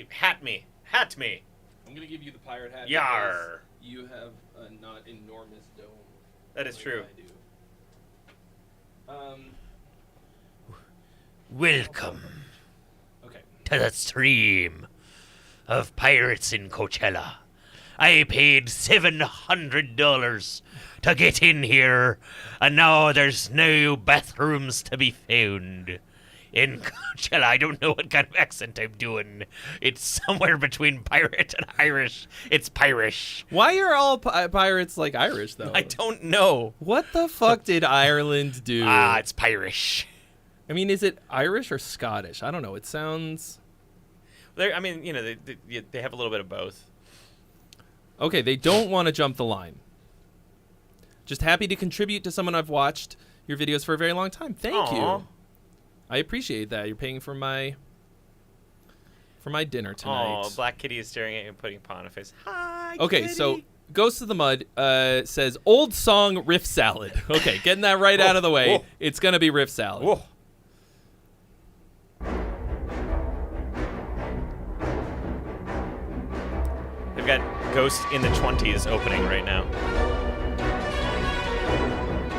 Hat me. I'm going to give you the pirate hat. Yar. You have a not enormous dome. That is true. I do. Welcome Okay. to the stream of Pirates in Coachella. I paid $700 to get in here, and now there's no bathrooms to be found. In Coachella, I don't know what kind of accent I'm doing. It's somewhere between pirate and Irish. It's Pirish. Why are all pirates like Irish, though? I don't know. What the fuck did Ireland do? It's Pirish. I mean, is it Irish or Scottish? I don't know. It sounds... They have a little bit of both. Okay, they don't want to jump the line. Just happy to contribute to someone I've watched your videos for a very long time. Thank you. I appreciate that. You're paying for my dinner tonight. Oh, Black Kitty is staring at you and putting a paw on her face. Hi, Okay, Kitty. so Ghost of the Mud says old song riff salad. Okay, getting that right out of the way. It's gonna be riff salad. Whoa. They've got Ghost in the 20s opening right now.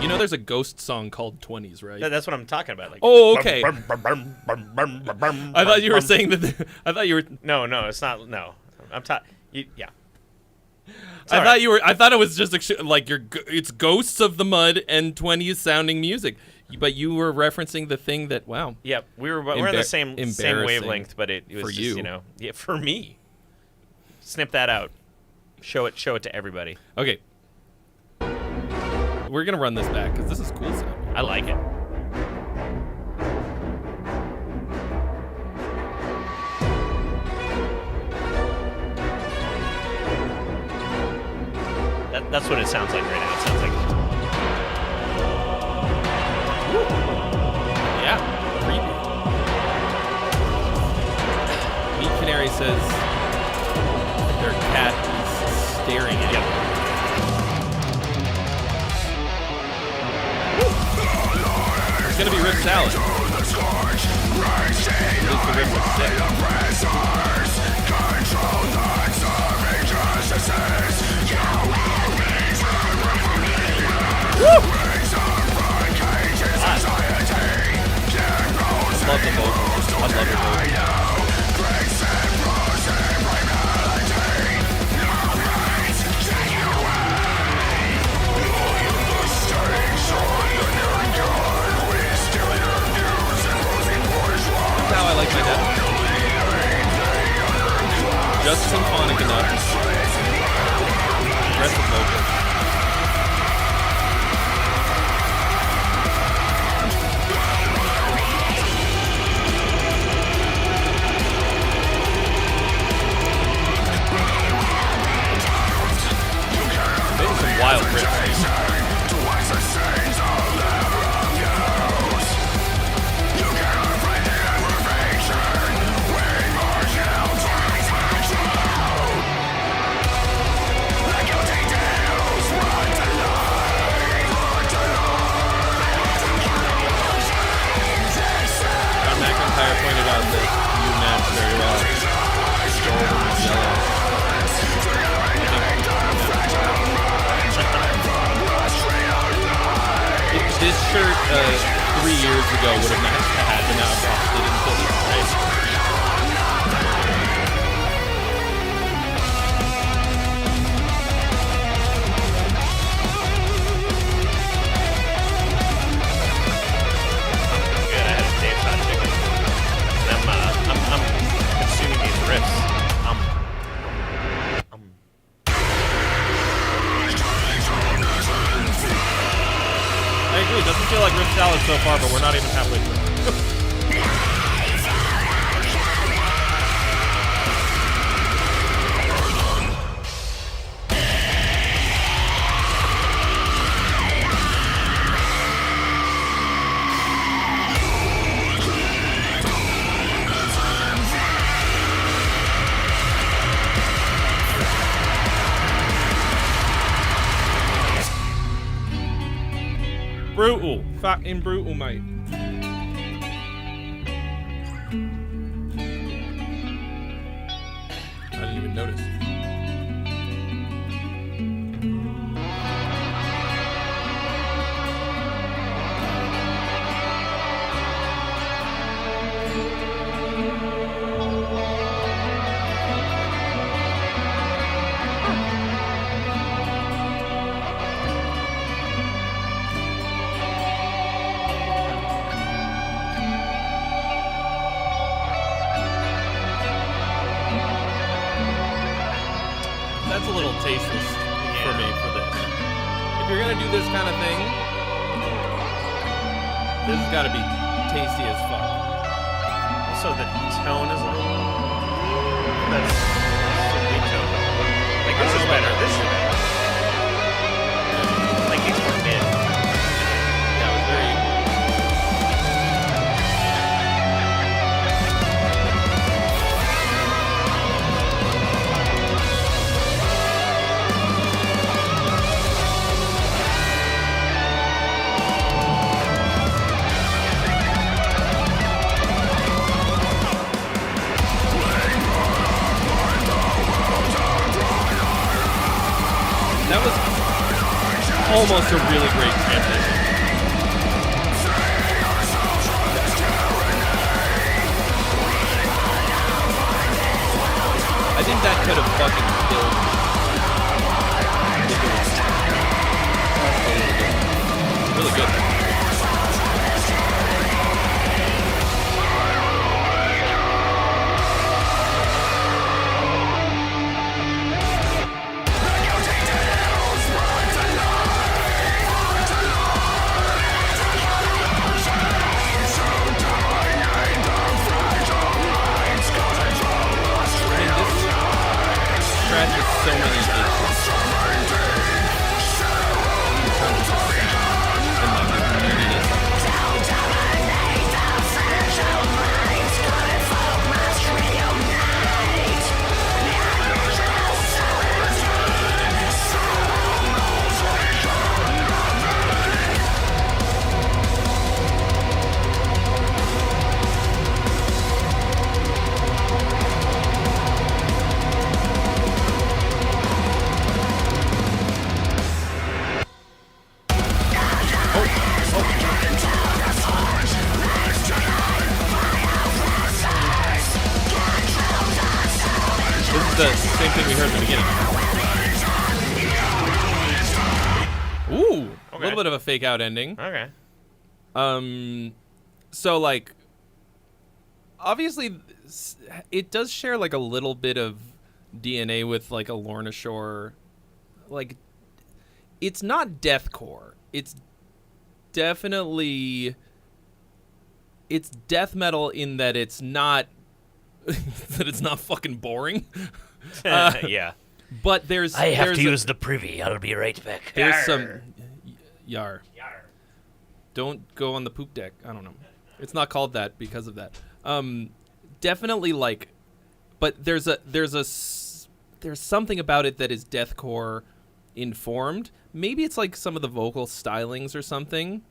You know, there's a Ghost song called 20s, right? That's what I'm talking about. Like, oh, okay. I I thought you were saying that. I thought you were. No, it's not. No, I'm yeah. I thought it was just like it's Ghosts of the Mud and 20s sounding music, but you were referencing the thing that Yeah, we're in the same wavelength, but it was for just, you. For me. Snip that out. Show it to everybody. Okay. We're gonna run this back because this is cool stuff. I like it. That's what it sounds like right now. It sounds like... Yeah, creepy. Meat Canary says their cat is staring at him. It's gonna be Rick Salad. I love the vocals. I love the vocals. That's how I like my death. Just symphonic enough. Aggressive vocals. Wild riffs. John McIntyre pointed out that you match very well. Gold and yellow. This shirt 3 years ago would have matched the hat, but now I've lost it until this right? Good, I had a Dave Shot chicken. I'm consuming these riffs. I agree. It doesn't feel like Riff Salad so far, but we're not even halfway through. Brutal. Fucking brutal, mate. I didn't even notice. this kind of thing, this has got to be tasty as fuck. Also, the tone is a little. That's a big tone. Like, this is better. This is better. Like, these were mid. That was very. That was almost a really great transition. I think that could have fucking killed. Really good. Scratches so many itches. In terms of sound and like the moodiness. This is the same thing we heard at the beginning. Ooh, a little bit of a fake out ending. Okay. So like, obviously, it does share like a little bit of DNA with like a Lorna Shore. Like, it's not deathcore. It's definitely, it's death metal in that it's not that it's not fucking boring. Yeah. But there's I have there's to use the privy. I'll be right back. There's some yar. Don't go on the poop deck. I don't know. It's not called that because of that. Definitely like, but there's something about it that is deathcore informed. Maybe it's like some of the vocal stylings or something,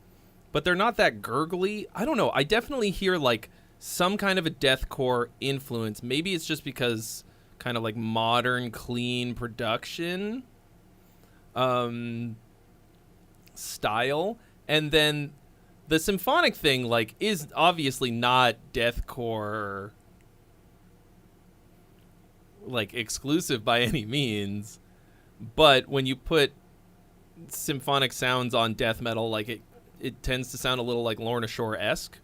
but they're not that gurgly. I don't know. I definitely hear like some kind of a deathcore influence. Maybe it's just because kind of like modern clean production style, and then the symphonic thing like is obviously not deathcore like exclusive by any means, but when you put symphonic sounds on death metal, like it tends to sound a little like Lorna Shore-esque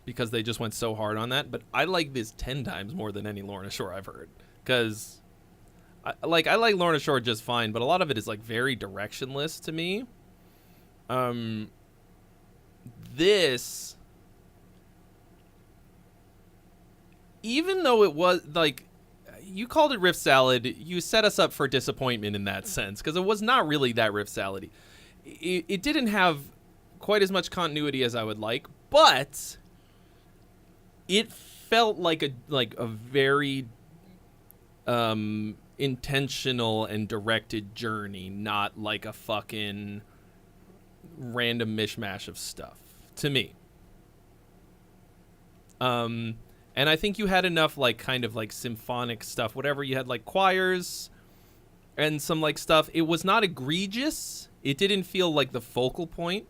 because they just went so hard on that. But I like this 10 times more than any Lorna Shore I've heard, because I like Lorna Shore just fine, but a lot of it is like very directionless to me. This, even though it was like, you called it riff salad, you set us up for disappointment in that sense, because it was not really that riff salad-y. It didn't have quite as much continuity as I would like, but it felt like a very intentional and directed journey, not like a fucking random mishmash of stuff to me. And I think you had enough like kind of like symphonic stuff, whatever you had, like choirs and some like stuff. It was not egregious. It didn't feel like the focal point.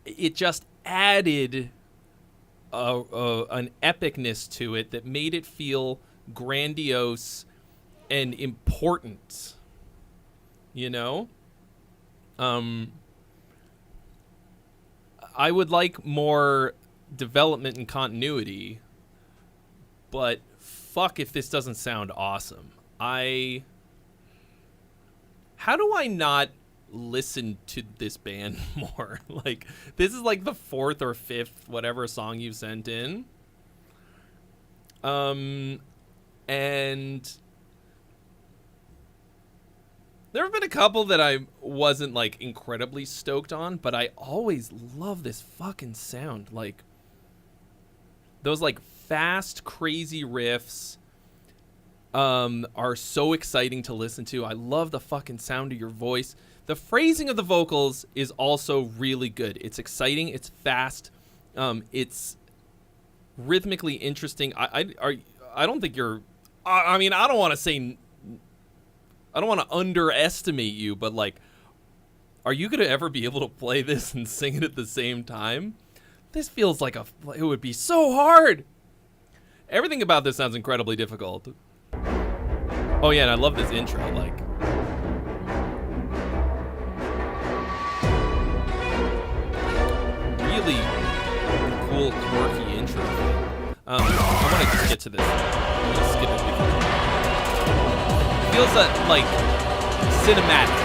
It just added an epicness to it that made it feel grandiose and important. You know? I would like more development and continuity, but fuck if this doesn't sound awesome. How do I not listen to this band more. Like, this is like the 4th or 5th whatever song you sent in. And there have been a couple that I wasn't like incredibly stoked on, but I always love this fucking sound. Like, those like fast, crazy riffs are so exciting to listen to. I love the fucking sound of your voice. The phrasing of the vocals is also really good. It's exciting. It's fast. It's rhythmically interesting. I don't think you're. I mean, I don't want to say. I don't want to underestimate you, but like, are you gonna ever be able to play this and sing it at the same time? This feels like it would be so hard. Everything about this sounds incredibly difficult. Oh yeah, and I love this intro. Like, really cool, quirky intro. I want to just get to this. I'm gonna skip it before. Feels like cinematic.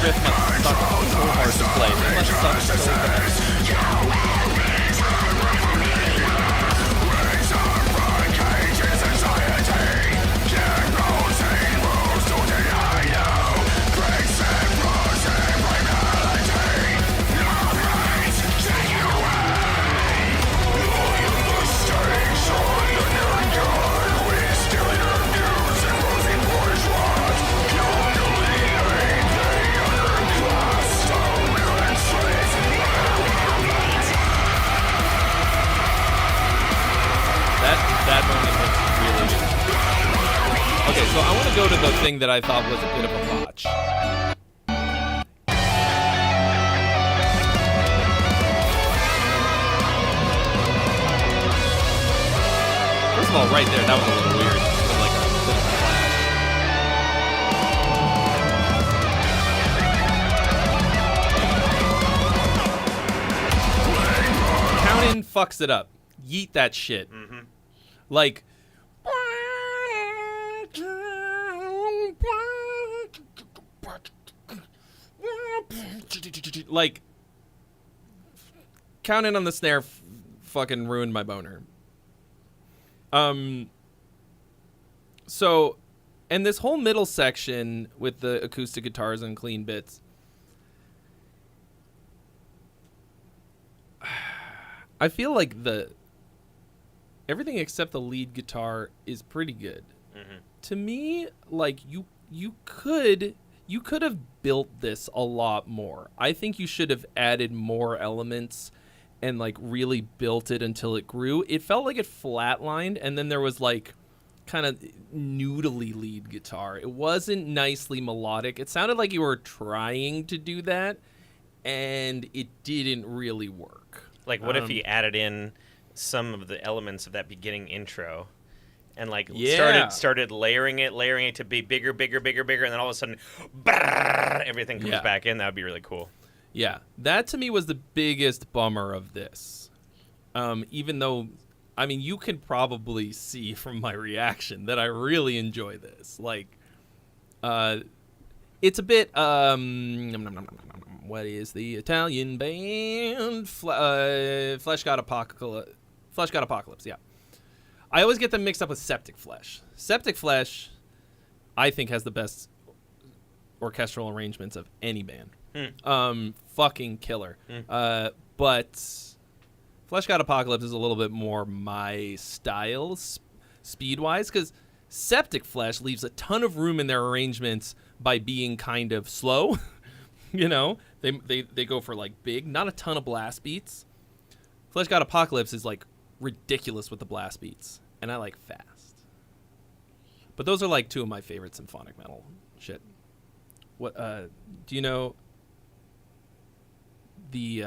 That riff must suck so hard to play. They must suck so bad. That moment was really good. Okay, so I want to go to the thing that I thought was a bit of a botch. First of all, right there, that was a little weird. It was like a bit of a flash. Count-in fucks it up. Yeet that shit. Mm-hmm. Like, Count In on the Snare fucking ruined my boner. So, and this whole middle section with the acoustic guitars and clean bits, I feel like everything except the lead guitar is pretty good. Mm-hmm. To me, like, you could have built this a lot more. I think you should have added more elements and like really built it until it grew. It felt like it flatlined, and then there was like kind of noodly lead guitar. It wasn't nicely melodic. It sounded like you were trying to do that, and it didn't really work. Like, what if he added in some of the elements of that beginning intro and like started layering it to be bigger, and then all of a sudden everything comes back in? That would be really cool. Yeah, that to me was the biggest bummer of this. Even though, I mean, you can probably see from my reaction that I really enjoy this. Like, it's a bit, what is the Italian band? Flesh God Apocalypse, yeah. I always get them mixed up with Septic Flesh. Septic Flesh, I think, has the best orchestral arrangements of any band. Fucking killer. But Flesh God Apocalypse is a little bit more my style, speed-wise, because Septic Flesh leaves a ton of room in their arrangements by being kind of slow. You know, they go for like big, not a ton of blast beats. Flesh God Apocalypse is like ridiculous with the blast beats, and I like fast. But those are like two of my favorite symphonic metal shit. What do you know? The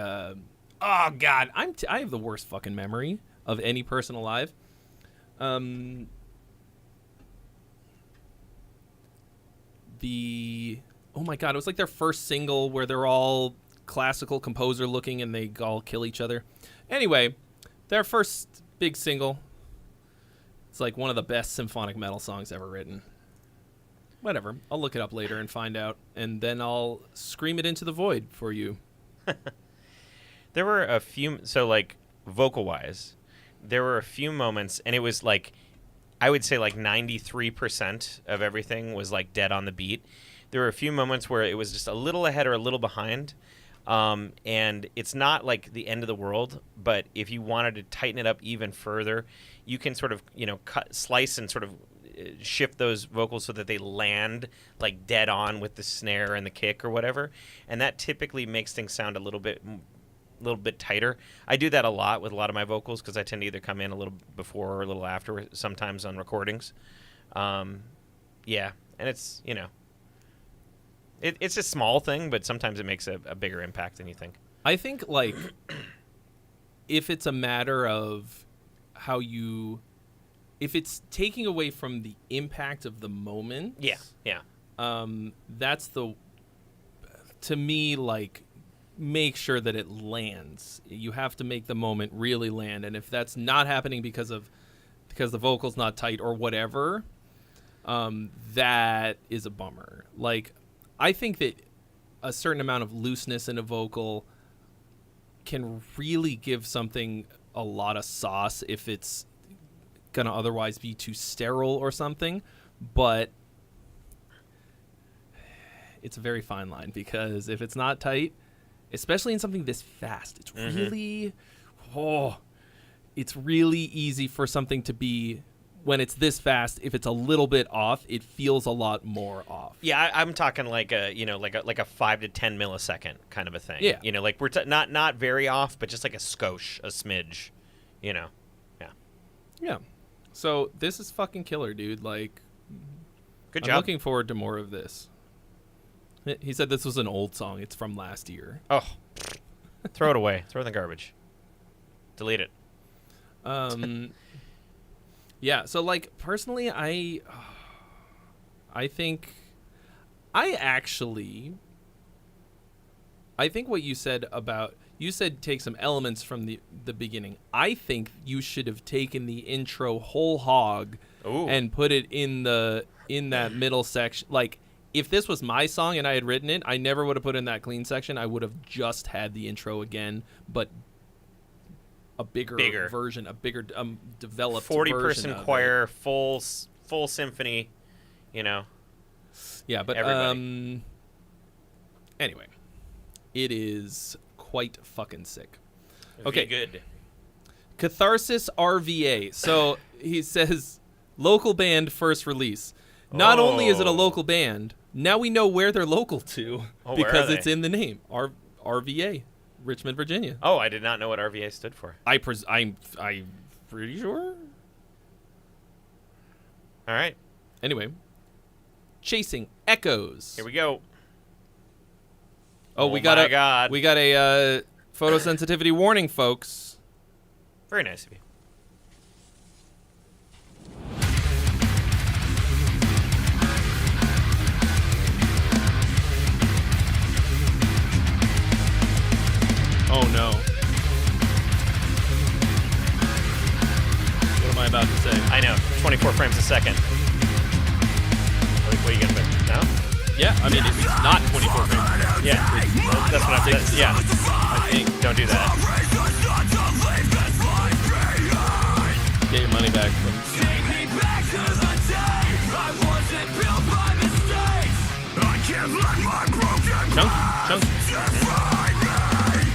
oh god, I have the worst fucking memory of any person alive. Oh my god, it was like their first single where they're all classical composer looking and they all kill each other. Anyway, Their first big single. It's like one of the best symphonic metal songs ever written. Whatever. I'll look it up later and find out, and then I'll scream it into the void for you. There were a few, so like vocal-wise, there were a few moments, and it was like, I would say like 93% of everything was like dead on the beat. There were a few moments where it was just a little ahead or a little behind, and it's not like the end of the world, but if you wanted to tighten it up even further, you can sort of, slice and sort of shift those vocals so that they land like dead on with the snare and the kick or whatever, and that typically makes things sound a little bit tighter. I do that a lot with a lot of my vocals because I tend to either come in a little before or a little after sometimes on recordings. And it's, it's a small thing, but sometimes it makes a bigger impact than you think. I think, like, if it's a matter of how if it's taking away from the impact of the moment. Yeah. That's to me, like, make sure that it lands. You have to make the moment really land, and if that's not happening because the vocal's not tight or whatever, that is a bummer. Like, I think that a certain amount of looseness in a vocal can really give something a lot of sauce if it's gonna otherwise be too sterile or something, but it's a very fine line, because if it's not tight, especially in something this fast, it's really it's really easy for something to be, when it's this fast, if it's a little bit off, it feels a lot more off. Yeah, I'm talking like a 5 to 10 millisecond kind of a thing. Yeah, like we're not very off, but just like a skosh, a smidge, Yeah. So this is fucking killer, dude. Like, good job. I'm looking forward to more of this. He said this was an old song. It's from last year. Oh, throw it away. Throw it in the garbage. Delete it. Yeah. So, like, personally, I think what you said about, you said take some elements from the beginning. I think you should have taken the intro whole hog and put it in that middle section. Like, if this was my song and I had written it, I never would have put in that clean section. I would have just had the intro again, but a bigger version, a bigger developed 40-person choir, full symphony, Yeah, but everybody. Anyway, it is quite fucking sick. Okay, good. Catharsis RVA. So he says local band first release. Not only is it a local band, now we know where they're local to because it's in the name. RVA, Richmond, Virginia. Oh, I did not know what RVA stood for. I'm pretty sure. All right. Anyway, Chasing Echoes. Here we go. Oh, we got a photosensitivity warning, folks. Very nice of you. Oh no. What am I about to say? I know. 24 frames a second. What are you going to put? No? Yeah, I mean, it's not 24 frames. Yeah. That's what I'm saying. Yeah. I think. Don't do that. Get your money back. Chunky.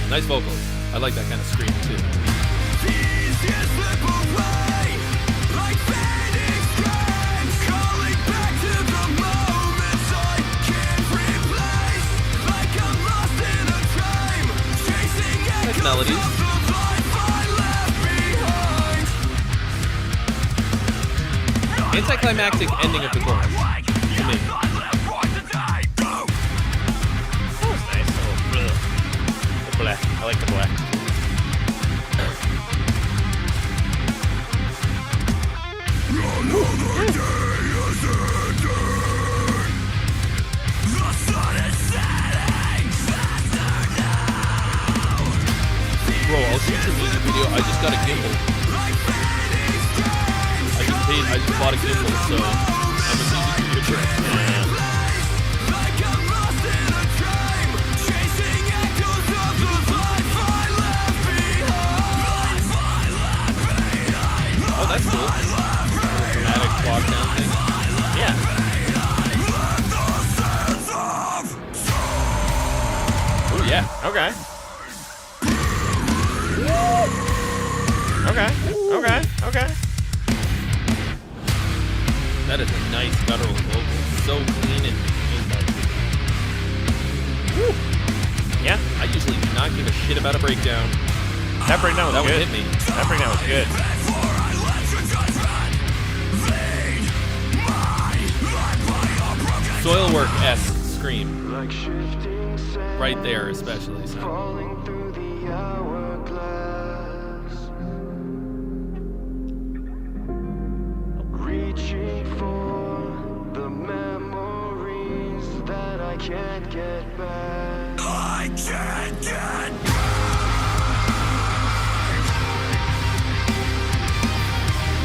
Nice vocals. I like that kind of scream too. Nice melodies. Anticlimactic ending of the chorus. To me. That was nice. The black. I like the black. Bro, I'll shoot your music video. I just got a gimbal. I just bought a gimbal, so I'm a music video. Oh, that's cool. Dramatic walk down thing. Yeah. Oh yeah. Okay. Okay. That is a nice guttural vocal. So clean and woo. Yeah. I usually do not give a shit about a breakdown. That breakdown was That good. would hit me. That breakdown was good. Soilwork-esque scream. Right there, especially. So. Reaching for the memories that I can't get back. I can't get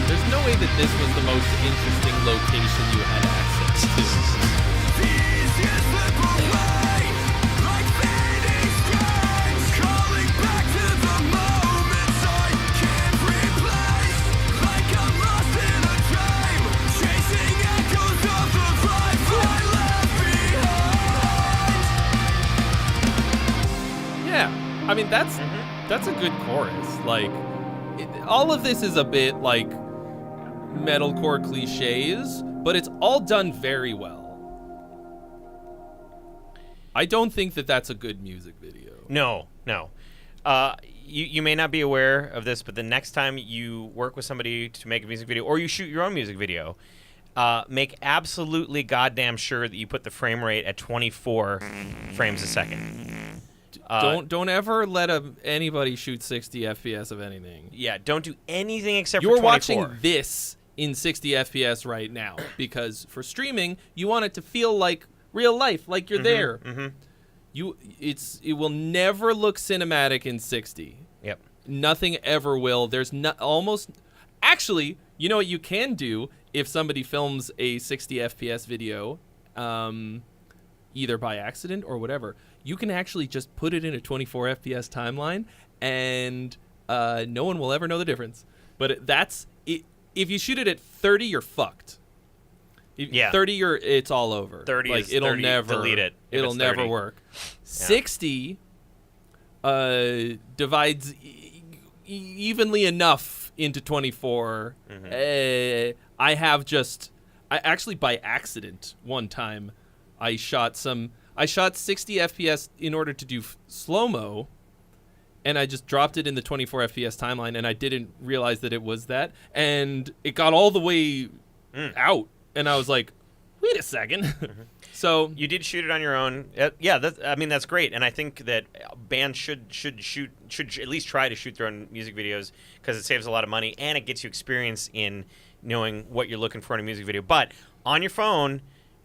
There's no way that this was the most interesting location you had access to. Yeah, I mean that's a good chorus. Like, all of this is a bit like metalcore cliches, but it's all done very well. I don't think that that's a good music video. No. You may not be aware of this, but the next time you work with somebody to make a music video, or you shoot your own music video, make absolutely goddamn sure that you put the frame rate at 24 frames a second. Don't ever let anybody shoot 60 FPS of anything. Yeah, don't do anything except You're for 24. watching this in 60 FPS right now, because for streaming, you want it to feel like real life, like you're there. It will never look cinematic in 60. Yep. Nothing ever will. There's actually, you know what you can do if somebody films a 60 FPS video, either by accident or whatever. You can actually just put it in a 24 FPS timeline, and no one will ever know the difference. But that's it. If you shoot it at 30, you're fucked. 30, it's all over. 30 like, is it'll 30, never delete it. It'll never work. 60 divides evenly enough into 24. I actually by accident one time I shot 60 FPS in order to do slow-mo, and I just dropped it in the 24 FPS timeline, and I didn't realize that it was that, and it got all the way out, and I was like, wait a second. So you did shoot it on your own. That's great, and I think that bands should at least try to shoot their own music videos, because it saves a lot of money and it gets you experience in knowing what you're looking for in a music video. But on your phone,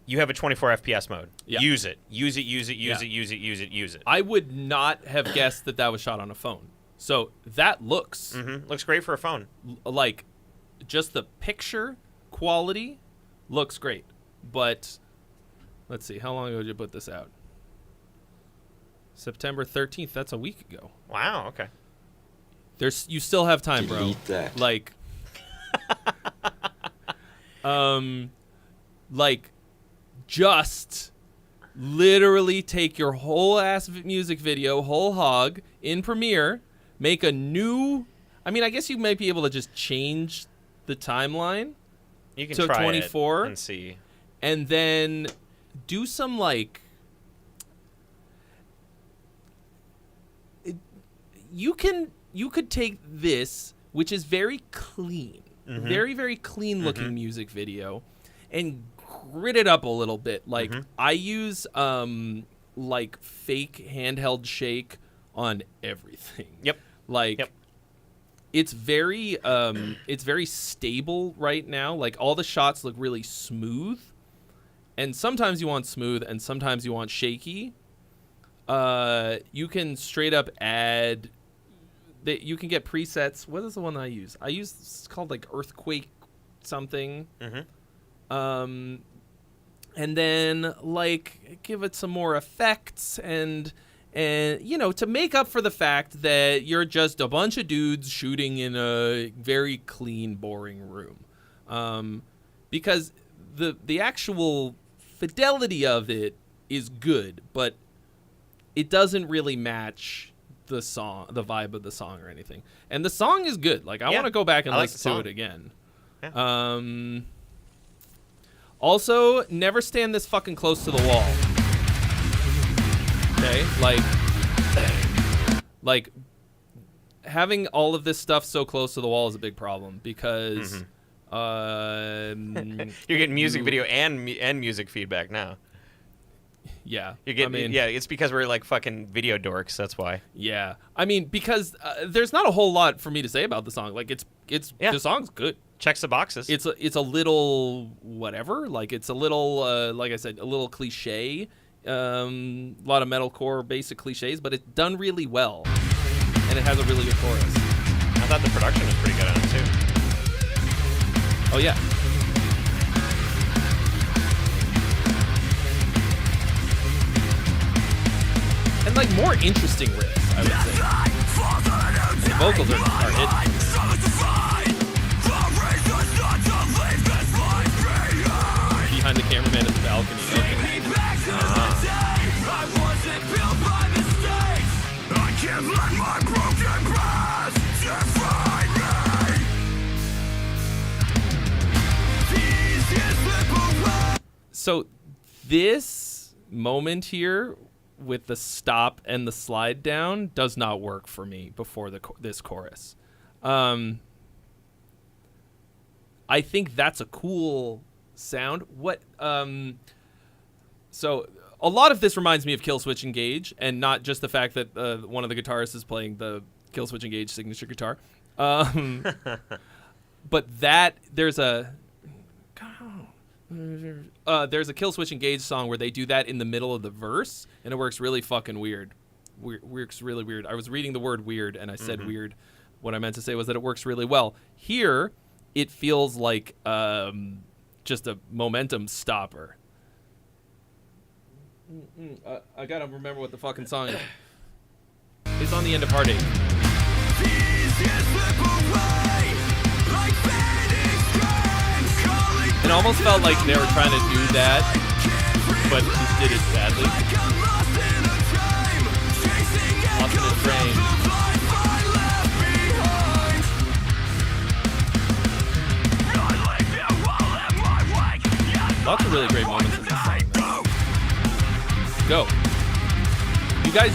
you have a 24 FPS mode. Yeah. Use it. Use it. I would not have guessed that was shot on a phone. So that looks looks great for a phone. Like, just the picture quality looks great. But let's see, how long ago did you put this out? September 13th. That's a week ago. Wow. Okay. You still have time, bro. Delete that. Like, just literally take your whole ass music video, whole hog, in Premiere, make a new. I mean, I guess you might be able to just change the timeline. You can to try 24 it and see, and then do some you could take this, which is very clean, very, very clean looking music video, and grit it up a little bit. Like, I use fake handheld shake on everything. Yep. It's very stable right now. Like, all the shots look really smooth, and sometimes you want smooth and sometimes you want shaky. You can straight up add you can get presets. What is the one I use? It's called like Earthquake something. And then like give it some more effects and you know, to make up for the fact that you're just a bunch of dudes shooting in a very clean, boring room. Because the actual fidelity of it is good, but it doesn't really match the vibe of the song or anything. And the song is good. Like I want to go back and listen to it again. Yeah. Also, never stand this fucking close to the wall. Okay? Like having all of this stuff so close to the wall is a big problem because you're getting music video and music feedback now. Yeah. It's because we're like fucking video dorks, that's why. Yeah. I mean, because there's not a whole lot for me to say about the song. Like the song's good. Checks the boxes. It's a little whatever. Like it's a little like I said, a little cliche. A lot of metalcore basic cliches, but it's done really well. And it has a really good chorus. I thought the production was pretty good on it too. Oh yeah. And like more interesting riffs, I would say. The vocals are hidden. Behind the cameraman at the balcony. Okay. So this moment here with the stop and the slide down does not work for me before this chorus. I think that's a cool sound. So a lot of this reminds me of Killswitch Engage, and not just the fact that one of the guitarists is playing the Killswitch Engage signature guitar. But there's a Killswitch Engage song where they do that in the middle of the verse, and it works really fucking weird. Works really weird. I was reading the word weird, and I said weird. What I meant to say was that it works really well. Here, it feels like just a momentum stopper. I gotta remember what the fucking song is. It's on the end of Heartache. It almost felt like they were trying to do that, but just did it badly. Lost in a train. Lots of really great moments in this song, though. Go. You guys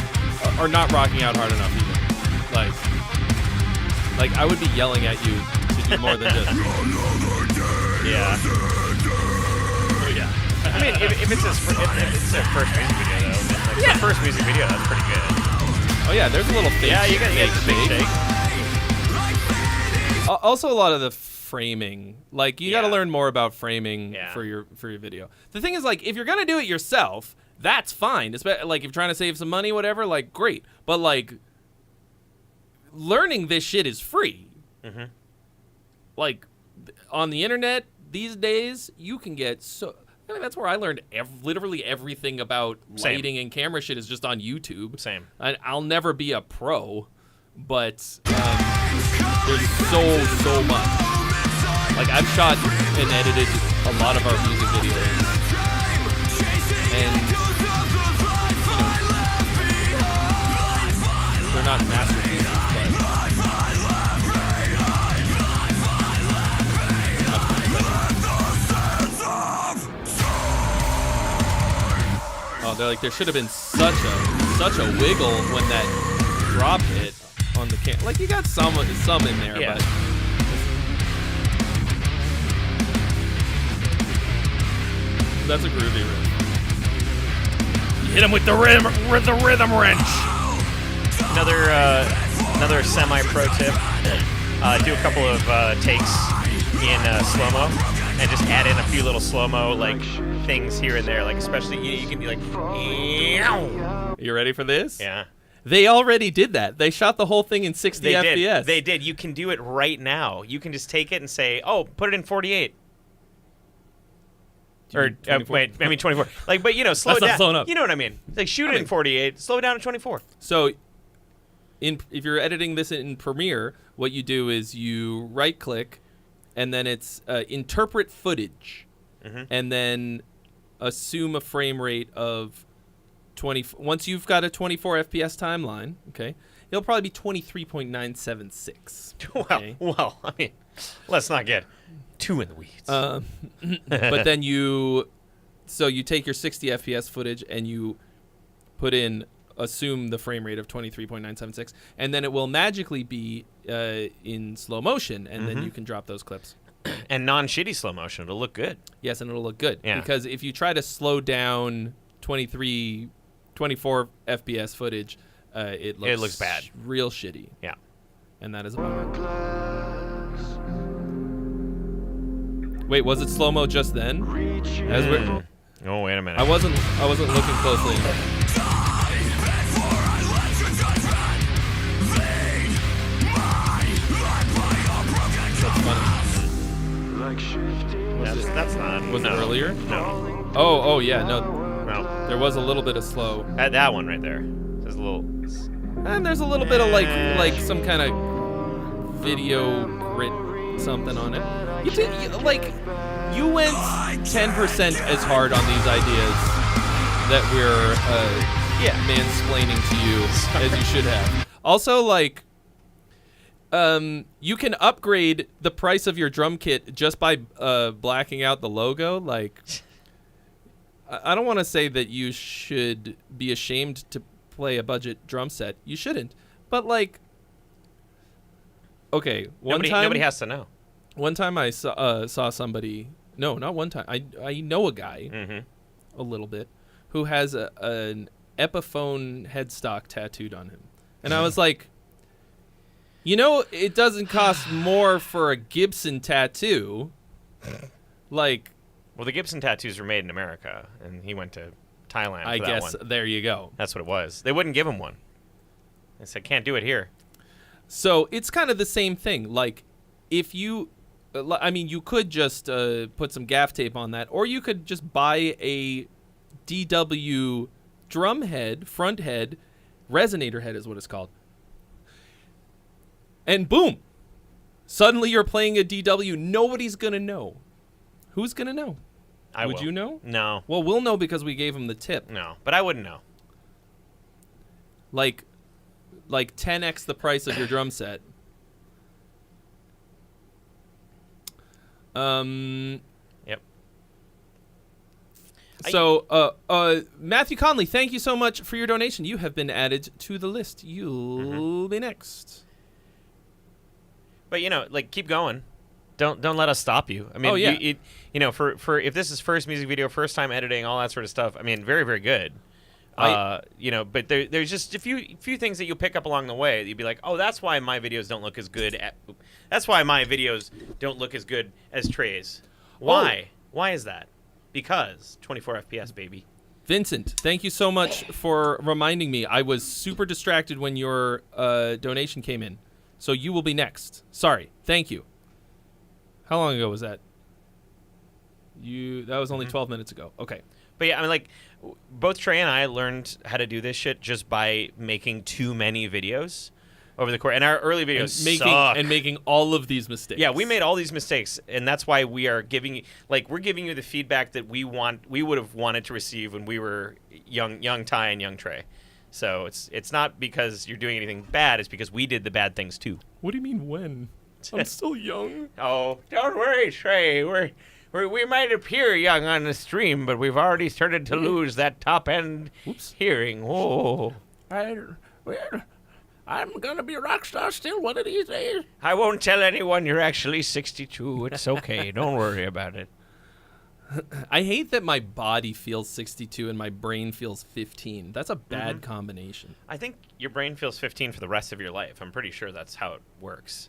are not rocking out hard enough either. Like I would be yelling at you to do more than just. Yeah. Oh, yeah. I mean, if it's their first music video, though. Like, the first music video, that's pretty good. Oh yeah, there's a little fake. Yeah, you got the big shake. Also, a lot of the framing. Like you got to learn more about framing for your video. The thing is, like, if you're gonna do it yourself, that's fine. Like if you're trying to save some money, whatever. Like great, but like learning this shit is free. Like on the internet these days, you can get so. I mean, that's where I learned literally everything about lighting and camera shit is just on YouTube. Same. I'll never be a pro, but there's so much. Like I've shot and edited a lot of our music videos, and they're not masterpieces, they're like, there should have been such a wiggle when that drop hit on the cam. Like you got some in there, but that's a groovy riff. You hit him with the rhythm wrench. Another semi-pro tip: do a couple of takes in slow-mo, and just add in a few little slow-mo like things here and there. Like especially you can be like, you ready for this? Yeah. They already did that. They shot the whole thing in 60 FPS. They did. You can do it right now. You can just take it and say, "Oh, put it in 48." Or wait, I mean 24. Like, but slow it That's not down. slowing up. You know what I mean? Like, shoot it in 48, slow it down to 24. So, if you're editing this in Premiere, what you do is you right-click, and then it's interpret footage, and then assume a frame rate of 20. Once you've got a 24 FPS timeline, okay, it'll probably be 23.976. Okay? Well, I mean, let's not get too in the weeds. But then you take your 60 FPS footage and you put in, assume the frame rate of 23.976, and then it will magically be in slow motion, and then you can drop those clips. And non-shitty slow motion. It'll look good. Yes, and it'll look good. Yeah. Because if you try to slow down 24 FPS footage, it looks bad. Real shitty. Yeah. And that is a bummer. Wait, was it slow-mo just then? Oh, wait a minute. I wasn't looking closely enough. That's funny. That's not. Was it earlier? No. Oh, yeah, no. No. There was a little bit of slow. At that one right there. There's a little. And there's a little bit of like some kind of video grit something on it. You went 10% as hard on these ideas that we're mansplaining to you as you should have. Also, you can upgrade the price of your drum kit just by blacking out the logo. I don't want to say that you should be ashamed to play a budget drum set. You shouldn't. But okay, Nobody has to know. One time I saw somebody. No, not one time. I know a guy, a little bit, who has an Epiphone headstock tattooed on him, and I was like, it doesn't cost more for a Gibson tattoo. Well, the Gibson tattoos were made in America, and he went to Thailand. I for guess that one. there you go. That's what it was. They wouldn't give him one. They said, "Can't do it here." So it's kind of the same thing. If you, you could just put some gaff tape on that, or you could just buy a DW drum head, front head, resonator head is what it's called. And boom, suddenly you're playing a DW. Nobody's going to know. Who's going to know? Would you know? No. Well, we'll know because we gave him the tip. No, but I wouldn't know. Like 10x the price of your drum set. Yep. So, Matthew Conley, thank you so much for your donation. You have been added to the list. You'll be next. But keep going. Don't let us stop you. I mean, for if this is first music video, first time editing, all that sort of stuff. I mean, very, very good. But there's just a few things that you pick up along the way. You'd be like, oh, that's why my videos don't look as good. That's why my videos don't look as good as Trey's. Why? Why is that? Because 24 FPS, baby. Vincent, thank you so much for reminding me. I was super distracted when your donation came in. So you will be next. Sorry. Thank you. How long ago was that? That was only 12 minutes ago. Okay. But yeah, I mean, both Trey and I learned how to do this shit just by making too many videos over the course. And our early videos suck. And making all of these mistakes. Yeah, we made all these mistakes, and that's why we are giving you the feedback that we would have wanted to receive when we were young Ty and young Trey. So it's not because you're doing anything bad, it's because we did the bad things too. What do you mean when? I'm still young. Oh, don't worry, Trey. We might appear young on the stream, but we've already started to lose that top-end hearing. Whoa. I'm gonna be a rock star still one of these days. I won't tell anyone you're actually 62. It's okay. Don't worry about it. I hate that my body feels 62 and my brain feels 15. That's a bad combination. I think your brain feels 15 for the rest of your life. I'm pretty sure that's how it works.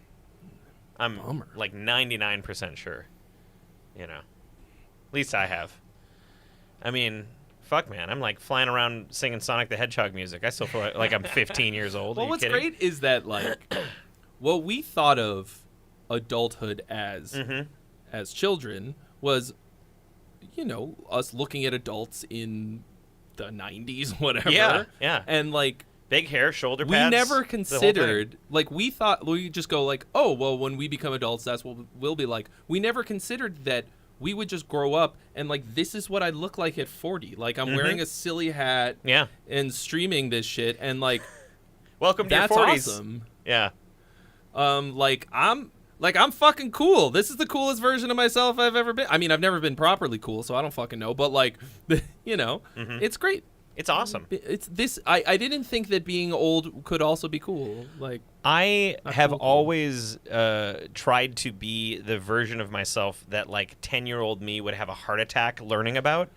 I'm 99% sure. At least I have. I mean, Fuck, man. I'm like flying around singing Sonic the Hedgehog music. I still feel like I'm 15 years old. Well, what's great is that, like, what we thought of adulthood as children was, you know, us looking at adults in the 90s, whatever. Yeah, yeah. And, like, big hair, shoulder pads. We never considered, like, we thought, we just go, like, oh, well, when we become adults, that's what we'll be like. We never considered that we would just grow up and, like, this is what I look like at 40. Like, I'm wearing a silly hat and streaming this shit, and, like, welcome to your 40s. That's awesome. Yeah. I'm fucking cool. This is the coolest version of myself I've ever been. I mean, I've never been properly cool, so I don't fucking know, but, like, you know, it's great. It's awesome. It's this. I didn't think that being old could also be cool. Like, I have always tried to be the version of myself that, like, 10-year-old me would have a heart attack learning about.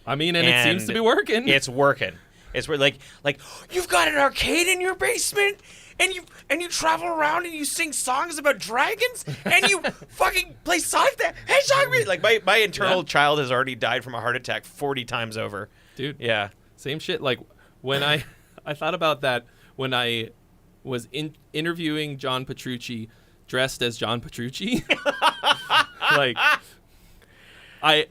I mean, and it seems to be working. It's working. It's like you've got an arcade in your basement, and you travel around and you sing songs about dragons, and you fucking play Sonic the Hedgehog. Like, my internal child has already died from a heart attack 40 times over. Dude. Yeah. Same shit. Like, when I thought about that when I was interviewing John Petrucci dressed as John Petrucci. Like, I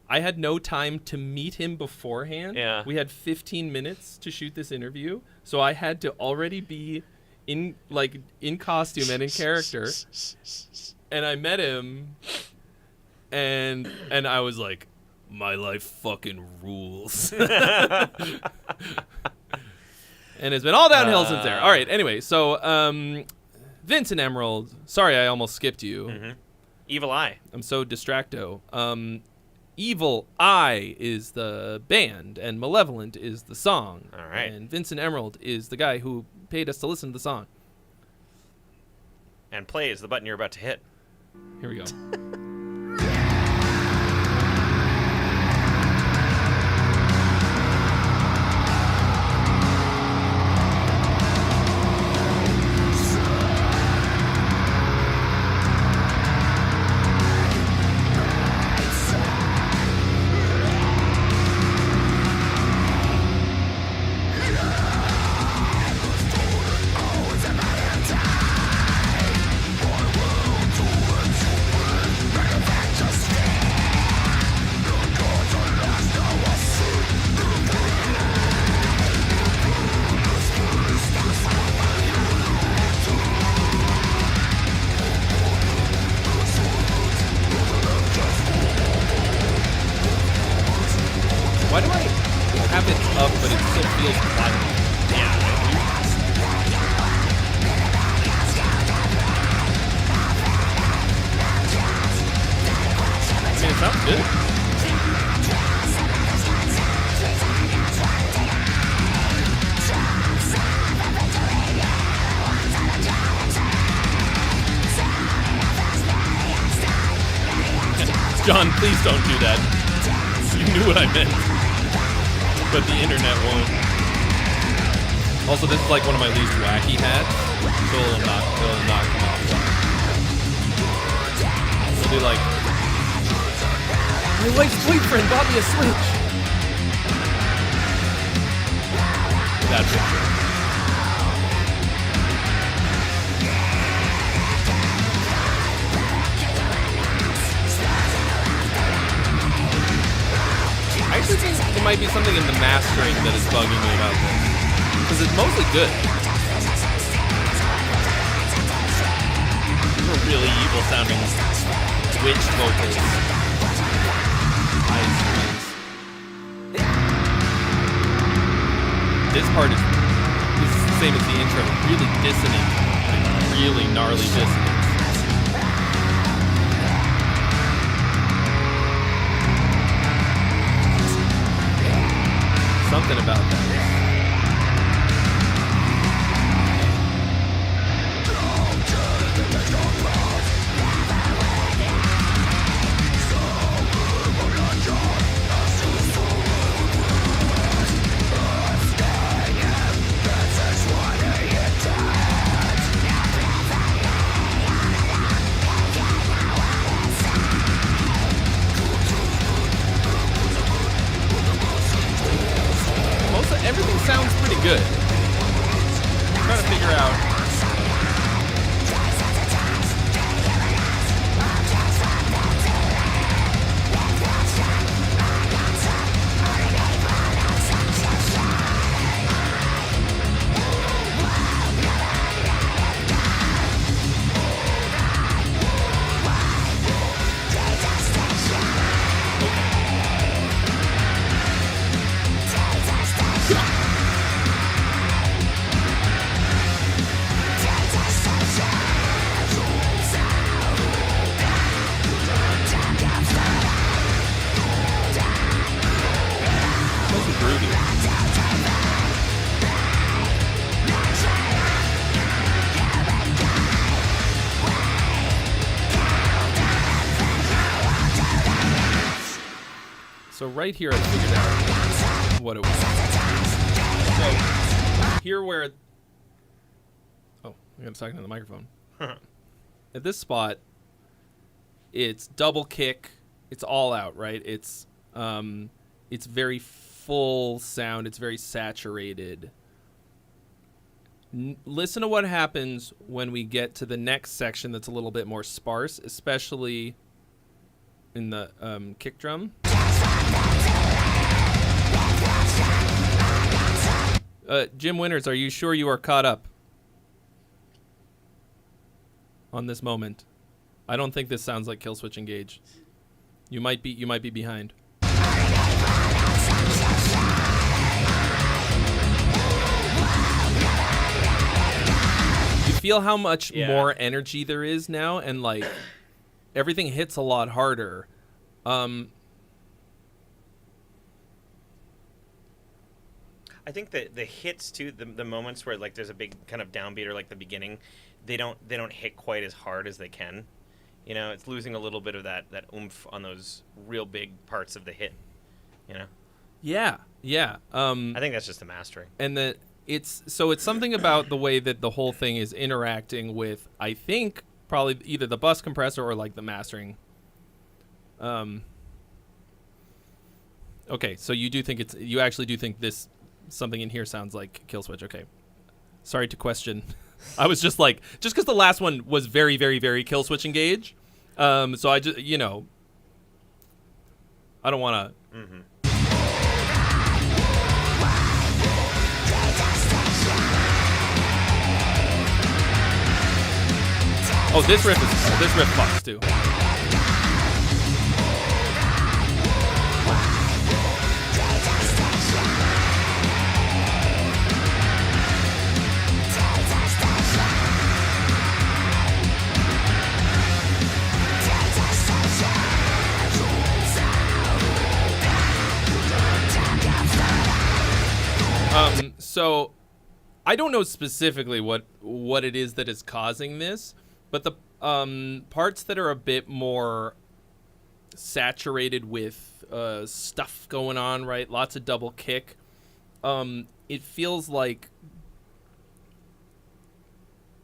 had no time to meet him beforehand. Yeah. We had 15 minutes to shoot this interview, so I had to already be in costume and in character. And I met him, and I was like, my life fucking rules. And it's been all downhill since there. All right, anyway, so Vincent Emerald, sorry I almost skipped you. Evil Eye. I'm so distracto. Evil Eye is the band, and Malevolent is the song. All right. And Vincent Emerald is the guy who paid us to listen to the song. And play is the button you're about to hit. Here we go. Why do I have it up, but it still feels flat? Yeah. I mean, it sounds good. John, please don't do that. You knew what I meant. But the internet won't. Also, this is like one of my least wacky hats, so it'll knock me off. It'll be like, my wife's boyfriend bought me a Switch. That picture. I actually think there might be something in the mastering that is bugging me about this. Because it's mostly good. These are really evil sounding witch vocals. High screams. This part is the same as the intro. Really dissonant. Like really gnarly dissonance. Something about that. So right here, I figured out what it was. So here where... Oh, I got to talk into the microphone. At this spot, it's double kick. It's all out, right? It's very full sound. It's very saturated. Listen to what happens when we get to the next section that's a little bit more sparse, especially in the kick drum. Jim Winters, are you sure you are caught up on this moment? I don't think this sounds like Killswitch Engage. You might be behind. You feel how much more energy there is now, and like everything hits a lot harder. I think that the hits too, the moments where like there's a big kind of downbeat or like the beginning, they don't hit quite as hard as they can. You know, it's losing a little bit of that oomph on those real big parts of the hit. You know. Yeah. I think that's just the mastering. And it's something about the way that the whole thing is interacting with, I think, probably either the bus compressor or like the mastering. Okay, so you actually do think this something in here sounds like Killswitch. Okay. Sorry to question. I was just like, just because the last one was very, very, very Killswitch Engage. So I just, you know, I don't want to. Mm-hmm. Oh, this riff fucks too. So I don't know specifically what it is that is causing this, but the parts that are a bit more saturated with stuff going on, right? Lots of double kick. It feels like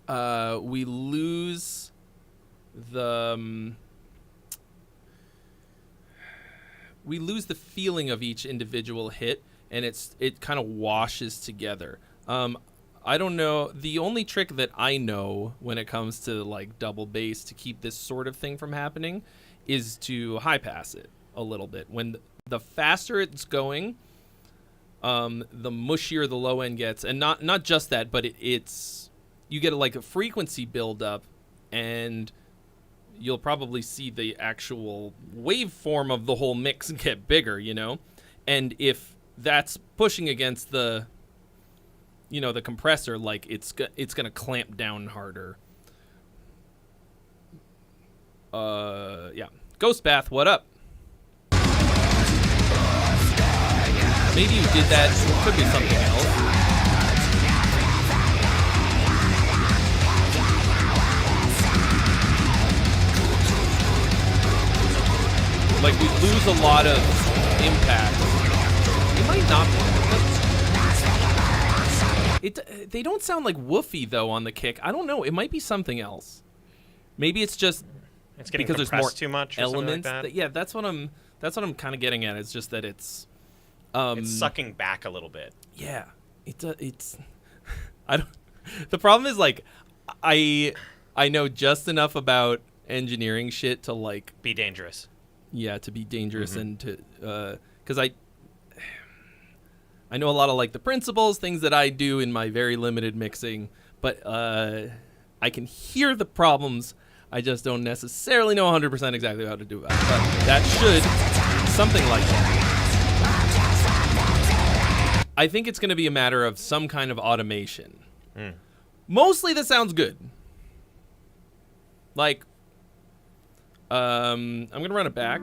we lose the feeling of each individual hit, and it kind of washes together. I don't know. The only trick that I know when it comes to like double bass to keep this sort of thing from happening is to high pass it a little bit. When the faster it's going, the mushier the low end gets, and not just that, but it's you get like a frequency buildup, and you'll probably see the actual waveform of the whole mix get bigger, you know? And if that's pushing against the compressor, like it's gonna clamp down harder. Yeah. Ghost Bath, what up? Maybe you did that. It could be something else. Like we lose a lot of impact. It might not be. They don't sound like woofy though on the kick. I don't know. It might be something else. Maybe it's just getting because there's more too much or elements. like that. Yeah, that's what I'm kind of getting at. It's just that it's sucking back a little bit. Yeah, it's. I don't. The problem is like, I know just enough about engineering shit to like be dangerous. Yeah, to be dangerous and to because I know a lot of like the principles, things that I do in my very limited mixing, but I can hear the problems. I just don't necessarily know 100% exactly how to do it. But that should something like that. I think it's going to be a matter of some kind of automation. Mostly that sounds good. Like, I'm going to run it back.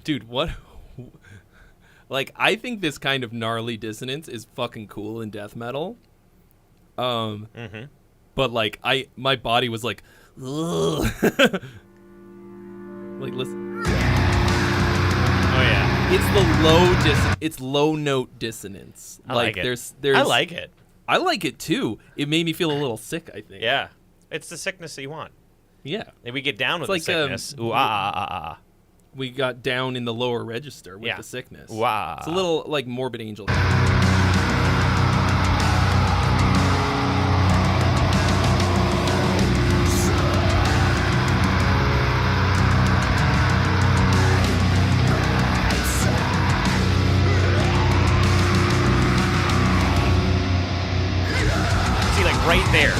Dude, what? Like, I think this kind of gnarly dissonance is fucking cool in death metal. But like, my body was like, ugh. Like, listen. It's low note dissonance. I like it. There's. I like it. I like it too. It made me feel a little sick, I think. Yeah. It's the sickness that you want. Yeah. And we get down with It's the like, sickness. Ooh, ah. We got down in the lower register with Yeah. the sickness. Wow. It's a little like Morbid Angel. See, like right there.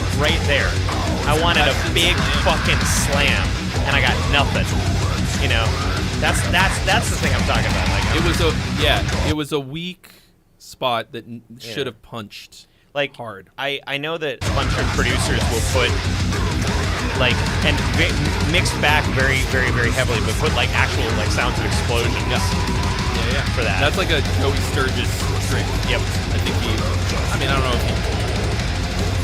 I wanted a big fucking slam, and I got nothing. You know, that's the thing I'm talking about. Like, it was a weak spot that should have punched like hard. I know that a bunch of producers will put like and mix back very heavily, but put like actual like sounds of explosions. Yeah. For that. That's like a Joey Sturgis string. Yep. I think I don't know if he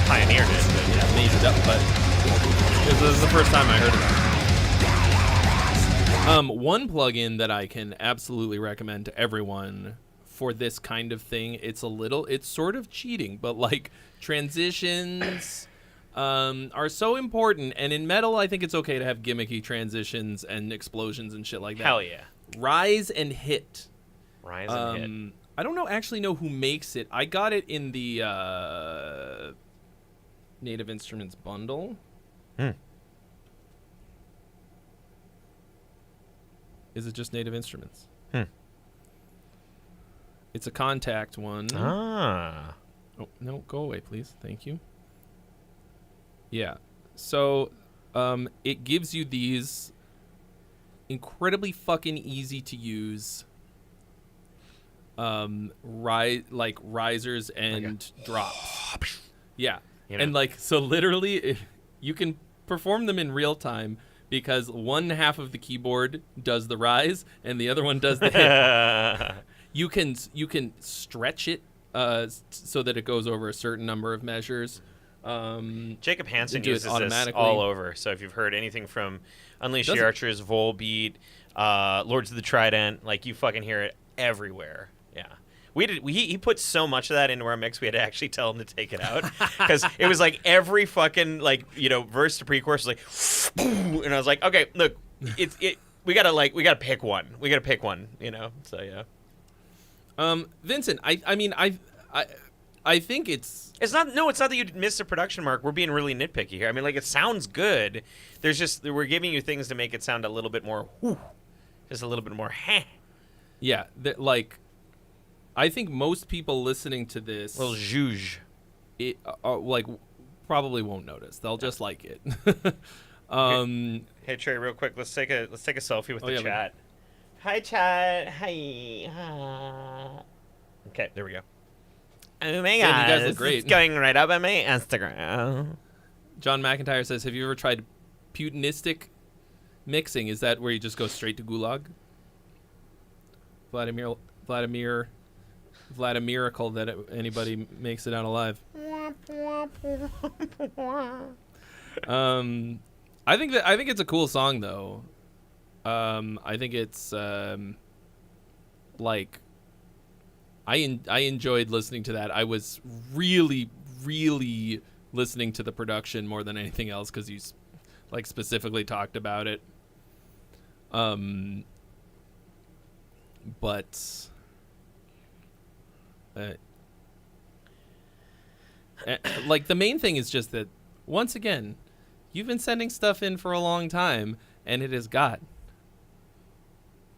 pioneered it, but yeah, made it up, but this is the first time I heard of it. One plugin that I can absolutely recommend to everyone for this kind of thing, it's sort of cheating, but like transitions are so important, and in metal I think it's okay to have gimmicky transitions and explosions and shit like that. Hell yeah. Rise and Hit. Rise and Hit. I don't actually know who makes it. I got it in the Native Instruments bundle. Is it just Native Instruments? It's a Contact one. Ah. Oh, no, go away, please. Thank you. Yeah. So, it gives you these incredibly fucking easy to use risers and drops. Yeah. You know? And like, so literally you can perform them in real time because one half of the keyboard does the rise and the other one does the hit. You can stretch it so that it goes over a certain number of measures. Jacob Hansen do it uses this automatically. all over. So if you've heard anything from Unleash the Archers, Volbeat, Lords of the Trident, like you fucking hear it everywhere. Yeah. He put so much of that into our mix we had to actually tell him to take it out because it was like every fucking like verse to pre-chorus was like and I was like, okay, look, we gotta pick one. So yeah. Vincent, I think it's not that you missed a production mark. We're being really nitpicky here. I mean, like, it sounds good. We're giving you things to make it sound a little bit more just a little bit more Yeah, I think most people listening to this little zhuzh. Probably won't notice. They'll just like it. Hey Trey, real quick, let's take a selfie with the chat. Hi chat. Hi. Okay, there we go. Oh my god, you guys look great. It's going right up on my Instagram. John McIntyre says, "Have you ever tried putinistic mixing? Is that where you just go straight to gulag?" Vladimirical that anybody makes it out alive. I think it's a cool song though. I think it's I enjoyed listening to that. I was really listening to the production more than anything else because you specifically talked about it. But the main thing is just that once again, you've been sending stuff in for a long time, and it has gotten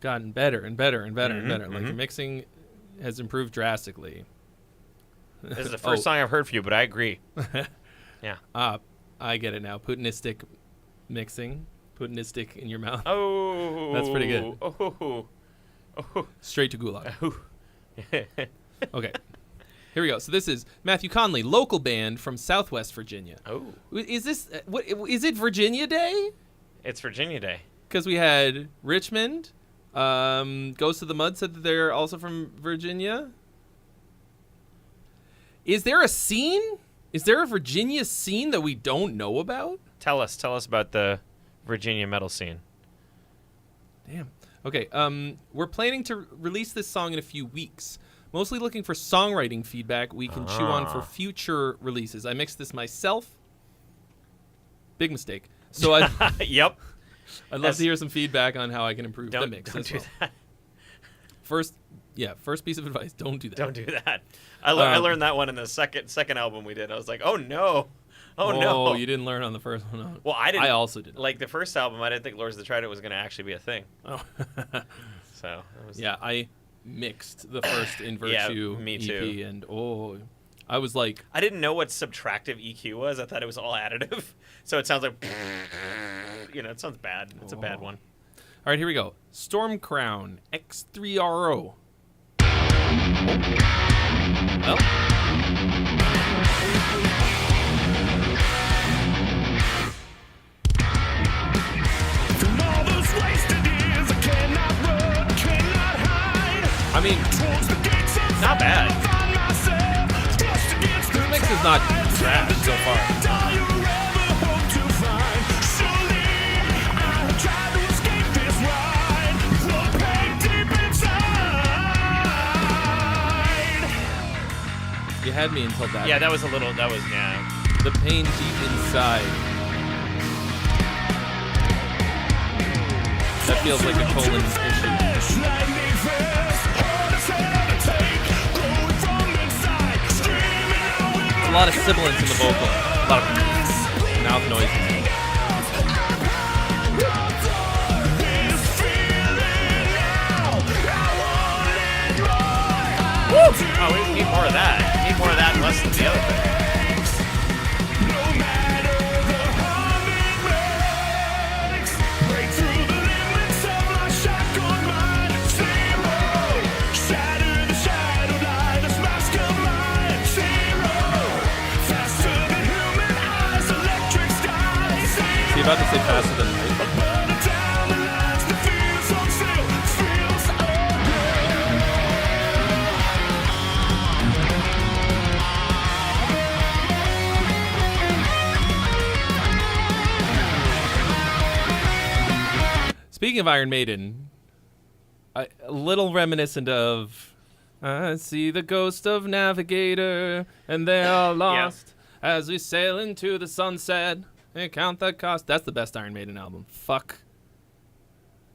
better and better and better and better. Like your mixing has improved drastically. This is the first song I've heard for you, but I agree. Yeah. I get it now. Putinistic mixing. Putinistic in your mouth. Oh. That's pretty good. Oh. Straight to gulag. Okay. Here we go. So this is Matthew Conley, local band from Southwest Virginia. Oh. Is this what is it Virginia Day? It's Virginia Day. Because we had Richmond. Ghost of the Mud said that they're also from Virginia. Is there a scene? Is there a Virginia scene that we don't know about? Tell us about the Virginia metal scene. Damn. Okay, we're planning to release this song in a few weeks. Mostly looking for songwriting feedback we can chew on for future releases. I mixed this myself. Big mistake. So Yep. I'd love to hear some feedback on how I can improve the mix. Don't do that. First piece of advice: don't do that. Don't do that. I learned that one in the second album we did. I was like, oh no, no. Oh, you didn't learn on the first one. No. Well, I didn't. I also didn't. Like the first album, I didn't think Lords of the Trident was going to actually be a thing. Oh. So it was, yeah, I mixed the first In Virtue me EP, too. and I was like, I didn't know what subtractive EQ was. I thought it was all additive. So it sounds like, it sounds bad. It's a bad one. All right, here we go. Storm Crown X3RO. Well. I mean, not bad. This mix is not trash so far. You had me until that. Yeah, that was, The pain deep inside. That feels like a colon issue. A lot of sibilance in the vocal. A lot of mouth noises. Woo! Oh, we need more of that. We need more of that and less than the other thing. You're about to say faster than light. Speaking of Iron Maiden, a little reminiscent of I see the ghost of Navigator, and they are lost as we sail into the sunset. And count the cost. That's the best Iron Maiden album. Fuck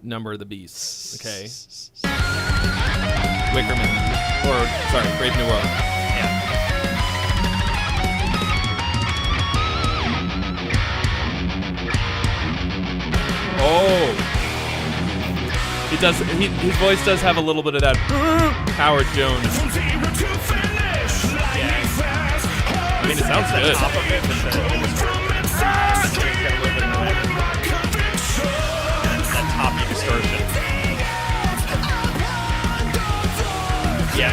Number of the Beast. Okay. Wickerman. Or, sorry, Brave New World. Yeah. Oh. He does. His voice does have a little bit of that Howard Jones. I mean, it sounds good. That toppy distortion. Yeah.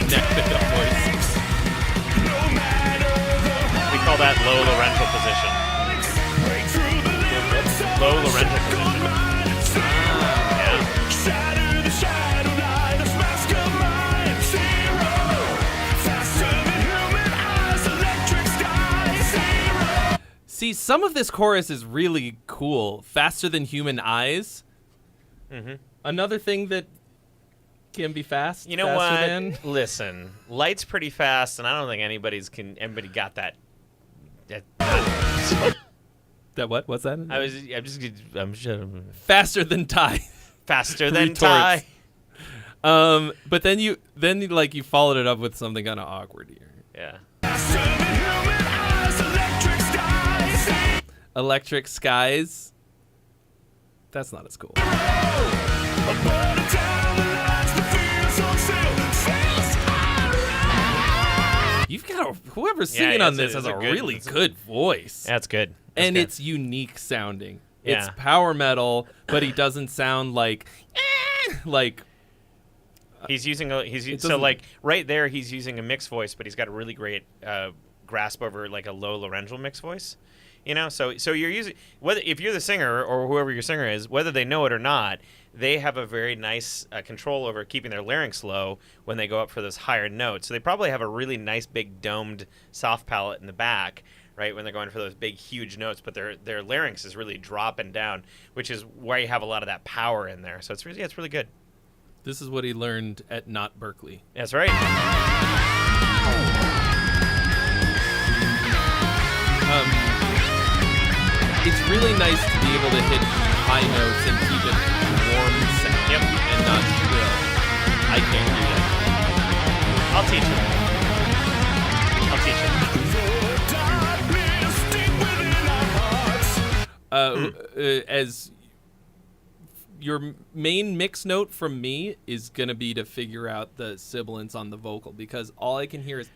voice. We call that low Laurential position. Low Laurential position. See, some of this chorus is really cool. Faster than human eyes. Mm-hmm. Another thing that can be fast. You know faster what? than. Listen, Light's pretty fast, and I don't think anybody got that. That what? What's that? I'm sure. Faster than Ty. Faster than Retorts. Ty. But then you followed it up with something kind of awkward here. Yeah. Electric Skies. That's not as cool. You've got whoever's singing on this has a really good voice. That's good. And it's unique sounding. Yeah. It's power metal, but he doesn't sound like he's using right there he's using a mixed voice, but he's got a really great grasp over like a low laryngeal mixed voice. You know, so you're using, whether if you're the singer or whoever your singer is, whether they know it or not, they have a very nice control over keeping their larynx low when they go up for those higher notes. So they probably have a really nice big domed soft palate in the back, right, when they're going for those big huge notes, but their larynx is really dropping down, which is where you have a lot of that power in there. So it's really good. This is what he learned at Not Berkeley. That's right. It's really nice to be able to hit high notes and keep it warm sound and not shrill. I can't do that. I'll teach him. As your main mix note from me is going to be to figure out the sibilance on the vocal, because all I can hear is...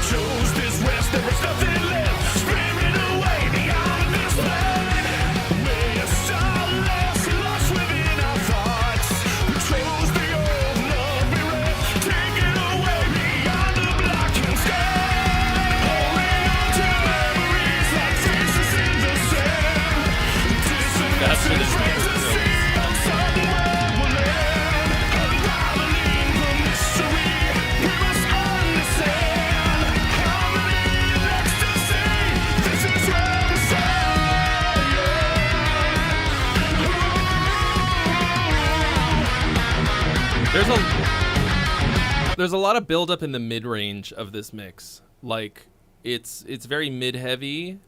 Chose this rest, there was nothing left. Spirit away beyond this plane. We are still lost within our thoughts. We chose the old love we read. Take it away beyond the blocking sky. Holding on to memories like faces in the sand. That's what it's meant to do. Somewhere we'll land. Unraveling the mystery. We must understand. There's a lot of buildup in the mid-range of this mix. Like, it's very mid-heavy.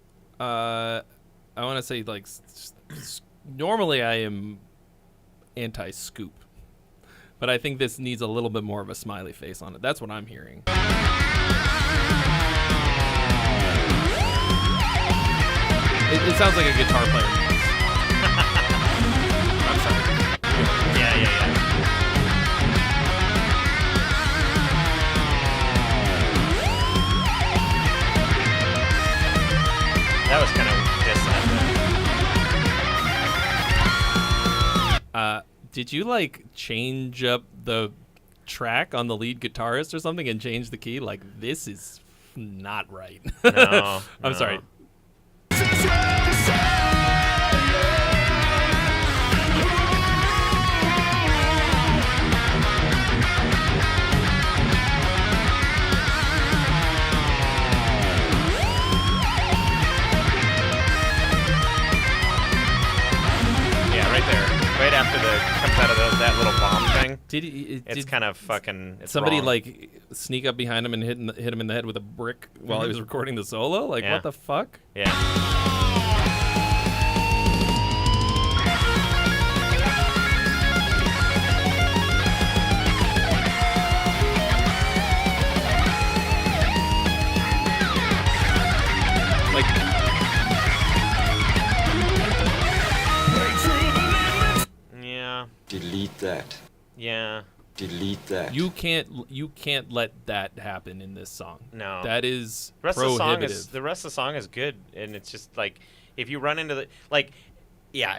I want to say, like, normally I am anti-scoop, but I think this needs a little bit more of a smiley face on it. That's what I'm hearing. It sounds like a guitar player. I'm sorry. Yeah. That was kind of dissonant. Did you like change up the track on the lead guitarist or something and change the key? Like, this is not right. No. I'm sorry. Right after comes out of that little bomb thing. It's kind of fucking. It's somebody wrong. like sneak up behind him and hit him in the head with a brick while he was recording the solo? Like, what the fuck? Yeah. Delete that. Yeah. Delete that. You can't let that happen in this song. No. That is the rest prohibitive. Of the rest of the song is good, and it's just like if you run into the like, yeah,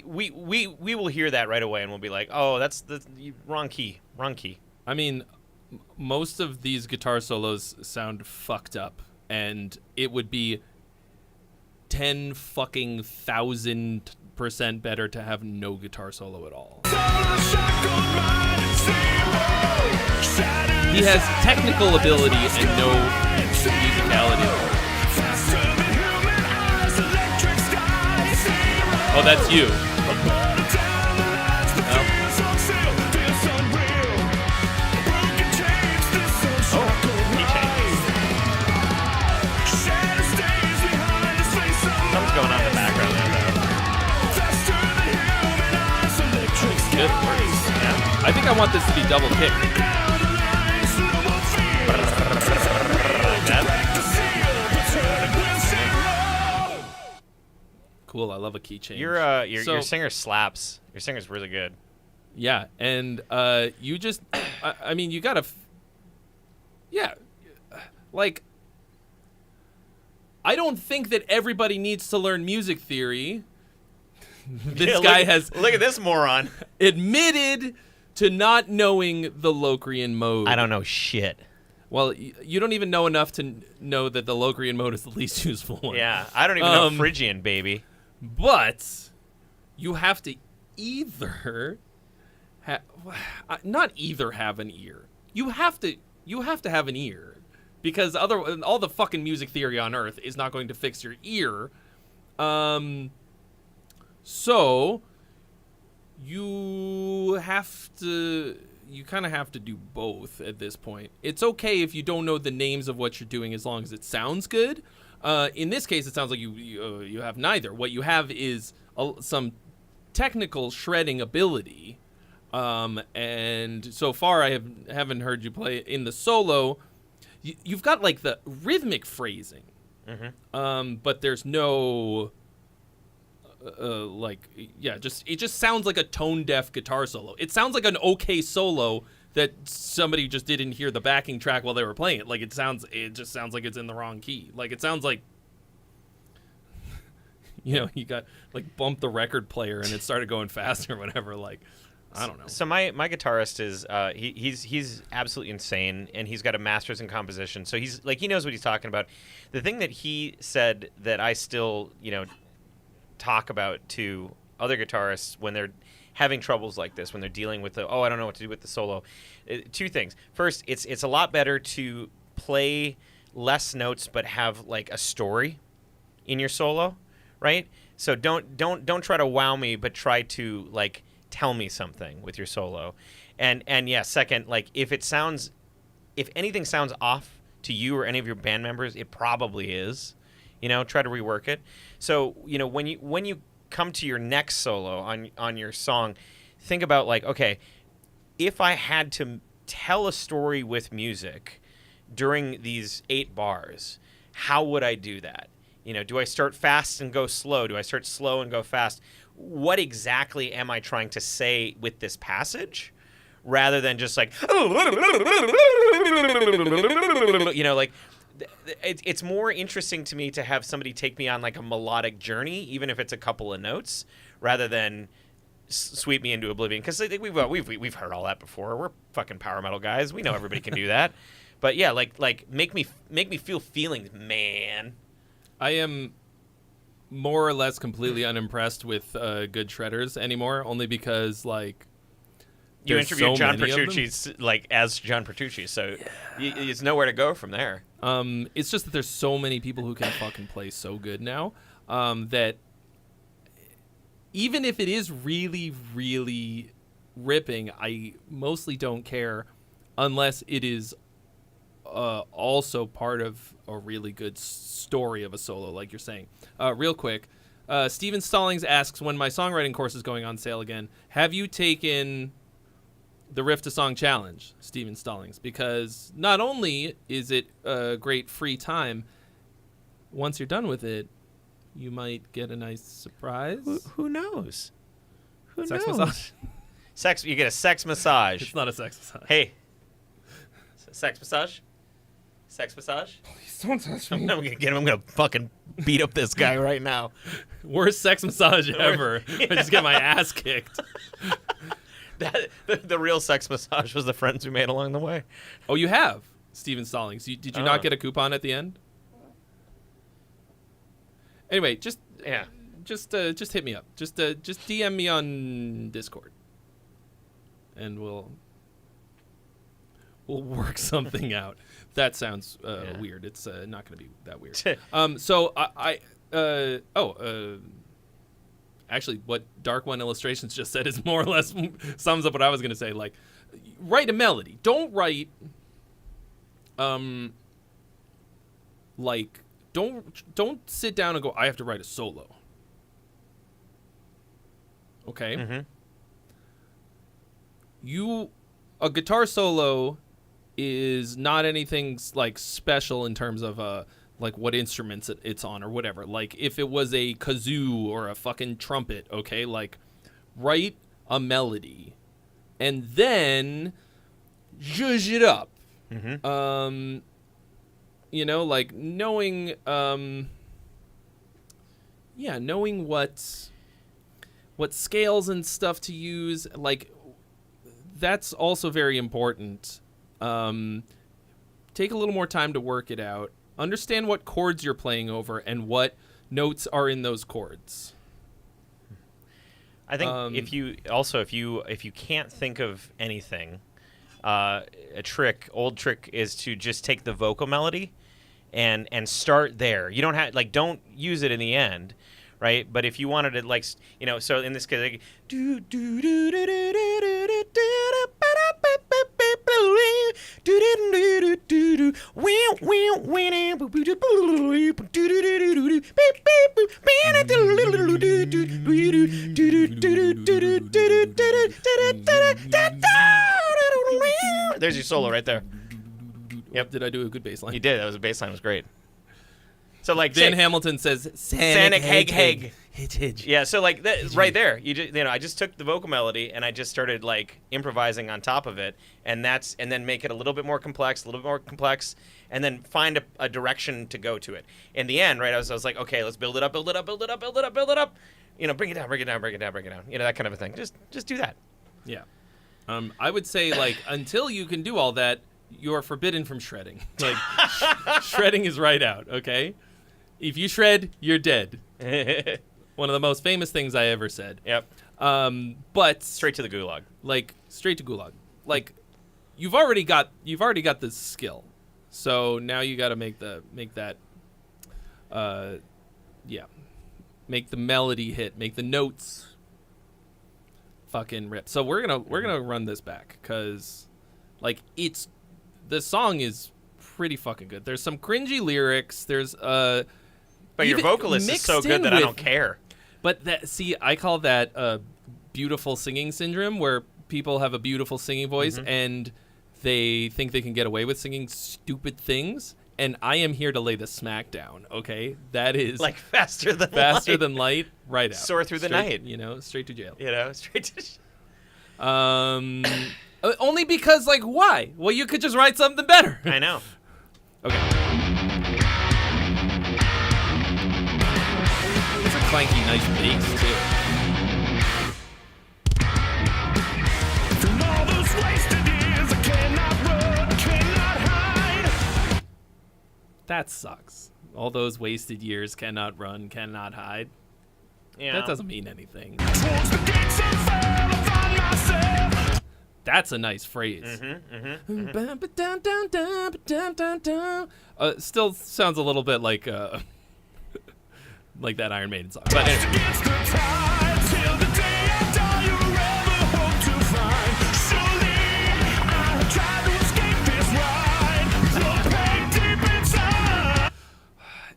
we will hear that right away, and we'll be like, oh, that's the wrong key. I mean, most of these guitar solos sound fucked up, and it would be 10,000% better to have no guitar solo at all. He has technical ability and no musicality. Oh, that's you. Something's going on in the background there, though. Good words. Yeah. I think I want this to be double kick. Cool. I love a key change. Your singer slaps. Your singer's really good. Yeah, and you just, I mean, you gotta, yeah, like, I don't think that everybody needs to learn music theory. This guy has look at this moron admitted to not knowing the Locrian mode. I don't know shit. Well, you don't even know enough to know that the Locrian mode is the least useful one. Yeah, I don't even know Phrygian, baby. But you have to either not either have an ear. You have to have an ear, because all the fucking music theory on Earth is not going to fix your ear. So you kind of have to do both at this point. It's okay if you don't know the names of what you're doing as long as it sounds good. In this case, it sounds like you have neither. What you have is some technical shredding ability, and so far I haven't heard you play in the solo. You've got like the rhythmic phrasing, but there's no it just sounds like a tone deaf guitar solo. It sounds like an okay solo that somebody just didn't hear the backing track while they were playing it. Like it just sounds like it's in the wrong key. Like it sounds like, you got like bumped the record player and it started going faster or whatever. Like, I don't know. So my guitarist is he's absolutely insane, and he's got a master's in composition. So he's like, he knows what he's talking about. The thing that he said that I still talk about to other guitarists when they're having troubles like this, when they're dealing with I don't know what to do with the solo. Two things. First, it's a lot better to play less notes but have like a story in your solo, right? So don't try to wow me, but try to like tell me something with your solo. And yeah, second, like if anything sounds off to you or any of your band members, it probably is. Try to rework it. So, when you come to your next solo on your song, think about like, okay, if I had to tell a story with music during these 8 bars, how would I do that? Do I start fast and go slow? Do I start slow and go fast? What exactly am I trying to say with this passage? Rather than just like, like, it's more interesting to me to have somebody take me on like a melodic journey, even if it's a couple of notes, rather than sweep me into oblivion. Because I think we've heard all that before. We're fucking power metal guys. We know everybody can do that. But yeah, like make me feel feelings, man. I am more or less completely unimpressed with good shredders anymore, only because like you interviewed John Petrucci's like as John Petrucci, so it's nowhere to go from there. It's just that there's so many people who can fucking play so good now that even if it is really, really ripping, I mostly don't care unless it is also part of a really good story of a solo, like you're saying. Real quick, Steven Stallings asks, when my songwriting course is going on sale again, have you taken the Riff to Song Challenge, Steven Stallings? Because not only is it a great free time, once you're done with it, you might get a nice surprise. Who knows? Who sex knows? Massage. You get a sex massage. It's not a sex massage. Hey. Sex massage? Sex massage? Please don't touch me. I'm gonna fucking beat up this guy right now. Worst sex massage ever. I just get my ass kicked. The real sex massage was the friends we made along the way. Oh, you have, Steven Stallings. Did you not get a coupon at the end? Anyway, just hit me up. Just DM me on Discord, and we'll work something out. That sounds weird. It's not going to be that weird. So actually, what Dark One Illustrations just said is more or less sums up what I was going to say. Like, write a melody. Don't write, don't sit down and go, I have to write a solo. Okay? Mm-hmm. A guitar solo is not anything like special in terms of like what instruments it's on or whatever. Like if it was a kazoo or a fucking trumpet, okay, like write a melody and then zhuzh it up. Mm-hmm. Like knowing knowing what scales and stuff to use, like that's also very important. take a little more time to work it out. Understand what chords you're playing over and what notes are in those chords. I think if you can't think of anything, old trick is to just take the vocal melody and start there. You don't have don't use it in the end, right? But if you wanted to so in this case, like, do do do do do do do do. There's your solo right there. Yep. Did I do a good bass line? You did. That was a bass line. It was great. So Van Hamilton says Sanic Heg. Hitch. Yeah, so that right there, I just took the vocal melody and I just started improvising on top of it, and then make it a little bit more complex, and then find a direction to go to it. In the end, right, I was like, okay, let's build it up. Bring it down. That kind of a thing. Just do that. Yeah. I would say until you can do all that, you're forbidden from shredding. Shredding is right out, okay? If you shred, you're dead. One of the most famous things I ever said. Yep. But straight to the gulag. Straight to gulag. You've already got the skill. So now you got to make the melody hit, make the notes fucking rip. So we're going to run this back cuz the song is pretty fucking good. There's some cringy lyrics. There's but your vocalist is so good that I don't care. But I call that beautiful singing syndrome, where people have a beautiful singing voice and they think they can get away with singing stupid things. And I am here to lay the smack down. Okay, that is faster than light, right out. Soar through the night. Straight to jail. Straight to. Only because why? Well, you could just write something better. I know. Okay. It's a clanky, nice bass too. From all those wasted years, I cannot run, cannot hide. That sucks. All those wasted years, cannot run, cannot hide. Yeah. That doesn't mean anything. Towards the gates of hell, I find myself. That's a nice phrase. Still sounds a little bit like that Iron Maiden song. But anyway.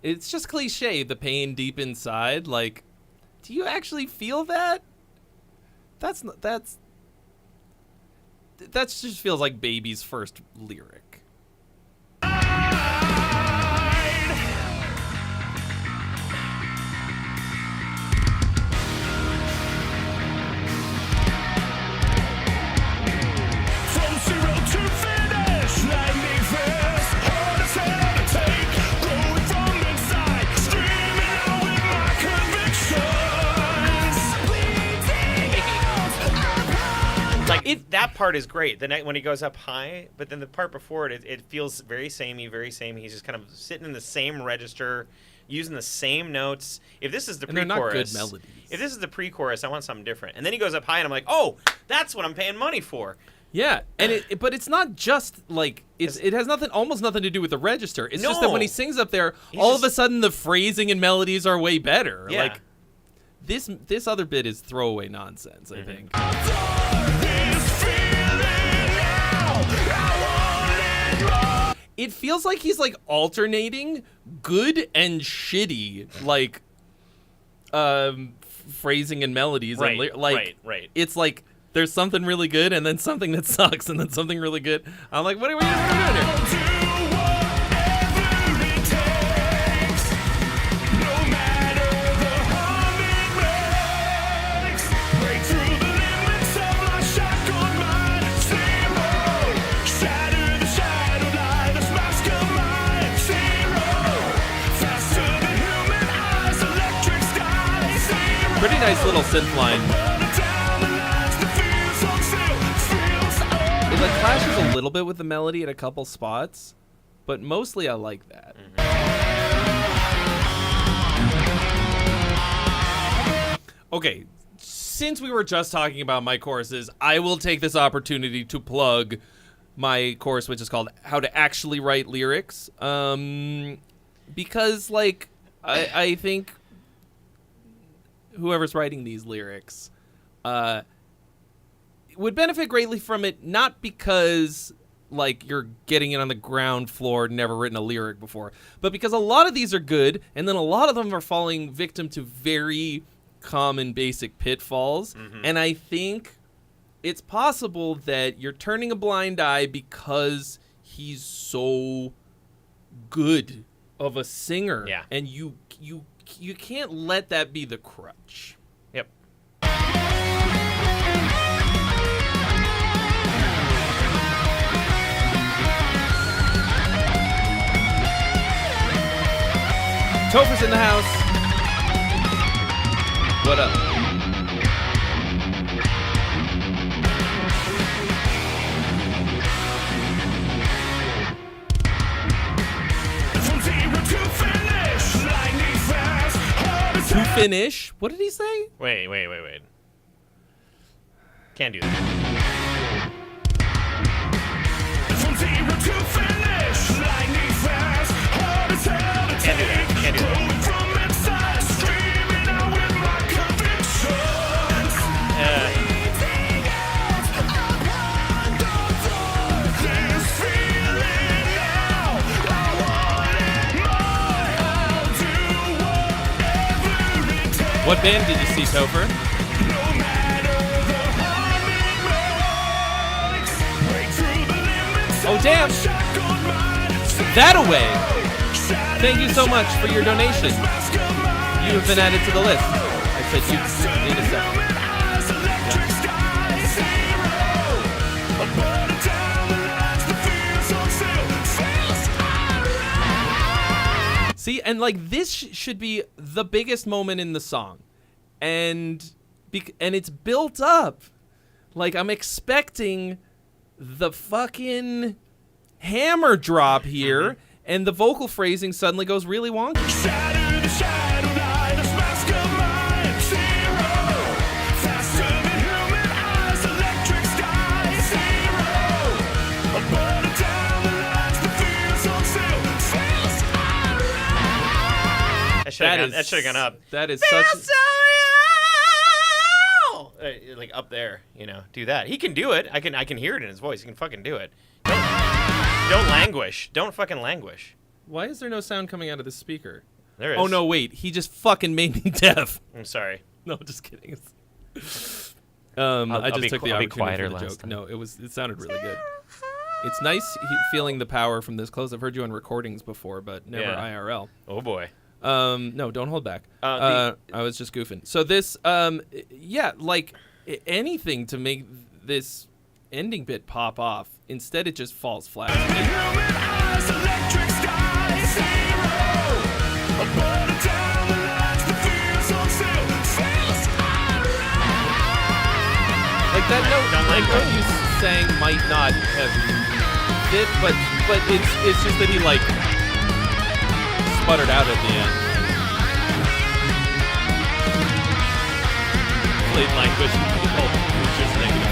It's just cliche, the pain deep inside. Do you actually feel that? That just feels like Baby's first lyric. That part is great. The night when he goes up high, but then the part before it feels very samey, very samey. He's just kind of sitting in the same register, using the same notes. If this is the pre-chorus, they're not good melodies. If this is the pre-chorus, I want something different. And then he goes up high, and I'm like, oh, that's what I'm paying money for. Yeah, and but it's not just it has almost nothing to do with the register. It's just that when he sings up there, all of a sudden the phrasing and melodies are way better. Yeah. This other bit is throwaway nonsense, I think. It feels like he's alternating good and shitty phrasing and melodies. Right, and right. It's there's something really good and then something that sucks and then something really good. I'm like, what are we doing here? Pretty nice little synth line. It clashes a little bit with the melody at a couple spots, but mostly I like that. Okay, since we were just talking about my courses, I will take this opportunity to plug my course, which is called How to Actually Write Lyrics. Because, like, I think whoever's writing these lyrics would benefit greatly from it, not because, like, you're getting it on the ground floor, never written a lyric before, but because a lot of these are good, and then a lot of them are falling victim to very common basic pitfalls. And I think it's possible that you're turning a blind eye because he's so good of a singer. Yeah. And you can't let that be the crutch. Yep. Topher's in the house. What up? To finish? What did he say? Wait. Can't do that. Can't do that. What band did you see, Topher? Oh, damn. That away. Thank you so much for your donation. You have been added to the list. I said you in a second. See, and like this should be the biggest moment in the song, and it's built up. Like I'm expecting the fucking hammer drop here, and the vocal phrasing suddenly goes really wonky. That should have gone up. That is such. Like up there, do that. He can do it. I can hear it in his voice. He can fucking do it. Don't languish. Don't fucking languish. Why is there no sound coming out of the speaker? There is. Oh no, wait. He just fucking made me deaf. I'm sorry. No, just kidding. I just took the opportunity for the joke. No, it sounded really good. It's nice feeling the power from this close. I've heard you on recordings before, but never IRL. Oh boy. No, don't hold back. I was just goofing. So this, like anything to make this ending bit pop off. Instead, it just falls flat. Like that note you sang might not have fit, but it's just that he like sputtered out at the end. Played language. Just -4 negative.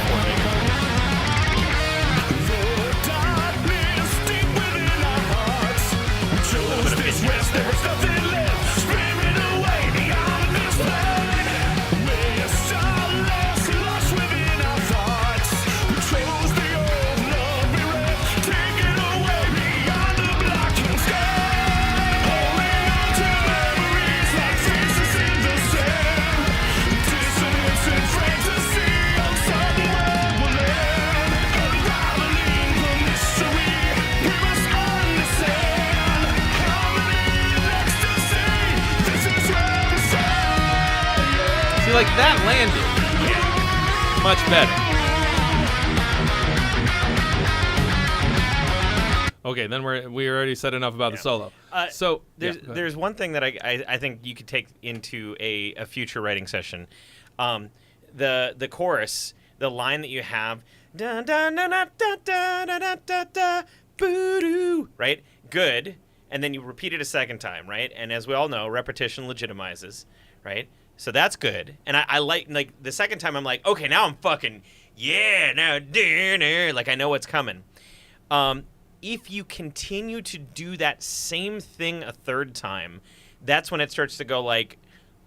See, like that landed much better. Okay, then we already said enough about the solo. So there's one thing that I think you could take into a future writing session. The chorus, the line that you have, da da da da da da da da da boo-doo, right? good, and then you repeat it a second time, right? And as we all know, repetition legitimizes, right? So that's good. And I like the second time I'm like, okay, now I'm fucking, yeah, now, like I know what's coming. If you continue to do that same thing a third time, that's when it starts to go like,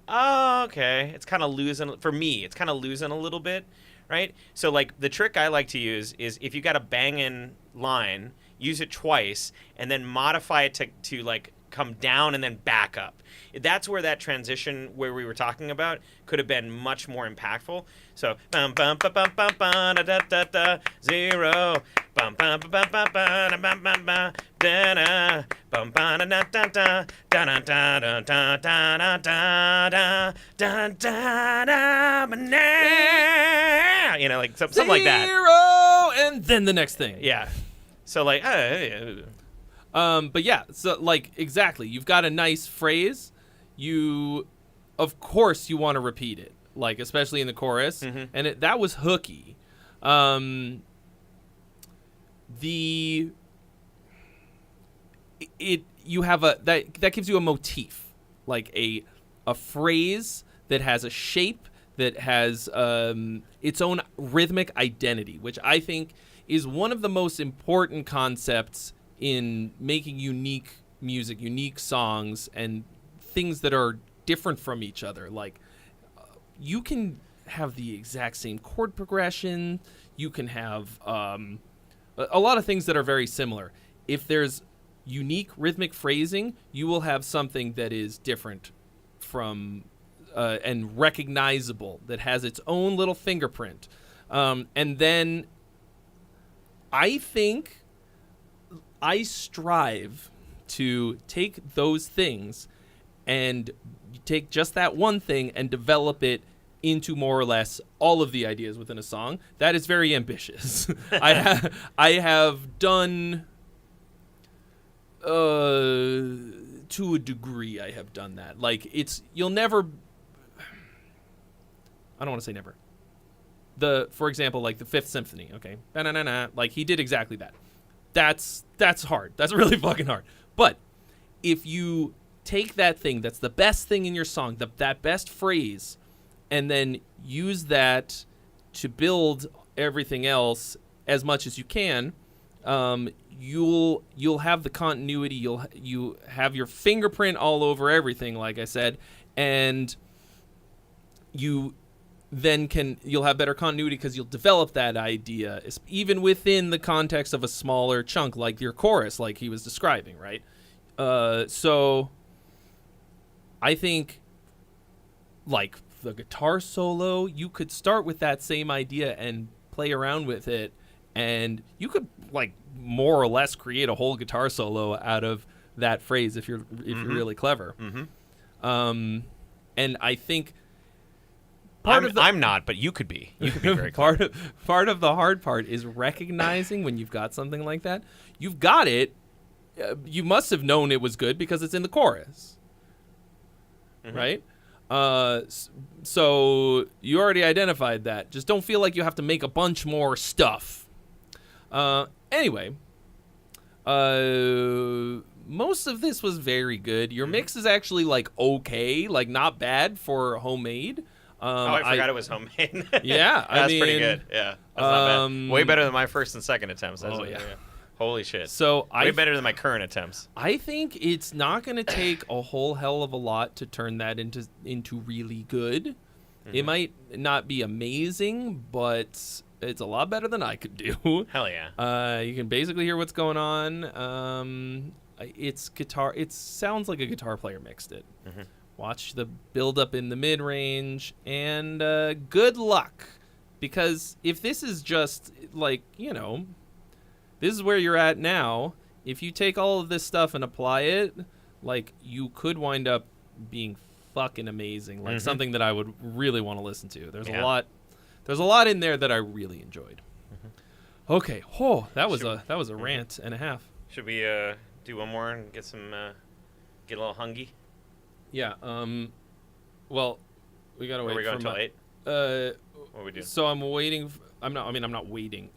oh, okay, it's kind of losing, for me, it's kind of losing a little bit, right? So like the trick I like to use is if you got a banging line, use it twice, and then modify it to like come down and then back up. That's where that transition where we were talking about could have been much more impactful. So bum bum bum bum bum bum da da da da 0 bum bum bum bum bum bum bum bum bum da da bum bum da da da da da da da da da da da da da, you know, like something like that. 0 and then the next thing. Yeah. So like but yeah, so like exactly, you've got a nice phrase, you of course you want to repeat it, like especially in the chorus, and that was hooky. You have that gives you a motif, like a phrase that has a shape, that has its own rhythmic identity, which I think is one of the most important concepts in making unique music, unique songs, and things that are different from each other. Like, you can have the exact same chord progression. You can have a lot of things that are very similar. If there's unique rhythmic phrasing, you will have something that is different from and recognizable, that has its own little fingerprint. And then I think I strive to take those things and take just that one thing and develop it into more or less all of the ideas within a song. That is very ambitious. I have done, to a degree, I have done that. Like, you'll never, I don't want to say never. For example, like the Fifth Symphony, okay? Like, he did exactly that. That's hard. That's really fucking hard. But if you take that thing that's the best thing in your song, that best phrase, and then use that to build everything else as much as you can, you'll have the continuity. You have your fingerprint all over everything, like I said, and you'll have better continuity because you'll develop that idea even within the context of a smaller chunk, like your chorus, like he was describing, right? So I think, like the guitar solo, you could start with that same idea and play around with it, and you could like more or less create a whole guitar solo out of that phrase if you're really clever. And I think I'm not, but you could be. You could be very clever. Part of the hard part is recognizing when you've got something like that. You've got it. You must have known it was good because it's in the chorus, right? So you already identified that. Just don't feel like you have to make a bunch more stuff. Anyway, most of this was very good. Your mix is actually like okay, like not bad for homemade. I forgot it was homemade. Yeah, that's pretty good. Yeah, that's not bad. Way better than my first and second attempts. Yeah. Holy shit. So way better than my current attempts. I think it's not going to take a whole hell of a lot to turn that into really good. It might not be amazing, but it's a lot better than I could do. Hell yeah. You can basically hear what's going on. It's guitar. It sounds like a guitar player mixed it. Watch the build up in the mid range, and good luck, because if this is just like, you know, this is where you're at now. If you take all of this stuff and apply it, like, you could wind up being fucking amazing, like something that I would really want to listen to. There's a lot in there that I really enjoyed. Okay, that was a rant and a half. Should we do one more and get a little hungry? Yeah. Well, we gotta wait. Are we going till 8? What are we doing? So I'm waiting. I'm not waiting.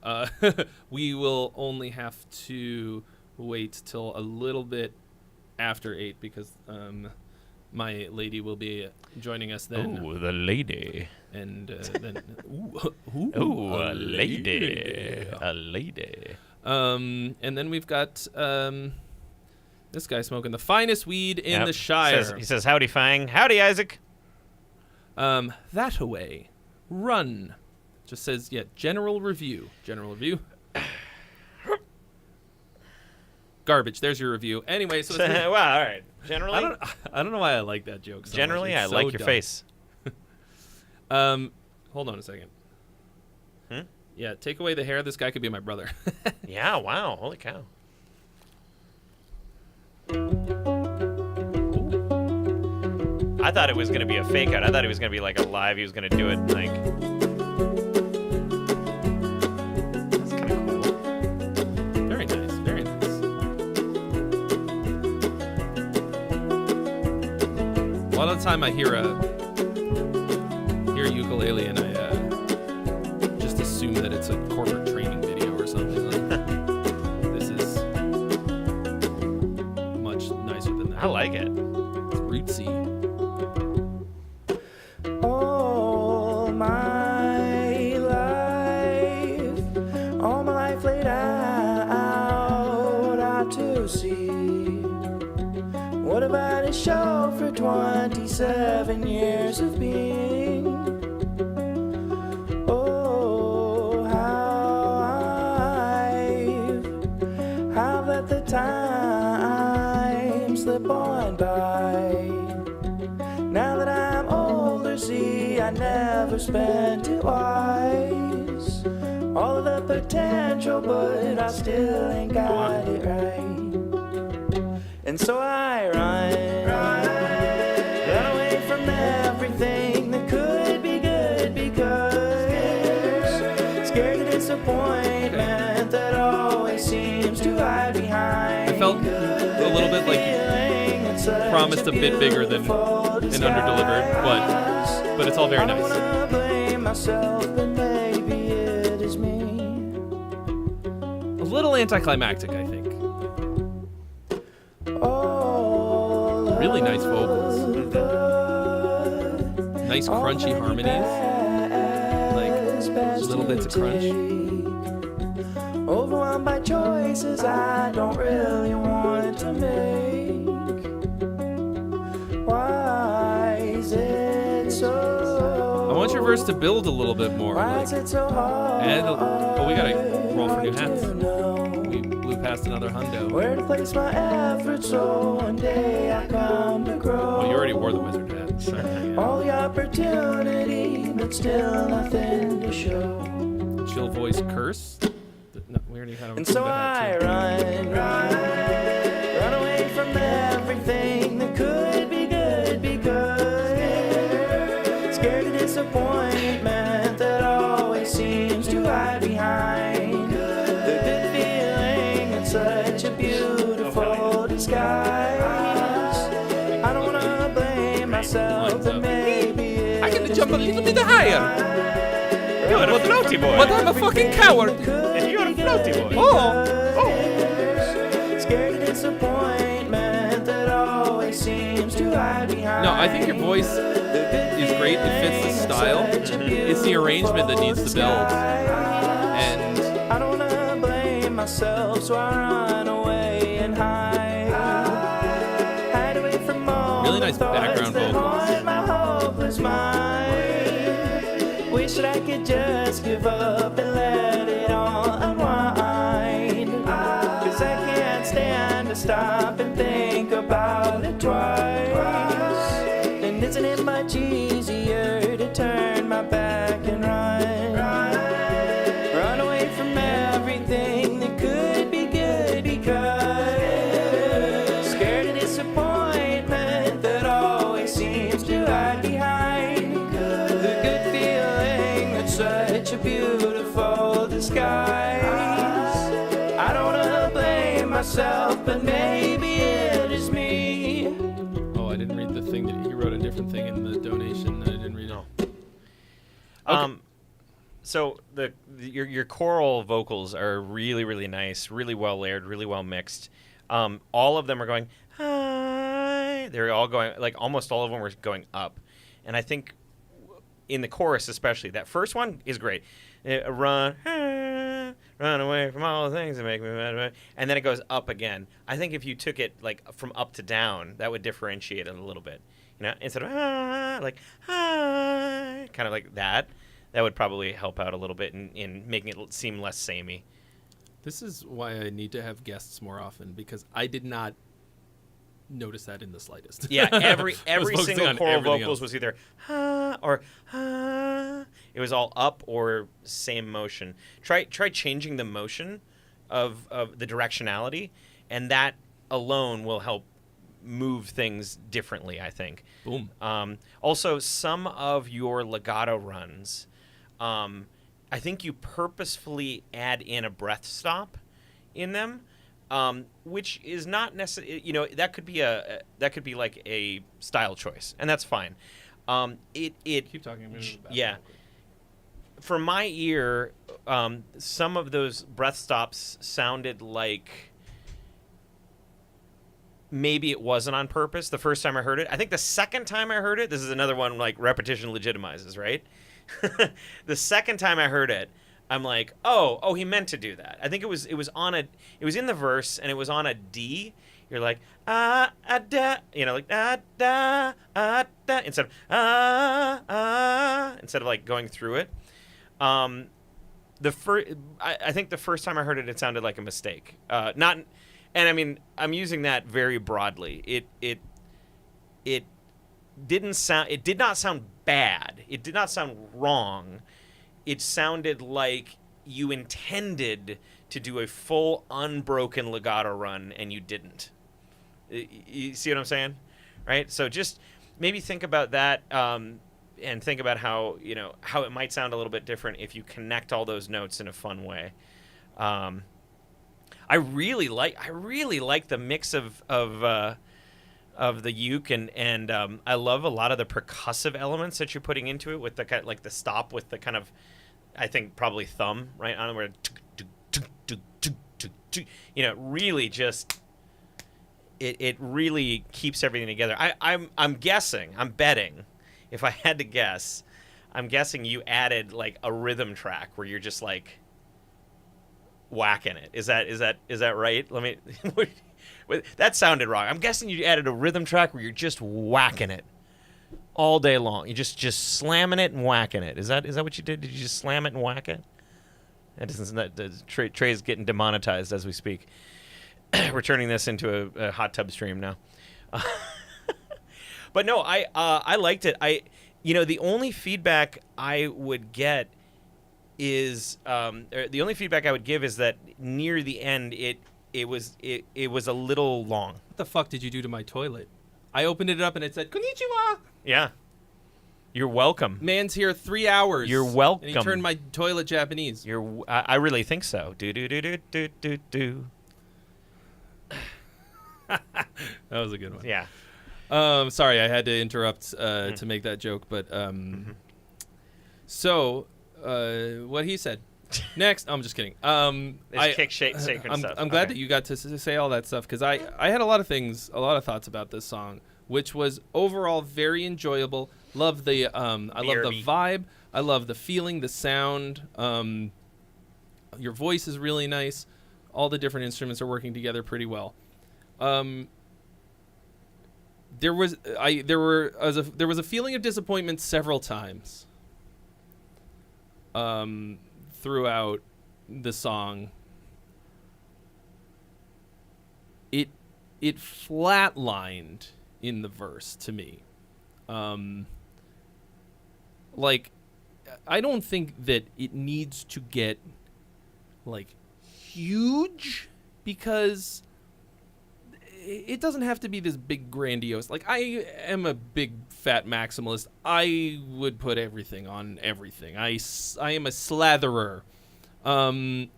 We will only have to wait till a little bit after 8 because my lady will be joining us then. Ooh, the lady. And then a lady. A lady. And then we've got this guy smoking the finest weed in the Shire. He says, howdy, Fang. Howdy, Isaac. That away. Run. Just says, general review. General review. Garbage. There's your review. Anyway, so well, all right. Generally, I don't know why I like that joke so generally, much. I like your face. Hold on a second. Yeah, take away the hair. This guy could be my brother. Yeah, wow. Holy cow. I thought it was going to be a fake out. I thought it was going to be like a live. He was going to do it like... That's kind of cool. Very nice. Very nice. A lot of the time I hear ukulele and I just assume that it's a corporate training video or something. Like this is much nicer than that. I like it. It's rootsy. All my life laid out to see. What about a show for 27 years of being? Oh, how let the time slip on by. Now that I'm older, see, I never spent it wise. All of the potential, but I still ain't got it right. And so I run away from everything that could be good because scared of disappointment that always seems to hide behind. I felt a little bit like you promised a bit bigger than and underdelivered, but it's all very nice. I don't wanna blame myself, but maybe it is me. A little anticlimactic, I think. Really nice vocals. Nice crunchy harmonies. Like little bits of crunch. Overwhelmed by choices I don't really want to make. Why is it so? I want your verse to build a little bit more. Why is it so hard? And we gotta roll for new hats. We blew past another hundo. Where to place my effort so one day I come to grow. Well, you already wore the wizard hat. So, All the opportunity, but still nothing to show. Chill voice curse. No, we already had a And so I run away from everything that could be good because scared of disappointment that always seems to hide behind the good feeling and such a beautiful disguise. I don't wanna blame myself, but maybe I can jump a little bit higher. You're a floaty boy. But I'm a fucking coward. And you're a floaty boy. Oh. Scared of disappointment that always seems to hide behind. No, I think your voice is great. It fits the style. It's the arrangement that needs to build. And I don't wanna blame myself, so I run away and hide. Hide away from all really nice background vocals. my hopeless mind. Wish that I could just give up and let it all unwind. Cause I can't stand to stop and think about it twice. And isn't it much easier to turn my back and run? Run away from everything that could be good because scared of disappointment that always seems to hide behind the good feeling that's such a beautiful disguise. I don't wanna blame myself, but maybe it is me. oh, I didn't read the thing that he wrote a different thing in the donation. I didn't read it. So the your choral vocals are really, really nice, really well layered, really well mixed. All of them are going high. They're all going, like, almost all of them are going up. And I think in the chorus especially, that first one is great. Run away from all the things that make me mad. And then it goes up again. I think if you took it, like, from up to down, that would differentiate it a little bit. You know, instead of like kind of like that would probably help out a little bit in making it seem less samey. This is why I need to have guests more often, because I did not notice that in the slightest. Yeah, every single choral vocals else. was either or it was all up or same motion. Try changing the motion of the directionality, and that alone will help move things differently, I think. Boom. Also, some of your legato runs, I think you purposefully add in a breath stop in them, which is not necessarily, you know, that could be like a style choice, and that's fine. Keep talking. I'm gonna move back Yeah. real quick. For my ear, some of those breath stops sounded like maybe it wasn't on purpose the first time I heard it. I think the second time I heard it, this is another one, like, repetition legitimizes, right? The second time I heard it, I'm like, oh, he meant to do that. I think it was in the verse, and it was on a D. You're like, da, you know, like, da, da, instead of like going through it. I think the first time I heard it, it sounded like a mistake. And I mean, I'm using that very broadly. It did not sound bad. It did not sound wrong. It sounded like you intended to do a full unbroken legato run, and you didn't. You see what I'm saying? Right? So just maybe think about that, and think about how it might sound a little bit different if you connect all those notes in a fun way. I really like the mix of the uke, and I love a lot of the percussive elements that you're putting into it, with the kind, like the stop with the kind of, I think probably thumb right on where, you know, really just it really keeps everything together. I'm guessing, I'm betting, if I had to guess, I'm guessing you added like a rhythm track where you're just like whacking it. Is that right? Let me. That sounded wrong. I'm guessing you added a rhythm track where you're just whacking it all day long. You're just slamming it and whacking it. Is that what you did? Did you just slam it and whack it? Trey's getting demonetized as we speak. We're turning this into a hot tub stream now. But no, I liked it. The only feedback I would get is the only feedback I would give is that near the end it was a little long. What the fuck did you do to my toilet? I opened it up and it said konnichiwa. Yeah. You're welcome. Man's here 3 hours. You're welcome. And he turned my toilet Japanese. I really think so. Do. That was a good one. Yeah. Sorry, I had to interrupt to make that joke, but so what he said. Next, I'm just kidding. I'm glad that you got to say all that stuff, because I had a lot of thoughts about this song, which was overall very enjoyable. Love the I love the vibe. I love the feeling, the sound. Your voice is really nice. All the different instruments are working together pretty well. There was a feeling of disappointment several times throughout the song. It flatlined in the verse to me. Like, I don't think that it needs to get like huge, because it doesn't have to be this big grandiose. Like, I am a big fat maximalist. I would put everything on everything. I am a slatherer. I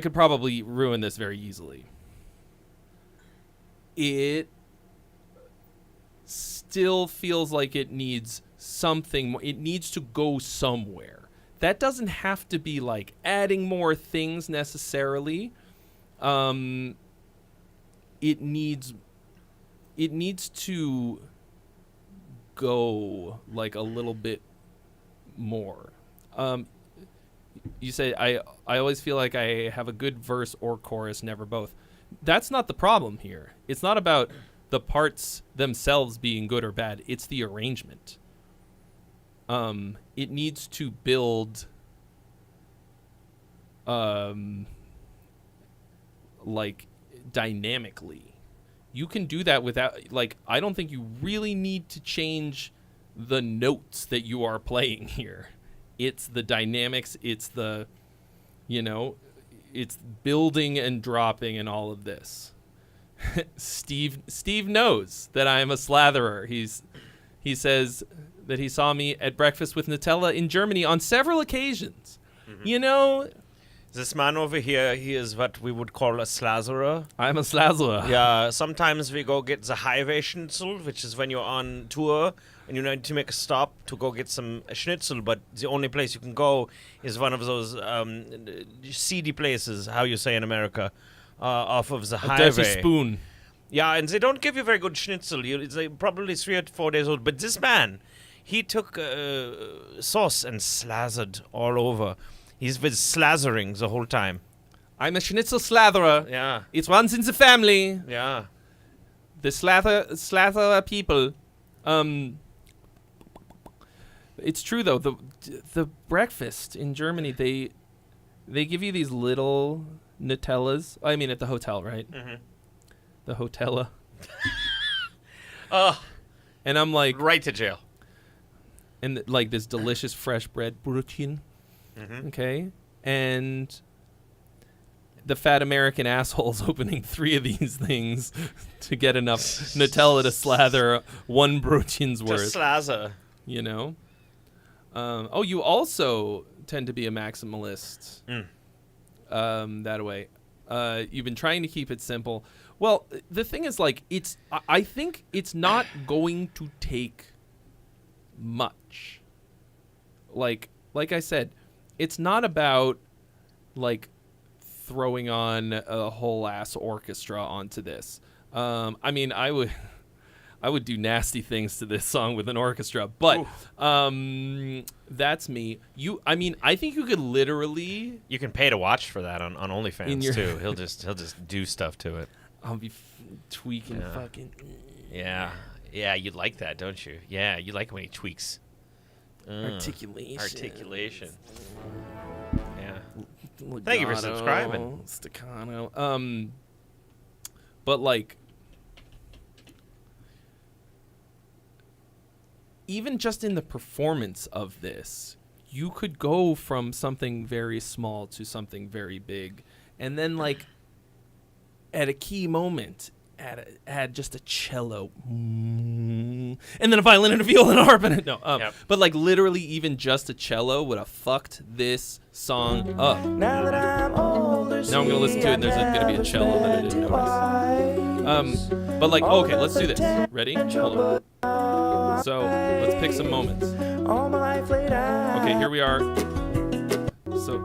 could probably ruin this very easily. It still feels like it needs something more. It needs to go somewhere. that doesn't have to be like adding more things necessarily. It needs to go like a little bit more. You say I always feel like I have a good verse or chorus, never both. That's not the problem here. It's not about the parts themselves being good or bad. It's the arrangement. It needs to build like dynamically. You can do that without, like, I don't think you really need to change the notes that you are playing here. It's the dynamics, it's the, it's building and dropping and all of this. Steve knows that I am a slatherer. He says that he saw me at breakfast with Nutella in Germany on several occasions. This man over here, he is what we would call a slazerer. I'm a slazerer. Yeah, sometimes we go get the highway schnitzel, which is when you're on tour and you need to make a stop to go get some schnitzel, but the only place you can go is one of those seedy places, how you say in America, off of the highway. A dirty spoon. Yeah, and they don't give you very good schnitzel. It's probably 3 or 4 days old. But this man, he took sauce and slathered all over. He's been slathering the whole time. I'm a schnitzel slatherer. Yeah. It runs in the family. Yeah. The slatherer people. It's true though. The breakfast in Germany, they give you these little Nutellas. I mean, at the hotel, right? Mm-hmm. The hotella. And I'm like, right to jail. And like this delicious fresh bread Brötchen. Mm-hmm. Okay, and the fat American assholes opening 3 of these things to get enough Nutella to slather 1 Brötchen's worth. To slather. You also tend to be a maximalist. That way. You've been trying to keep it simple. Well, the thing is, like, I think it's not going to take much. Like I said, it's not about, like, throwing on a whole ass orchestra onto this. I mean, I would do nasty things to this song with an orchestra, but that's me. I think you could literally. You can pay to watch for that on OnlyFans too. He'll just do stuff to it. I'll be tweaking fucking. Yeah, you like that, don't you? Yeah, you like when he tweaks. Articulation. Yeah. Legato, Thank you for subscribing. Staccato. But like, even just in the performance of this, you could go from something very small to something very big, and then like at a key moment, add just a cello, and then a violin and a viola and a harp and it. But like literally, even just a cello would have fucked this song up. Now I'm gonna listen to it, and there's gonna be a cello that I didn't notice. But like, okay, let's do this. Ready? Hold on. So let's pick some moments. Okay, here we are. So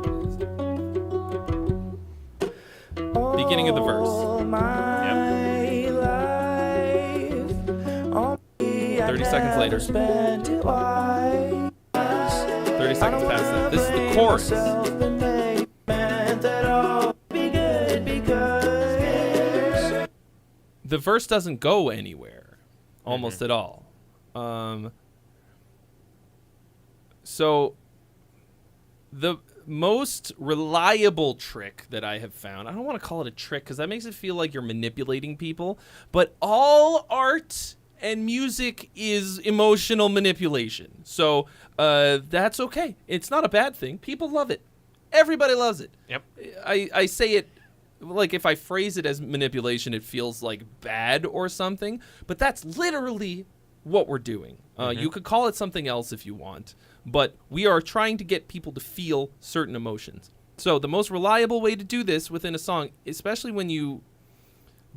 beginning of the verse. Yep. 30 seconds later. 30 seconds past that. This is the chorus. The verse doesn't go anywhere, almost at all. So the most reliable trick that I have found, I don't want to call it a trick because that makes it feel like you're manipulating people, but all art and music is emotional manipulation. So that's okay. It's not a bad thing. People love it. Everybody loves it. Yep. I say it, like if I phrase it as manipulation, it feels like bad or something, but that's literally what we're doing. You could call it something else if you want, but we are trying to get people to feel certain emotions. So the most reliable way to do this within a song, especially when you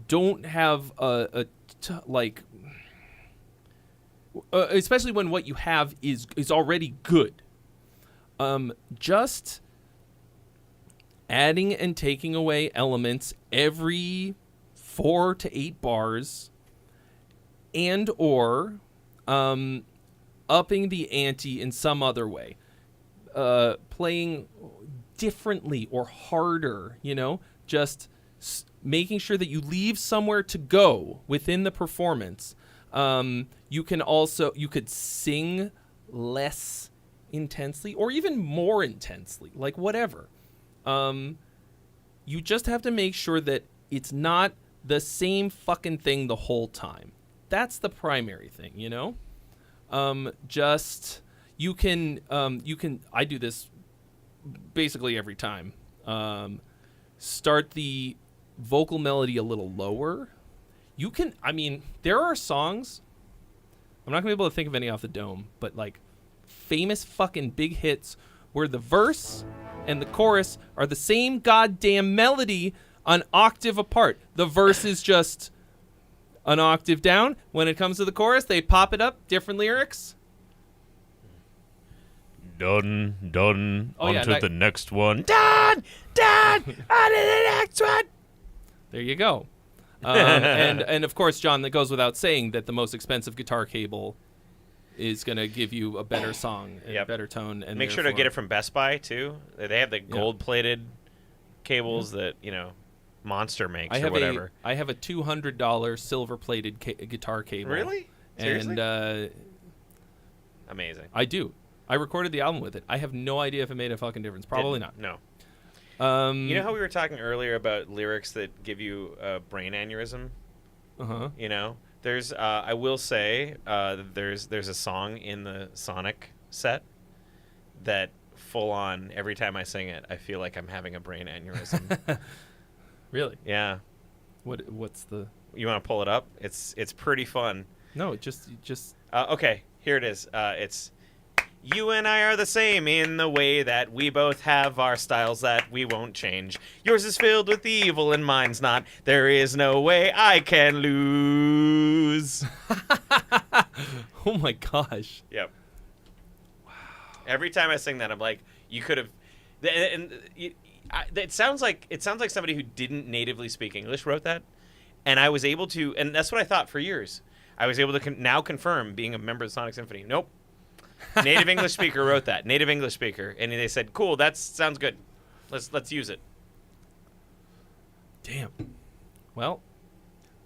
don't have especially when what you have is already good. just adding and taking away elements every 4 to 8 bars, and or upping the ante in some other way, playing differently or harder, just making sure that you leave somewhere to go within the performance. You could sing less intensely or even more intensely, like whatever. You just have to make sure that it's not the same fucking thing the whole time. That's the primary thing, I do this basically every time. Start the vocal melody a little lower. There are songs, I'm not gonna be able to think of any off the dome, but like famous fucking big hits where the verse and the chorus are the same goddamn melody, an octave apart. The verse is just an octave down. When it comes to the chorus, they pop it up, different lyrics. Done. Oh, On yeah, to the next one. Done. On to the next one. There you go. And of course, John, that goes without saying that the most expensive guitar cable is going to give you a better song and a better tone. And make sure to get it from Best Buy too. They have the gold-plated cables that Monster makes or whatever. I have a $200 silver-plated guitar cable. Really? Seriously? And amazing. I do. I recorded the album with it. I have no idea if it made a fucking difference. Probably not. No. You know how we were talking earlier about lyrics that give you a brain aneurysm? Uh-huh. There's I will say there's a song in the Sonic set that full on every time I sing it, I feel like I'm having a brain aneurysm. Really? Yeah. What's the? You want to pull it up? It's pretty fun. No, just. Okay, here it is. It's. You and I are the same in the way that we both have our styles that we won't change. Yours is filled with evil and mine's not. There is no way I can lose. Oh my gosh. Yep. Wow. Every time I sing that, I'm like, you could have. And it sounds like somebody who didn't natively speak English wrote that, and I was able to, and that's what I thought for years. I was able to now confirm, being a member of the Sonic Symphony. Nope. Native English speaker wrote that. Native English speaker, and they said, "Cool, that sounds good. Let's use it." Damn. Well,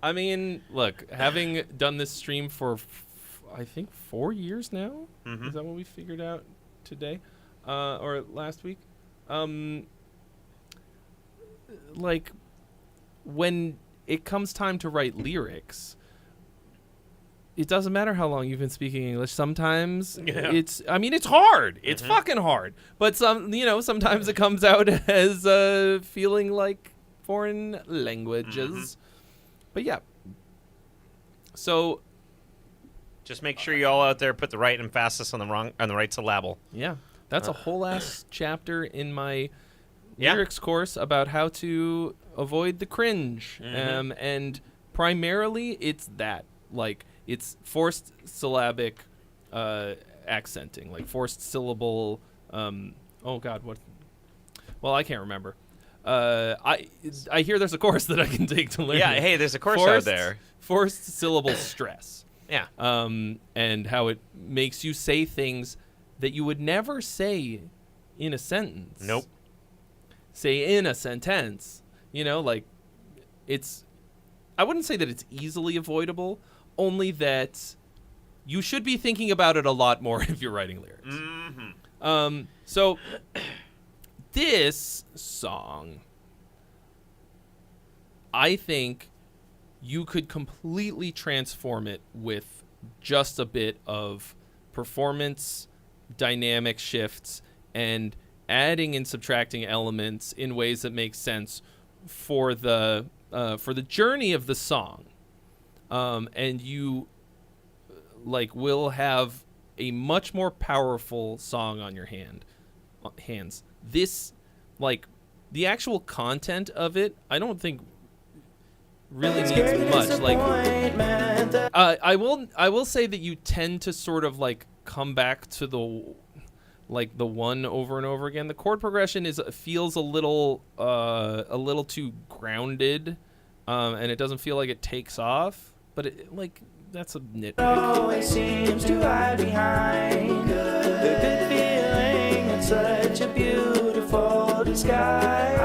look, having done this stream for I think 4 years now. Mm-hmm. Is that what we figured out today, or last week? Like, when it comes time to write lyrics, it doesn't matter how long you've been speaking English. Sometimes it's hard. It's fucking hard. But sometimes it comes out as feeling like foreign languages. Mm-hmm. But yeah. So just make sure you all out there put the right emphasis on the right syllable. Yeah. That's a whole ass chapter in my lyrics course about how to avoid the cringe. Mm-hmm. And primarily it's that. Like, it's forced syllabic accenting, like forced syllable. Oh God, what? Well, I can't remember. I hear there's a course that I can take to learn. Yeah, hey, there's a course out there. Forced syllable stress. Yeah. And how it makes you say things that you would never say in a sentence. Nope. Say in a sentence. Like, it's. I wouldn't say that it's easily avoidable. Only that you should be thinking about it a lot more if you're writing lyrics. Mm-hmm. So this song, I think you could completely transform it with just a bit of performance dynamic shifts and adding and subtracting elements in ways that make sense for the journey of the song. And you will have a much more powerful song on your hands. This, the actual content of it, I don't think really needs much. I will say that you tend to sort of come back to like the one over and over again. The chord progression feels a little too grounded, and it doesn't feel like it takes off. But that's a nitpick. Always seems to hide behind the good feeling. It's such a beautiful disguise.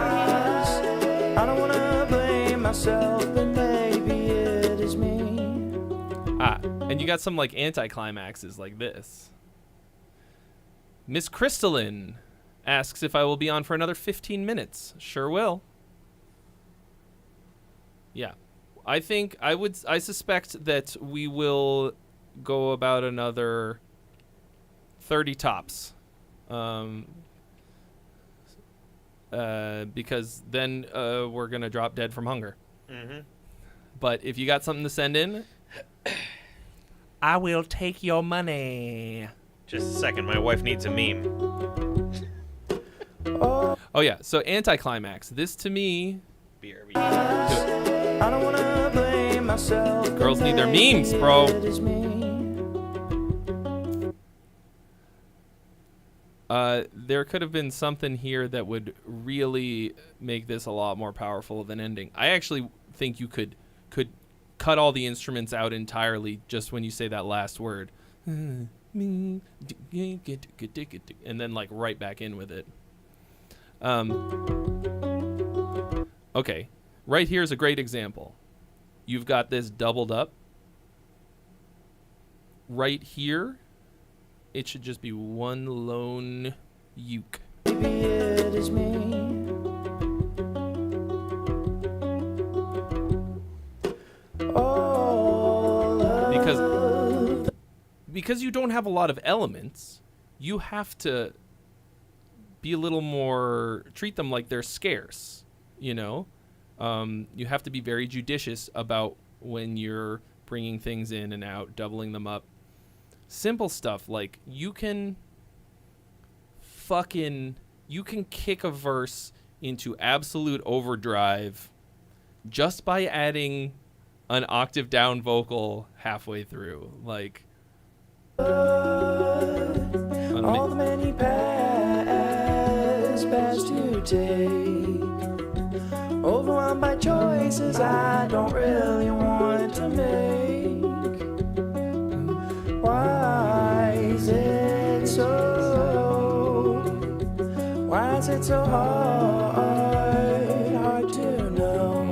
I don't wanna blame myself, but maybe it is me. And you got some like anticlimaxes like this. Miss Crystalline asks if I will be on for another 15 minutes. Sure will. Yeah. I suspect that we will go about another 30 tops. Because then we're going to drop dead from hunger. Mm-hmm. But if you got something to send in, I will take your money. Just a second, my wife needs a meme. Oh yeah, so anticlimax. This to me. BRB. I don't wanna blame myself. Girls need their memes, bro. There could have been something here that would really make this a lot more powerful of an ending. I actually think you could cut all the instruments out entirely just when you say that last word. And then like right back in with it. Okay. Right here is a great example. You've got this doubled up. Right here, it should just be one lone uke. Maybe it is me. Because you don't have a lot of elements, you have to be a little more, treat them like they're scarce, you know? You have to be very judicious about when you're bringing things in and out, doubling them up. Simple stuff like you can kick a verse into absolute overdrive just by adding an octave down vocal halfway through. Like, all the many paths to take, overwhelmed by choices I don't really want to make. Why is it so hard to know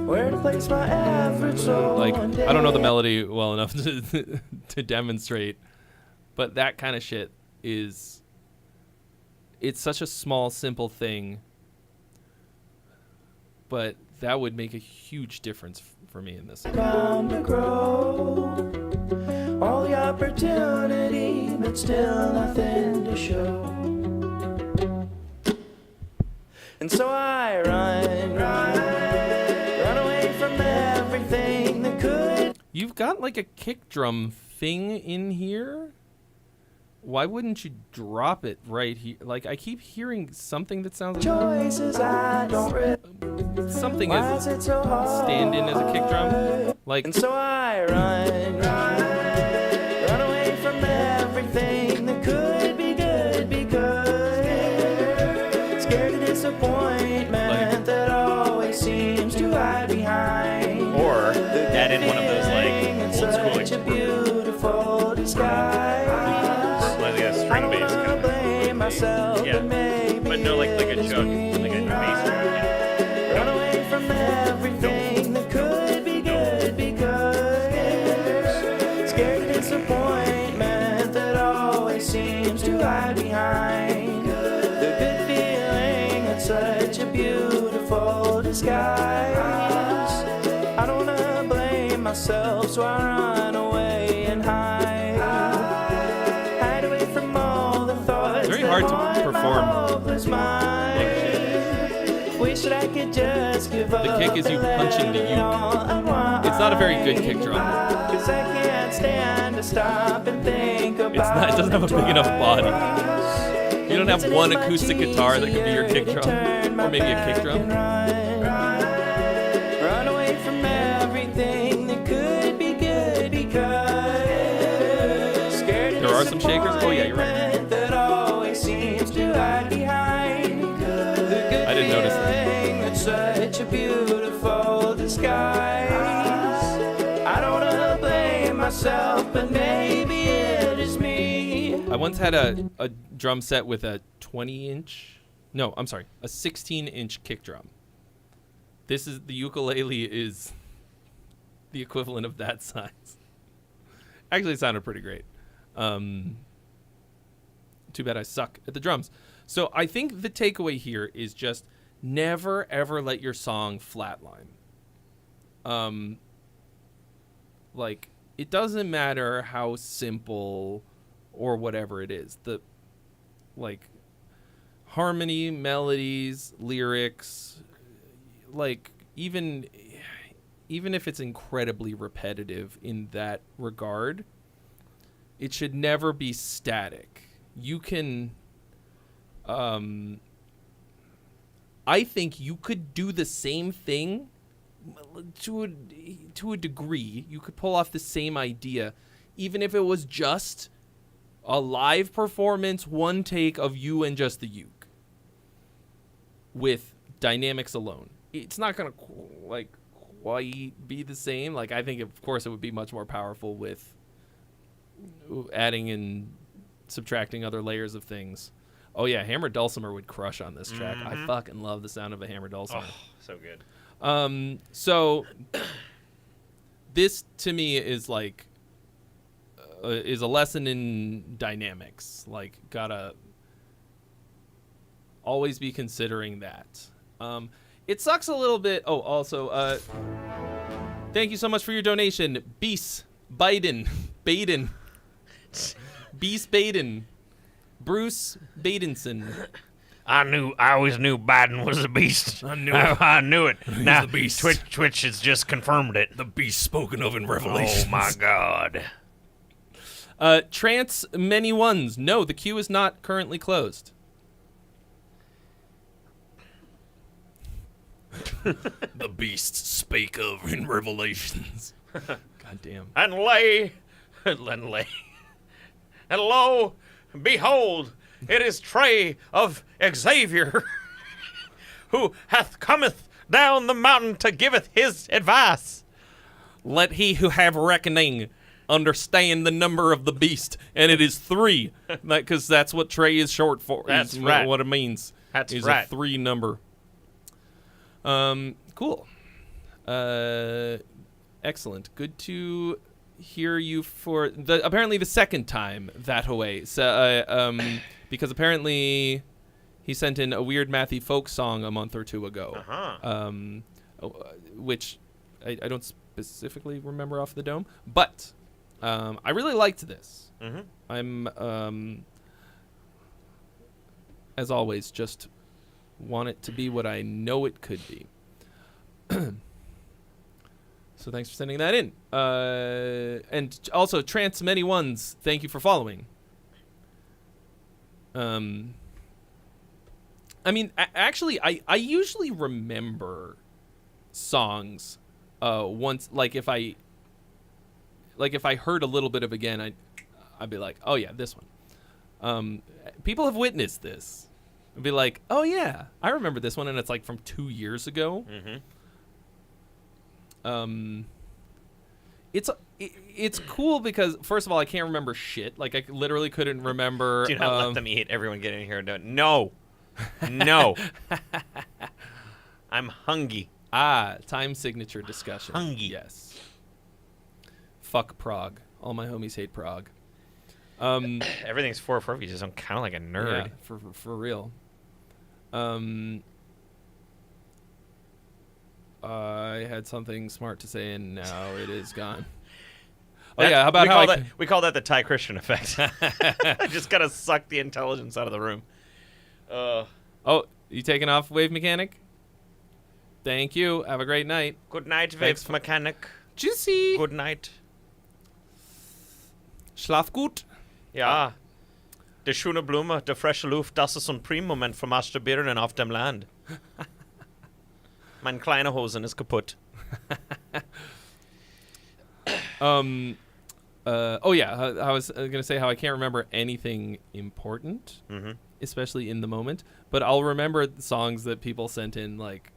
where to place my efforts? Like, I don't know the melody well enough to demonstrate, but that kind of shit it's such a small, simple thing, but that would make a huge difference for me in this. Bound to grow, all the opportunity, but still nothing to show. And so I run away from everything that could. You've got like a kick drum thing in here. Why wouldn't you drop it right here? Like, I keep hearing something that sounds choices I don't something as stand in as a kick drum. Like, and so I run away from everything that could be good, because scared of disappointment that always seems to hide behind. Or add in one of those like old school like beautiful disguise. String bass kind of myself, yeah, but no like a jug, like a bass drum. Run away from everything that could be good, because scared of disappointment that always seems to hide behind the good feeling. It's such a beautiful disguise. I don't wanna blame myself, so I run away and hide away from all the thoughts. It's very hard to perform. Wish that I could just give up. The kick is you punching the uke. It's not a very good kick drum. Cause I can't stand to stop and think about it doesn't have a big enough body. You don't have one acoustic guitar that could be your kick drum, or maybe a kick drum. Run away from everything that could be good, because scared. There are some shakers. Oh yeah, you're right. such a beautiful disguise. I don't wanna blame myself, but maybe it is me. I once had a drum set with a 20-inch, no, I'm sorry, a 16-inch kick drum. The ukulele is the equivalent of that size. Actually, it sounded pretty great. Too bad I suck at the drums. So I think the takeaway here is just never, ever let your song flatline. Like, it doesn't matter how simple or whatever it is. The, like, harmony, melodies, lyrics, like, even if it's incredibly repetitive in that regard, it should never be static. You can, I think you could do the same thing to a degree. You could pull off the same idea, even if it was just a live performance, one take of you and just the uke with dynamics alone. It's not gonna quite be the same. Like, I think of course it would be much more powerful with adding and subtracting other layers of things. Oh yeah, hammered dulcimer would crush on this track. I fucking love the sound of a hammered dulcimer. Oh, so good. So this to me is like is a lesson in dynamics. Like, gotta always be considering that. It sucks a little bit. Oh, also, thank you so much for your donation, Beast Baden. Beast Baden. Bruce Badenson. I always knew Biden was a beast. I knew it. Now, the beast. Twitch has just confirmed it. The beast spoken of in Revelation. Oh, my God. Trance many ones. No, the queue is not currently closed. The beast spake of in Revelations. God damn. And lay. And lo, behold, it is Trey of Xavier, who cometh down the mountain to giveth his advice. Let he who have reckoning understand the number of the beast, and it is 3, because that's what Trey is short for. That's is right. What it means. That's is right. a 3 number. Cool. Excellent. Good to hear you for apparently the second time that way. So, because apparently he sent in a weird mathy folk song a month or 2 ago. Which I don't specifically remember off the dome, but I really liked this. I'm as always just want it to be what I know it could be. So thanks for sending that in. And also, Trance Many Ones, thank you for following. I mean, actually, I usually remember songs once, like if I heard a little bit of again, I'd be like, oh yeah, this one. People have witnessed this. I'd be like, oh yeah, I remember this one, and it's like from 2 years ago. It's cool because, first of all, I can't remember shit. Like, I literally couldn't remember. Do not let them eat. Everyone get in here. No. I'm hungry. Time signature discussion. Hungry. Yes. Fuck Prague. All my homies hate Prague. Everything's 4-4. You just don't count like a nerd. Yeah, for real. I had something smart to say, and now it is gone. How about we call that the Ty Christian effect. I just gotta suck the intelligence out of the room. Oh, you taking off, Wave Mechanic? Thank you. Have a great night. Good night, Wave Mechanic. Tschüssi. Good night. Schlaf gut. Ja. Die schöne Blume, der frische Luft, das ist ein Prim-Moment für Masturbieren auf dem Land. Mein kleine Hosen ist kaputt. Oh yeah, I was gonna say how I can't remember anything important, especially in the moment. But I'll remember the songs that people sent in like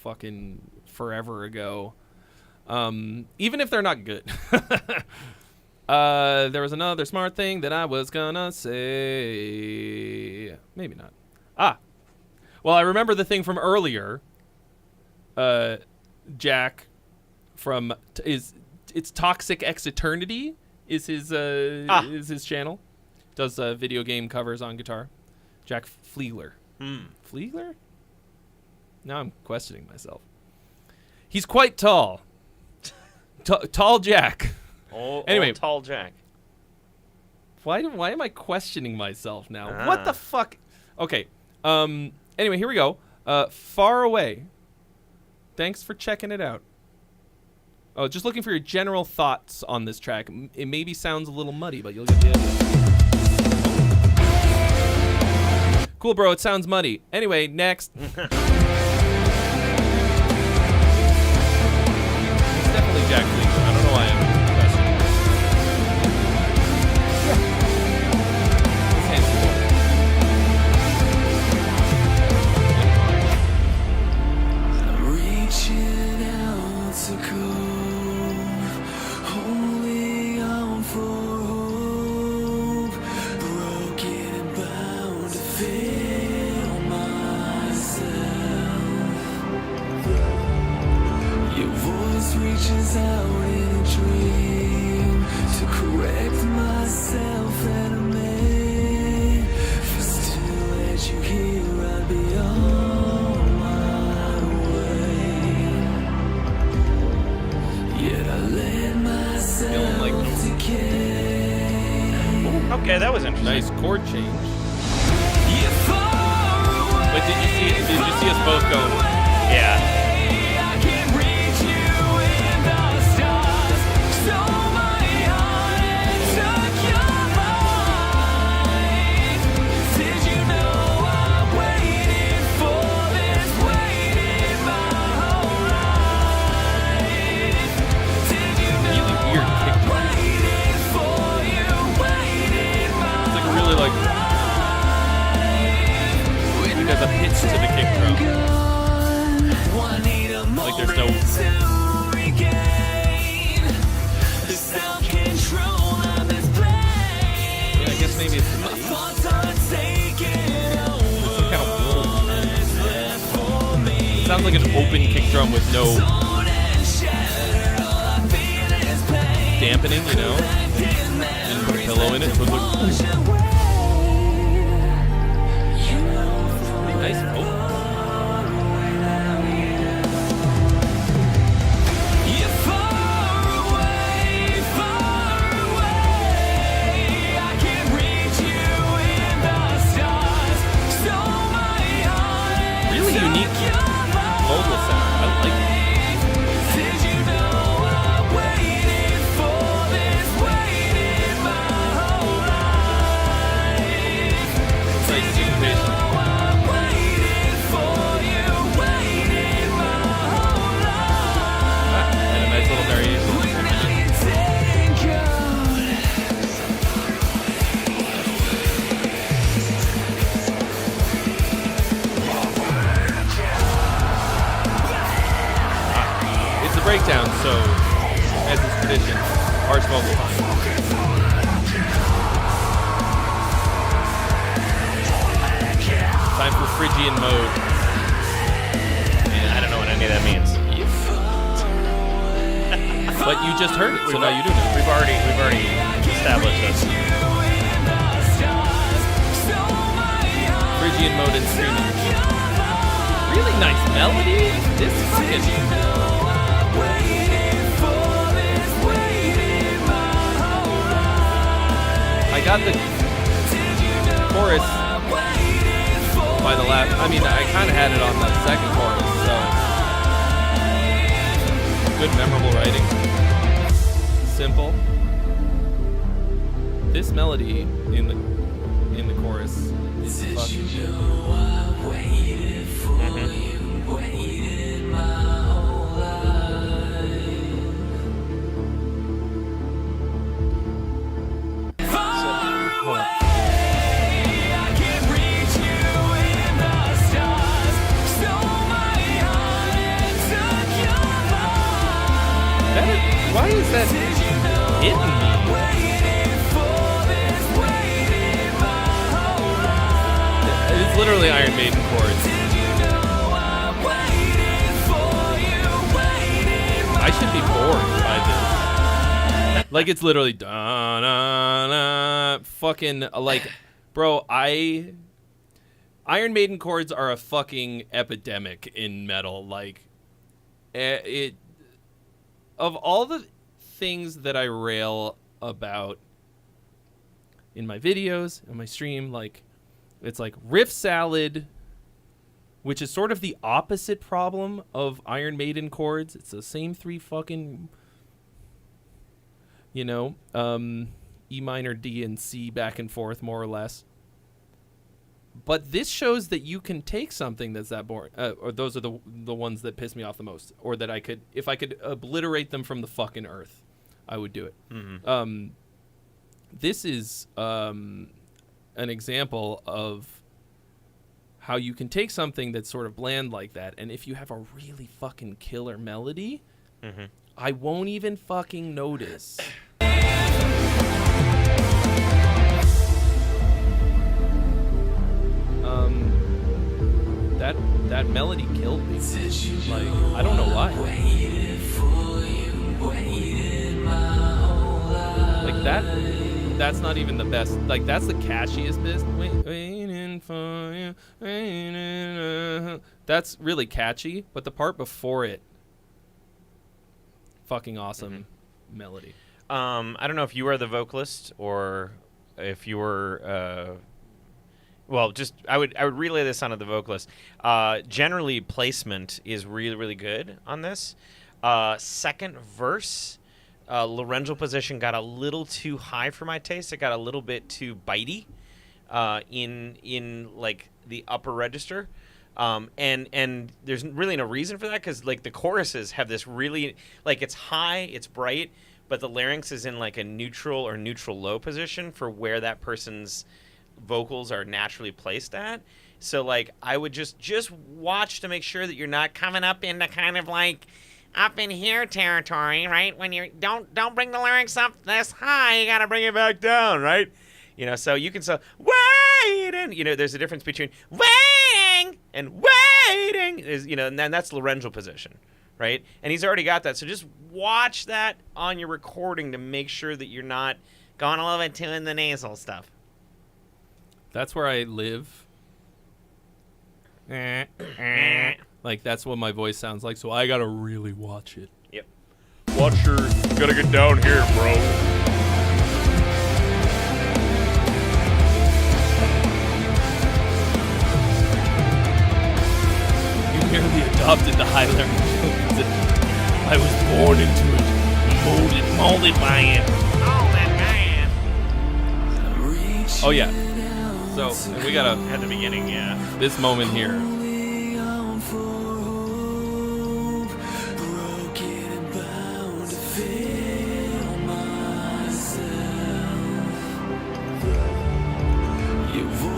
fucking forever ago. Even if they're not good. There was another smart thing that I was gonna say. Maybe not. Well, I remember the thing from earlier. Jack from it's Toxic X Eternity is his channel. Does video game covers on guitar. Jack Fleegler. Fleegler? Now I'm questioning myself. He's quite tall. Tall Jack. Anyway, tall Jack. Why am I questioning myself now? What the fuck? Okay. Anyway, here we go. Far Away. Thanks for checking it out. Oh, just looking for your general thoughts on this track. It maybe sounds a little muddy, but you'll get the idea. Cool, bro. It sounds muddy. Anyway, next. It's definitely Jack Fleegler. I don't know why I'm questioning This handsome boy. Reaching out to cope, holding on for hope, broken and bound to feel myself. Your voice reaches out in a dream to correct myself and I may. For still as you hear, I'd be on my way. Yet I let myself decay. Okay, that was interesting. Nice chord change. You're far away. But did you see us both go? Yeah. I can't reach you in the stars. So my heart and took your mind. Did you know I waited for this, waited my whole life? Did you know Really weird kick I drum. waited for you, waited my It's like really like because a pitch to the kick drum. Like there's no. Yeah, I guess maybe it's the bass. There's some kind of roll. It sounds like an open kick drum with no dampening, you know? And put a pillow in it. So it looks pretty nice. Oh. Really unique vocal sound. I like it. Nice syncopation. And a nice little variation. It's a breakdown, so as is tradition, harsh vocal time. Time for Phrygian mode. I don't know what any of that means. But you just heard it, so now you do know. We've already established this. Phrygian mode and screaming. Really nice melody. This fucking. I got the chorus by the last. I mean, I kind of had it on the second chorus, so good, memorable writing. Simple. This melody in the chorus is fucking good. Hold on. Why is that hitting me? It's literally Iron Maiden chords. I should be bored by this. Like, it's literally da-na-na, fucking, like, bro, Iron Maiden chords are a fucking epidemic in metal. Like, of all the things that I rail about in my videos, in my stream, like, it's like riff salad, which is sort of the opposite problem of Iron Maiden chords. It's the same three fucking, you know, E minor, D, and C back and forth, more or less. But this shows that you can take something that's that boring, or those are the ones that piss me off the most, or that I could, if I could obliterate them from the fucking earth, I would do it. Mm-hmm. This is an example of how you can take something that's sort of bland like that, and if you have a really fucking killer melody, mm-hmm. I won't even fucking notice. That melody killed me. Like, I don't know why. Like, that's not even the best. Like, that's the catchiest bit. Waiting for you. That's really catchy, but the part before it, fucking awesome melody. I don't know if you are the vocalist or if you were. Well, just I would relay this onto the vocalist. Generally, placement is really, really good on this. Second verse, laryngeal position got a little too high for my taste. It got a little bit too bitey in like the upper register. And there's really no reason for that because like the choruses have this really like it's high, it's bright, but the larynx is in like a neutral or neutral low position for where that person's vocals are naturally placed at. So like I would just watch to make sure that you're not coming up into kind of like up in here territory, right? When you don't bring the larynx up this high, you gotta bring it back down, right? You know, so you can say waiting. You know, there's a difference between waiting and waiting. Is you know, and then that's laryngeal position, right? And he's already got that. So just watch that on your recording to make sure that you're not going a little bit too in the nasal stuff. That's where I live. Like, that's what my voice sounds like, so I gotta really watch it. Yep. Watch your... Gotta get down here, bro. You merely adopted the high laryngeal position. I was born into it. Molded by it. Oh, yeah. So, and we gotta... At the beginning, yeah. This moment here.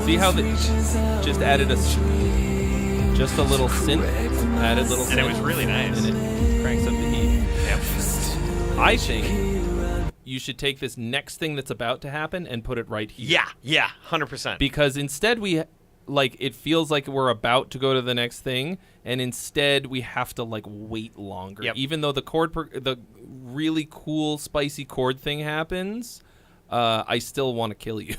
See how they just added just a little synth, added little synth, and it was really nice, and it cranks up the heat. Yep. I think you should take this next thing that's about to happen and put it right here. Yeah, 100%. Because instead it feels like we're about to go to the next thing, and instead we have to like wait longer. Yep. Even though the really cool spicy chord thing happens, I still want to kill you.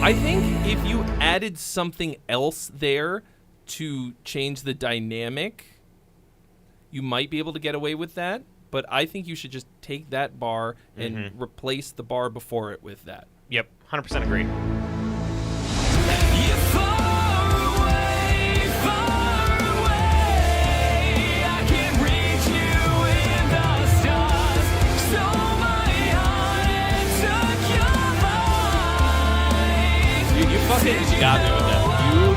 I think if you added something else there to change the dynamic, you might be able to get away with that. But I think you should just take that bar and replace the bar before it with that. Yep, 100% agree. You fucking got me with that. You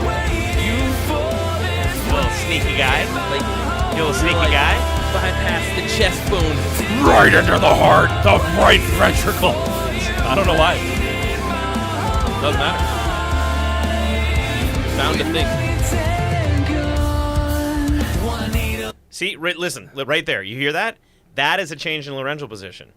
little sneaky guy. Like, you little sneaky guy. Bypass the chest bone. Right into the heart, the right ventricle. I don't know why. Doesn't matter. Found a thing. See, listen, right there. You hear that? That is a change in laryngeal position.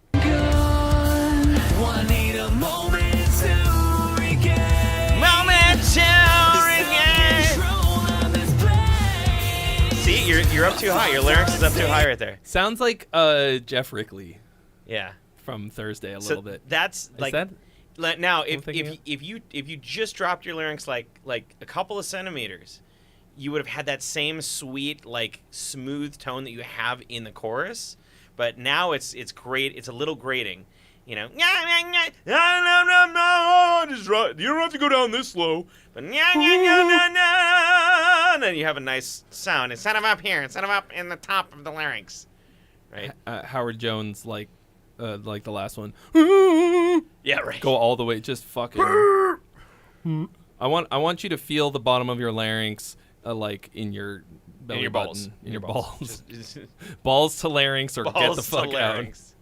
See, you're up too high. Your larynx is up too high right there. Sounds like Jeff Rickley. Yeah. From Thursday a little bit. That's Is like that now I'm thinking of? if you just dropped your larynx like a couple of centimeters, you would have had that same sweet like smooth tone that you have in the chorus. But now it's great. It's a little grating. You know, just right. You don't have to go down this slow. But and then you have a nice sound instead of up here, instead of up in the top of the larynx, right? Howard Jones, like the last one. Yeah, right. Go all the way, just fucking. I want you to feel the bottom of your larynx, like in your belly in your button, balls, in your balls, Just balls to larynx, or balls get the to fuck out. larynx.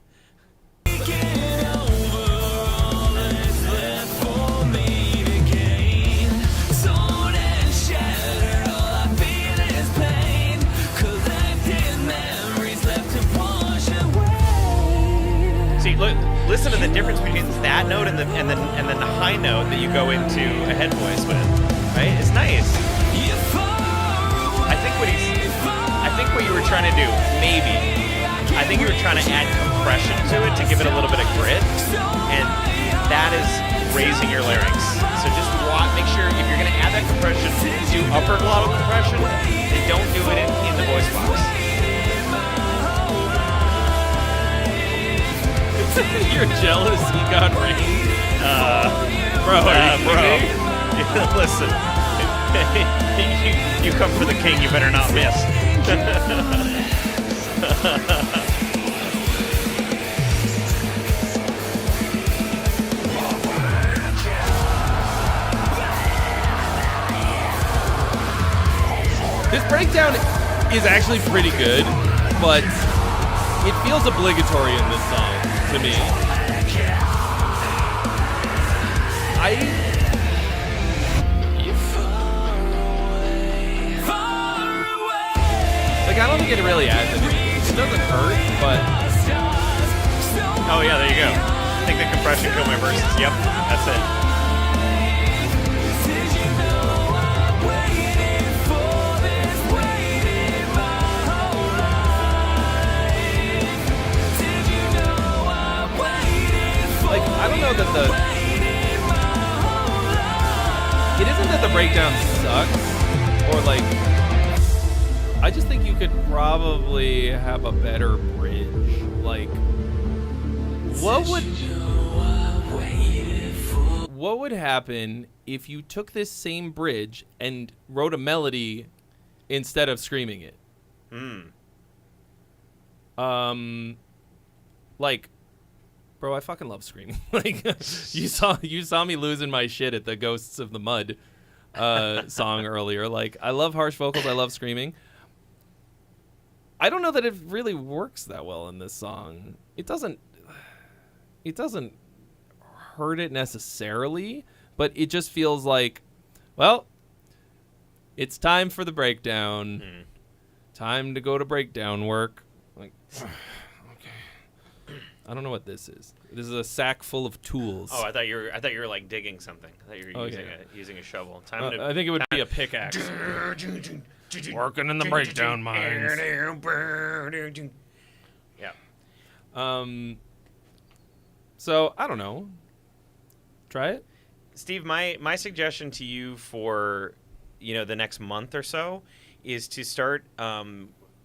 See, look, listen to the difference between that note and then the high note that you go into a head voice with, right? It's nice. I think what you were trying to do, maybe, I think you were trying to add compression to it to give it a little bit of grit, and that is raising your larynx. So just make sure if you're going to add that compression, do upper glottal compression, and don't do it in the voice box. You're jealous he got ringed. Bro. Listen, you come for the king, you better not miss. This breakdown is actually pretty good, but it feels obligatory in this song to me. I don't think it really adds anything. It doesn't hurt, but... Oh yeah, there you go. I think the compression killed my verses. Yep, that's it. Like, I don't know that it isn't that the breakdown sucks, or like, I just think you could probably have a better bridge. Like, what would happen if you took this same bridge and wrote a melody instead of screaming it? Like, bro, I fucking love screaming. Like, you saw me losing my shit at the Ghosts of the Mud song earlier. Like, I love harsh vocals. I love screaming. I don't know that it really works that well in this song. It doesn't hurt it necessarily, but it just feels like, well, it's time for the breakdown. Time to go to breakdown work. Like, okay. I don't know what this is. This is a sack full of tools. Oh, I thought you were like digging something. I thought you were using a shovel. I think it would be a pickaxe. Working in the breakdown mines. Yeah. So I don't know. Try it, Steve. My suggestion to you for the next month or so is to start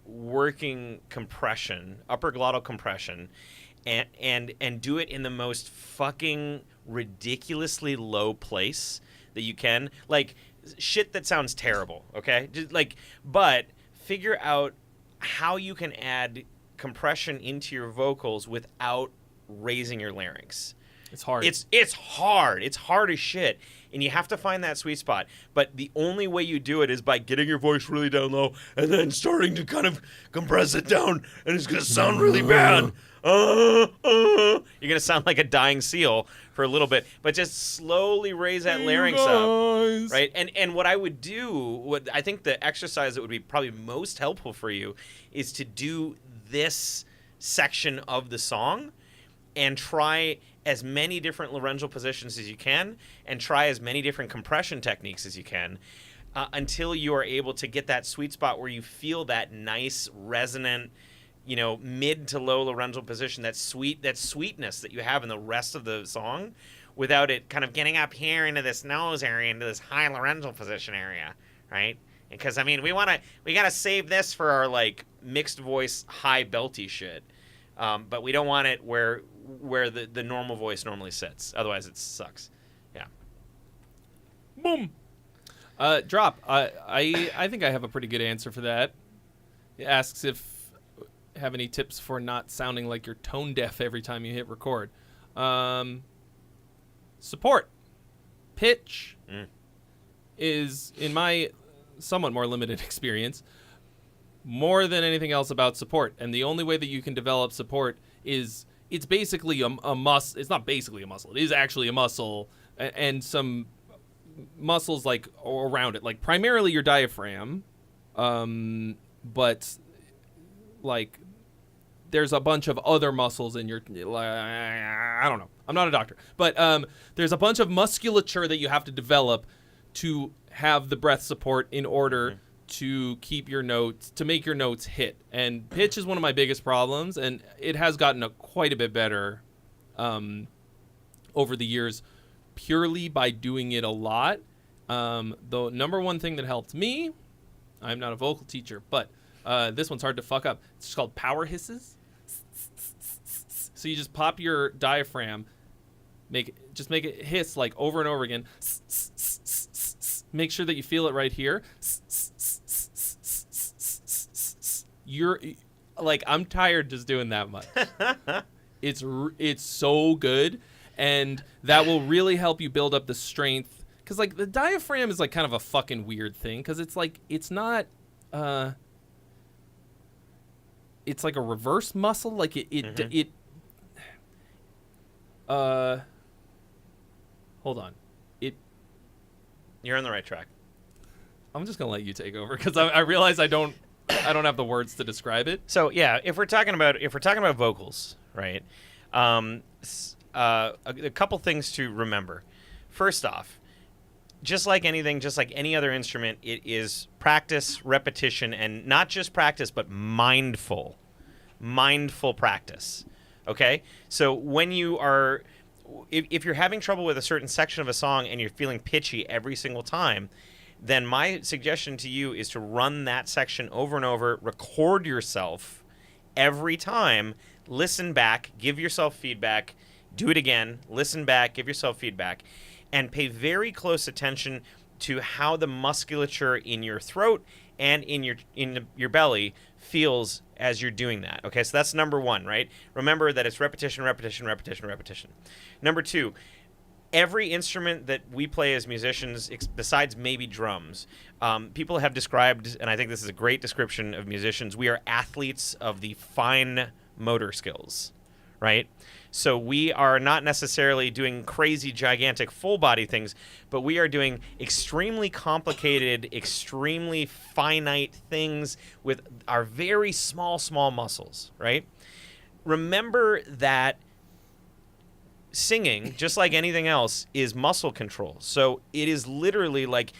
working compression, upper glottal compression, and do it in the most fucking ridiculously low place that you can. Like, shit that sounds terrible, okay? Just but figure out how you can add compression into your vocals without raising your larynx. It's hard. It's hard. It's hard as shit. And you have to find that sweet spot. But the only way you do it is by getting your voice really down low and then starting to kind of compress it down, and it's going to sound really bad. You're going to sound like a dying seal for a little bit, but just slowly raise that larynx up, right? And what I would do, what I think the exercise that would be probably most helpful for you is to do this section of the song and try as many different laryngeal positions as you can, and try as many different compression techniques as you can, until you are able to get that sweet spot where you feel that nice resonant, mid to low laryngeal position, that sweetness that you have in the rest of the song, without it kind of getting up here into this nose area, into this high laryngeal position area, right? Because we gotta save this for our like mixed voice high belty shit, but we don't want it where the normal voice normally sits. Otherwise, it sucks. Yeah. Boom. Drop. I think I have a pretty good answer for that. It asks if have any tips for not sounding like you're tone deaf every time you hit record. Support. Pitch is, in my somewhat more limited experience, more than anything else about support. And the only way that you can develop support is it's basically a muscle. It's not basically a muscle. It is actually a muscle and some muscles like around it, like primarily your diaphragm, but like there's a bunch of other muscles in your, I don't know. I'm not a doctor, but there's a bunch of musculature that you have to develop to have the breath support in order to keep your notes, to make your notes hit. And pitch is one of my biggest problems, and it has gotten quite a bit better over the years, purely by doing it a lot. The number one thing that helped me, I'm not a vocal teacher, but this one's hard to fuck up. It's just called power hisses. So you just pop your diaphragm, make it hiss like over and over again. Make sure that you feel it right here. You're like, I'm tired just doing that much. It's so good, and that will really help you build up the strength. Because like the diaphragm is like kind of a fucking weird thing, because it's like it's not. It's like a reverse muscle. Like it. Hold on. You're on the right track. I'm just gonna let you take over because I realize I don't have the words to describe it. So yeah, if we're talking about vocals, right? A couple things to remember. First off, just like anything, just like any other instrument, it is practice, repetition, and not just practice, but mindful practice. Okay? So when you are, if you're having trouble with a certain section of a song and you're feeling pitchy every single time, then my suggestion to you is to run that section over and over, record yourself every time, listen back, give yourself feedback, do it again, listen back, give yourself feedback, and pay very close attention to how the musculature in your throat and in your belly feels as you're doing that. Okay, so that's number one, right? Remember that it's repetition, repetition, repetition, repetition. Number two, every instrument that we play as musicians, besides maybe drums, people have described, and I think this is a great description of musicians, we are athletes of the fine motor skills, right? So we are not necessarily doing crazy, gigantic, full-body things, but we are doing extremely complicated, extremely finite things with our very small muscles, right? Remember that singing, just like anything else, is muscle control. So it is literally like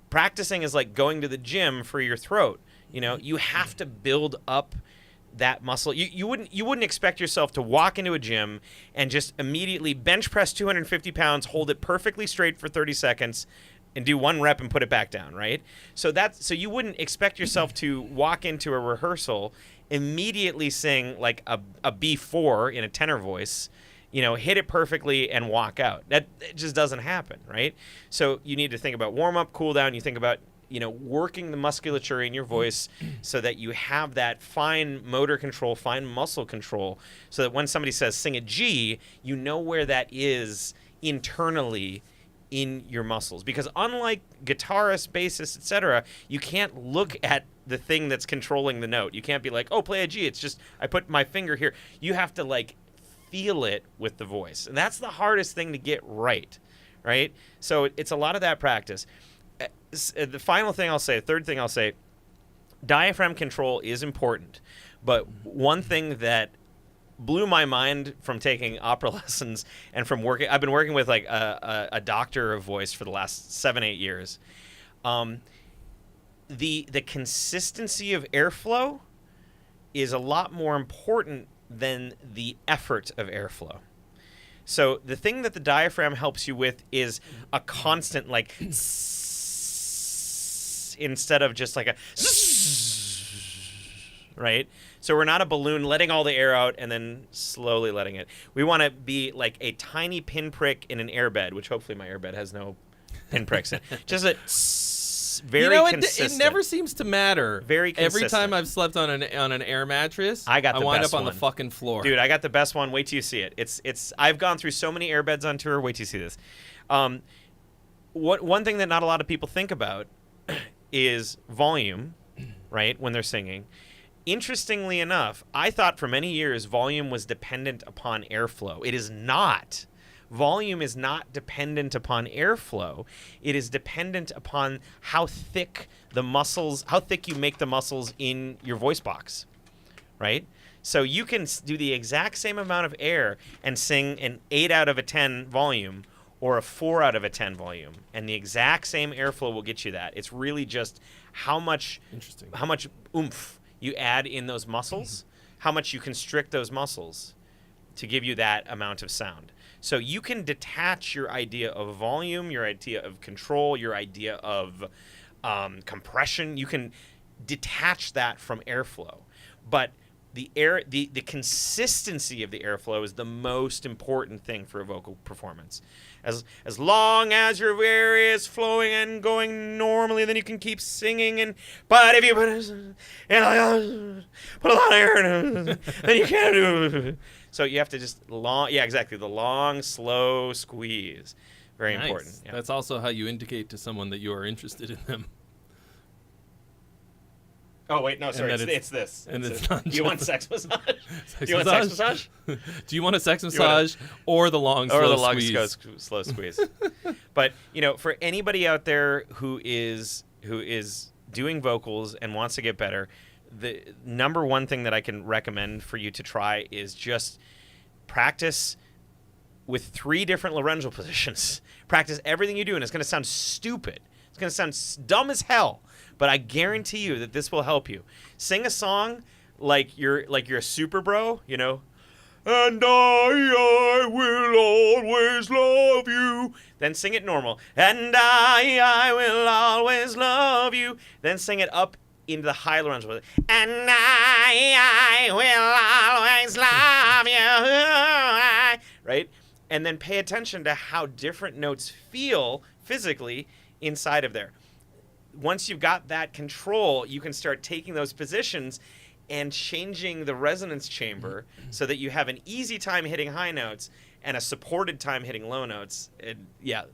practicing is like going to the gym for your throat. You know, you have to build up that muscle. You wouldn't expect yourself to walk into a gym and just immediately bench press 250 pounds, hold it perfectly straight for 30 seconds, and do one rep and put it back down, right? So you wouldn't expect yourself to walk into a rehearsal, immediately sing like a B4 in a tenor voice, you know, hit it perfectly and walk out. It just doesn't happen, right? So you need to think about warm up, cool down. You think about working the musculature in your voice so that you have that fine motor control, fine muscle control, so that when somebody says sing a G, you know where that is internally in your muscles. Because unlike guitarists, bassists, etc., you can't look at the thing that's controlling the note. You can't be like, oh, play a G. It's just I put my finger here. You have to like feel it with the voice. And that's the hardest thing to get right, right? So it's a lot of that practice. The final thing I'll say, third thing I'll say, diaphragm control is important. But one thing that blew my mind from taking opera lessons and from working, I've been working with like a doctor of voice for the last 7-8 years. The consistency of airflow is a lot more important than the effort of airflow. So the thing that the diaphragm helps you with is a constant like instead of just like a right? So we're not a balloon letting all the air out and then slowly letting it. We want to be like a tiny pinprick in an airbed, which hopefully my airbed has no pinpricks in it. Just a very consistent. It never seems to matter. Very consistent. Every time I've slept on an air mattress, I wind up on the fucking floor. Dude, I got the best one. Wait till you see it. It's. I've gone through so many airbeds on tour. Wait till you see this. One thing that not a lot of people think about is volume, right? When they're singing. Interestingly enough, I thought for many years volume was dependent upon airflow. It is not. Volume is not dependent upon airflow. It is dependent upon how thick the muscles, how thick you make the muscles in your voice box, right? So you can do the exact same amount of air and sing an 8 out of a 10 volume or a 4 out of a 10 volume, and the exact same airflow will get you that. It's really just how much oomph you add in those muscles, how much you constrict those muscles to give you that amount of sound. So you can detach your idea of volume, your idea of control, your idea of compression. You can detach that from airflow. But the consistency of the airflow is the most important thing for a vocal performance. As long as your air is flowing and going normally, then you can keep singing. But if you put a lot of air in it, then you can't do it. So you have to just the long, slow squeeze. Very important. Yeah. That's also how you indicate to someone that you are interested in them. Oh, wait, no, sorry, it's this. And it's not you want sex massage? Do you want sex massage? Do you want a sex massage or the long, slow squeeze? But, for anybody out there who is doing vocals and wants to get better, the number one thing that I can recommend for you to try is just practice with 3 different laryngeal positions. Practice everything you do, and it's going to sound stupid. It's going to sound dumb as hell. But I guarantee you that this will help you. Sing a song like you're a super bro, And I will always love you. Then sing it normal. And I will always love you. Then sing it up into the high laryngeal. And I will always love you. Right? And then pay attention to how different notes feel physically inside of there. Once you've got that control, you can start taking those positions and changing the resonance chamber so that you have an easy time hitting high notes and a supported time hitting low notes.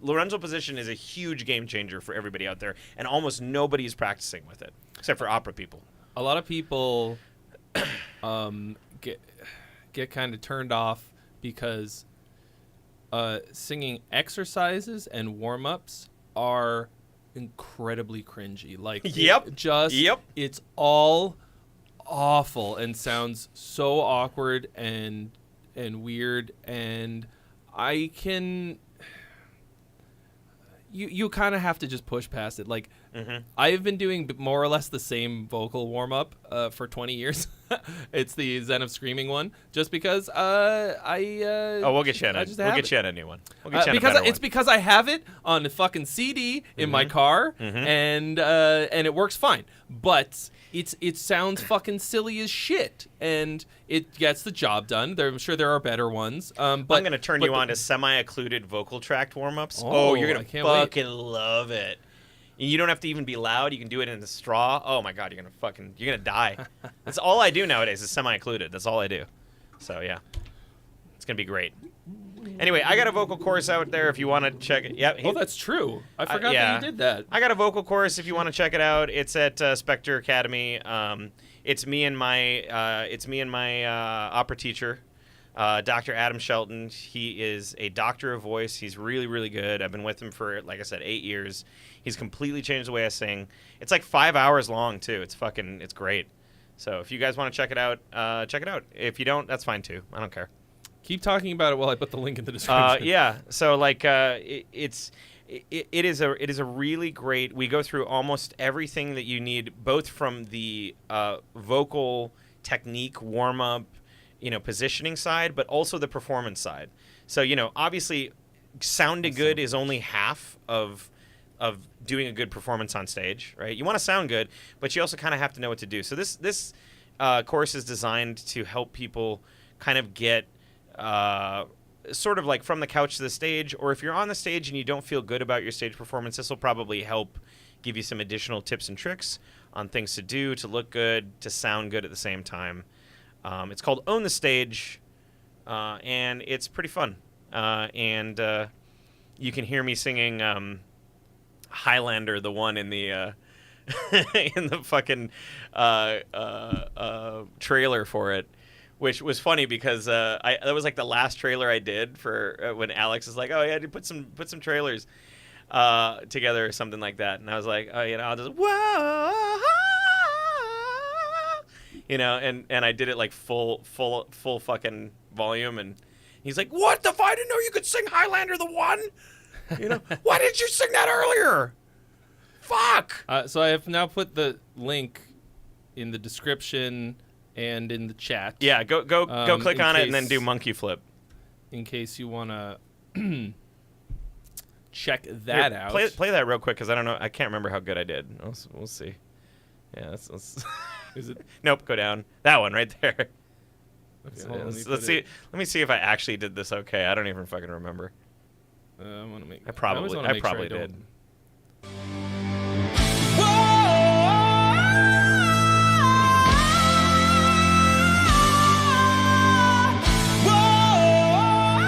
Laryngeal position is a huge game changer for everybody out there, and almost nobody is practicing with it, except for opera people. A lot of people get kind of turned off because singing exercises and warm-ups are incredibly cringy. Like, it's all awful and sounds so awkward and weird, and you kind of have to just push past it. Like, I've been doing more or less the same vocal warm-up for 20 years. It's the Zen of Screaming one, just because we'll get you on a new one. Because I have it on the fucking CD in my car, and it works fine. But it sounds fucking silly as shit, and it gets the job done. I'm sure there are better ones. But I'm going to turn you on to semi-occluded vocal tract warm-ups. You're going to fucking love it. You don't have to even be loud. You can do it in the straw. Oh my God, you're gonna die. That's all I do nowadays is semi-occluded. That's all I do. So yeah, it's gonna be great. Anyway, I got a vocal course out there if you want to check it. Yeah. Oh, that's true. I forgot that you did that. I got a vocal course if you want to check it out. It's at Spectre Academy. It's me and my opera teacher, Dr. Adam Shelton. He is a doctor of voice. He's really, really good. I've been with him for, like I said, 8 years. He's completely changed the way I sing. It's like 5 hours long too. It's great. So if you guys want to check it out, check it out. If you don't, that's fine too. I don't care. Keep talking about it while I put the link in the description. Yeah. So like, it is a really great. We go through almost everything that you need, both from the vocal technique, warm up, positioning side, but also the performance side. So obviously, sounding good is only half of doing a good performance on stage, right? You want to sound good, but you also kind of have to know what to do. So this course is designed to help people kind of get sort of like from the couch to the stage, or if you're on the stage and you don't feel good about your stage performance, this will probably help give you some additional tips and tricks on things to do, to look good, to sound good at the same time. It's called Own the Stage, and it's pretty fun. And you can hear me singing Highlander, the one in the in the fucking trailer for it. Which was funny because that was like the last trailer I did for when Alex is like, "Oh yeah, put some trailers together or something like that," and I was like, "Oh, I'll just whoa, and I did it like full fucking volume, and he's like, "What the fuck? I didn't know you could sing Highlander the one. Why didn't you sing that earlier? Fuck." So I have now put the link in the description and in the chat. Yeah, go click on it and then do monkey flip. In case you want to check that out. Play that real quick because I don't know. I can't remember how good I did. We'll see. Yeah, let's Is it? Nope, go down. That one right there. Okay, let's see. Let me see if I actually did this okay. I don't even fucking remember. I want to make. I probably did.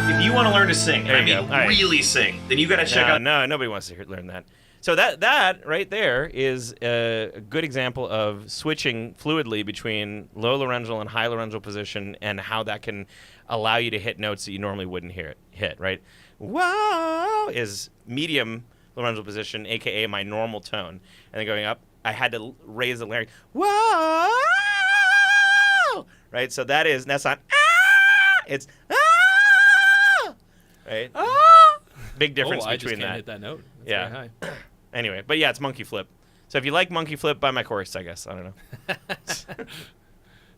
If you want to learn to sing, really sing, then you got to check out. No, nobody wants to learn that. So that right there is a good example of switching fluidly between low laryngeal and high laryngeal position, and how that can allow you to hit notes that you normally wouldn't hit. Right? Whoa is medium laryngeal position, aka my normal tone, and then going up, I had to raise the larynx. Whoa! Right? So that's not it's right? Big difference between I just can't that. hit that note. That's yeah. very high. Anyway, but yeah, it's monkey flip. So if you like monkey flip, buy my course, I guess. I don't know.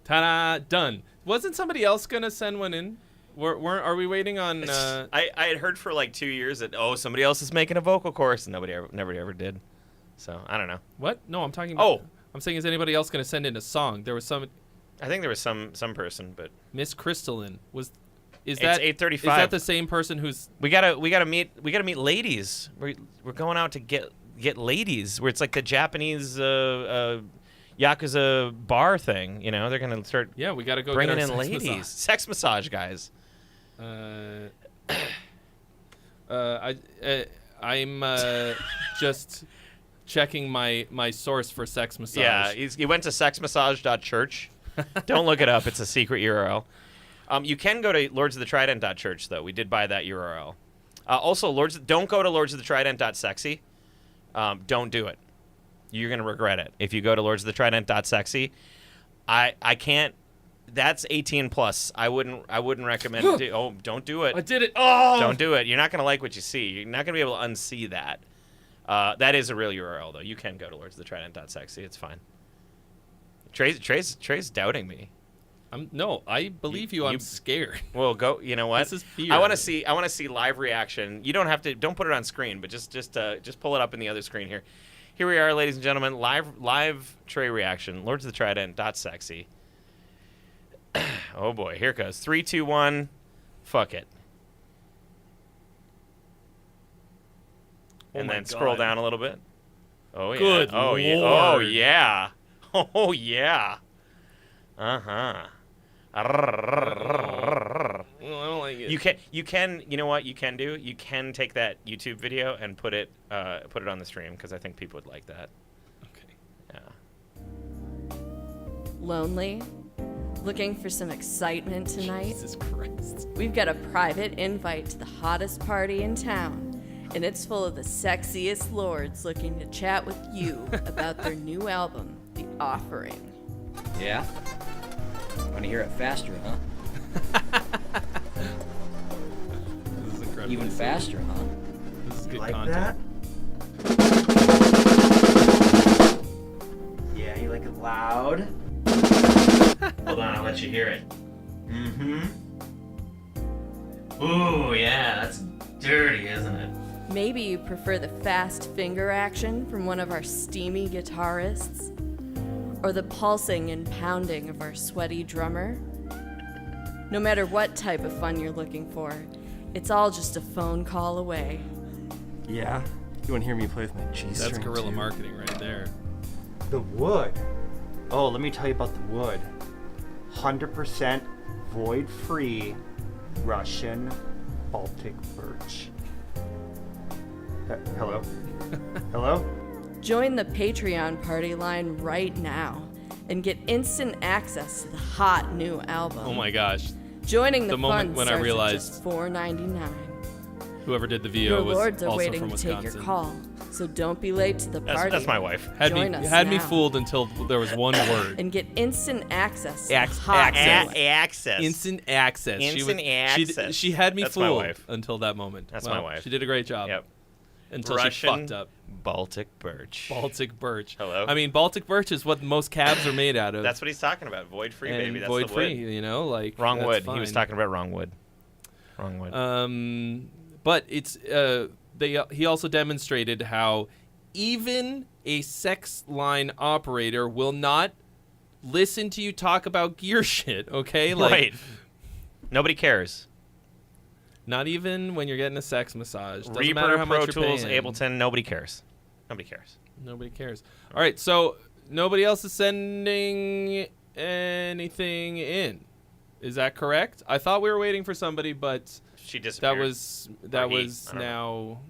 Ta-da! Done. Wasn't somebody else gonna send one in? Are we waiting on? I had heard for like 2 years that somebody else is making a vocal course, and nobody ever did. So I don't know. What? No, I'm talking about. I'm saying, is anybody else gonna send in a song? There was some. I think there was some person, but Miss Crystalline was. Is it's that 8:35? Is that the same person who's? We gotta meet ladies. We're going out to get ladies. Where it's like the Japanese Yakuza bar thing. They're gonna start. Yeah, we gotta go bringing get in sex ladies, massage. sex massage guys. I'm just checking my source for sex massage. Yeah, he went to sexmassage.church. Don't look it up. It's a secret URL. You can go to lordsofthetrident.church, though. We did buy that URL. Also, don't go to lordsofthetrident.sexy. Don't do it. You're going to regret it. If you go to lordsofthetrident.sexy, I can't. That's 18 plus. I wouldn't recommend it. Don't do it. I did it. Oh! Don't do it. You're not going to like what you see. You're not going to be able to unsee that. That is a real URL, though. You can go to lordsofthetrident.sexy. It's fine. Trey's doubting me. No, I believe you. I'm scared. Well, go. You know what? This is fear. I want to see live reaction. You don't have to. Don't put it on screen, but just pull it up in the other screen here. Here we are, ladies and gentlemen. Live Trey reaction. Lords of the Trident. Sexy. Oh boy, here it goes. 3, 2, 1. Fuck it. And then scroll down a little bit. Oh yeah. Good Oh yeah. Oh Lord. yeah. Oh yeah. Uh-huh. I don't like it. You can you know what you can do? You can take that YouTube video and put it on the stream because I think people would like that. Okay. Yeah. Lonely? Looking for some excitement tonight? Jesus Christ. We've got a private invite to the hottest party in town, and it's full of the sexiest lords looking to chat with you about their new album, The Offering. Yeah? Want to hear it faster, huh? This is incredible. Even faster, huh? This is good Like content. that? Yeah, you like it loud? Hold on, I'll let you hear it. Mm-hmm. Ooh, yeah, that's dirty, isn't it? Maybe you prefer the fast finger action from one of our steamy guitarists, or the pulsing and pounding of our sweaty drummer. No matter what type of fun you're looking for, it's all just a phone call away. Yeah? You want to hear me play with my G string? That's guerrilla too? marketing right there. The wood. Oh, let me tell you about the wood. 100% void-free Russian Baltic birch. Hello? Hello? Join the Patreon party line right now and get instant access to the hot new album. Oh my gosh. Joining the The moment fun when I starts realized at just $4.99. Whoever did the VO Your was lords are also waiting from to Wisconsin. take your call, so don't be late to the party. That's my wife. Had Join me us had me now. fooled until there was one word. And get instant access. to Access. hot Access. new- Access. Instant access. Instant access. She had me That's my fooled wife. until that moment. That's Well, my wife. She did a great job. Yep. Until Russian she fucked up. Baltic birch. Baltic birch. Hello? I mean, Baltic birch is what most cabs are made out of. That's what he's talking about. Void free, and baby. That's void the free. wood. You know, like Wrong that's wood. Fine. He was talking about wrong wood. Wrong wood. But it's he also demonstrated how even a sex line operator will not listen to you talk about gear shit. Okay, like, right. Nobody cares. Not even when you're getting a sex massage. Doesn't Reaper, matter how Pro much you're Tools, paying. Ableton. Nobody cares. Nobody cares. Nobody cares. All right, so nobody else is sending anything in. Is that correct? I thought we were waiting for somebody, but She disappeared. that Or he. was I don't know. now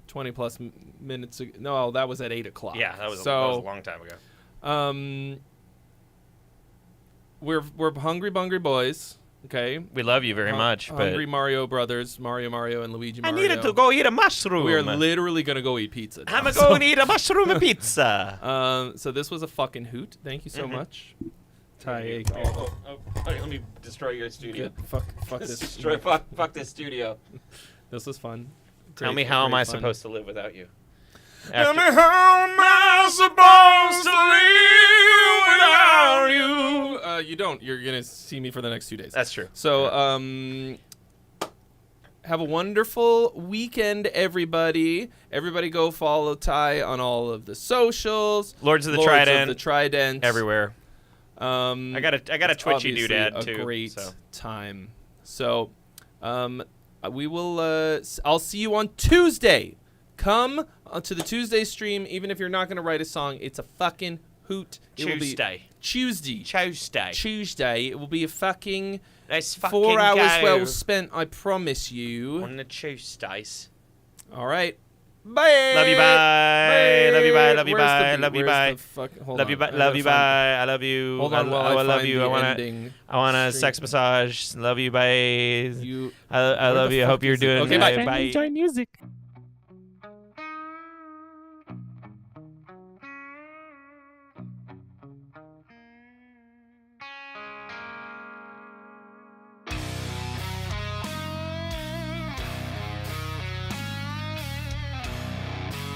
20 plus minutes ago. No, that was at 8 o'clock. Yeah, that was a so, long time ago. We're hungry bungry boys. Okay, We love you very much, but Hungry Mario brothers, Mario and Luigi I Mario. needed to go eat a mushroom. We are literally gonna go eat pizza. I'm now, going to eat a mushroom pizza. So this was a fucking hoot. Thank you so much. Ty, Let me destroy your studio. Good. Fuck this. Destroy, fuck this studio. This was fun. Tell me, how am I supposed to live without you? Tell me, how am I supposed to live without you? You don't. You're gonna see me for the next 2 days. That's true. So, have a wonderful weekend, everybody. Everybody go follow Ty on all of the socials. Lords of the Trident. Everywhere. I got a twitchy doodad too. A great so. time. So, we will. I'll see you on Tuesday. Come to the Tuesday stream, even if you're not gonna write a song. It's a fucking hoot. It will be Tuesday. It will be a fucking. Let's fucking 4 hours go. well spent. I promise you. On the Tuesdays. All right. Bye. Love you, bye. Love you, bye. Love you, Where's bye. the beat? Love you, Where's bye. the fuck- hold Love on. you, bye. I Love gotta you, find bye. I love you. Hold on while I love find you. the I want ending a sex stream. massage. Love you, bye. You. I love the you. I fuck hope you're is it? doing. Okay, bye. Bye. Enjoy music.